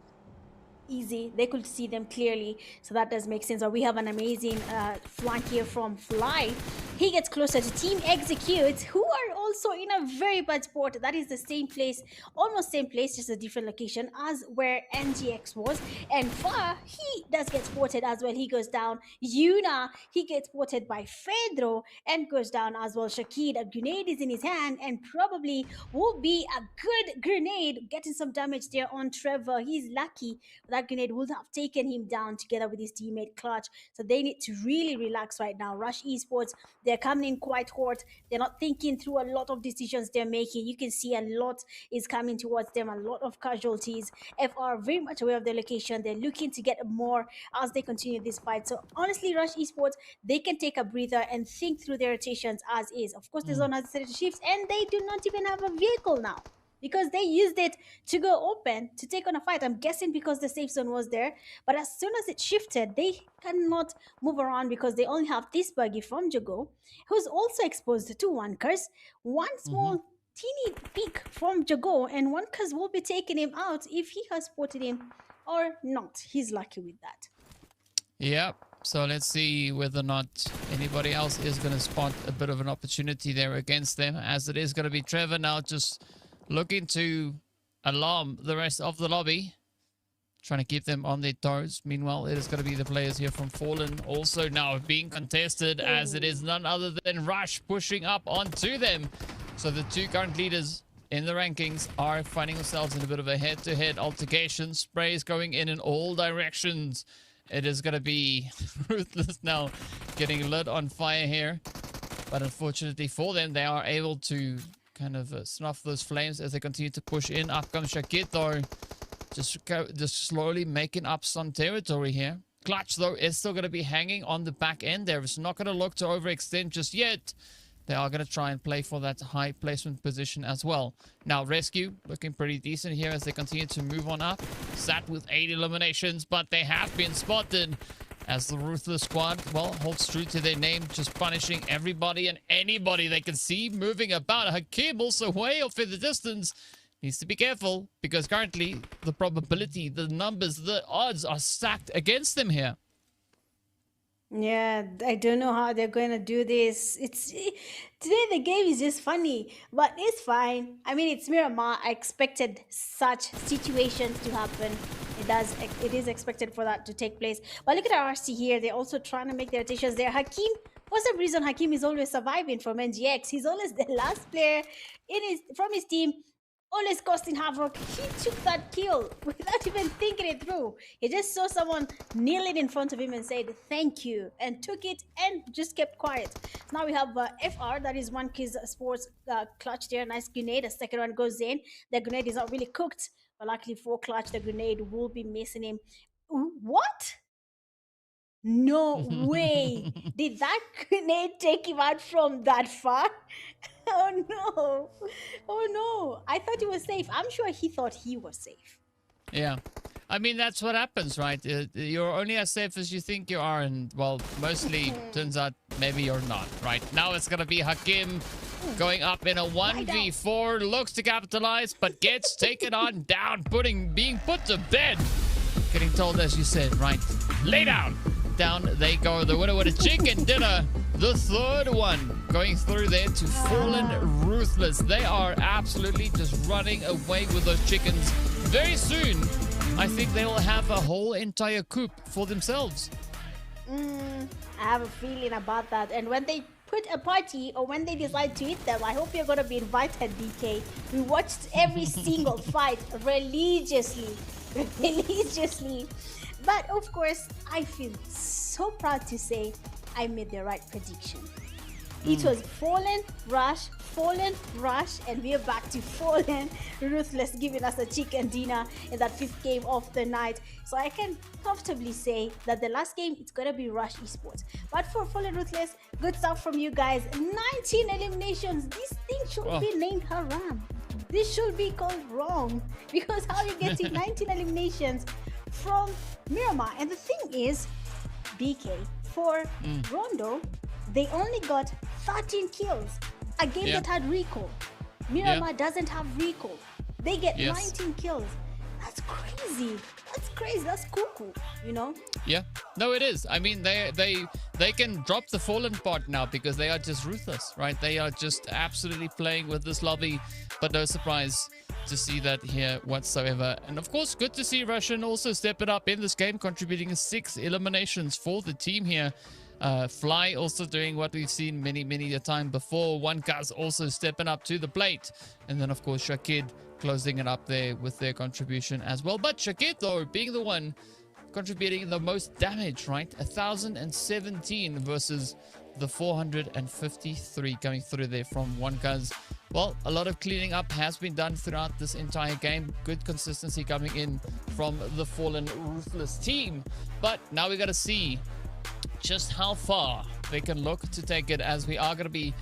Easy, they could see them clearly, so that does make sense. But we have an amazing flank here from Fly. He gets closer to Team Execute, who are also in a very bad spot. That is the same place, almost same place, just a different location as where NGX was. And Far, he does get spotted as well. He goes down. Yuna, he gets spotted by Fedro and goes down as well. Shakid, a grenade is in his hand and probably will be a good grenade, getting some damage there on Trevor. He's lucky. That grenade would have taken him down together with his teammate Clutch. So they need to really relax right now. Rush Esports, they're coming in quite hot. They're not thinking through a lot lot of decisions they're making. You can see a lot is coming towards them, a lot of casualties. FR very much aware of their location. They're looking to get more as they continue this fight. So honestly, Rush Esports, they can take a breather and think through their rotations as is. Of course, the zone has decided to shift, and they do not even have a vehicle now, because they used it to go open to take on a fight. I'm guessing because the safe zone was there. But as soon as it shifted, they cannot move around because they only have this buggy from Jago, who's also exposed to one curse. One small teeny peek from Jago, and one curse will be taking him out if he has spotted him or not. He's lucky with that. Yep. So let's see whether or not anybody else is going to spot a bit of an opportunity there against them, as it is going to be Trevor now just looking to alarm the rest of the lobby, trying to keep them on their toes. Meanwhile, it is going to be the players here from Fallen also now being contested, as it is none other than Rush pushing up onto them. So the two current leaders in the rankings are finding themselves in a bit of a head-to-head altercation. Sprays going in all directions. It is going to be Ruthless now getting lit on fire here. But unfortunately for them, they are able to kind of snuff those flames as they continue to push in. Up comes Shakit though, just slowly making up some territory here. Clutch though is still going to be hanging on the back end there. It's not going to look to overextend just yet. They are going to try and play for that high placement position as well. Now Rescue looking pretty decent here as they continue to move on up. Sat with 8 eliminations, but they have been spotted as the Ruthless squad, well, holds true to their name, just punishing everybody and anybody they can see moving about. Hakim also way off in the distance. Needs to be careful, because currently the probability, the numbers, the odds are stacked against them here. Yeah, I don't know how they're going to do this. Today the game is just funny, but it's fine. I mean, it's Miramar. I expected such situations to happen. It is expected for that to take place. But look at our RC here. They're also trying to make their rotations there. Hakim, for some reason, Hakim is always surviving from NGX. He's always the last player from his team, always causing havoc. He took that kill without even thinking it through. He just saw someone kneeling in front of him and said thank you, and took it and just kept quiet. Now we have FR, that is one Kids Sports clutch there. Nice grenade. A second one goes in. The grenade is not really cooked, but luckily for Clutch, the grenade will be missing him. What? No way. Did that grenade take him out from that far? Oh no. Oh no. I thought he was safe. I'm sure he thought he was safe. Yeah. I mean, that's what happens, right? You're only as safe as you think you are, and, well, mostly turns out maybe you're not, right? Now it's going to be Hakim going up in a 1v4, looks to capitalize, but gets taken on down, being put to bed. Getting told, as you said, right? Lay down. Down they go. The winner with a chicken dinner. The third one going through there to Fallen Ruthless. They are absolutely just running away with those chickens. Very soon, I think they will have a whole entire coop for themselves. I have a feeling about that. And when they put a party, or when they decide to eat them, I hope you're going to be invited, DK. We watched every single fight religiously. But of course, I feel so proud to say I made the right prediction. It was Fallen, Rush, and we are back to Fallen Ruthless, giving us a chicken dinner in that 5th game of the night. So I can comfortably say that the last game, it's gonna be Rush Esports. But for Fallen Ruthless, good stuff from you guys. 19 eliminations. This thing should be named Haram. This should be called wrong, because how you get to 19 eliminations from Miramar? And the thing is, BK, for Rondo, they only got 13 kills. A game that had recall. Miramar doesn't have recall. They get 19 kills. That's crazy. That's crazy. That's cuckoo, you know? Yeah. No, it is. I mean, they can drop the Fallen part now because they are just ruthless, right? They are just absolutely playing with this lobby, but no surprise to see that here whatsoever. And of course, good to see Russian also step it up in this game, contributing 6 eliminations for the team here. Fly also doing what we've seen many a time before. One guy's also stepping up to the plate, and then of course Shakid closing it up there with their contribution as well. But Shakid, though, being the one contributing the most damage, right? 1,017 versus the 453 coming through there from One Guz. well, a lot of cleaning up has been done throughout this entire game. Good consistency coming in from the Fallen Ruthless team. But now we got to see just how far they can look to take it, as we are going to be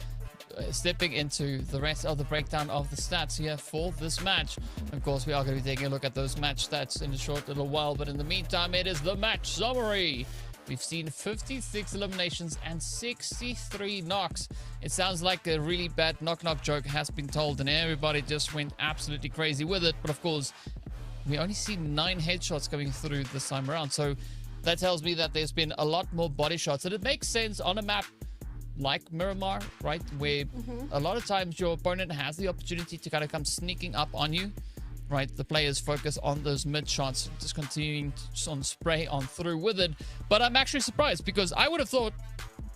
stepping into the rest of the breakdown of the stats here for this match. Of course, we are going to be taking a look at those match stats in a short little while, but in the meantime, it is the match summary. We've seen 56 eliminations and 63 knocks. It sounds like a really bad knock-knock joke has been told, and everybody just went absolutely crazy with it. But of course, we only see 9 headshots coming through this time around, so that tells me that there's been a lot more body shots, and it makes sense on a map like Miramar, right, where a lot of times your opponent has the opportunity to kind of come sneaking up on you, right? The players focus on those mid shots, just continuing to spray on through with it. But I'm actually surprised, because I would have thought,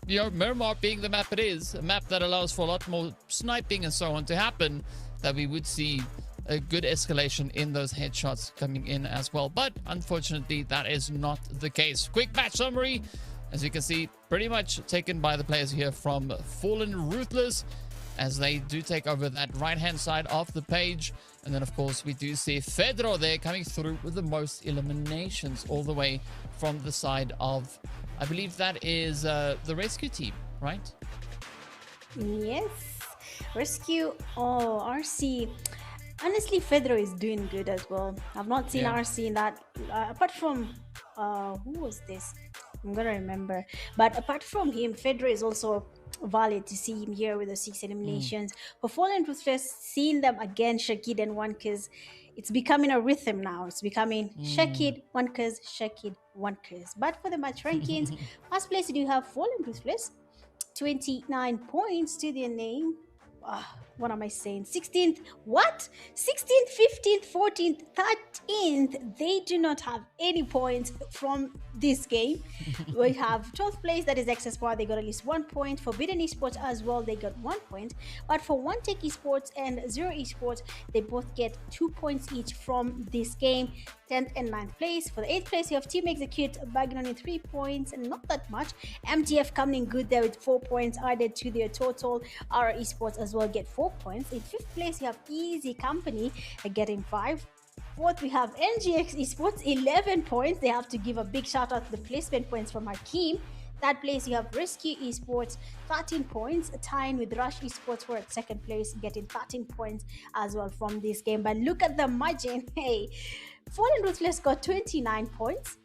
you know, Miramar being the map it is, a map that allows for a lot more sniping and so on to happen, that we would see a good escalation in those headshots coming in as well. But unfortunately, that is not the case. Quick match summary. As you can see, pretty much taken by the players here from Fallen Ruthless, as they do take over that right-hand side of the page. And then, of course, we do see Fedro there coming through with the most eliminations, all the way from the side of, I believe that is the rescue team, right? Yes. Rescue. Oh, RC. Honestly, Fedro is doing good as well. I've not seen RC in that, apart from, who was this? I'm gonna remember. But apart from him, Fedro is also valid to see him here with the 6 eliminations. For Fallen Ruthless, seeing them again, Shakid and Wankers, it's becoming a rhythm now. It's becoming Shakid, Wankers, Shakid, Wankers. But for the match rankings, first place, you have Fallen Ruthless, 29 points to their name. What am I saying? 16th, what? 16th, 15th, 14th, 13th. They do not have any points from this game. We have 12th place, that is XS Power. They got at least 1 point. Forbidden Esports as well, they got 1 point. But for One Tech Esports and Zero Esports, they both get 2 points each from this game. 10th and 9th place. For the 8th place, you have Team Execute bagging only 3 points, and not that much. MTF coming in good there with 4 points added to their total. RR Esports as well get 4 points. In 5th place, you have Easy Company getting 5. 4th, we have NGX Esports, 11 points. They have to give a big shout out to the placement points from Hakeem. Third place, you have Rescue Esports, 13 points, tying with Rush Esports, who are at 2nd place, getting 13 points as well from this game. But look at the margin. Hey, Fallen Ruthless got 29 points.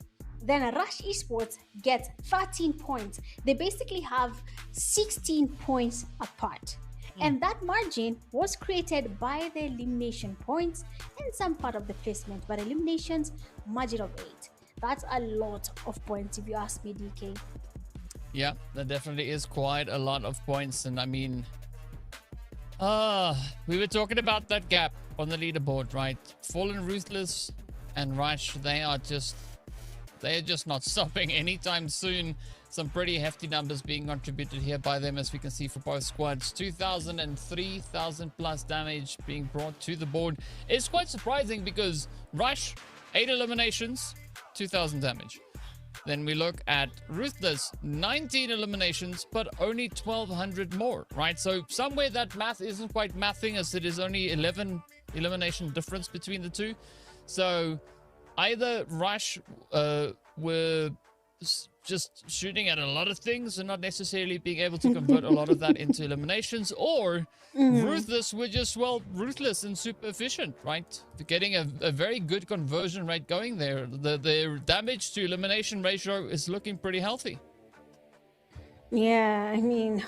Then Rush Esports gets 13 points. They basically have 16 points apart. And that margin was created by the elimination points and some part of the placement. But eliminations, margin of 8. That's a lot of points if you ask me, DK. Yeah, that definitely is quite a lot of points. And I mean, we were talking about that gap on the leaderboard, right? Fallen Ruthless and Rush, they are just not stopping anytime soon. Some pretty hefty numbers being contributed here by them, as we can see for both squads. 2,000 and 3,000 plus damage being brought to the board. It's quite surprising, because Rush, 8 eliminations, 2,000 damage. Then we look at Ruthless, 19 eliminations, but only 1,200 more, right? So somewhere that math isn't quite mathing, as it is only 11 elimination difference between the two. So either Rush were just shooting at a lot of things and not necessarily being able to convert a lot of that into eliminations, or Ruthless were just, well, ruthless and super efficient, right? Getting a very good conversion rate going there. Their damage to elimination ratio is looking pretty healthy. Yeah, I mean,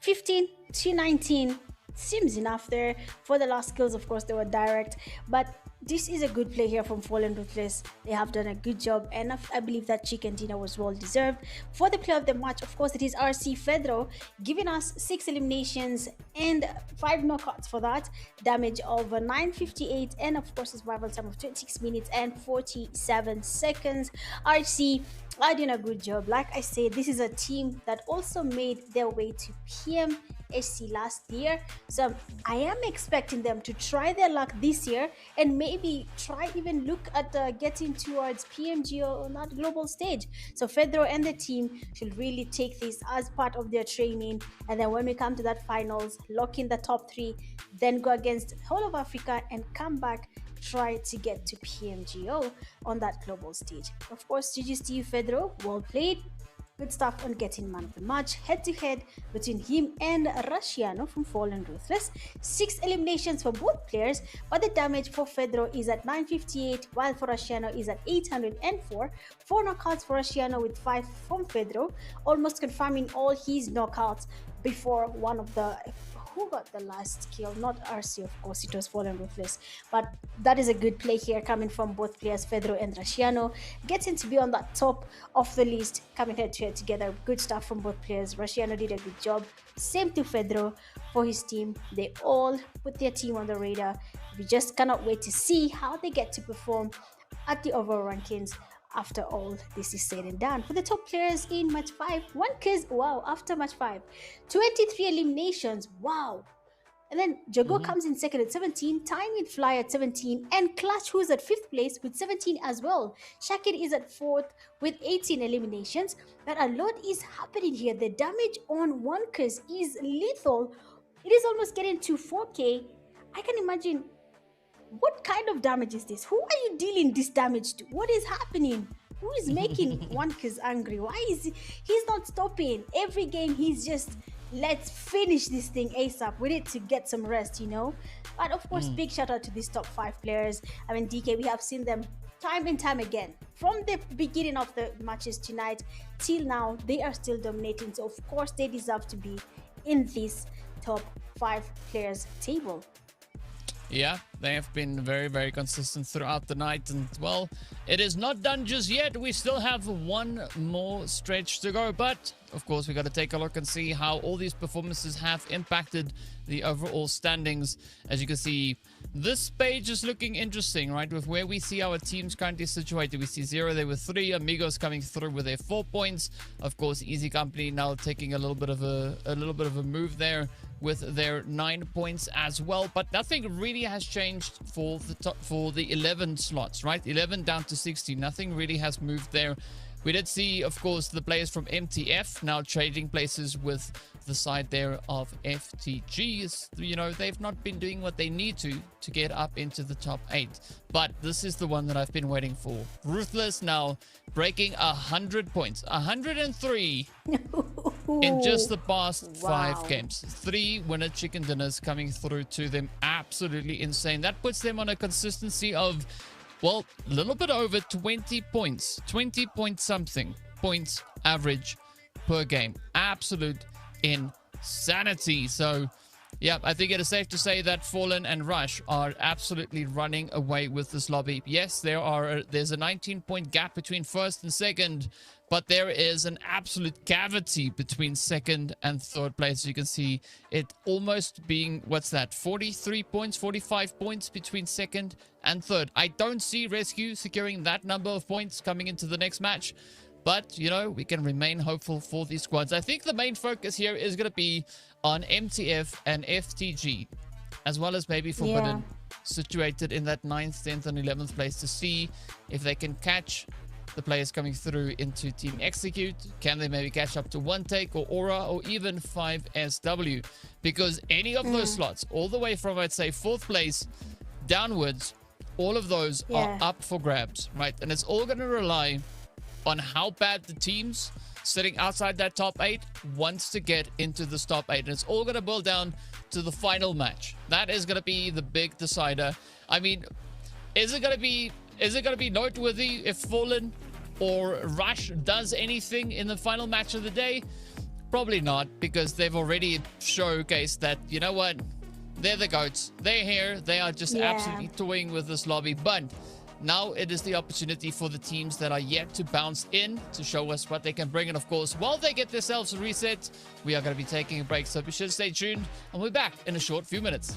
15 to 19 seems enough there. For the last kills, of course, they were direct, but this is a good play here from Fallen Ruthless. They have done a good job, and I believe that chicken dinner was well deserved. For the player of the match, of course, it is RC Fedro, giving us 6 eliminations and 5 knockouts for that. Damage of 958, and of course, a survival time of 26 minutes and 47 seconds. RC are doing a good job. Like I said, this is a team that also made their way to PMNC SC last year. So I am expecting them to try their luck this year and maybe try even look at getting towards PMGO on that global stage. So Fedro and the team should really take this as part of their training, and then when we come to that finals, lock in the top 3, then go against whole of Africa and come back, try to get to PMGO on that global stage. Of course, GG's to you, Fedro. Well played. Good stuff on getting man of the match. Head-to-head between him and Rusciano from Fallen Ruthless. 6 eliminations for both players, but the damage for Fedro is at 958, while for Rusciano is at 804. 4 knockouts for Rusciano with 5 from Fedro, almost confirming all his knockouts before one of the... Who got the last kill? Not RC, of course, it was Fallen Ruthless. But that is a good play here coming from both players, Fedro and Rusciano. Getting to be on that top of the list, coming head-to-head together. Good stuff from both players. Rusciano did a good job. Same to Fedro for his team. They all put their team on the radar. We just cannot wait to see how they get to perform at the overall rankings after all this is said and done. For the top players in match 5, 1K's, wow, after match 5, 23 eliminations, wow. And then Jago comes in second at 17, tying with Fly at 17, and Clutch, who's at 5th place with 17 as well. Shakir is at 4th with 18 eliminations. But a lot is happening here. The damage on 1K's is lethal. It is almost getting to 4K. I can imagine. What kind of damage is this? Who are you dealing this damage to? What is happening? Who is making 1K's angry? Why is he's not stopping? Every game he's just, let's finish this thing ASAP. We need to get some rest, you know? But of course, big shout out to these top 5 players. I mean, DK, we have seen them time and time again. From the beginning of the matches tonight till now, they are still dominating. So of course, they deserve to be in this top 5 players table. Yeah, they have been very, very consistent throughout the night. And, well, it is not done just yet. We still have one more stretch to go. But, of course, we got to take a look and see how all these performances have impacted the overall standings. As you can see, this page is looking interesting, right? With where we see our teams currently situated. We see 0 there with 3. Amigos coming through with their 4 points. Of course, Easy Company now taking a little bit of a move there with their 9 points as well. But nothing really has changed for the 11 slots, right? 11 down to 60. Nothing really has moved there. We did see, of course, the players from MTF now trading places with the side there of FTGs. You know, they've not been doing what they need to get up into the top 8. But this is the one that I've been waiting for. Ruthless now breaking 100 points. 103 in just the past 5 games. 3 winner chicken dinners coming through to them. Absolutely insane. That puts them on a consistency of, well, a little bit over 20 points. 20 point something points average per game. Absolute insanity. So, yeah, I think it is safe to say that Fallen and Rush are absolutely running away with this lobby. Yes, there's a 19-point gap between first and second, but there is an absolute cavity between second and third place. You can see it almost being, what's that, 43 points, 45 points between second and third. I don't see Rescue securing that number of points coming into the next match. But, you know, we can remain hopeful for these squads. I think the main focus here is going to be on MTF and FTG, as well as maybe Forbidden, situated in that 9th, 10th, and 11th place, to see if they can catch the players coming through into Team Execute. Can they maybe catch up to One Take or Aura or even 5SW? Because any of those slots, all the way from, I'd say, 4th place downwards, all of those are up for grabs, right? And it's all going to rely on how bad the teams sitting outside that top 8 wants to get into this top 8. And it's all going to boil down to the final match. That is going to be the big decider. I mean, is it going to be noteworthy if Fallen or Rush does anything in the final match of the day? Probably not, because they've already showcased that, you know what, they're the GOATs. They're here. They are just absolutely toying with this lobby. But now it is the opportunity for the teams that are yet to bounce in to show us what they can bring. And of course, while they get themselves reset, we are going to be taking a break. So be sure to stay tuned, and we'll be back in a short few minutes.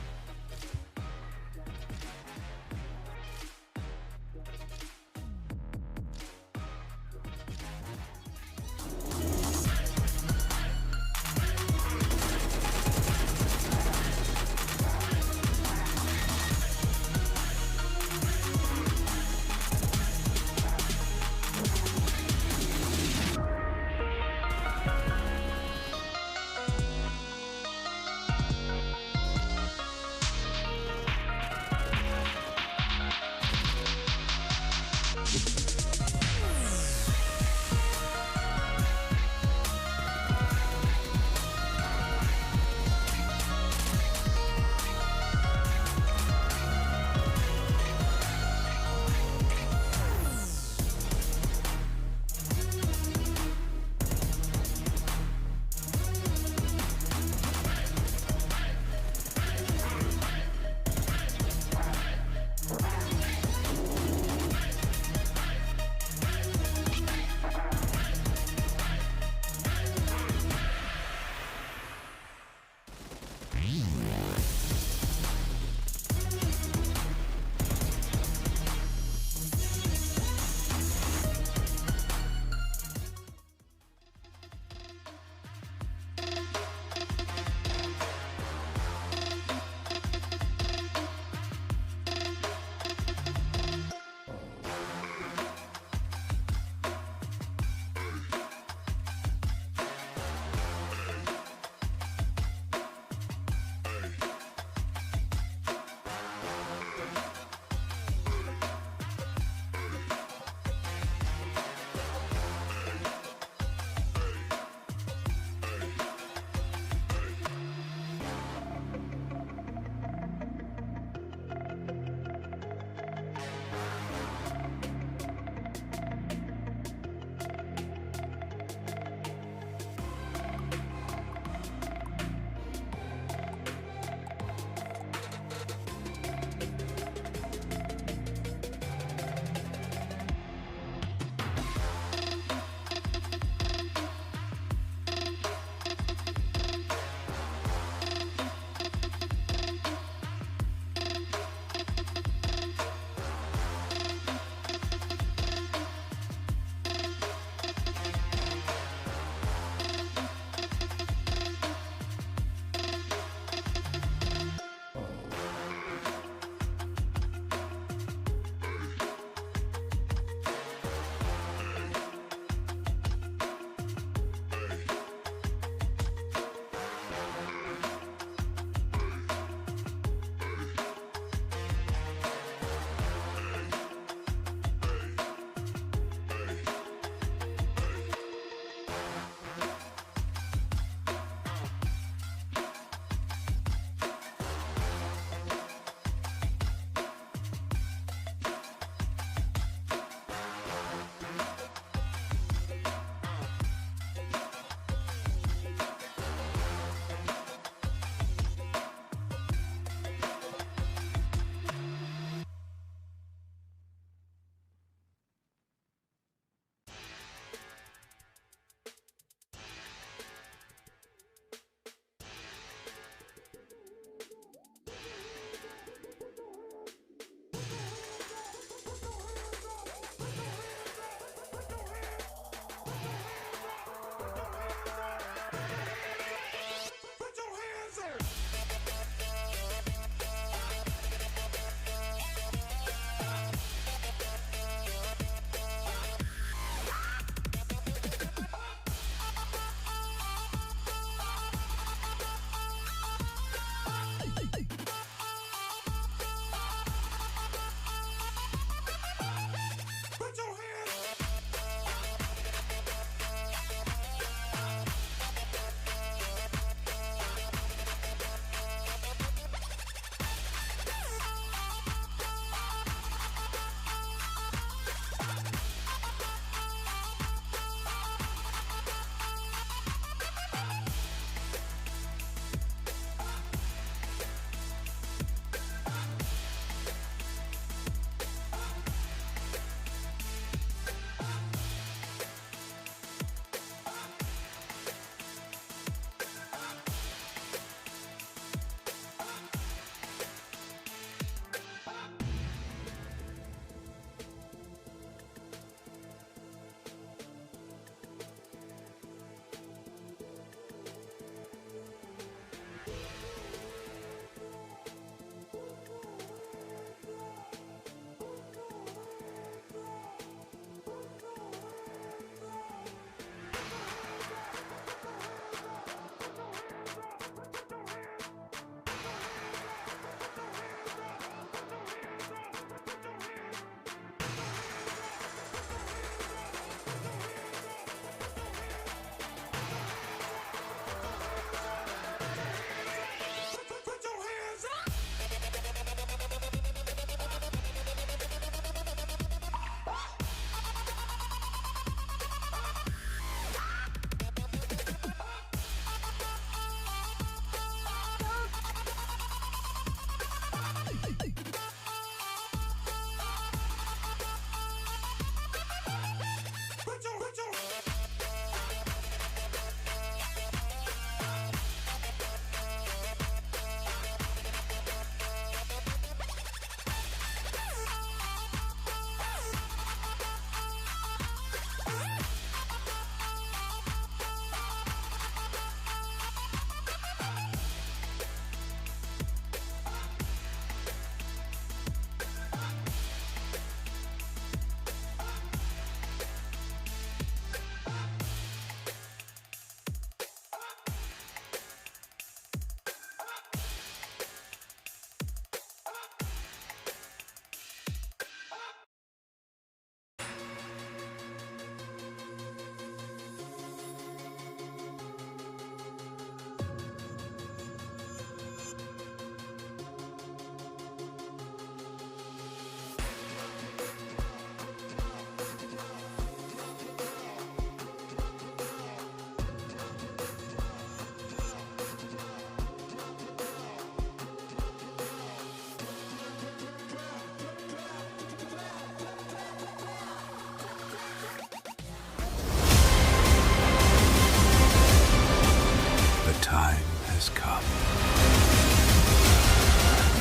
time has come.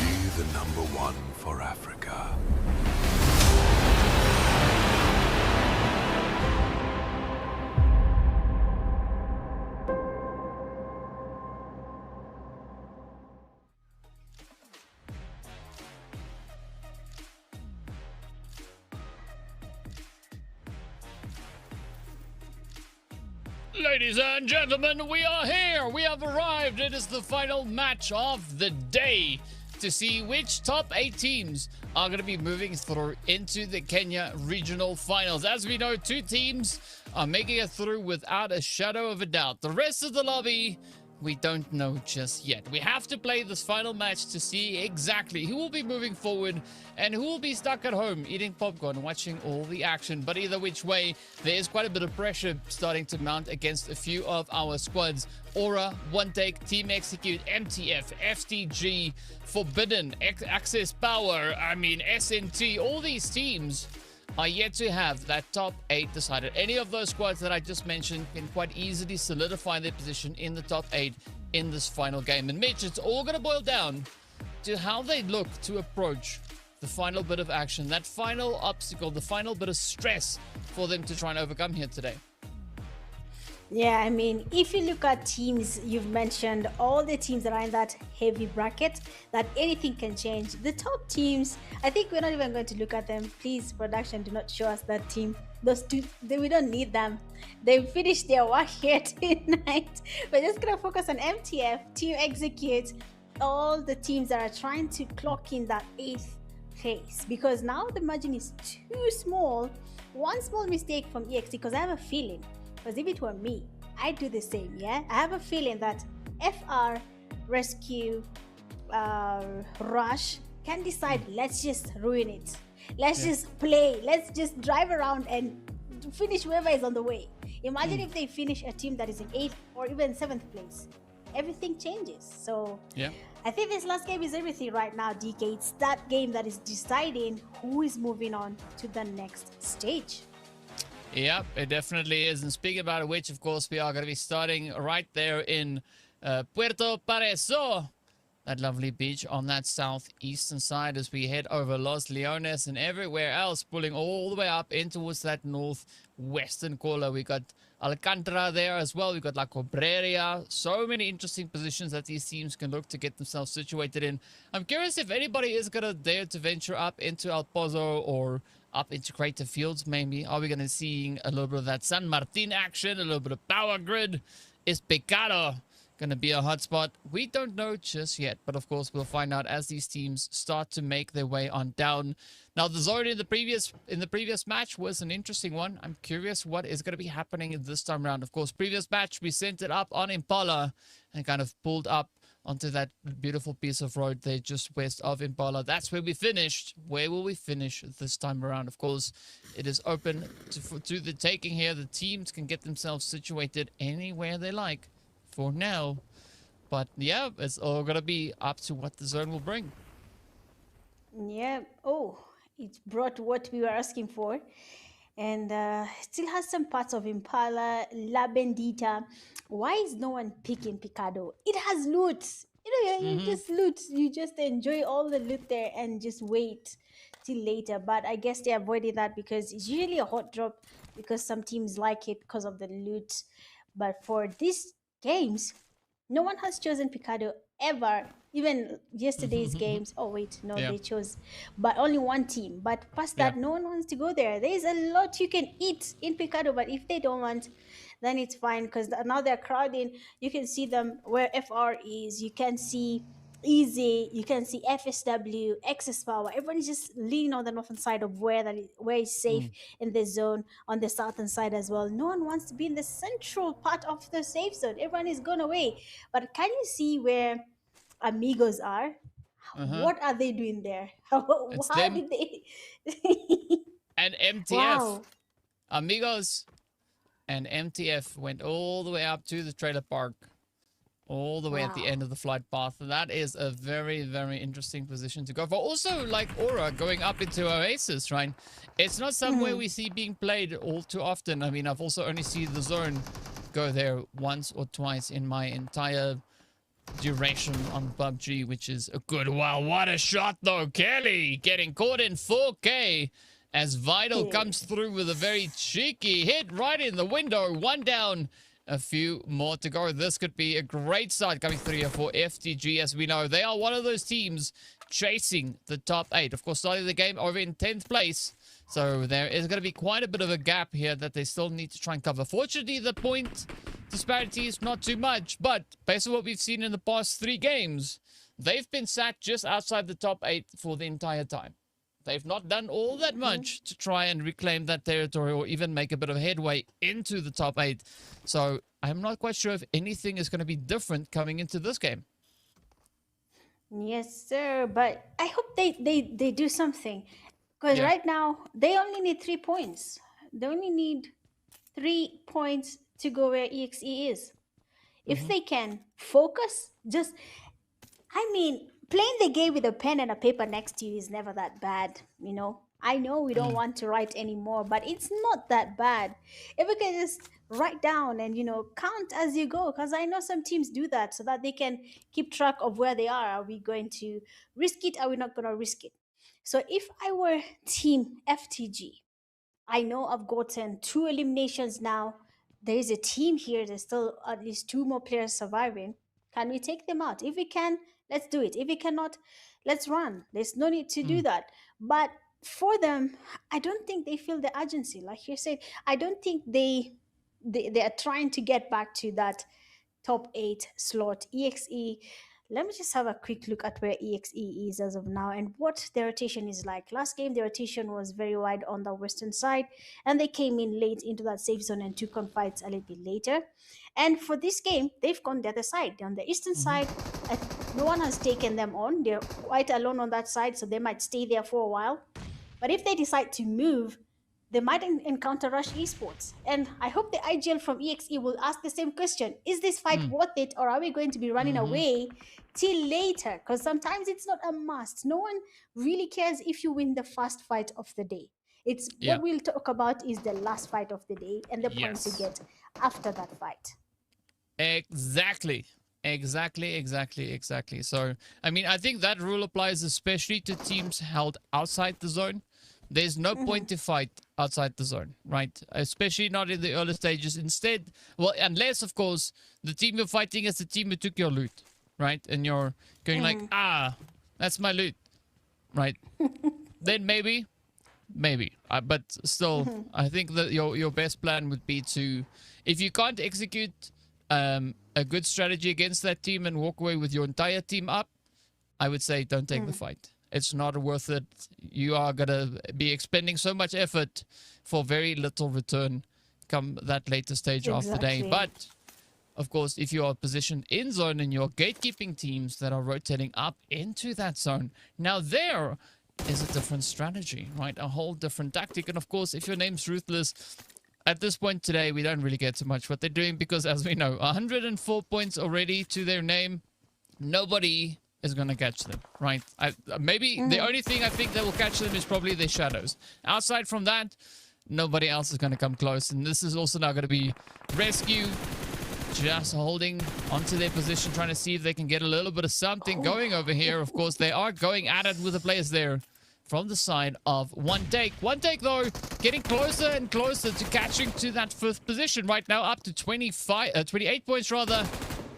Be the #1 for Africa. Ladies and gentlemen, we are here. We have arrived. It is the final match of the day to see which top 8 teams are going to be moving through into the Kenya Regional Finals. As we know, 2 teams are making it through without a shadow of a doubt. The rest of the lobby, we don't know just yet. We have to play this final match to see exactly who will be moving forward and who will be stuck at home eating popcorn, watching all the action. But either which way, there is quite a bit of pressure starting to mount against a few of our squads. Aura, One Take, Team Execute, MTF, FTG, Forbidden, Access Power, SNT, all these teams are yet to have that top 8 decided. Any of those squads that I just mentioned can quite easily solidify their position in the top 8 in this final game. And Mitch, it's all going to boil down to how they look to approach the final bit of action, that final obstacle, the final bit of stress for them to try and overcome here today. Yeah, if you look at teams, you've mentioned all the teams that are in that heavy bracket, that anything can change. The top teams, I think we're not even going to look at them. Please, production, do not show us that team. Those 2, we don't need them. They finished their work here tonight. We're just going to focus on MTF, Team Execute, all the teams that are trying to clock in that 8th place. Because now the margin is too small. One small mistake from EXT, because I have a feeling, because if it were me, I'd do the same, yeah? I have a feeling that FR, Rescue, Rush can decide, let's just ruin it. Let's just play. Let's just drive around and finish whoever is on the way. Imagine if they finish a team that is in 8th or even 7th place. Everything changes. So yeah, I think this last game is everything right now, DK. It's that game that is deciding who is moving on to the next stage. Yep, it definitely is. And speaking about which, of course, we are going to be starting right there in Puerto Pareso, that lovely beach on that southeastern side, as we head over Los Leones and everywhere else, pulling all the way up in towards that northwestern corner. We got Alcantara there as well. We got La Cobreria. So many interesting positions that these teams can look to get themselves situated in. I'm curious if anybody is going to dare to venture up into El Pozo or up into Crater Fields, maybe. Are we going to see a little bit of that San Martin action, a little bit of Power Grid? Is Pecado going to be a hotspot? We don't know just yet, but of course we'll find out as these teams start to make their way on down. Now, the zone in the previous match was an interesting one. I'm curious what is going to be happening this time around. Of course, previous match we sent it up on Impala and kind of pulled up onto that beautiful piece of road there just west of Impala. That's where we finished. Where will we finish this time around? Of course, it is open to the taking here. The teams can get themselves situated anywhere they like for now. But yeah, it's all going to be up to what the zone will bring. Yeah. Oh, it brought what we were asking for. And still has some parts of Impala, La Bendita. Why is no one picking Picado? It has loot. You just loot. You just enjoy all the loot there and just wait till later. But I guess they're avoiding that because it's usually a hot drop because some teams like it because of the loot. But for these games, no one has chosen Picado ever. Even yesterday's games. Oh, wait. No, they chose. But only one team. But past that, no one wants to go there. There's a lot you can eat in Picado. But if they don't want, then it's fine. Because now they're crowding. You can see them where FR is. You can see Easy. You can see FSW, Access Power. Everyone is just leaning on the northern side of where it's safe in the zone. On the southern side as well. No one wants to be in the central part of the safe zone. Everyone is gone away. But can you see where Amigos are? What are they doing there? How did they? And MTF. Wow. Amigos and MTF went all the way up to the trailer park, all the way at the end of the flight path. And that is a very, very interesting position to go for. Also, like Aura going up into Oasis, right? It's not somewhere we see being played all too often. I mean, I've also only seen the zone go there once or twice in my entire duration on PUBG, which is a good while. What a shot though, Kelly getting caught in 4K as Vital comes through with a very cheeky hit right in the window. One down, a few more to go. This could be a great start coming through here for FTG. As we know, they are one of those teams chasing the top 8. Of course, starting the game over in 10th place. So there is going to be quite a bit of a gap here that they still need to try and cover. Fortunately, the point disparity is not too much. But based on what we've seen in the past 3 games, they've been sat just outside the top 8 for the entire time. They've not done all that much to try and reclaim that territory or even make a bit of headway into the top 8. So I'm not quite sure if anything is going to be different coming into this game. Yes, sir. But I hope they do something. Because right now, they only need 3 points. They only need 3 points to go where EXE is. If they can focus, I mean, playing the game with a pen and a paper next to you is never that bad, you know. I know we don't want to write anymore, but it's not that bad. If we can just write down and, you know, count as you go, because I know some teams do that so that they can keep track of where they are. Are we going to risk it? Are we not going to risk it? So if I were team FTG, I know I've gotten 2 eliminations now. There is a team here. There's still at least 2 more players surviving. Can we take them out? If we can, let's do it. If we cannot, let's run. There's no need to do that. But for them, I don't think they feel the urgency. Like you said, I don't think they are trying to get back to that top 8 slot. EXE, let me just have a quick look at where EXE is as of now and what their rotation is like. Last game, their rotation was very wide on the western side, and they came in late into that safe zone and took on fights a little bit later. And for this game, they've gone the other side. On the eastern side, no one has taken them on. They're quite alone on that side, so they might stay there for a while. But if they decide to move, they might encounter Rush Esports. And I hope the IGL from EXE will ask the same question. Is this fight worth it, or are we going to be running away till later? Because sometimes it's not a must. No one really cares if you win the first fight of the day. It's what we'll talk about is the last fight of the day and the points you get after that fight. Exactly. So, I mean, I think that rule applies especially to teams held outside the zone. There's no point to fight outside the zone, right? Especially not in the early stages. Instead, well, unless, of course, the team you're fighting is the team who took your loot, right? And you're going like, that's my loot, right? Then maybe. But still, I think that your best plan would be to, if you can't execute a good strategy against that team and walk away with your entire team up, I would say don't take the fight. It's not worth it. You are going to be expending so much effort for very little return come that later stage of the day. But, of course, if you are positioned in zone and you're gatekeeping teams that are rotating up into that zone, now there is a different strategy, right? A whole different tactic. And, of course, if your name's Ruthless, at this point today, we don't really get so much what they're doing because, as we know, 104 points already to their name. Nobody is going to catch them, right? Maybe the only thing I think that will catch them is probably their shadows. Outside from that, nobody else is going to come close. And this is also now going to be Rescue just holding onto their position, trying to see if they can get a little bit of something going over here. Of course, they are going at it with the players there from the side of One Take. One Take, though, getting closer and closer to catching to that 5th position right now, up to 28 points rather.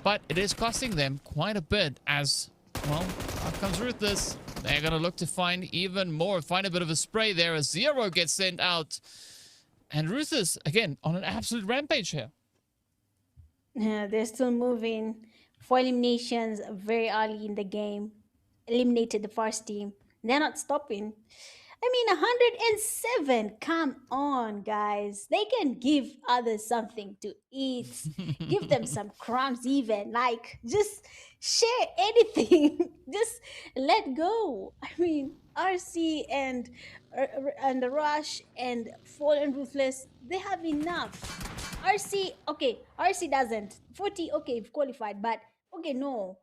But it is costing them quite a bit as, well, out comes Ruthless. They're going to look to find even more, find a bit of a spray there as Zero gets sent out. And Ruthless, again, on an absolute rampage here. Yeah, they're still moving. 4 eliminations very early in the game. Eliminated the first team. They're not stopping. I mean, 107. Come on, guys. They can give others something to eat. Give them some crumbs even. Like, just share anything. Just let go. I mean, RC and Rush and Fallen Ruthless, they have enough. RC doesn't. 40, okay, qualified, but okay, no.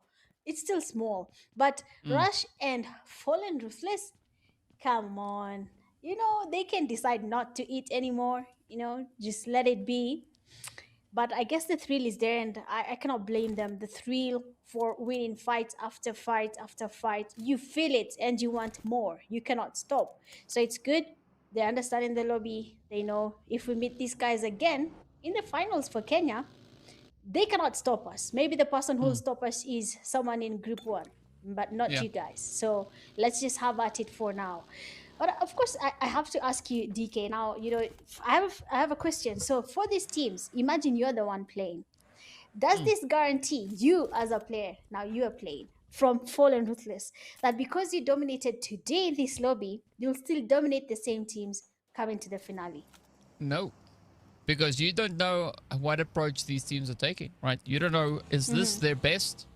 It's still small. But Rush and Fallen Ruthless, come on. You know, they can decide not to eat anymore. You know, just let it be. But I guess the thrill is there, and I cannot blame them. The thrill for winning fight after fight after fight, you feel it and you want more. You cannot stop. So it's good. They understand in the lobby. They know if we meet these guys again in the finals for Kenya, they cannot stop us. Maybe the person who will stop us is someone in group 1, but not Yeah. you guys. So let's just have at it for now. But of course, I have to ask you, DK. Now, I have a question. So for these teams, imagine you're the one playing. Does this guarantee you as a player, now you are playing from Fallen Ruthless, that because you dominated today in this lobby, you'll still dominate the same teams coming to the finale? No, because you don't know what approach these teams are taking, right? You don't know, is this their best?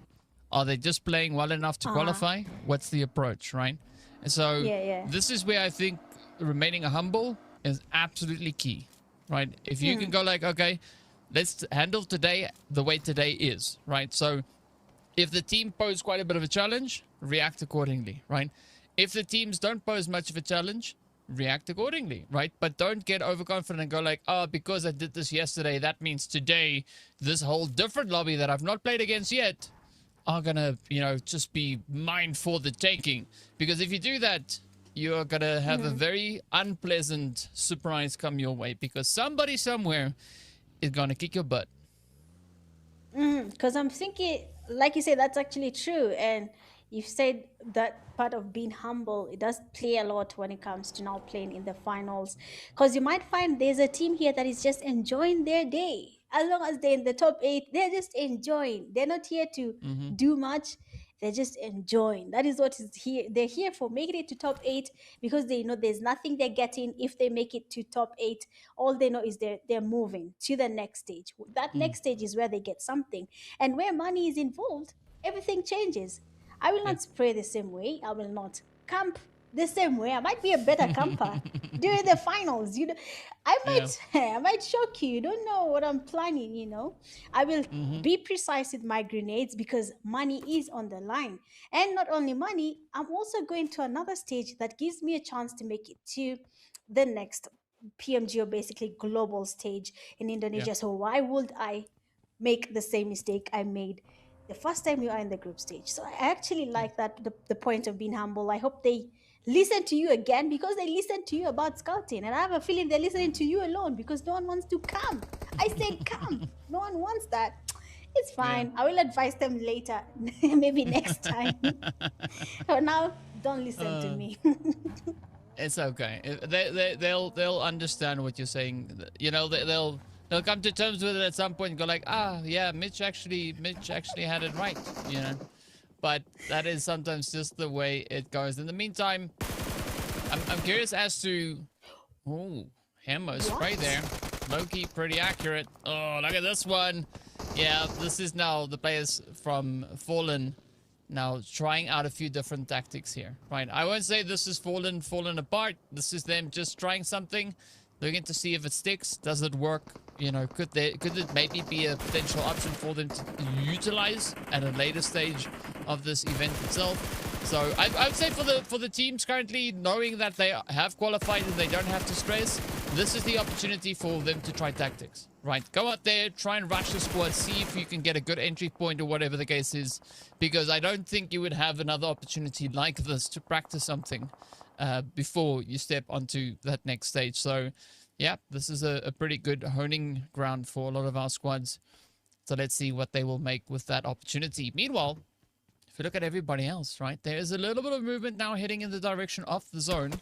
Are they just playing well enough to qualify? What's the approach, right? And so this is where I think remaining humble is absolutely key, right? If you can go like, okay, let's handle today the way today is, right? So if the team pose quite a bit of a challenge, react accordingly, right? If the teams don't pose much of a challenge, react accordingly, right? But don't get overconfident and go like, oh, because I did this yesterday, that means today this whole different lobby that I've not played against yet are gonna, just be mine for the taking. Because if you do that, you're gonna have a very unpleasant surprise come your way, because somebody somewhere is gonna kick your butt. Because I'm thinking, like you say, that's actually true. And you've said that part of being humble, it does play a lot when it comes to now playing in the finals. Because you might find there's a team here that is just enjoying their day. As long as they're in the top 8, they're just enjoying. They're not here to do much. They're just enjoying. That is what is here. They're here for making it to top 8 because they know there's nothing they're getting if they make it to top 8. All they know is they're moving to the next stage. That next stage is where they get something. And where money is involved, everything changes. I will not spray the same way. I will not camp the same way. I might be a better camper during the finals. I might shock you. You don't know what I'm planning, I will be precise with my grenades because money is on the line. And not only money, I'm also going to another stage that gives me a chance to make it to the next PMGO, basically global stage in Indonesia. So why would I make the same mistake I made the first time you are in the group stage? So I actually like that, the point of being humble. I hope they listen to you again, because they listened to you about scouting, and I have a feeling they're listening to you alone because no one wants to come. I said come. No one wants that. It's fine. I will advise them later, maybe next time. For now, don't listen to me. It's okay. They'll understand what you're saying. They'll come to terms with it at some point and go like, yeah, Mitch actually had it right, But that is sometimes just the way it goes. In the meantime, I'm curious as to... Oh, Hammer spray there. Loki, pretty accurate. Oh, look at this one. Yeah, this is now the players from Fallen now trying out a few different tactics here, right? I won't say this is Fallen apart. This is them just trying something, looking to see if it sticks. Does it work? Could it maybe be a potential option for them to utilize at a later stage of this event itself? So I would say for the teams currently, knowing that they have qualified and they don't have to stress, this is the opportunity for them to try tactics, right? Go out there, try and rush the squad, see if you can get a good entry point or whatever the case is, because I don't think you would have another opportunity like this to practice something before you step onto that next stage. So yeah, this is a pretty good honing ground for a lot of our squads. So let's see what they will make with that opportunity. Meanwhile, if you look at everybody else, right, there is a little bit of movement now heading in the direction of the zone.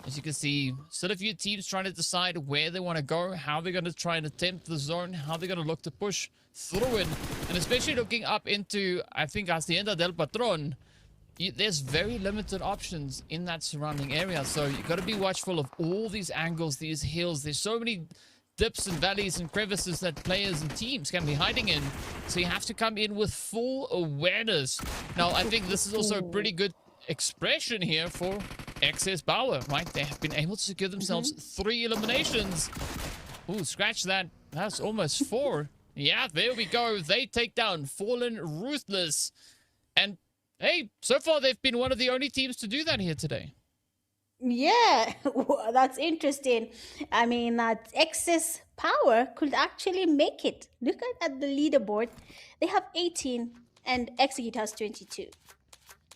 As you can see, still a few teams trying to decide where they want to go, how they're going to try and attempt the zone, how they're going to look to push through it. And especially looking up into, I think, Hacienda del Patron, there's very limited options in that surrounding area. So you've got to be watchful of all these angles, these hills. There's so many dips and valleys and crevices that players and teams can be hiding in. So you have to come in with full awareness. Now, I think this is also a pretty good expression here for Excess Power, right? They have been able to secure themselves 3 eliminations. Ooh, scratch that. That's almost 4. Yeah, there we go. They take down Fallen Ruthless. And hey, so far they've been one of the only teams to do that here today. Yeah, that's interesting. I mean, that excess power could actually make it. Look at the leaderboard. They have 18 and Execute has 22.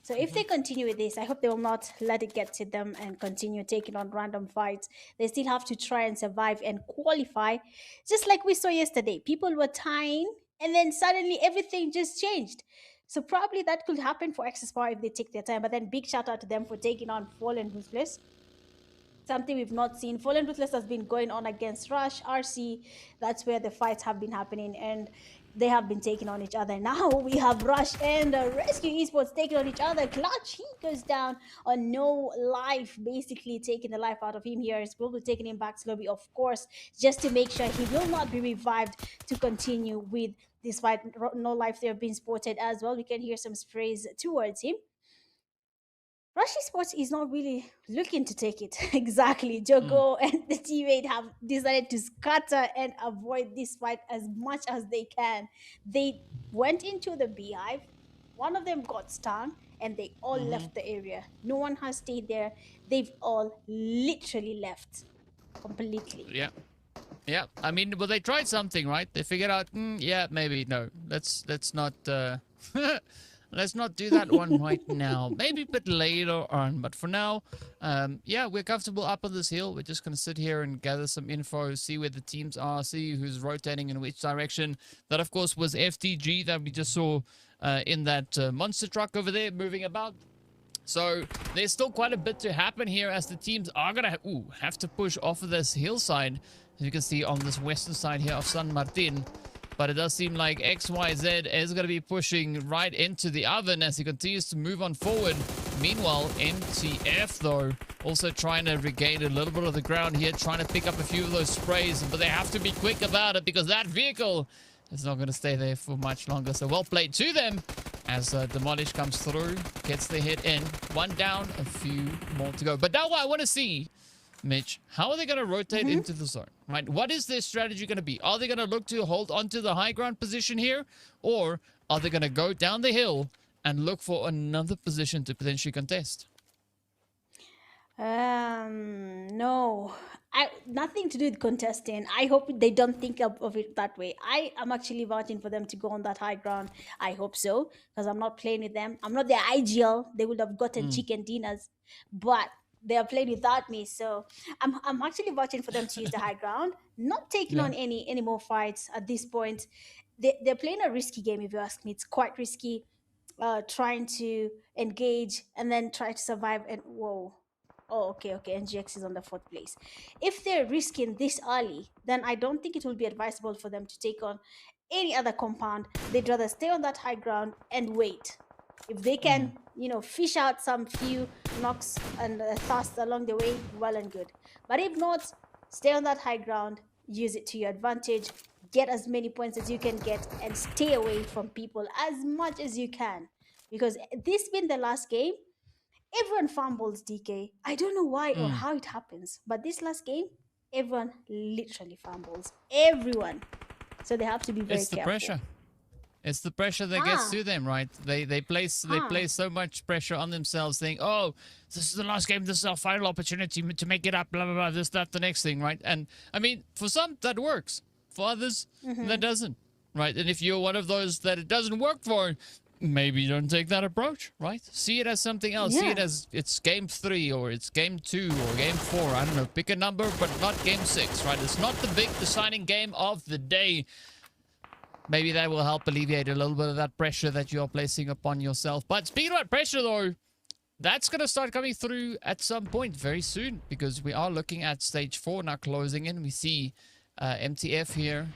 So if they continue with this, I hope they will not let it get to them and continue taking on random fights. They still have to try and survive and qualify. Just like we saw yesterday, people were tying and then suddenly everything just changed. So probably that could happen for Access Power if they take their time. But then big shout out to them for taking on Fallen Ruthless. Something we've not seen. Fallen Ruthless has been going on against Rush, RC. That's where the fights have been happening, and they have been taking on each other. Now we have Rush and Rescue Esports taking on each other. Clutch, he goes down on no life, basically taking the life out of him here. We'll be taking him back to lobby, of course, just to make sure he will not be revived to continue with this fight. No life there being spotted as well. We can hear some sprays towards him. Rush Sports is not really looking to take it. Exactly. Jogo and the teammate have decided to scatter and avoid this fight as much as they can. They went into the beehive. One of them got stung and they all left the area. No one has stayed there. They've all literally left completely. Yeah. Yeah. I mean, well, they tried something, right? They figured out, yeah, maybe, no. Let's not... Let's not do that one right now. Maybe a bit later on. But for now, yeah, we're comfortable up on this hill. We're just going to sit here and gather some info, see where the teams are, see who's rotating in which direction. That, of course, was FTG that we just saw in that monster truck over there moving about. So there's still quite a bit to happen here as the teams are going to have to push off of this hillside. As you can see on this western side here of San Martin. But it does seem like XYZ is going to be pushing right into the oven as he continues to move on forward. Meanwhile, MTF, though, also trying to regain a little bit of the ground here, trying to pick up a few of those sprays. But they have to be quick about it because that vehicle is not going to stay there for much longer. So well played to them as Demolish comes through, gets the hit in. One down, a few more to go. But now what I want to see, Mitch, how are they going to rotate into the zone, right? What is their strategy going to be? Are they going to look to hold onto the high ground position here? Or are they going to go down the hill and look for another position to potentially contest? No. Nothing to do with contesting. I hope they don't think of it that way. I am actually vouching for them to go on that high ground. I hope so, because I'm not playing with them. I'm not their IGL. They would have gotten chicken dinners. But they are playing without me, so I'm actually vouching for them to use the high ground, not taking on any more fights at this point. They're playing a risky game, if you ask me. It's quite risky, trying to engage and then try to survive. And whoa, oh okay, NGX is on the 4th place. If they're risking this early, then I don't think it will be advisable for them to take on any other compound. They'd rather stay on that high ground and wait. If they can, fish out some few knocks and thrusts along the way, well and good. But if not, stay on that high ground, use it to your advantage, get as many points as you can get, and stay away from people as much as you can. Because this being the last game, everyone fumbles, DK. I don't know why or how it happens, but this last game, everyone literally fumbles. Everyone. So they have to be very careful. It's the pressure. It's the pressure that gets to them, right? They place so much pressure on themselves, saying, "Oh, this is the last game. This is our final opportunity to make it up." Blah blah blah. This, that, the next thing, right? And I mean, for some that works. For others, that doesn't, right? And if you're one of those that it doesn't work for, maybe don't take that approach, right? See it as something else. See it as it's game 3 or it's game 2 or game 4. I don't know. Pick a number, but not game 6, right? It's not the big deciding game of the day. Maybe that will help alleviate a little bit of that pressure that you're placing upon yourself. But speaking about pressure, though, that's going to start coming through at some point very soon because we are looking at stage 4 now closing in. We see MTF here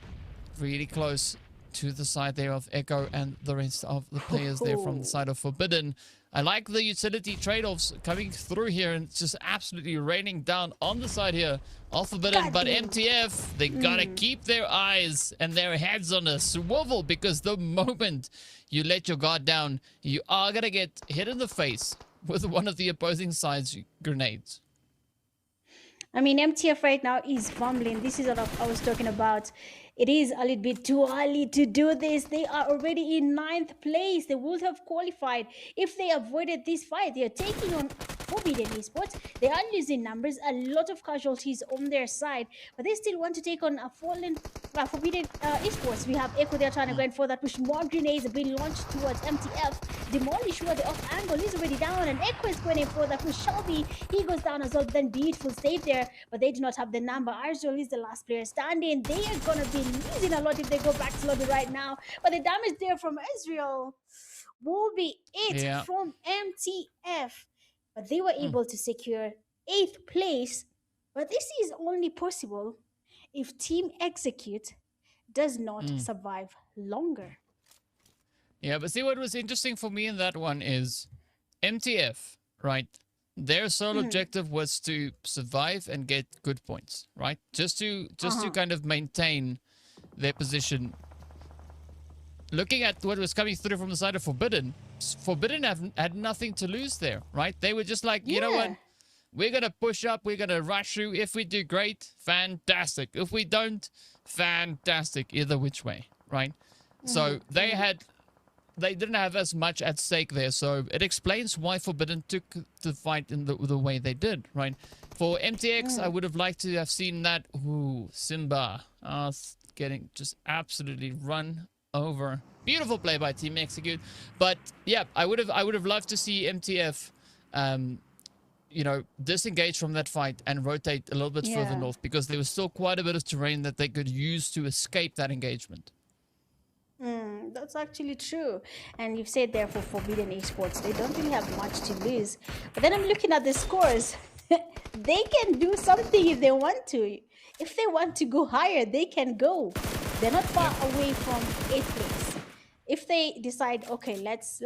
really close to the side there of Echo and the rest of the players there from the side of Forbidden. I like the utility trade-offs coming through here, and it's just absolutely raining down on the side here of Forbidden. But MTF, they gotta keep their eyes and their heads on a swivel, because the moment you let your guard down, you are gonna get hit in the face with one of the opposing side's grenades. I mean, MTF right now is fumbling. This is what I was talking about. It is a little bit too early to do this. They are already in 9th place. They would have qualified if they avoided this fight. They are taking on Forbidden Esports. They are losing numbers, a lot of casualties on their side, but they still want to take on a fallen Forbidden Esports. We have Echo there trying to go in for that push. More grenades are being launched towards MTF. Demolish where the off angle is already down, and Echo is going in for that push. Shelby, he goes down as well. Then Beautiful save there, but they do not have the number. Erangel is the last player standing. They are going to be losing a lot if they go back to lobby right now, but the damage there from Israel will be it from MTF. But they were able to secure 8th place. But this is only possible if Team Execute does not survive longer. Yeah, but see what was interesting for me in that one is MTF, right? Their sole objective was to survive and get good points, right? Just to kind of maintain their position. Looking at what was coming through from the side of Forbidden had nothing to lose there, right? They were just like, you know what? We're going to push up. We're going to rush through. If we do great, fantastic. If we don't, fantastic. Either which way, right? So they didn't have as much at stake there. So it explains why Forbidden took the fight in the way they did, right? For MTX, I would have liked to have seen that. Ooh, Simba getting just absolutely run over. Beautiful play by Team Execute. But yeah, I would have loved to see MTF you know, disengage from that fight and rotate a little bit further north, because there was still quite a bit of terrain that they could use to escape that engagement. That's actually true. And you've said there for Forbidden Esports, they don't really have much to lose. But then I'm looking at the scores. They can do something if they want to. If they want to go higher, they can go. They're not far away from 8th place. If they decide, okay, let's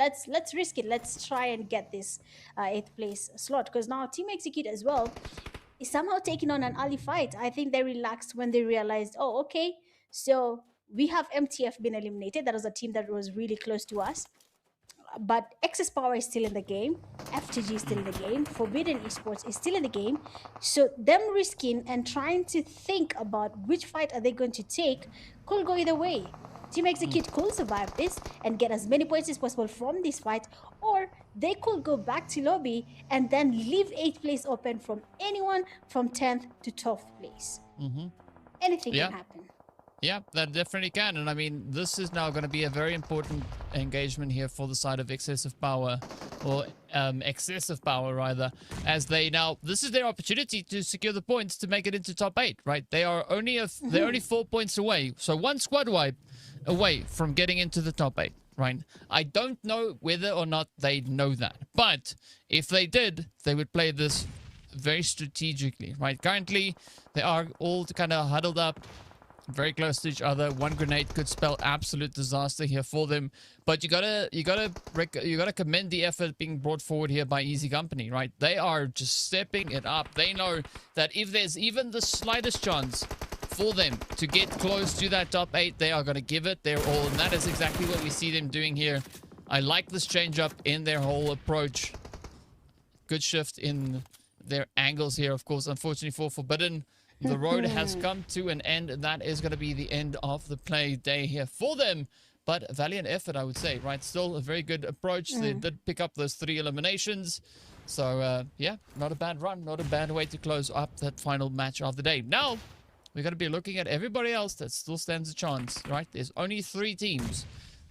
risk it. Let's try and get this 8th place slot. Because now Team Execute as well is somehow taking on an early fight. I think they relaxed when they realized, oh, okay, so we have MTF been eliminated. That was a team that was really close to us. But Excess Power is still in the game. FTG is still in the game. Forbidden Esports is still in the game. So them risking and trying to think about which fight are they going to take could go either way. Team Execute could survive this and get as many points as possible from this fight, or they could go back to lobby and then leave 8th place open from anyone from 10th to 12th place. Anything can happen. Yeah, that definitely can. And I mean, this is now going to be a very important engagement here for the side of Excessive Power, or Excessive Power rather, as they now, this is their opportunity to secure the points to make it into top 8, right? They are only they're only 4 points away. So one squad wipe away from getting into the top 8, right? I don't know whether or not they know that, but if they did, they would play this very strategically, right? Currently, they are all kind of huddled up, very close to each other. One grenade could spell absolute disaster here for them, but you gotta commend the effort being brought forward here by Easy Company, right? They are just stepping it up. They know that if there's even the slightest chance for them to get close to that top 8, they are going to give it their all, and that is exactly what we see them doing here. I like this change up in their whole approach. Good shift in their angles here, of course. Unfortunately for Forbidden, the road has come to an end, and that is going to be the end of the play day here for them. But valiant effort, I would say, right? Still a very good approach. They did pick up those 3 eliminations. So, yeah, not a bad run. Not a bad way to close up that final match of the day. Now, we're going to be looking at everybody else that still stands a chance, right? There's only 3 teams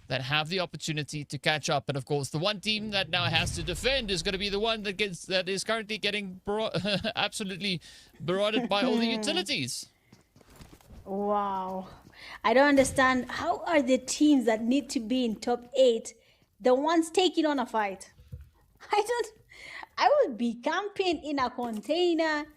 that have the opportunity to catch up. And, of course, the one team that now has to defend is going to be the one that is currently getting absolutely barraged by all the utilities. Wow. I don't understand. How are the teams that need to be in top 8 the ones taking on a fight? I would be camping in a container,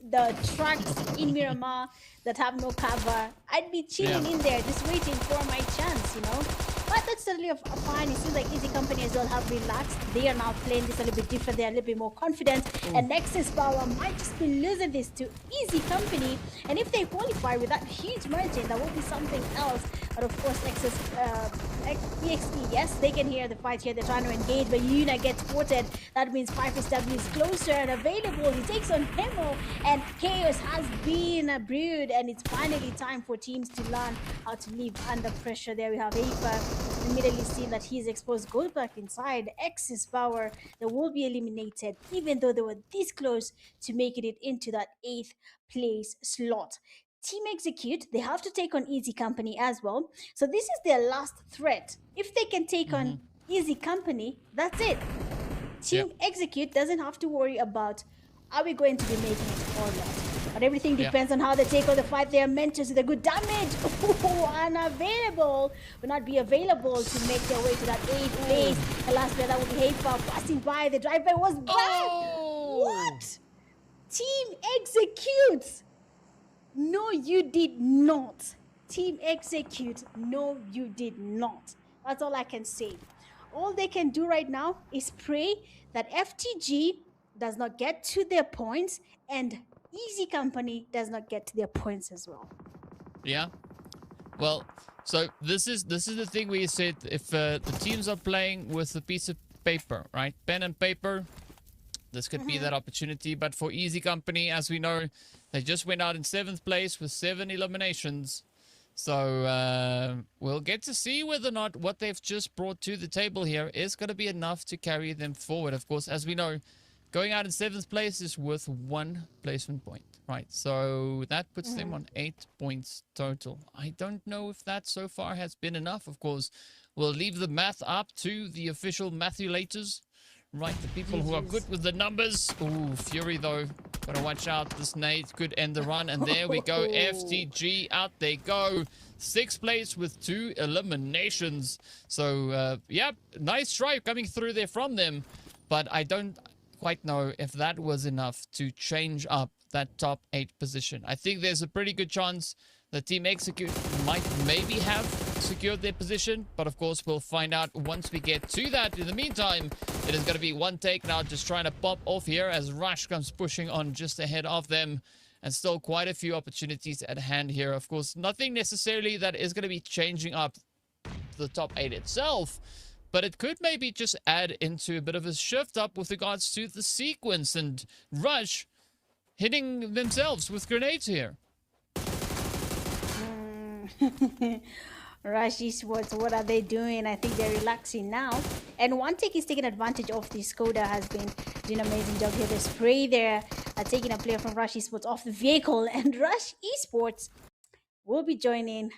the trucks in Miramar that have no cover. I'd be chilling in there just waiting for my chance, you know. But that's totally fine. It seems like Easy Company as well have relaxed. They are now playing this a little bit different. They're a little bit more confident. And Excess Power might just be losing this to Easy Company. And if they qualify with that huge margin, that will be something else. But of course, EXP, yes, they can hear the fight here. They're trying to engage, but Yuna gets spotted. That means 5SW is closer and available. He takes on Hemo, and chaos has been brewed, and it's finally time for teams to learn how to live under pressure. There we have Aper immediately seen that he's exposed. Goes back inside. X's power. They will be eliminated, even though they were this close to making it into that 8th place slot. Team Execute, they have to take on Easy Company as well. So this is their last threat. If they can take on Easy Company, that's it. Team Execute doesn't have to worry about, are we going to be making it or not? But everything depends on how they take on the fight. They are mentors with a good damage. Unavailable. Will not be available to make their way to that 8th place. The last player, that will be Hafer passing by. The drive-by was bad. What? Team Execute. No, you did not. Team Execute, no, you did not. That's all I can say. All they can do right now is pray that FTG does not get to their points and Easy Company does not get to their points as well. Yeah. Well, so this is the thing where you said if the teams are playing with a piece of paper, right? Pen and paper, this could be that opportunity. But for Easy Company, as we know, they just went out in 7th place with 7 eliminations. So we'll get to see whether or not what they've just brought to the table here is going to be enough to carry them forward. Of course, as we know, going out in 7th place is worth 1 placement point, right? So that puts them on 8 points total. I don't know if that so far has been enough. Of course, we'll leave the math up to the official mathulators. Right, the people who are good with the numbers. Ooh, Fury though. Gotta watch out. This nade could end the run. And there we go. FTG, out they go. 6th place with 2 eliminations. So, yeah, nice try coming through there from them. But I don't quite know if that was enough to change up that top 8 position. I think there's a pretty good chance the Team Execute might maybe have secured their position, but of course we'll find out once we get to that. In the meantime, it is going to be one take now, just trying to pop off here as Rush comes pushing on just ahead of them, and still quite a few opportunities at hand here. Of course, nothing necessarily that is going to be changing up the top 8 itself, but it could maybe just add into a bit of a shift up with regards to the sequence, and Rush hitting themselves with grenades here. Rush Esports, what are they doing? I think they're relaxing now. And one take is taking advantage of this. Skoda has been doing an amazing job here. The spray there, taking a player from Rush Esports off the vehicle. And Rush Esports will be joining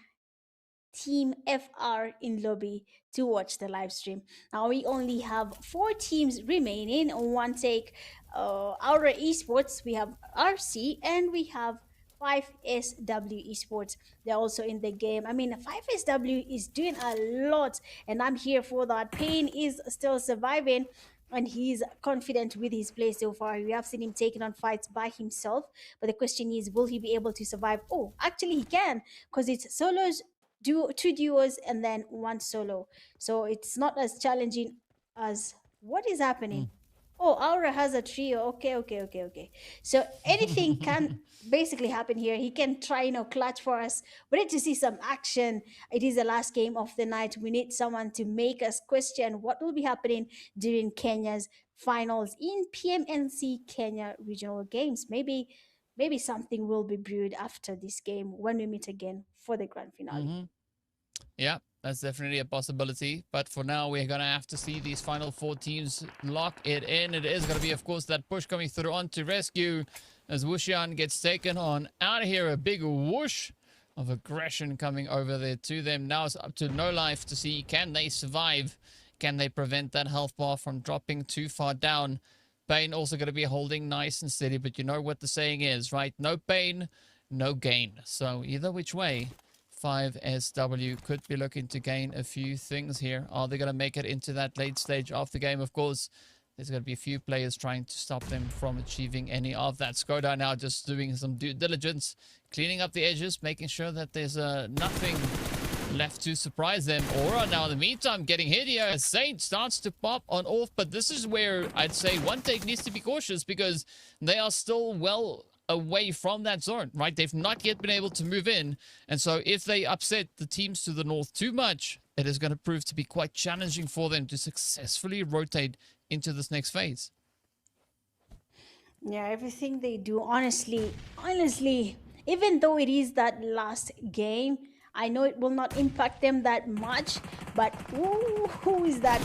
Team FR in lobby to watch the live stream. Now we only have 4 teams remaining. One take, Aura Esports, we have RC, and we have 5SW Esports. They're also in the game. I mean, 5SW is doing a lot, and I'm here for that. Pain is still surviving, and he's confident with his play so far. We have seen him taking on fights by himself, but the question is, will he be able to survive? Oh, actually he can, because it's solos, 2 duos, and then 1 solo. So it's not as challenging as what is happening. Oh, Aura has a trio. Okay. So anything can basically happen here. He can try, clutch for us. We need to see some action. It is the last game of the night. We need someone to make us question what will be happening during Kenya's finals in PMNC Kenya Regional Games. Maybe something will be brewed after this game when we meet again for the grand finale. Yeah, that's definitely a possibility. But for now, we're going to have to see these final 4 teams lock it in. It is going to be, of course, that push coming through onto rescue as Wushian gets taken on out of here. A big whoosh of aggression coming over there to them. Now it's up to No Life to see, can they survive? Can they prevent that health bar from dropping too far down? Pain also going to be holding nice and steady. But you know what the saying is, right? No pain, no gain. So either which way, 5SW could be looking to gain a few things here. Are they going to make it into that late stage of the game? Of course, there's going to be a few players trying to stop them from achieving any of that. Skoda now just doing some due diligence, cleaning up the edges, making sure that there's nothing left to surprise them. Aura now in the meantime getting hit here as Saint starts to pop on off, but this is where I'd say one take needs to be cautious because they are still well away from that zone, right? They've not yet been able to move in, and so if they upset the teams to the north too much, it is going to prove to be quite challenging for them to successfully rotate into this next phase. Yeah, everything they do, honestly, even though it is that last game, I know it will not impact them that much, but who is that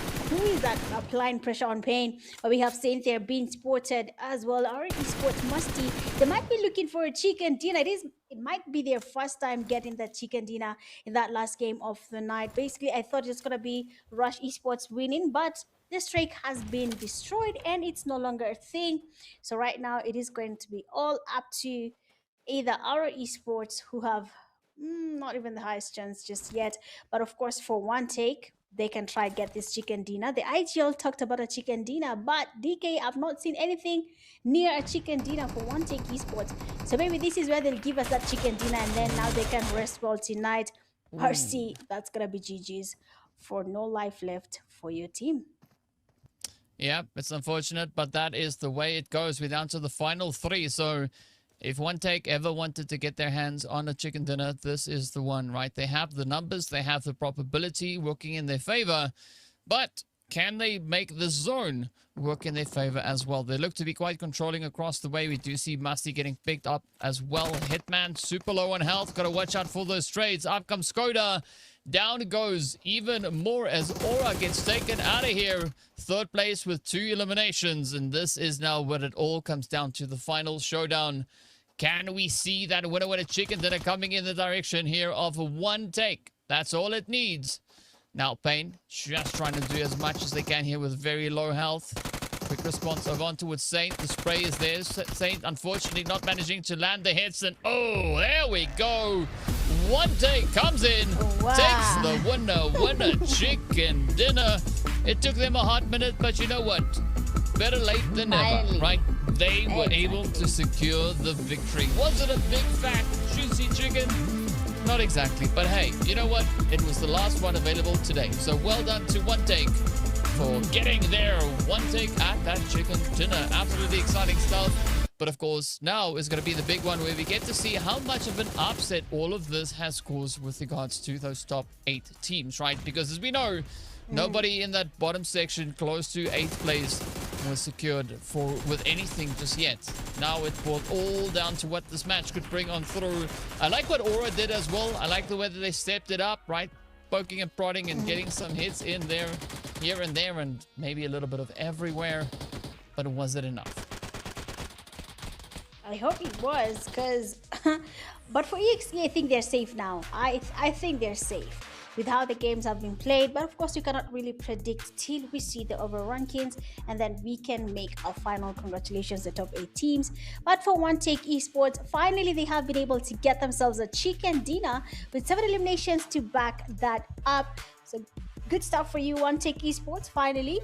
applying pressure on Pain? But we have Saint there being spotted as well. Our esports musty, they might be looking for a chicken dinner. It might be their first time getting that chicken dinner in that last game of the night. Basically, I thought it's gonna be Rush Esports winning, but the streak has been destroyed and it's no longer a thing. So right now it is going to be all up to either our esports, who have not even the highest chance just yet, but of course for one take they can try get this chicken dinner. The IGL talked about a chicken dinner, but DK, I've not seen anything near a chicken dinner for one take esports. So maybe this is where they'll give us that chicken dinner and then now they can rest well tonight. Percy, that's gonna be GG's for no life left for your team. Yeah, it's unfortunate, but that is the way it goes. We're down to the final 3. So if one take ever wanted to get their hands on a chicken dinner, this is the one, right? They have the numbers, they have the probability working in their favor, but can they make the zone work in their favor as well? They look to be quite controlling across the way. We do see Musty getting picked up as well. Hitman super low on health. Got to watch out for those trades. Up comes Skoda. Down goes even more as Aura gets taken out of here. Third place with 2 eliminations. And this is now what it all comes down to, the final showdown. Can we see that winner with a chicken dinner coming in the direction here of one take? That's all it needs. Now Pain just trying to do as much as they can here with very low health. Quick response over on towards Saint. The spray is there. Saint unfortunately not managing to land the hits. And oh, there we go. One take comes in. Wow. Takes the winner chicken dinner. It took them a hot minute, but you know what? Better late than never, right? They were able to secure the victory. Was it a big, fat, juicy chicken? Not exactly, but hey, you know what? It was the last one available today. So well done to One Take for getting their one take at that chicken dinner. Absolutely exciting stuff. But of course, now is going to be the big one where we get to see how much of an upset all of this has caused with regards to those top 8 teams, right? Because as we know, nobody in that bottom section close to 8th place was secured with anything just yet. Now it boiled all down to what this match could bring on through. I like what Aura did as well. I like the way that they stepped it up, right? Poking and prodding and getting some hits in there, here and there, and maybe a little bit of everywhere. But was it enough? I hope it was, because but for EXE, I think they're safe now. I think they're safe with how the games have been played, but of course you cannot really predict till we see the overall rankings, and then we can make our final congratulations, the top 8 teams. But for One Take Esports, finally they have been able to get themselves a chicken dinner with 7 eliminations to back that up. So good stuff for you, One Take Esports. Finally,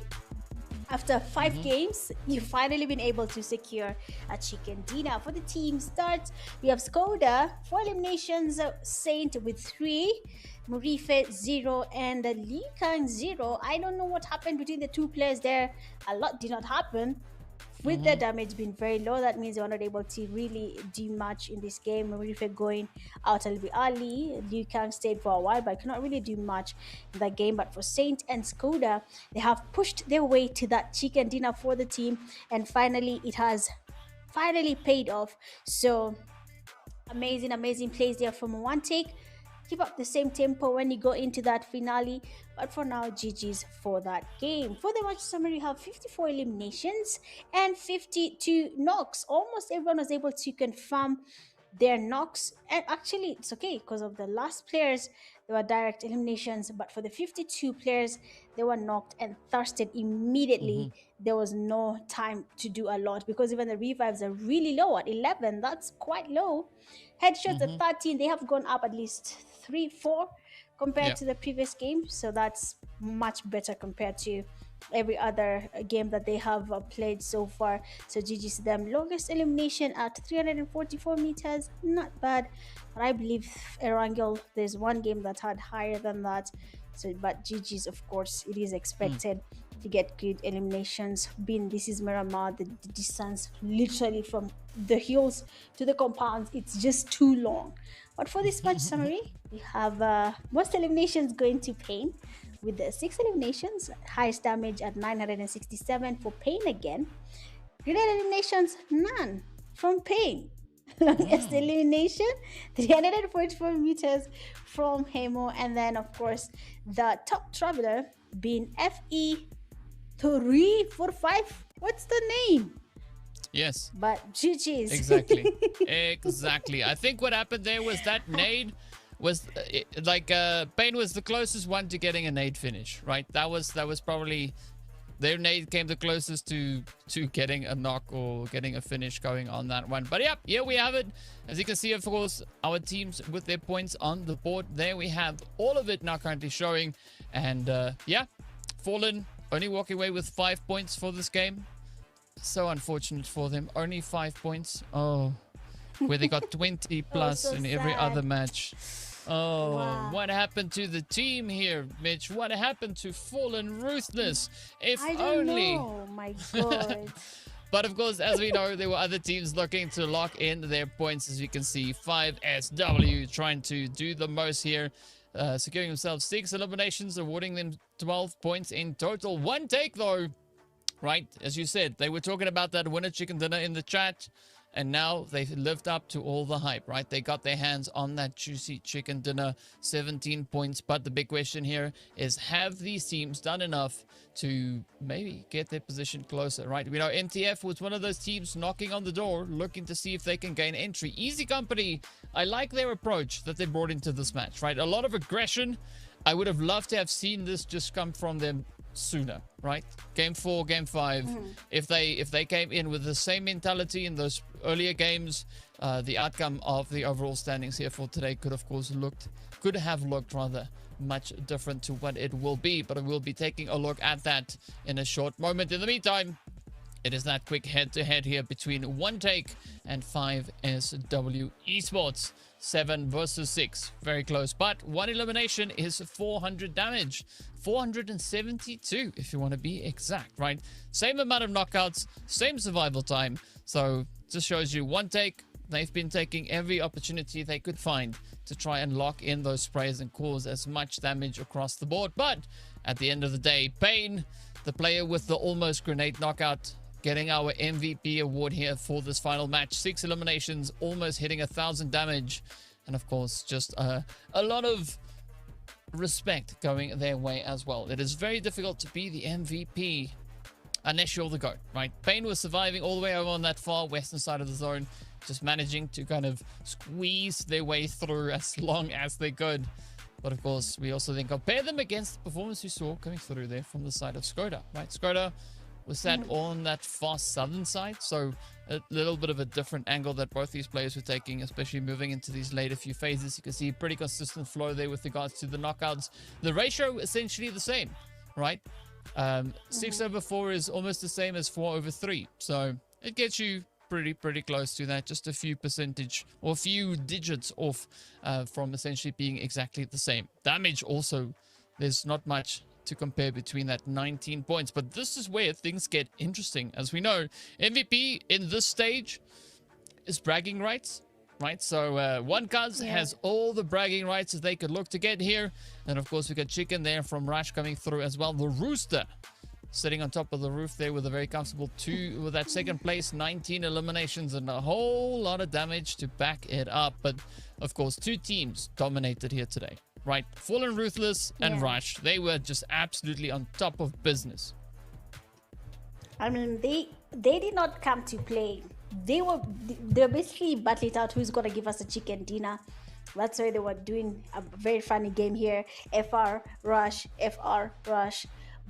after 5 games, you've finally been able to secure a chicken dinner. For the team starts, we have Skoda, 4 eliminations, Saint with 3, Murife 0, and Lee Kang 0. I don't know what happened between the 2 players there. A lot did not happen. With the damage being very low, that means they were not able to really do much in this game. Murife going out a little bit early. Liu Kang stayed for a while, but cannot really do much in that game. But for Saint and Skoda, they pushed their way to that chicken dinner for the team, and finally it has paid off. So amazing plays there from One Take. Keep up the same tempo when you go into that finale. But for now, GG's for that game. For the match summary, you have 54 eliminations and 52 knocks. Almost everyone was able to confirm their knocks. And actually, it's okay because of the last players, there were direct eliminations. But for the 52 players, they were knocked and thirsted immediately. There was no time to do a lot because even the revives are really low at 11. That's quite low. Headshots at 13. They have gone up at least 3-4 compared to the previous game. So that's much better compared to every other game that they have played so far. So GG's to them. Longest elimination at 344 meters. Not bad. But I believe Erangel, there's one game that had higher than that. So, but GG's, of course, it is expected. to get good eliminations. This is Miramar, the distance literally from the hills to the compounds, it's just too long. But for this match summary, we have most eliminations going to Pain with the 6 eliminations, highest damage at 967 for Pain again. Grenade eliminations, none from Pain. Longest elimination, 344 meters from Hemo. And then, of course, the top traveler being FE345. What's the name? Yes. But GG's. Exactly. Exactly. I think what happened there was that nade was Pain was the closest one to getting a nade finish, right? That was probably their nade came the closest to getting a knock or getting a finish going on that one. But yeah, here we have it. As you can see, of course, our teams with their points on the board. There we have all of it now currently showing. And yeah, Fallen only walking away with 5 points for this game. So unfortunate for them. Only 5 points. Oh, where they got 20 plus so in every sad. other match. Oh, Wow. what happened to the team here, Mitch? What happened to Fallen Ruthless? If I don't only. know. My God. But of course, as we know, there were other teams looking to lock in their points. As you can see, 5SW trying to do the most here. Securing themselves 6 eliminations, awarding them 12 points in total. One take, though. Right, as you said, they were talking about that winner chicken dinner in the chat. And now they've lived up to all the hype, right? They got their hands on that juicy chicken dinner, 17 points. But the big question here is, have these teams done enough to maybe get their position closer, right? We know MTF was one of those teams knocking on the door, looking to see if they can gain entry. Easy Company, I like their approach that they brought into this match, right? A lot of aggression. I would have loved to have seen this just come from them sooner, right? Game 4, game 5. If they came in with the same mentality in those earlier games, the outcome of the overall standings here for today could have looked rather much different to what it will be. But I will be taking a look at that in a short moment. In the meantime, it is that quick head-to-head here between One Take and 5SW Esports. 7 versus 6. Very close. But one elimination is 400 damage. 472 if you want to be exact, right? Same amount of knockouts, same survival time. So just shows you One Take. They've been taking every opportunity they could find to try and lock in those sprays and cause as much damage across the board. But at the end of the day, Pain, the player with the almost grenade knockout, getting our MVP award here for this final match. 6 eliminations, almost hitting 1,000 damage. And of course, just a lot of respect going their way as well. It is very difficult to be the MVP unless you're the GOAT, right? Pain was surviving all the way over on that far western side of the zone, just managing to kind of squeeze their way through as long as they could. But of course, we also then compare them against the performance we saw coming through there from the side of Skoda, right? Skoda was that on that far southern side, so a little bit of a different angle that both these players were taking, especially moving into these later few phases. You can see pretty consistent flow there with regards to the knockouts. The ratio essentially the same, right? 6/4 is almost the same as 4/3, so it gets you pretty close to that, just a few percentage or a few digits off from essentially being exactly the same. Damage also, there's not much to compare between that 19 points, but this is where things get interesting. As we know, MVP in this stage is bragging rights, right? So One Cuz has all the bragging rights that they could look to get here. And of course, we got Chicken there from Rush coming through as well. The Rooster sitting on top of the roof there with a very comfortable 2 with that second place, 19 eliminations and a whole lot of damage to back it up. But of course, 2 teams dominated here today, right? Fallen Ruthless and Rush. They were just absolutely on top of business. I mean, they did not come to play. They're basically battling out who's gonna give us a chicken dinner. That's why they were doing a very funny game here. FR Rush.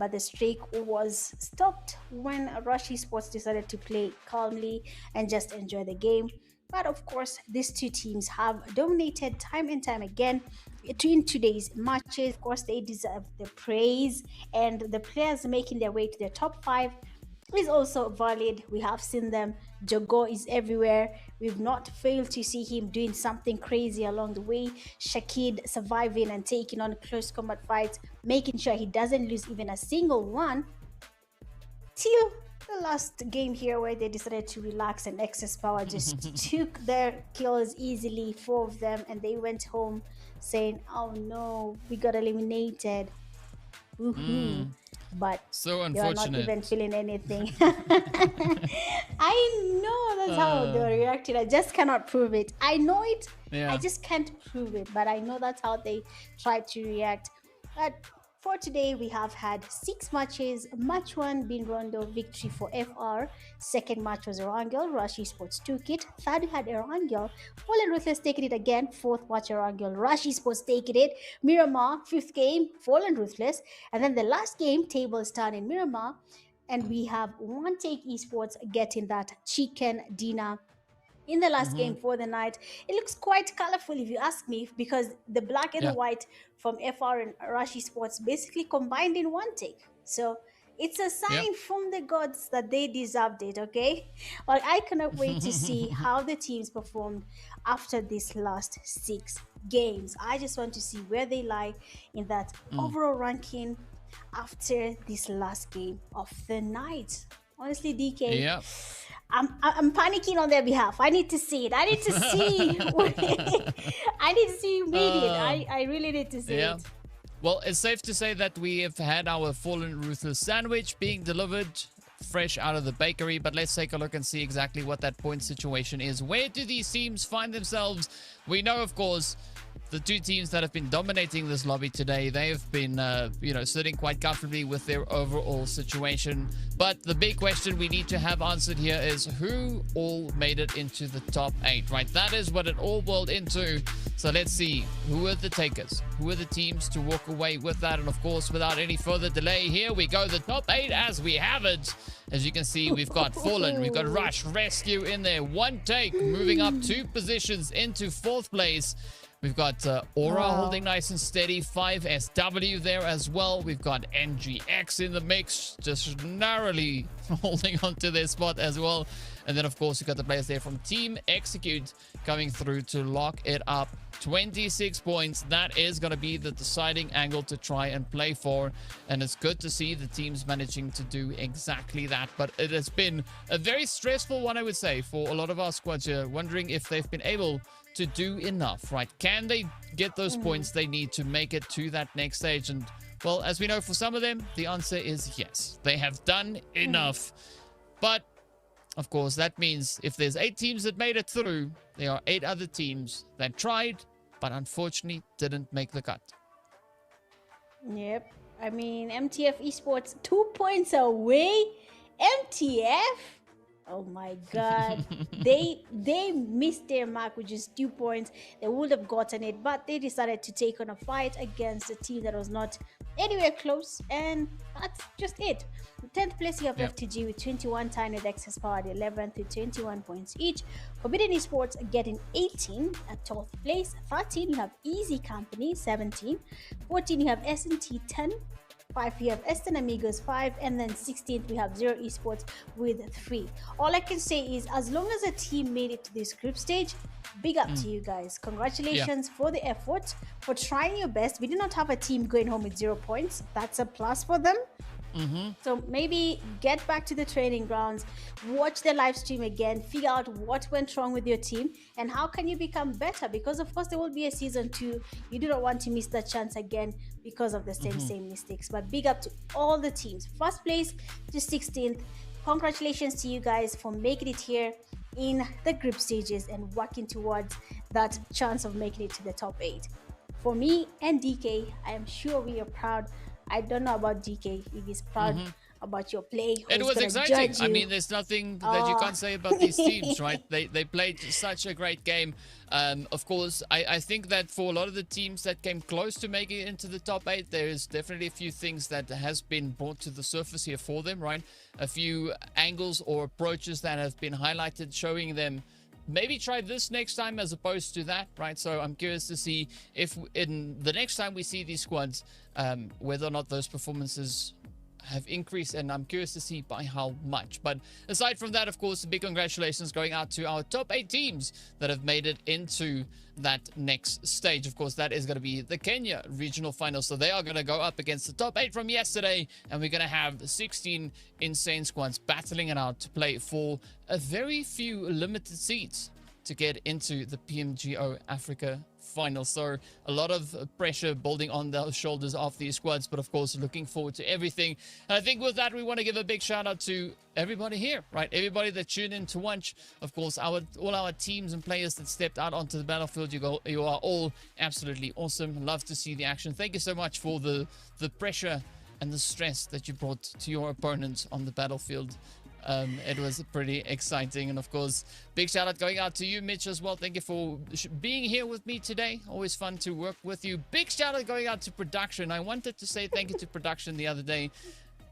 But the streak was stopped when Rush Esports decided to play calmly and just enjoy the game. But of course, these 2 teams have dominated time and time again in today's matches. Of course, they deserve the praise, and the players making their way to the top 5 is also valid. We have seen them. Jogo is everywhere. We've not failed to see him doing something crazy along the way. Shakid surviving and taking on close combat fights, making sure he doesn't lose even a single one. till the last game here where they decided to relax and excess power just took their kills easily, 4 of them, and they went home saying, oh no, we got eliminated. Woohoo. But So you're not unfortunate. even feeling anything. I know that's how they were reacting. I just cannot prove it. I know it. Yeah. I just can't prove it. But I know that's how they tried to react. But for today, we have had 6 matches. Match 1 being Rondo, victory for FR. Second match was Erangel, Rush Esports took it. Third, we had Erangel, Fallen Ruthless taking it again. Fourth match, Erangel, Rush Esports taking it. Miramar, 5th game, Fallen Ruthless. And then the last game, table stand in Miramar. And we have One Take Esports getting that chicken dinner in the last game for the night. It looks quite colorful if you ask me, because the black and the white from FR and Rush Sports basically combined in one take. So it's a sign from the gods that they deserved it, okay? Well, I cannot wait to see how the teams performed after these last 6 games. I just want to see where they lie in that overall ranking after this last game of the night. Honestly, DK, I'm panicking on their behalf. I need to see it. I need to see. I need to see you made it. I really need to see it. Well, it's safe to say that we have had our Fallen Ruthless sandwich being delivered fresh out of the bakery, but let's take a look and see exactly what that point situation is. Where do these teams find themselves? We know, of course, the 2 teams that have been dominating this lobby today, they have been, sitting quite comfortably with their overall situation. But the big question we need to have answered here is who all made it into the top 8, right? That is what it all boiled into. So let's see, who are the takers? Who are the teams to walk away with that? And of course, without any further delay, here we go. The top 8 as we have it. As you can see, we've got Fallen, we've got Rush, Rescue in there. One Take moving up 2 positions into 4th place. We've got Aura holding nice and steady, 5SW there as well. We've got NGX in the mix, just narrowly holding on to their spot as well. And then, of course, you've got the players there from Team Execute coming through to lock it up. 26 points. That is going to be the deciding angle to try and play for. And it's good to see the teams managing to do exactly that. But it has been a very stressful one, I would say, for a lot of our squads here, wondering if they've been able to do enough, right? Can they get those points they need to make it to that next stage? And, well, as we know, for some of them, the answer is yes. They have done enough. But of course, that means if there's 8 teams that made it through, there are 8 other teams that tried, but unfortunately didn't make the cut. Yep. I mean, MTF Esports 2 points away. MTF? Oh my God. they missed their mark with just 2 points. They would have gotten it, but they decided to take on a fight against a team that was not anywhere close, and that's just it. 10th place, you have FTG with 21, Tiny with excess power at 11th with 21 points each. Forbidden Esports getting 18 at 12th place. 13, you have Easy Company, 17. 14, you have S&T, 10. 5, we have Eastern Amigos 5, and then 16th we have Zero Esports with 3. All I can say is, as long as a team made it to this group stage, big up to you guys. Congratulations for the effort, for trying your best. We did not have a team going home with 0 points. That's a plus for them. So maybe get back to the training grounds, watch the live stream again, figure out what went wrong with your team and how can you become better, because of course there will be a season 2. You do not want to miss that chance again because of the same mistakes. But big up to all the teams, 1st place to 16th. Congratulations to you guys for making it here in the group stages and working towards that chance of making it to the top 8. For me and DK, I am sure we are proud. I don't know about DK, if he's proud about your play. It was exciting. I mean, there's nothing that you can't say about these teams, right? They played such a great game. Of course, I think that for a lot of the teams that came close to making it into the top 8, there's definitely a few things that has been brought to the surface here for them, right? A few angles or approaches that have been highlighted, showing them maybe try this next time as opposed to that, right? So I'm curious to see if in the next time we see these squads, whether or not those performances have increased, and I'm curious to see by how much. But aside from that, of course, big congratulations going out to our top 8 teams that have made it into that next stage. Of course, that is going to be the Kenya regional finals. So they are going to go up against the top 8 from yesterday, and we're going to have 16 insane squads battling it out to play for a very few limited seats to get into the PMGO Africa Finals. So a lot of pressure building on the shoulders of these squads, but of course looking forward to everything. And I think with that, we want to give a big shout out to everybody here, right? Everybody that tuned in to watch. Of course, all our teams and players that stepped out onto the battlefield. You are all absolutely awesome. Love to see the action. Thank you so much for the pressure and the stress that you brought to your opponents on the battlefield. It was pretty exciting. And of course, big shout out going out to you, Mitch, as well. Thank you for being here with me today. Always fun to work with you. Big shout out going out to production. I wanted to say thank you to production the other day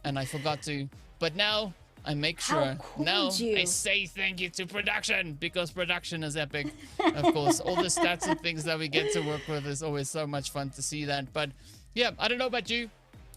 and I forgot to, but now I make sure. Now I say thank you to production, because production is epic. Of course, all the stats and things that we get to work with is always so much fun to see that. But yeah, I don't know about you.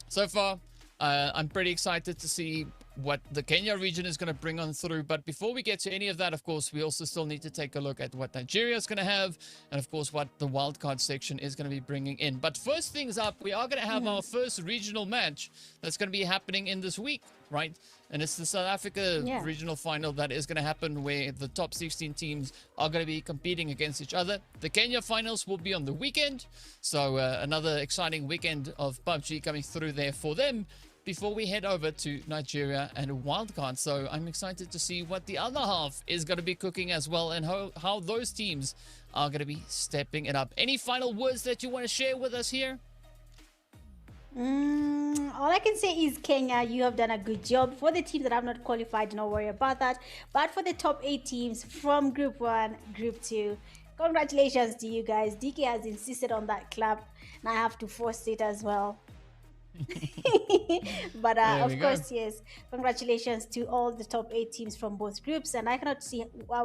So far, I'm pretty excited to see what the Kenya region is going to bring on through. But before we get to any of that, of course, we also still need to take a look at what Nigeria is going to have, and of course what the wildcard section is going to be bringing in. But first things up, we are going to have our first regional match that's going to be happening in this week, right? And it's the South Africa regional final that is going to happen, where the top 16 teams are going to be competing against each other. The Kenya finals will be on the weekend, so another exciting weekend of PUBG coming through there for them, before we head over to Nigeria and wildcard. So I'm excited to see what the other half is going to be cooking as well, and how those teams are going to be stepping it up. Any final words that you want to share with us here? All I can say is, Kenya, you have done a good job. For the teams that have not qualified, do not worry about that. But for the top 8 teams from Group 1, Group 2, congratulations to you guys. DK has insisted on that clap, and I have to force it as well. But of course, yes, congratulations to all the top 8 teams from both groups, and I cannot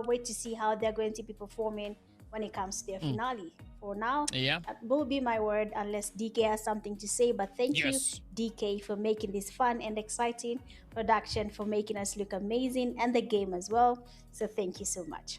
wait to see how they're going to be performing when it comes to their finale. For now, that will be my word, unless DK has something to say. But thank you, DK, for making this fun and exciting, production for making us look amazing, and the game as well. So thank you so much.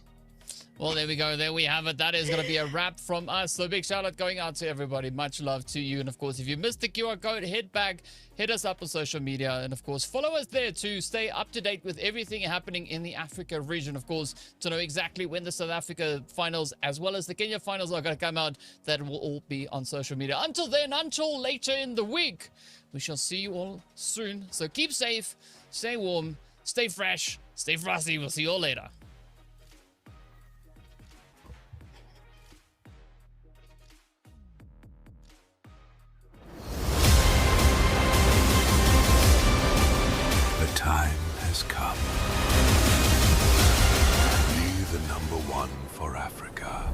Well, there we go. There we have it. That is going to be a wrap from us. So big shout out going out to everybody. Much love to you. And of course, if you missed the QR code, head back, hit us up on social media. And of course, follow us there to stay up to date with everything happening in the Africa region. Of course, to know exactly when the South Africa finals as well as the Kenya finals are going to come out, that will all be on social media. Until then, until later in the week, we shall see you all soon. So keep safe, stay warm, stay fresh, stay frosty. We'll see you all later. The time has come. Be the #1 for Africa.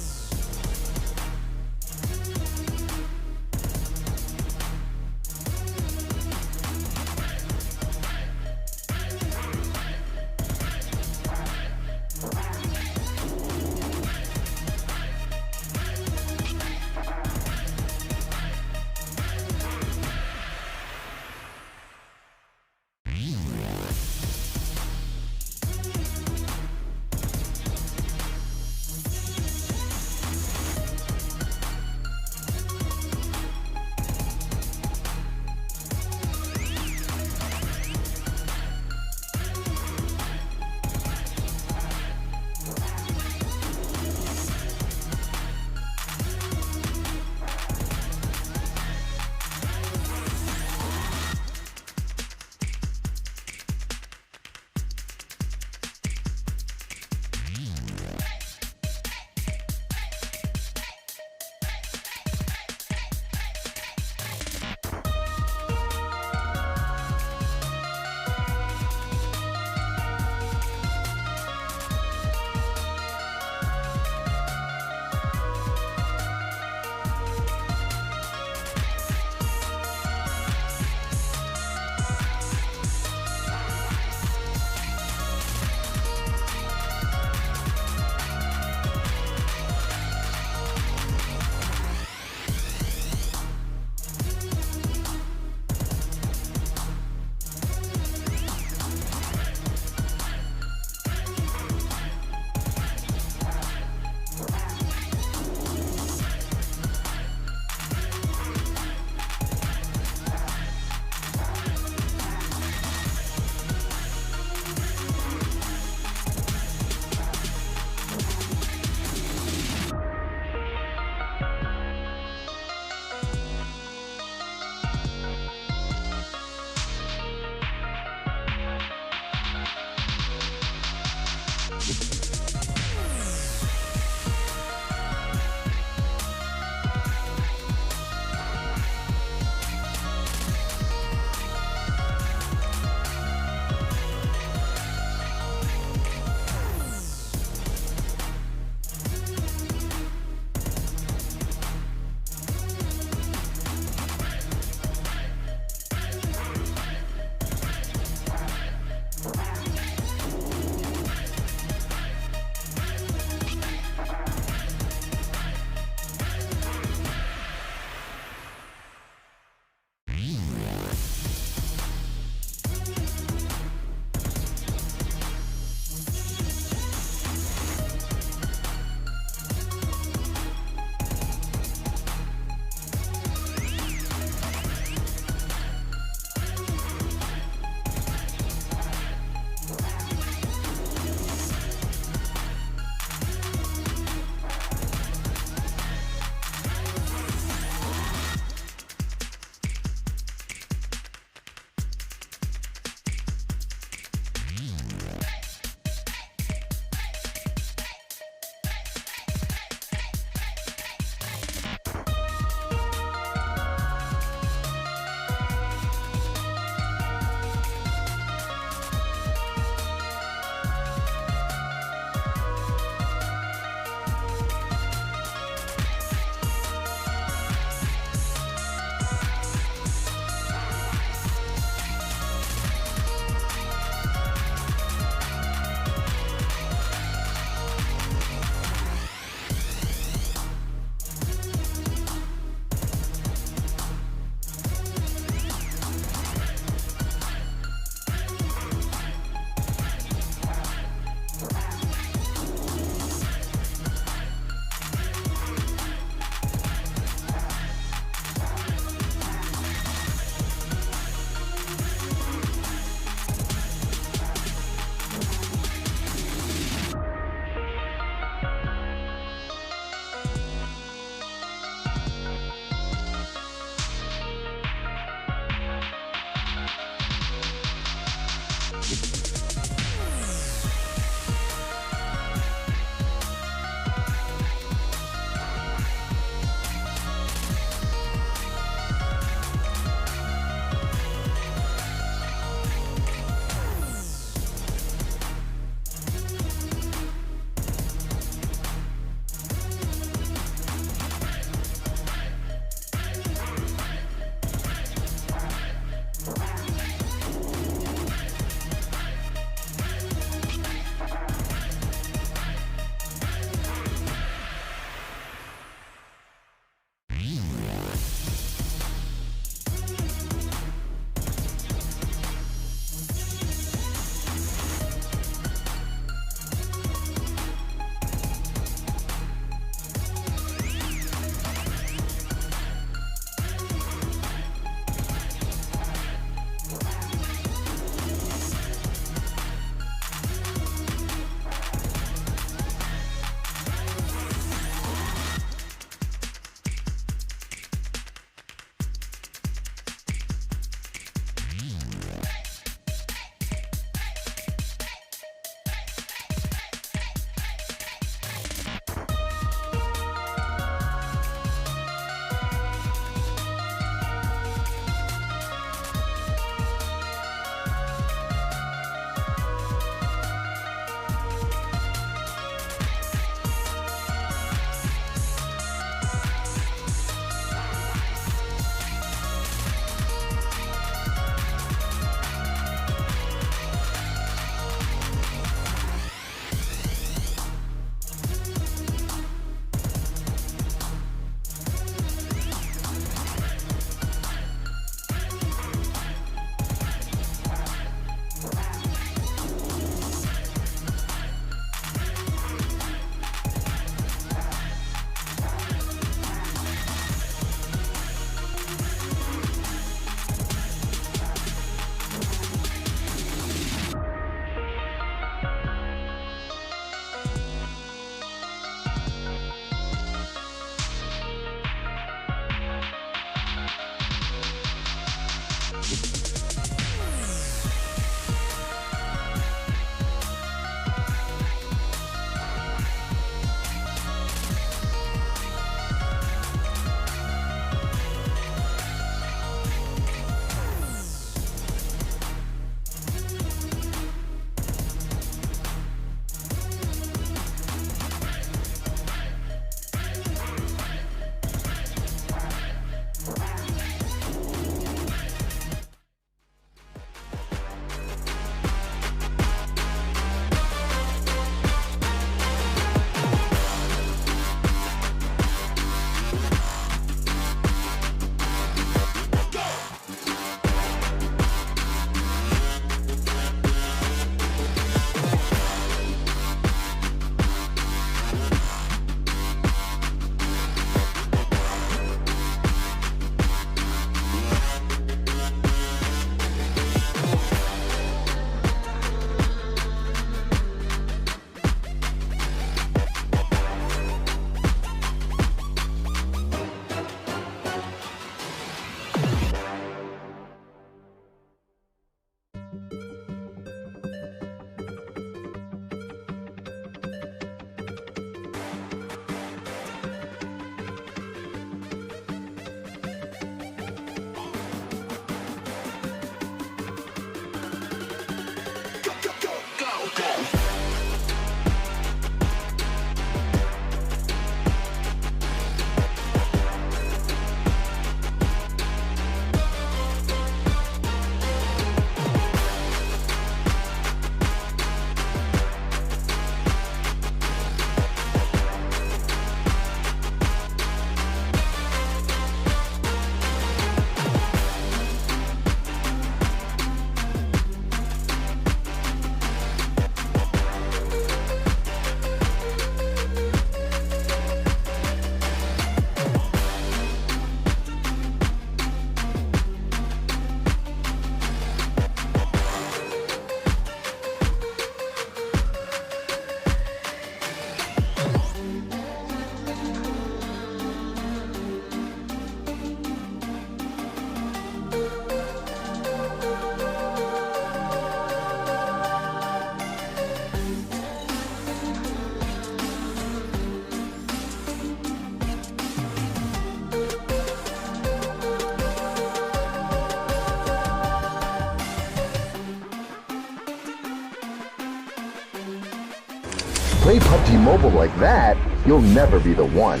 play PUBG Mobile like that, you'll never be the one.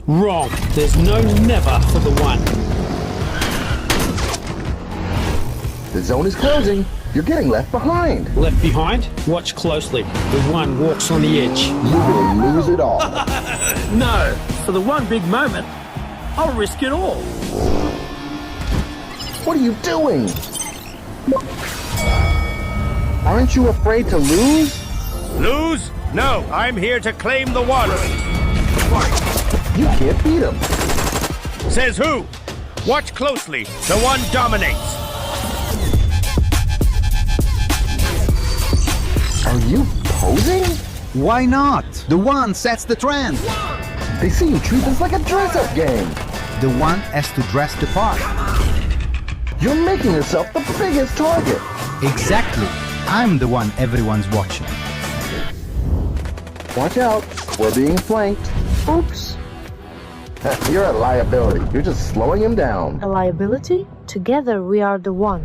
Wrong. There's no never for the one. The zone is closing. You're getting left behind. Left behind? Watch closely. The one walks on the edge. You will lose it all. No, for the one big moment, I'll risk it all. What are you doing? Aren't you afraid to lose? Lose? No, I'm here to claim the one. You can't beat him. Says who? Watch closely. The one dominates. Are you posing? Why not? The one sets the trend. They see you treat this like a dress-up game. The one has to dress the part. You're making yourself the biggest target. Exactly. I'm the one everyone's watching. Watch out. We're being flanked. Oops. You're a liability. You're just slowing him down. A liability? Together we are the one.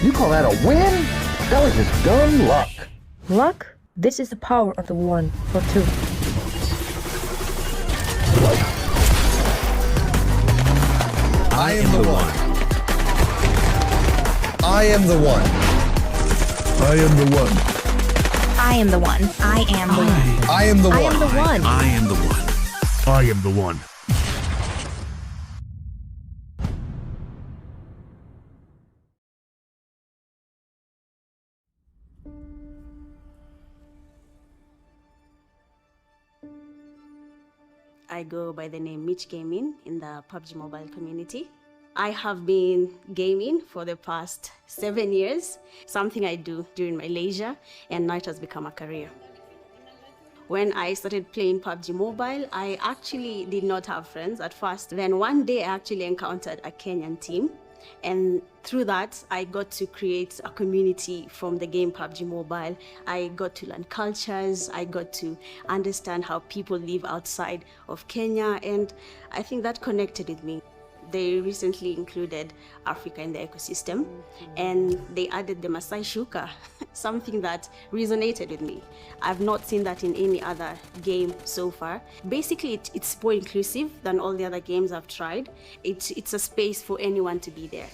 You call that a win? That was just dumb luck. Luck? This is the power of the one for two. I am the one. I am the one. I am the one. I am the one. I am the one. I am the I one. am the one. I am the one. I am the one. I go by the name Mitch Gaming in the PUBG mobile community. I have been gaming for the past 7 years, something I do during my leisure, and now it has become a career. When I started playing PUBG Mobile, I actually did not have friends at first. Then one day I actually encountered a Kenyan team, and through that I got to create a community from the game PUBG Mobile. I got to learn cultures, I got to understand how people live outside of Kenya, and I think that connected with me. They recently included Africa in the ecosystem, and they added the Masai Shuka, something that resonated with me. I've not seen that in any other game so far. Basically, it's more inclusive than all the other games I've tried. It's a space for anyone to be there.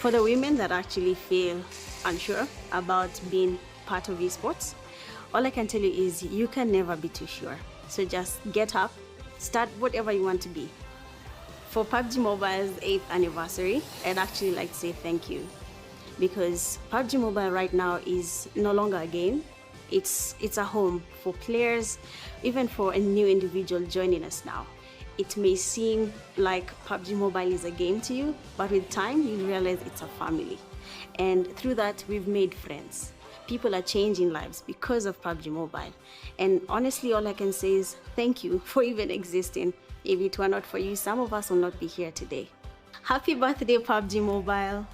For the women that actually feel unsure about being part of esports, all I can tell you is you can never be too sure. So just get up, start whatever you want to be. For PUBG Mobile's 8th anniversary, I'd actually like to say thank you, because PUBG Mobile right now is no longer a game. It's a home for players, even for a new individual joining us now. It may seem like PUBG Mobile is a game to you, but with time you realize it's a family. And through that, we've made friends. People are changing lives because of PUBG Mobile. And honestly, all I can say is thank you for even existing. If it were not for you, some of us will not be here today. Happy birthday, PUBG Mobile.